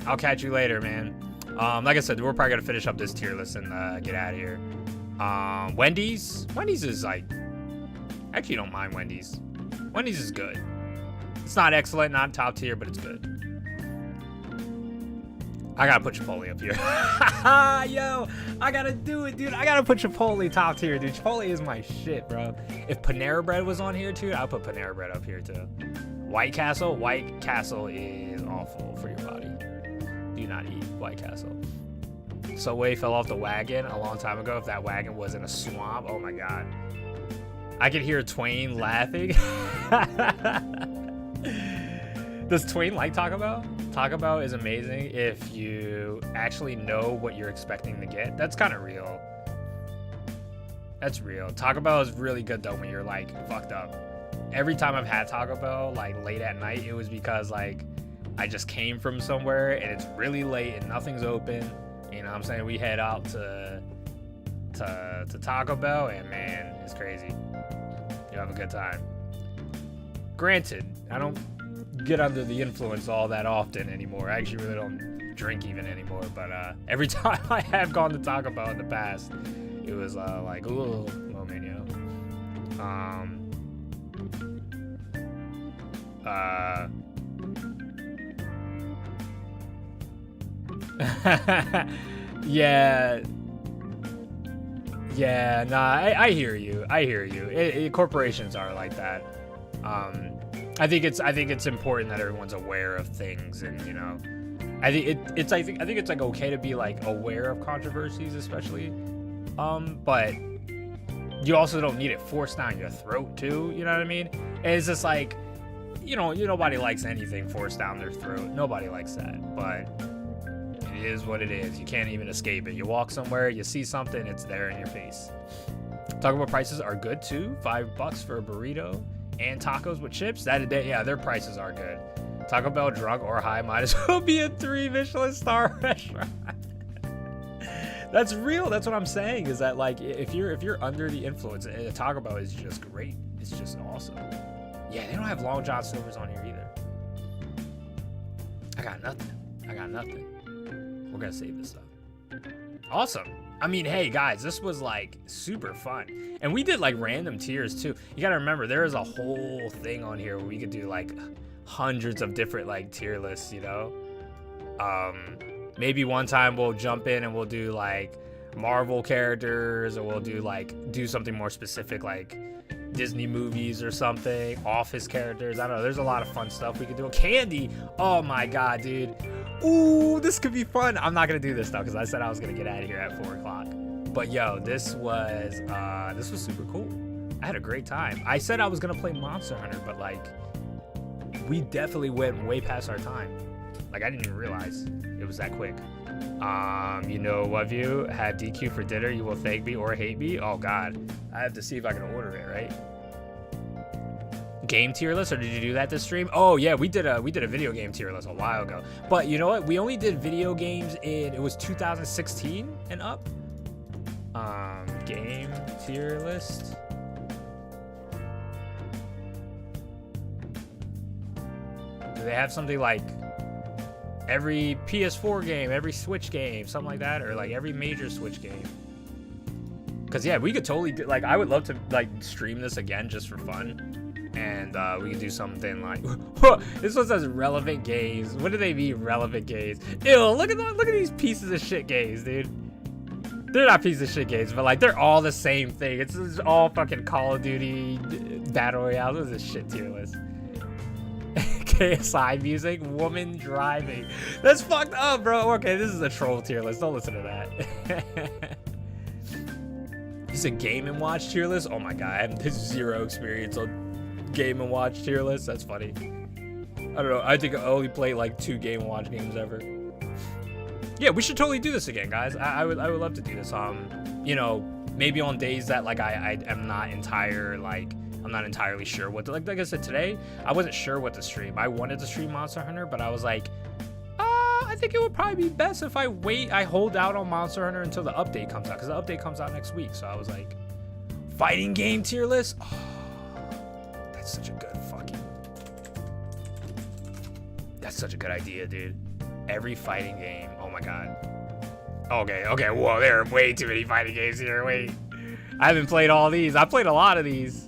I'll catch you later, man. Like I said, we're probably gonna finish up this tier list and get out of here. Wendy's is like, actually don't mind Wendy's. Wendy's is good. It's not excellent, not top tier, but it's good. I gotta put Chipotle up here. Yo, I gotta do it, dude. I gotta put Chipotle top tier, dude. Chipotle is my shit, bro. If Panera Bread was on here too, I'll put Panera Bread up here too. White Castle is awful for your body. Do not eat White Castle. Subway fell off the wagon a long time ago. If that wagon was in a swamp, oh my god. I could hear Twain laughing. Does Twain like Taco Bell? Taco Bell is amazing if you actually know what you're expecting to get. That's kind of real. That's real. Taco Bell is really good though when you're like fucked up. Every time I've had Taco Bell like late at night, it was because like I just came from somewhere and it's really late and nothing's open. You know what I'm saying? We head out to Taco Bell and man, it's crazy. You have a good time. Granted, I don't get under the influence all that often anymore. I actually really don't drink even anymore, but every time I have gone to Taco Bell in the past, it was like a little moment, you know. Yeah, nah, I hear you. Corporations are like that. I think it's important that everyone's aware of things, and you know, I think it's like okay to be like aware of controversies, especially, but you also don't need it forced down your throat too. You know what I mean? And it's just like, nobody likes anything forced down their throat. Nobody likes that, but it is what it is. You can't even escape it. You walk somewhere, you see something, it's there in your face. Taco Bell prices are good too. $5 for a burrito and tacos with chips. Yeah, their prices are good. Taco Bell drunk or high might as well be a 3 Michelin star restaurant. That's real. That's what I'm saying, is that like if you're under the influence, Taco Bell is just great. It's just awesome. Yeah, they don't have Long John Silver's on here either. I got nothing. We're gonna save this stuff. Awesome. I mean, hey guys, this was like super fun, and we did like random tiers too. You gotta remember, there is a whole thing on here where we could do like hundreds of different like tier lists, you know. Maybe one time we'll jump in and we'll do like Marvel characters, or we'll do something more specific like Disney movies or something, Office characters. I don't know, there's a lot of fun stuff we could do. Candy, oh my god, dude. Ooh, this could be fun. I'm not gonna do this though, because I said I was gonna get out of here at 4 o'clock. But yo, this was super cool. I had a great time. I said I was gonna play Monster Hunter, but like, we definitely went way past our time. Like, I didn't even realize it was that quick. You know what, View? Had DQ for dinner, you will thank me or hate me. Oh god, I have to see if I can order it, right? Game tier list, or did you do that this stream? Oh yeah, we did a video game tier list a while ago. But you know what? We only did video games it was 2016 and up. Game tier list. Do they have something like every PS4 game, every Switch game, something like that, or like every major Switch game? Cause yeah, we could totally do, like, I would love to like stream this again just for fun. And we could do something like this one says relevant games. What do they mean, relevant games? Ew, look at these pieces of shit games, dude. They're not pieces of shit games, but like they're all the same thing. It's all fucking Call of Duty Battle Royale. This is a shit tier list. KSI music, woman driving. That's fucked up, bro. Okay, this is a troll tier list. Don't listen to that. You said Game and Watch tier list? Oh my god, I have zero experience on Game and Watch tier list. That's funny. I don't know. I think I only played like 2 Game and Watch games ever. Yeah, we should totally do this again, guys. I would love to do this. You know, maybe on days that like I am not I'm not entirely sure what to, like I said today, I wasn't sure what to stream. I wanted to stream Monster Hunter, but I was like, I think it would probably be best if I hold out on Monster Hunter until the update comes out, because the update comes out next week. So I was like, fighting game tier list. Oh, that's such a good idea, dude. Every fighting game. Oh my god. Okay. Whoa, there are way too many fighting games here. Wait, I haven't played all these. I played a lot of these.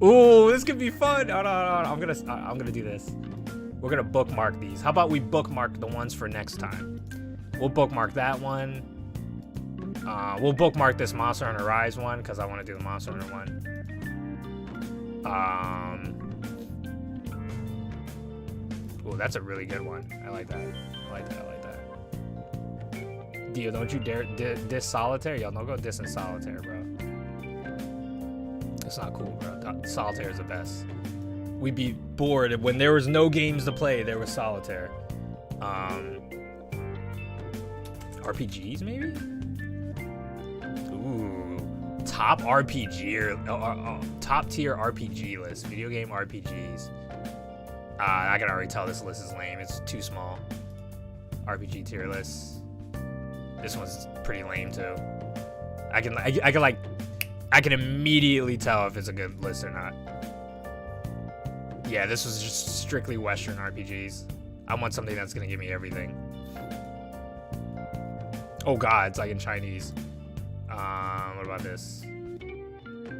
Ooh, this could be fun. Oh, no. I'm gonna do this. We're gonna bookmark these. How about we bookmark the ones for next time? We'll bookmark that one. We'll bookmark this Monster Hunter Rise one, because I want to do the Monster Hunter one. Oh, that's a really good one. I like that. Dio, don't you dare diss Solitaire. Y'all don't go diss in Solitaire, bro. It's not cool, bro. Solitaire is the best. We'd be bored when there was no games to play. There was Solitaire. RPGs maybe? Ooh, top RPG or top tier RPG list. Video game RPGs. I can already tell this list is lame. It's too small. RPG tier list. This one's pretty lame too. I can immediately tell if it's a good list or not. Yeah, this was just strictly Western RPGs. I want something that's gonna give me everything. Oh god, it's like in Chinese. What about this?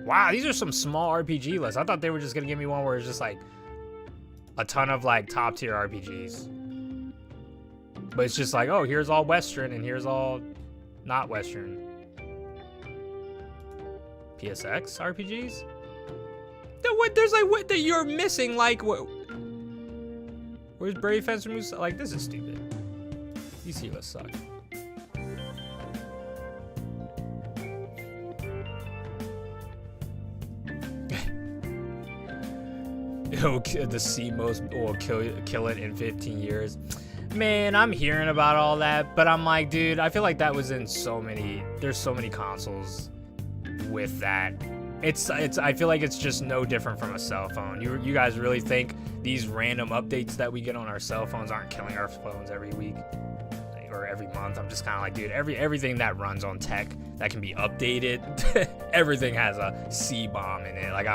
Wow, these are some small RPG lists. I thought they were just gonna give me one where it's just like a ton of like top tier RPGs. But it's just like, oh, here's all Western and here's all not Western. PSX RPGs? What? There's like what that you're missing? Like what? Where's Brave Fencer Moose? Like this is stupid. These healers suck. The C most will kill it in 15 years. Man, I'm hearing about all that, but I'm like, dude, I feel like that was in so many. There's so many consoles with that. I feel like it's just no different from a cell phone. You guys really think these random updates that we get on our cell phones aren't killing our phones every week or every month? I'm just kind of like, dude, everything that runs on tech that can be updated, everything has a C bomb in it. Like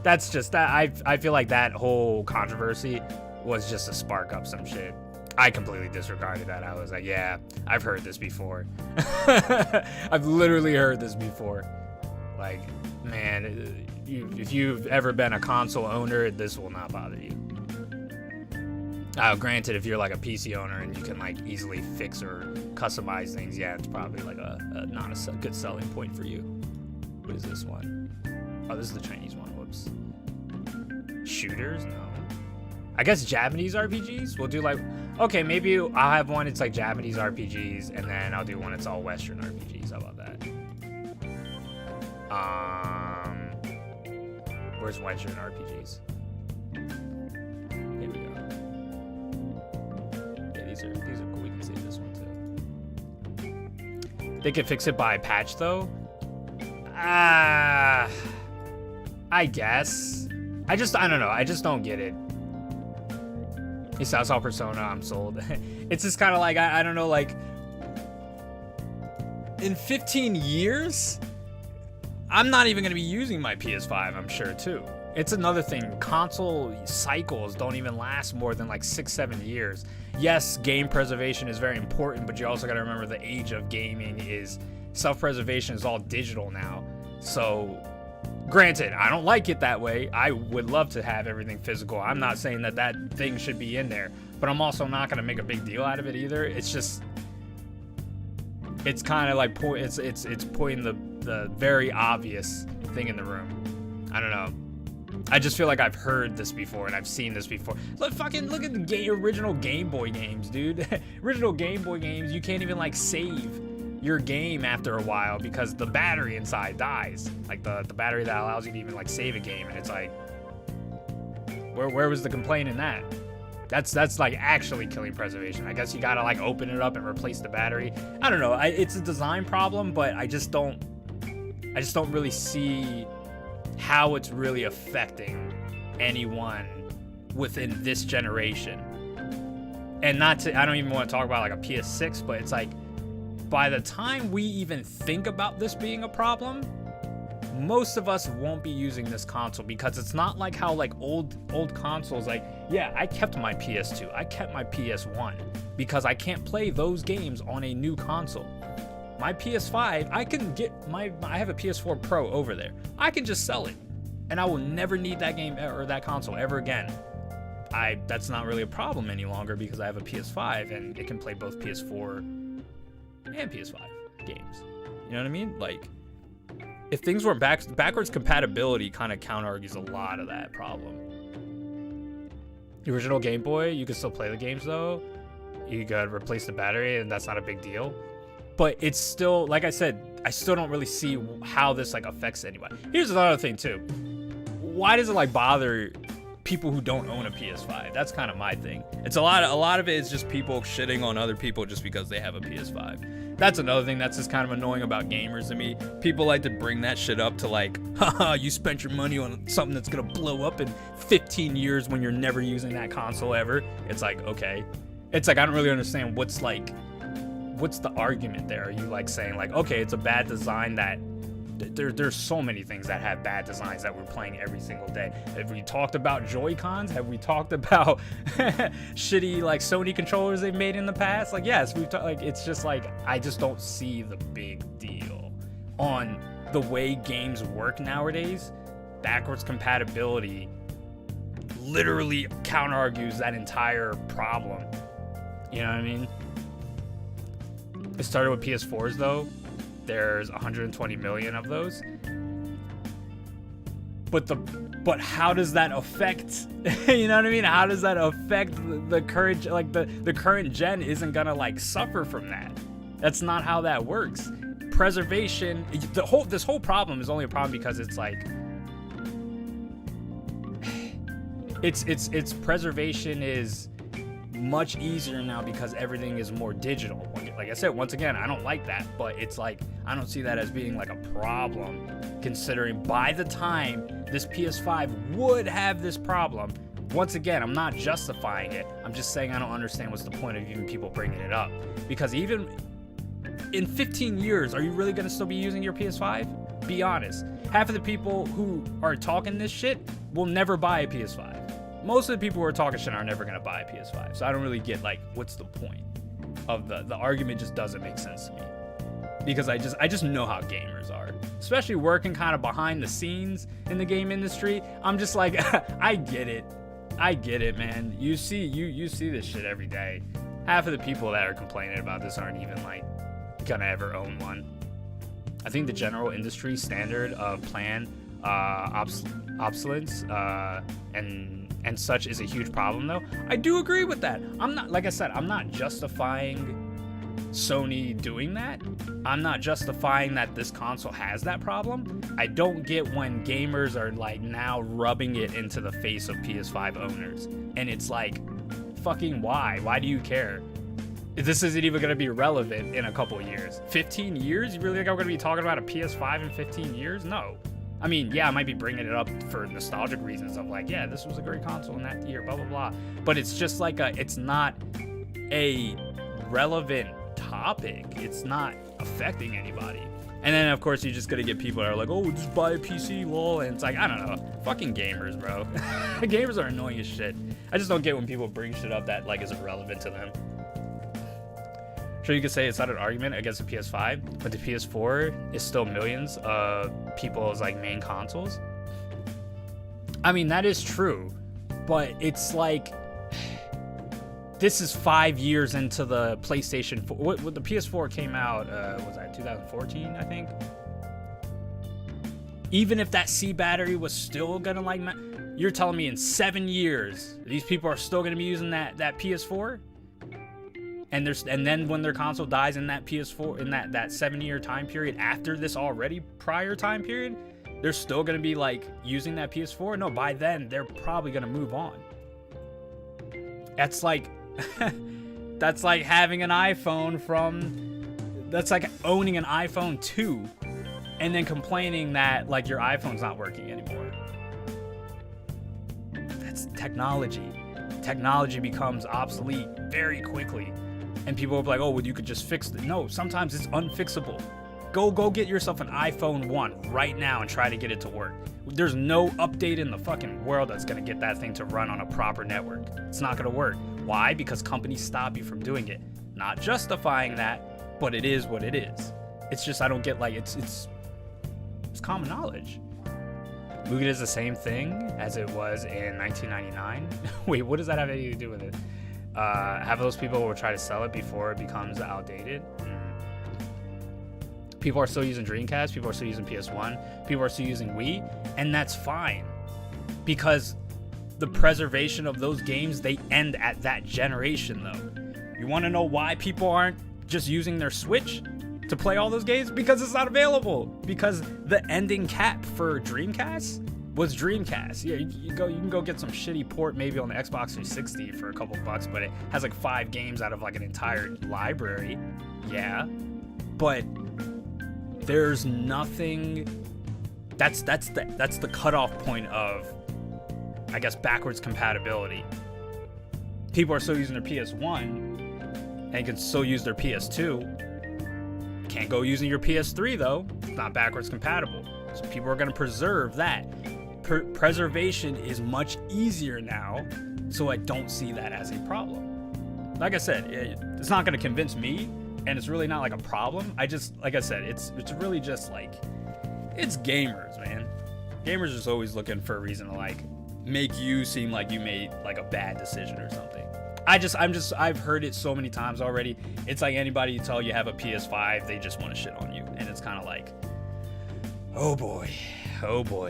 that's just that. I feel like that whole controversy was just to spark up some shit. I completely disregarded that. I was like, yeah, I've heard this before. I've literally heard this before. Like, man, if you've ever been a console owner, this will not bother you. Granted, if you're like a PC owner and you can like easily fix or customize things, yeah, it's probably like not a good selling point for you. What is this one? Oh, this is the Chinese one. Whoops. Shooters? No. I guess Japanese RPGs? We'll do like, okay, maybe I'll have one it's like Japanese RPGs, and then I'll do one it's all Western RPGs. How about that? Where's Western RPGs? Here we go. Yeah, these are cool. We can save this one too. They can fix it by patch though. I guess. I don't know. I just don't get it. It's all Persona. I'm sold. It's just kind of like I don't know. Like in 15 years. I'm not even going to be using my PS5, I'm sure, too. It's another thing. Console cycles don't even last more than like 6-7 years. Yes, game preservation is very important, but you also got to remember the age of gaming is self-preservation is all digital now. So, granted, I don't like it that way. I would love to have everything physical. I'm not saying that thing should be in there, but I'm also not going to make a big deal out of it either. It's just, it's kind of like it's pointing the very obvious thing in the room. I don't know. I just feel like I've heard this before and I've seen this before. Look at the original Game Boy games, dude. Original Game Boy games, you can't even like save your game after a while because the battery inside dies. Like the battery that allows you to even like save a game, and it's like, where was the complaint in that? That's like actually killing preservation. I guess you gotta like open it up and replace the battery. I don't know. It's a design problem, but I just don't really see how it's really affecting anyone within this generation. And I don't even want to talk about like a PS6, but it's like by the time we even think about this being a problem, most of us won't be using this console because it's not like how like old consoles, like, yeah, I kept my PS2, I kept my PS1 because I can't play those games on a new console. My PS5, I have a PS4 Pro over there. I can just sell it and I will never need that game or that console ever again. That's not really a problem any longer because I have a PS5 and it can play both PS4 and PS5 games. You know what I mean? Like, if things were backwards compatibility kind of counter-argues a lot of that problem. The original Game Boy, you can still play the games though. You could replace the battery and that's not a big deal. But it's still, like I said, I still don't really see how this like affects anybody. Here's another thing too. Why does it like bother people who don't own a PS5? That's kind of my thing. It's a lot of it is just people shitting on other people just because they have a PS5. That's another thing that's just kind of annoying about gamers to me. People like to bring that shit up to like, haha, you spent your money on something that's gonna blow up in 15 years when you're never using that console ever. It's like, okay. It's like, I don't really understand what's the argument there? Are you like saying like, okay, it's a bad design that there's so many things that have bad designs that we're playing every single day. Have we talked about Joy-Cons? Have we talked about shitty like Sony controllers they've made in the past? Like, yes, we've talked. Like, it's just like I just don't see the big deal on the way games work nowadays. Backwards compatibility literally counter-argues that entire problem. You know what I mean? It started with PS4s though. There's 120 million of those. But how does that affect, you know what I mean? How does that affect the current, like the current gen isn't gonna like suffer from that. That's not how that works. Preservation, this whole problem is only a problem because it's like, its preservation is much easier now because everything is more digital. Like I said, once again, I don't like that, but it's like I don't see that as being like a problem, considering by the time this PS5 would have this problem. Once again, I'm not justifying it. I'm just saying I don't understand what's the point of even people bringing it up, because even in 15 years, are you really going to still be using your PS5? Be honest. Half of the people who are talking this shit will never buy a PS5. Most of the people who are talking shit are never going to buy a PS5. So I don't really get like, what's the point of the argument? Just doesn't make sense to me, because I just know how gamers are, especially working kind of behind the scenes in the game industry. I'm just like, I get it, man. You see this shit every day. Half of the people that are complaining about this aren't even like gonna ever own one. I think the general industry standard of planned obsolescence and such is a huge problem, though. I do agree with that. I'm not, like I said, I'm not justifying Sony doing that. I'm not justifying that this console has that problem. I don't get when gamers are like now rubbing it into the face of PS5 owners, and it's like, fucking why? Why do you care? This isn't even going to be relevant in a couple of years. 15 years? You really think I'm going to be talking about a PS5 in 15 years? No. I mean, yeah, I might be bringing it up for nostalgic reasons of like, yeah, this was a great console in that year, blah, blah, blah. But it's just like it's not a relevant topic. It's not affecting anybody. And then, of course, you're just going to get people that are like, oh, just buy a PC, lol. And it's like, I don't know. Fucking gamers, bro. Gamers are annoying as shit. I just don't get when people bring shit up that like is irrelevant to them. Sure, you could say it's not an argument against the PS5, but the PS4 is still millions of people's like main consoles. I mean, that is true, but it's like, this is 5 years into the PlayStation 4. What the PS4 came out, was that 2014, I think? Even if that C battery was still gonna like, you're telling me in 7 years, these people are still gonna be using that PS4? And then when their console dies in that PS4, in that 7-year time period after this already prior time period, they're still gonna be like using that PS4? No, by then they're probably gonna move on. That's like, that's like having an iPhone that's like owning an iPhone 2 and then complaining that like your iPhone's not working anymore. That's technology. Technology becomes obsolete very quickly. And people are like, oh, well, you could just fix it. No, sometimes it's unfixable. Go get yourself an iPhone 1 right now and try to get it to work. There's no update in the fucking world that's gonna get that thing to run on a proper network. It's not gonna work. Why? Because companies stop you from doing it. Not justifying that, but it is what it is. It's just, I don't get like, it's common knowledge. Mugen is the same thing as it was in 1999. Wait, what does that have anything to do with it? Have those people who will try to sell it before it becomes outdated. People are still using Dreamcast. People are still using PS1. People are still using Wii, and that's fine, because the preservation of those games, they end at that generation, though. You want to know why people aren't just using their Switch to play all those games? Because it's not available. Because the ending cap for Dreamcast was Dreamcast. Yeah, you can go get some shitty port maybe on the Xbox 360 for a couple bucks, but it has like 5 games out of like an entire library. Yeah, but there's nothing. That's the cutoff point of, I guess, backwards compatibility. People are still using their PS1 and can still use their PS2. Can't go using your PS3 though. It's not backwards compatible. So people are going to preserve that. Preservation is much easier now, so I don't see that as a problem. Like I said, it's not going to convince me, and it's really not like a problem. Like I said, it's really just like, it's gamers, man. Gamers are just always looking for a reason to like make you seem like you made like a bad decision or something. I've heard it so many times already. It's like anybody you tell you have a PS5, they just want to shit on you, and it's kind of like, oh boy,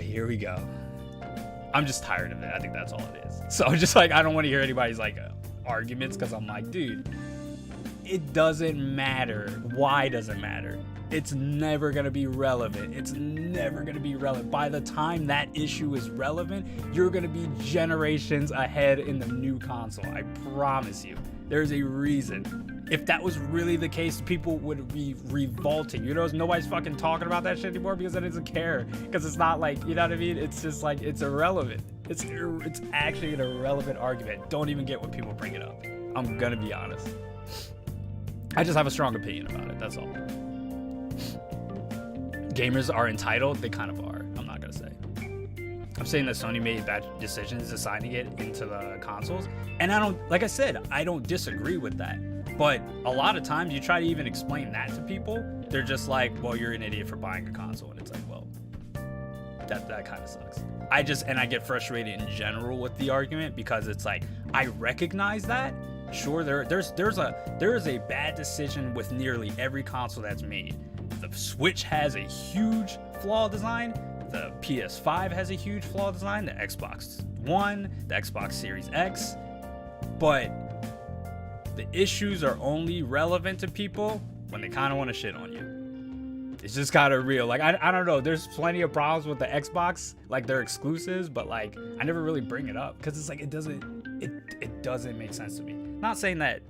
here we go. I'm just tired of it. I think that's all it is. So just like, I don't want to hear anybody's like arguments, because I'm like, dude, it doesn't matter. Why does it matter? It's never going to be relevant. It's never going to be relevant. By the time that issue is relevant, you're going to be generations ahead in the new console. I promise you. There's a reason. If that was really the case, people would be revolting. You know, nobody's fucking talking about that shit anymore because they doesn't care. Because it's not like, you know what I mean? It's just like, it's irrelevant. It's actually an irrelevant argument. Don't even get when people bring it up. I'm going to be honest. I just have a strong opinion about it. That's all. Gamers are entitled. They kind of are. I'm not going to say. I'm saying that Sony made bad decisions deciding it into the consoles. And like I said, I don't disagree with that. But a lot of times you try to even explain that to people, they're just like, well, you're an idiot for buying a console. And it's like, well, that kind of sucks. I get frustrated in general with the argument, because it's like, I recognize that. Sure, there is a bad decision with nearly every console that's made. The Switch has a huge flaw design. The PS5 has a huge flaw design. The Xbox One, the Xbox Series X. But the issues are only relevant to people when they kind of want to shit on you. It's just kind of real. Like, I don't know. There's plenty of problems with the Xbox, like their exclusives, but like, I never really bring it up because it's like, it doesn't make sense to me. Not saying that.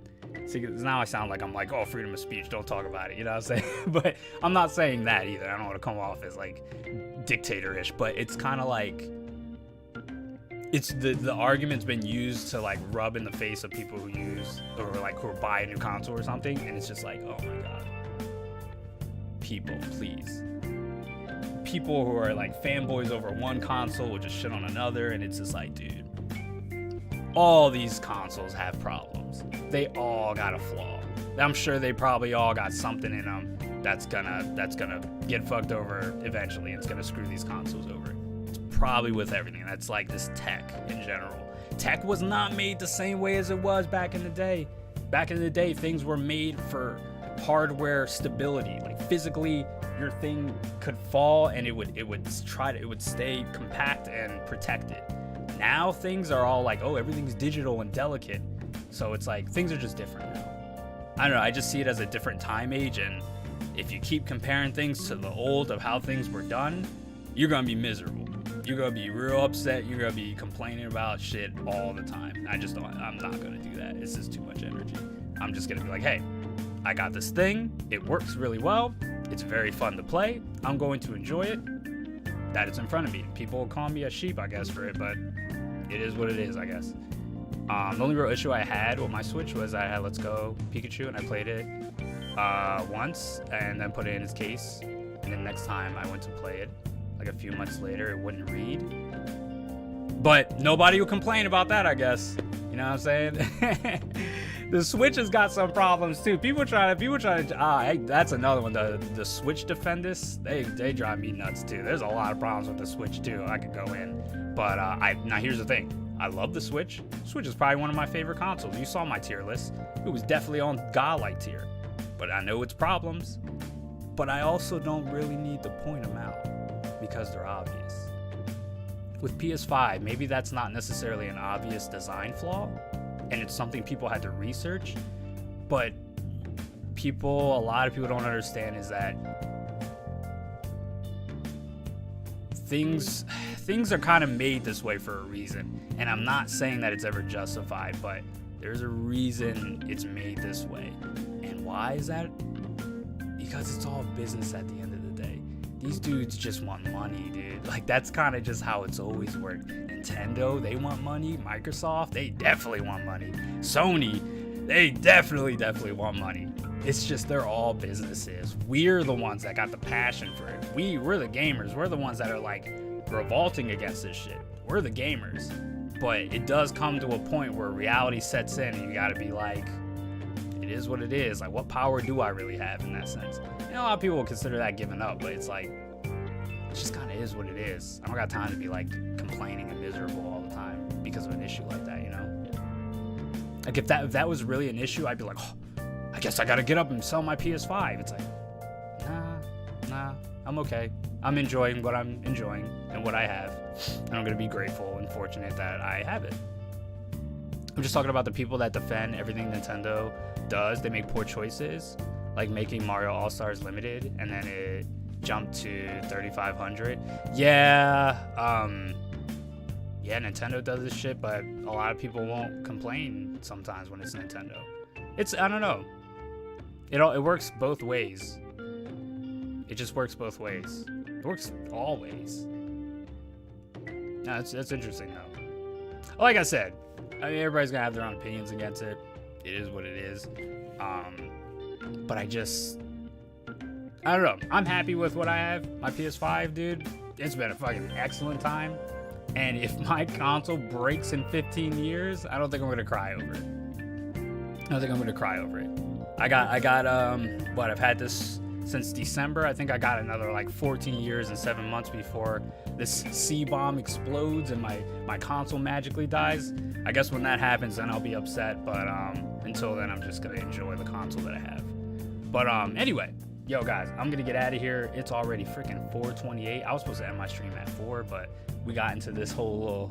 See, now I sound like I'm like, oh, freedom of speech, don't talk about it, you know what I'm saying? But I'm not saying that either. I don't want to come off as like dictatorish, but it's kind of like, it's the argument's been used to like rub in the face of people who use, or like who buy a new console or something, and it's just like, oh my god, people, please. People who are like fanboys over one console will just shit on another, and it's just like, dude, all these consoles have problems. They all got a flaw. I'm sure they probably all got something in them that's gonna get fucked over eventually. It's gonna screw these consoles over. It's probably with everything. That's like this tech in general. Tech was not made the same way as it was back in the day. Back in the day, things were made for hardware stability. Like physically, your thing could fall and it would stay compact and protected. Now things are all like, oh, everything's digital and delicate. So it's like, things are just different now. I don't know, I just see it as a different time age, and if you keep comparing things to the old of how things were done, you're gonna be miserable. You're gonna be real upset, you're gonna be complaining about shit all the time. I'm not gonna do that. It's just too much energy. I'm just gonna be like, hey, I got this thing, it works really well, it's very fun to play, I'm going to enjoy it, that is in front of me. People will call me a sheep, I guess, for it, but it is what it is, I guess. The only real issue I had with my Switch was I had Let's Go Pikachu, and I played it once and then put it in its case. And then next time I went to play it, like a few months later, it wouldn't read. But nobody will complain about that, I guess. You know what I'm saying? The Switch has got some problems too. People try to, that's another one. The Switch defenders, they drive me nuts too. There's a lot of problems with the Switch too. I could go in, but now here's the thing. I love the Switch. Switch is probably one of my favorite consoles. You saw my tier list. It was definitely on godlike tier. But I know its problems. But I also don't really need to point them out because they're obvious. With PS5, maybe that's not necessarily an obvious design flaw, and it's something people had to research. But a lot of people don't understand is that things are kind of made this way for a reason. And I'm not saying that it's ever justified, but there's a reason it's made this way. And why is that? Because it's all business at the end of the day. These dudes just want money, dude. Like, that's kind of just how it's always worked. Nintendo, they want money. Microsoft, they definitely want money. Sony, They definitely want money. It's just they're all businesses. We're the ones that got the passion for it. We're the gamers. We're the ones that are like revolting against this shit. We're the gamers. But it does come to a point where reality sets in and you gotta be like, it is what it is. Like, what power do I really have in that sense? You know, a lot of people will consider that giving up, but it's like, it just kind of is what it is. I don't got time to be like complaining and miserable all the time because of an issue like that, you know? Like if that was really an issue, I'd be like, oh, I guess I gotta get up and sell my PS5. It's like, nah, I'm okay. I'm enjoying what I'm enjoying and what I have. And I'm gonna be grateful and fortunate that I have it. I'm just talking about the people that defend everything Nintendo does. They make poor choices, like making Mario All-Stars Limited, and then it jumped to 3,500. Yeah, Nintendo does this shit, but a lot of people won't complain sometimes when it's Nintendo. I don't know. It works both ways. It just works both ways. It works all ways. No, that's interesting though. Like I said, I mean, everybody's gonna have their own opinions against it. It is what it is. But I don't know. I'm happy with what I have. My PS5, dude. It's been a fucking excellent time. And if my console breaks in 15 years, I don't think I'm gonna cry over it. I got I've had this since December. I think I got another like 14 years and 7 months before this C-bomb explodes and my console magically dies. I guess when that happens, then I'll be upset. But until then, I'm just gonna enjoy the console that I have. But anyway, yo guys, I'm gonna get out of here. It's already freaking 4:28. I was supposed to end my stream at 4, but we got into this whole little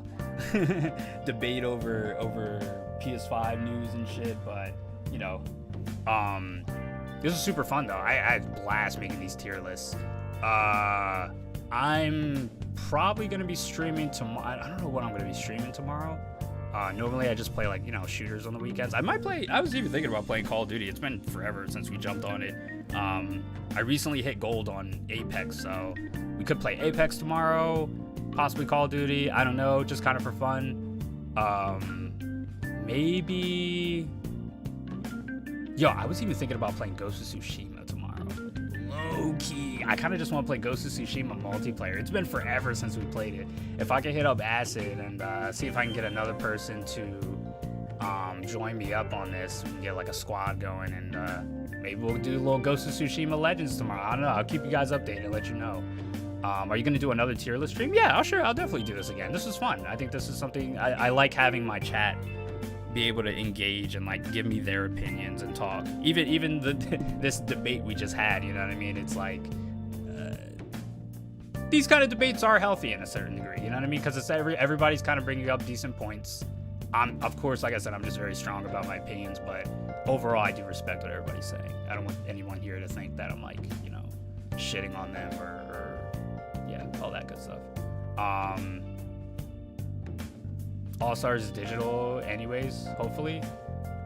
debate over PS5 news and shit. But you know, this was super fun though. I had a blast making these tier lists. I'm probably gonna be streaming tomorrow. I don't know what I'm gonna be streaming tomorrow. Normally I just play like, you know, shooters on the weekends. I was even thinking about playing Call of Duty. It's been forever since we jumped on it. I recently hit gold on Apex, so we could play Apex tomorrow, possibly Call of Duty. I don't know, just kind of for fun. Maybe. Yo, I was even thinking about playing Ghost of Tsushima tomorrow. Low key. I kind of just want to play Ghost of Tsushima multiplayer. It's been forever since we played it. If I could hit up Acid and see if I can get another person to join me up on this, we can get like a squad going, and maybe we'll do a little Ghost of Tsushima Legends tomorrow. I don't know. I'll keep you guys updated, let you know. Are you going to do another tier list stream? Yeah, sure. I'll definitely do this again. This is fun. I think this is something I like, having my chat be able to engage and like give me their opinions and talk. Even this debate we just had, you know what I mean? It's like these kind of debates are healthy in a certain degree, you know what I mean? Because it's everybody's kind of bringing up decent points. Of course, like I said, I'm just very strong about my opinions, but overall I do respect what everybody's saying. I don't want anyone here to think that I'm like, you know, shitting on them or yeah, all that good stuff. All-Stars is digital anyways, hopefully.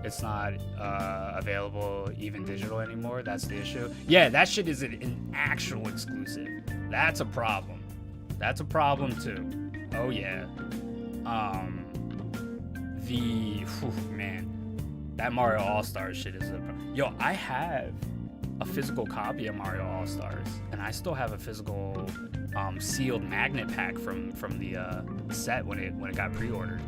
It's not available even digital anymore. That's the issue. Yeah, that shit is an actual exclusive. That's a problem. That's a problem too. Oh yeah. Man, that Mario All-Stars shit is yo, I have a physical copy of Mario All-Stars, and I still have a physical sealed magnet pack from the set when it got pre-ordered.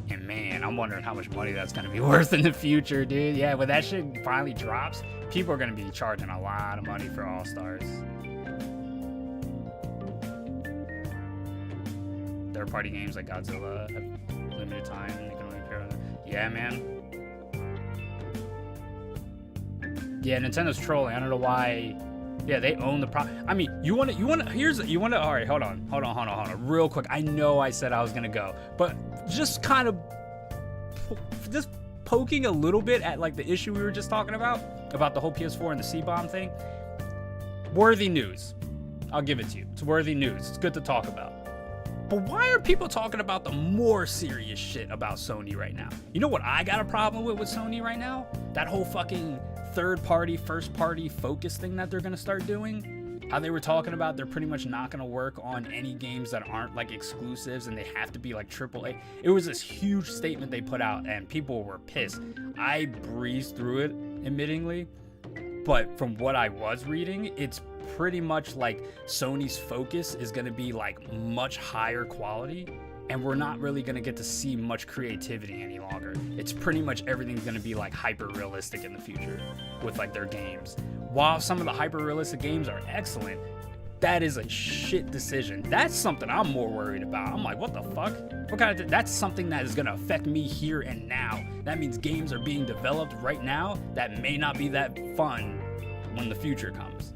And man, I'm wondering how much money that's gonna be worth in the future, dude. Yeah, when that shit finally drops, people are gonna be charging a lot of money for All-Stars. Third-party games like Godzilla have limited time. They can only appear on them. Yeah, man. Yeah, Nintendo's trolling. I don't know why. Yeah, they own the I mean, all right, hold on, real quick. I know I said I was gonna go, but just kind of, just poking a little bit at like the issue we were just talking about the whole PS4 and the C-bomb thing. Worthy news. I'll give it to you. It's worthy news. It's good to talk about. But why are people talking about the more serious shit about Sony right now? You know what I got a problem with Sony right now? That whole fucking third party, first party focus thing that they're gonna start doing. how they were talking about they're pretty much not going to work on any games that aren't like exclusives and they have to be like AAA. It was this huge statement they put out and people were pissed. I breezed through it, admittingly, but from what I was reading, it's pretty much like Sony's focus is going to be like much higher quality, and we're not really going to get to see much creativity any longer. It's pretty much everything's going to be like hyper realistic in the future with like their games. While some of the hyper realistic games are excellent, that is a shit decision. That's something I'm more worried about. I'm like, what the fuck? What kind of that's something that is going to affect me here and now. That means games are being developed right now that may not be that fun when the future comes.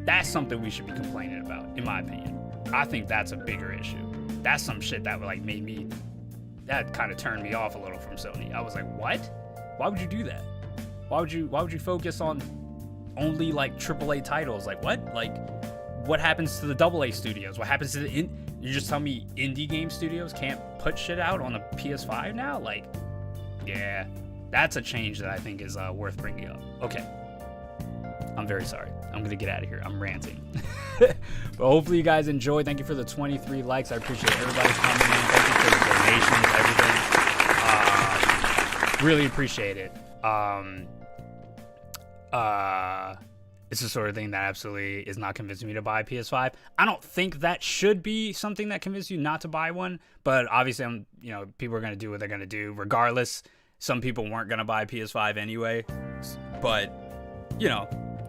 That's something we should be complaining about, in my opinion. I think that's a bigger issue. That's some shit that like made me, that kind of turned me off a little from Sony. I was like, what? Why would you do that? Why would you focus on only like AAA titles? Like what? Like what happens to the AA studios? What happens to you just tell me indie game studios can't put shit out on the PS5 now? Like, yeah, that's a change that I think is worth bringing up. Okay. I'm very sorry. I'm going to get out of here. I'm ranting. But hopefully you guys enjoyed. Thank you for the 23 likes. I appreciate everybody coming in. Thank you for the donations, everything. Really appreciate it. It's the sort of thing that absolutely is not convincing me to buy a PS5. I don't think that should be something that convinces you not to buy one, but obviously people are going to do what they're going to do regardless. Some people weren't going to buy a PS5 anyway, but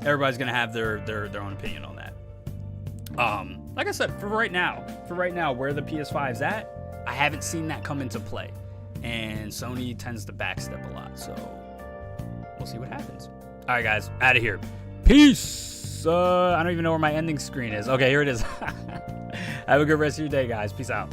everybody's going to have their own opinion on that. Like I said, for right now, where the PS5's at, I haven't seen that come into play. And Sony tends to backstep a lot, so we'll see what happens. All right, guys, out of here. Peace. I don't even know where my ending screen is. Okay, here it is. Have a good rest of your day, guys. Peace out.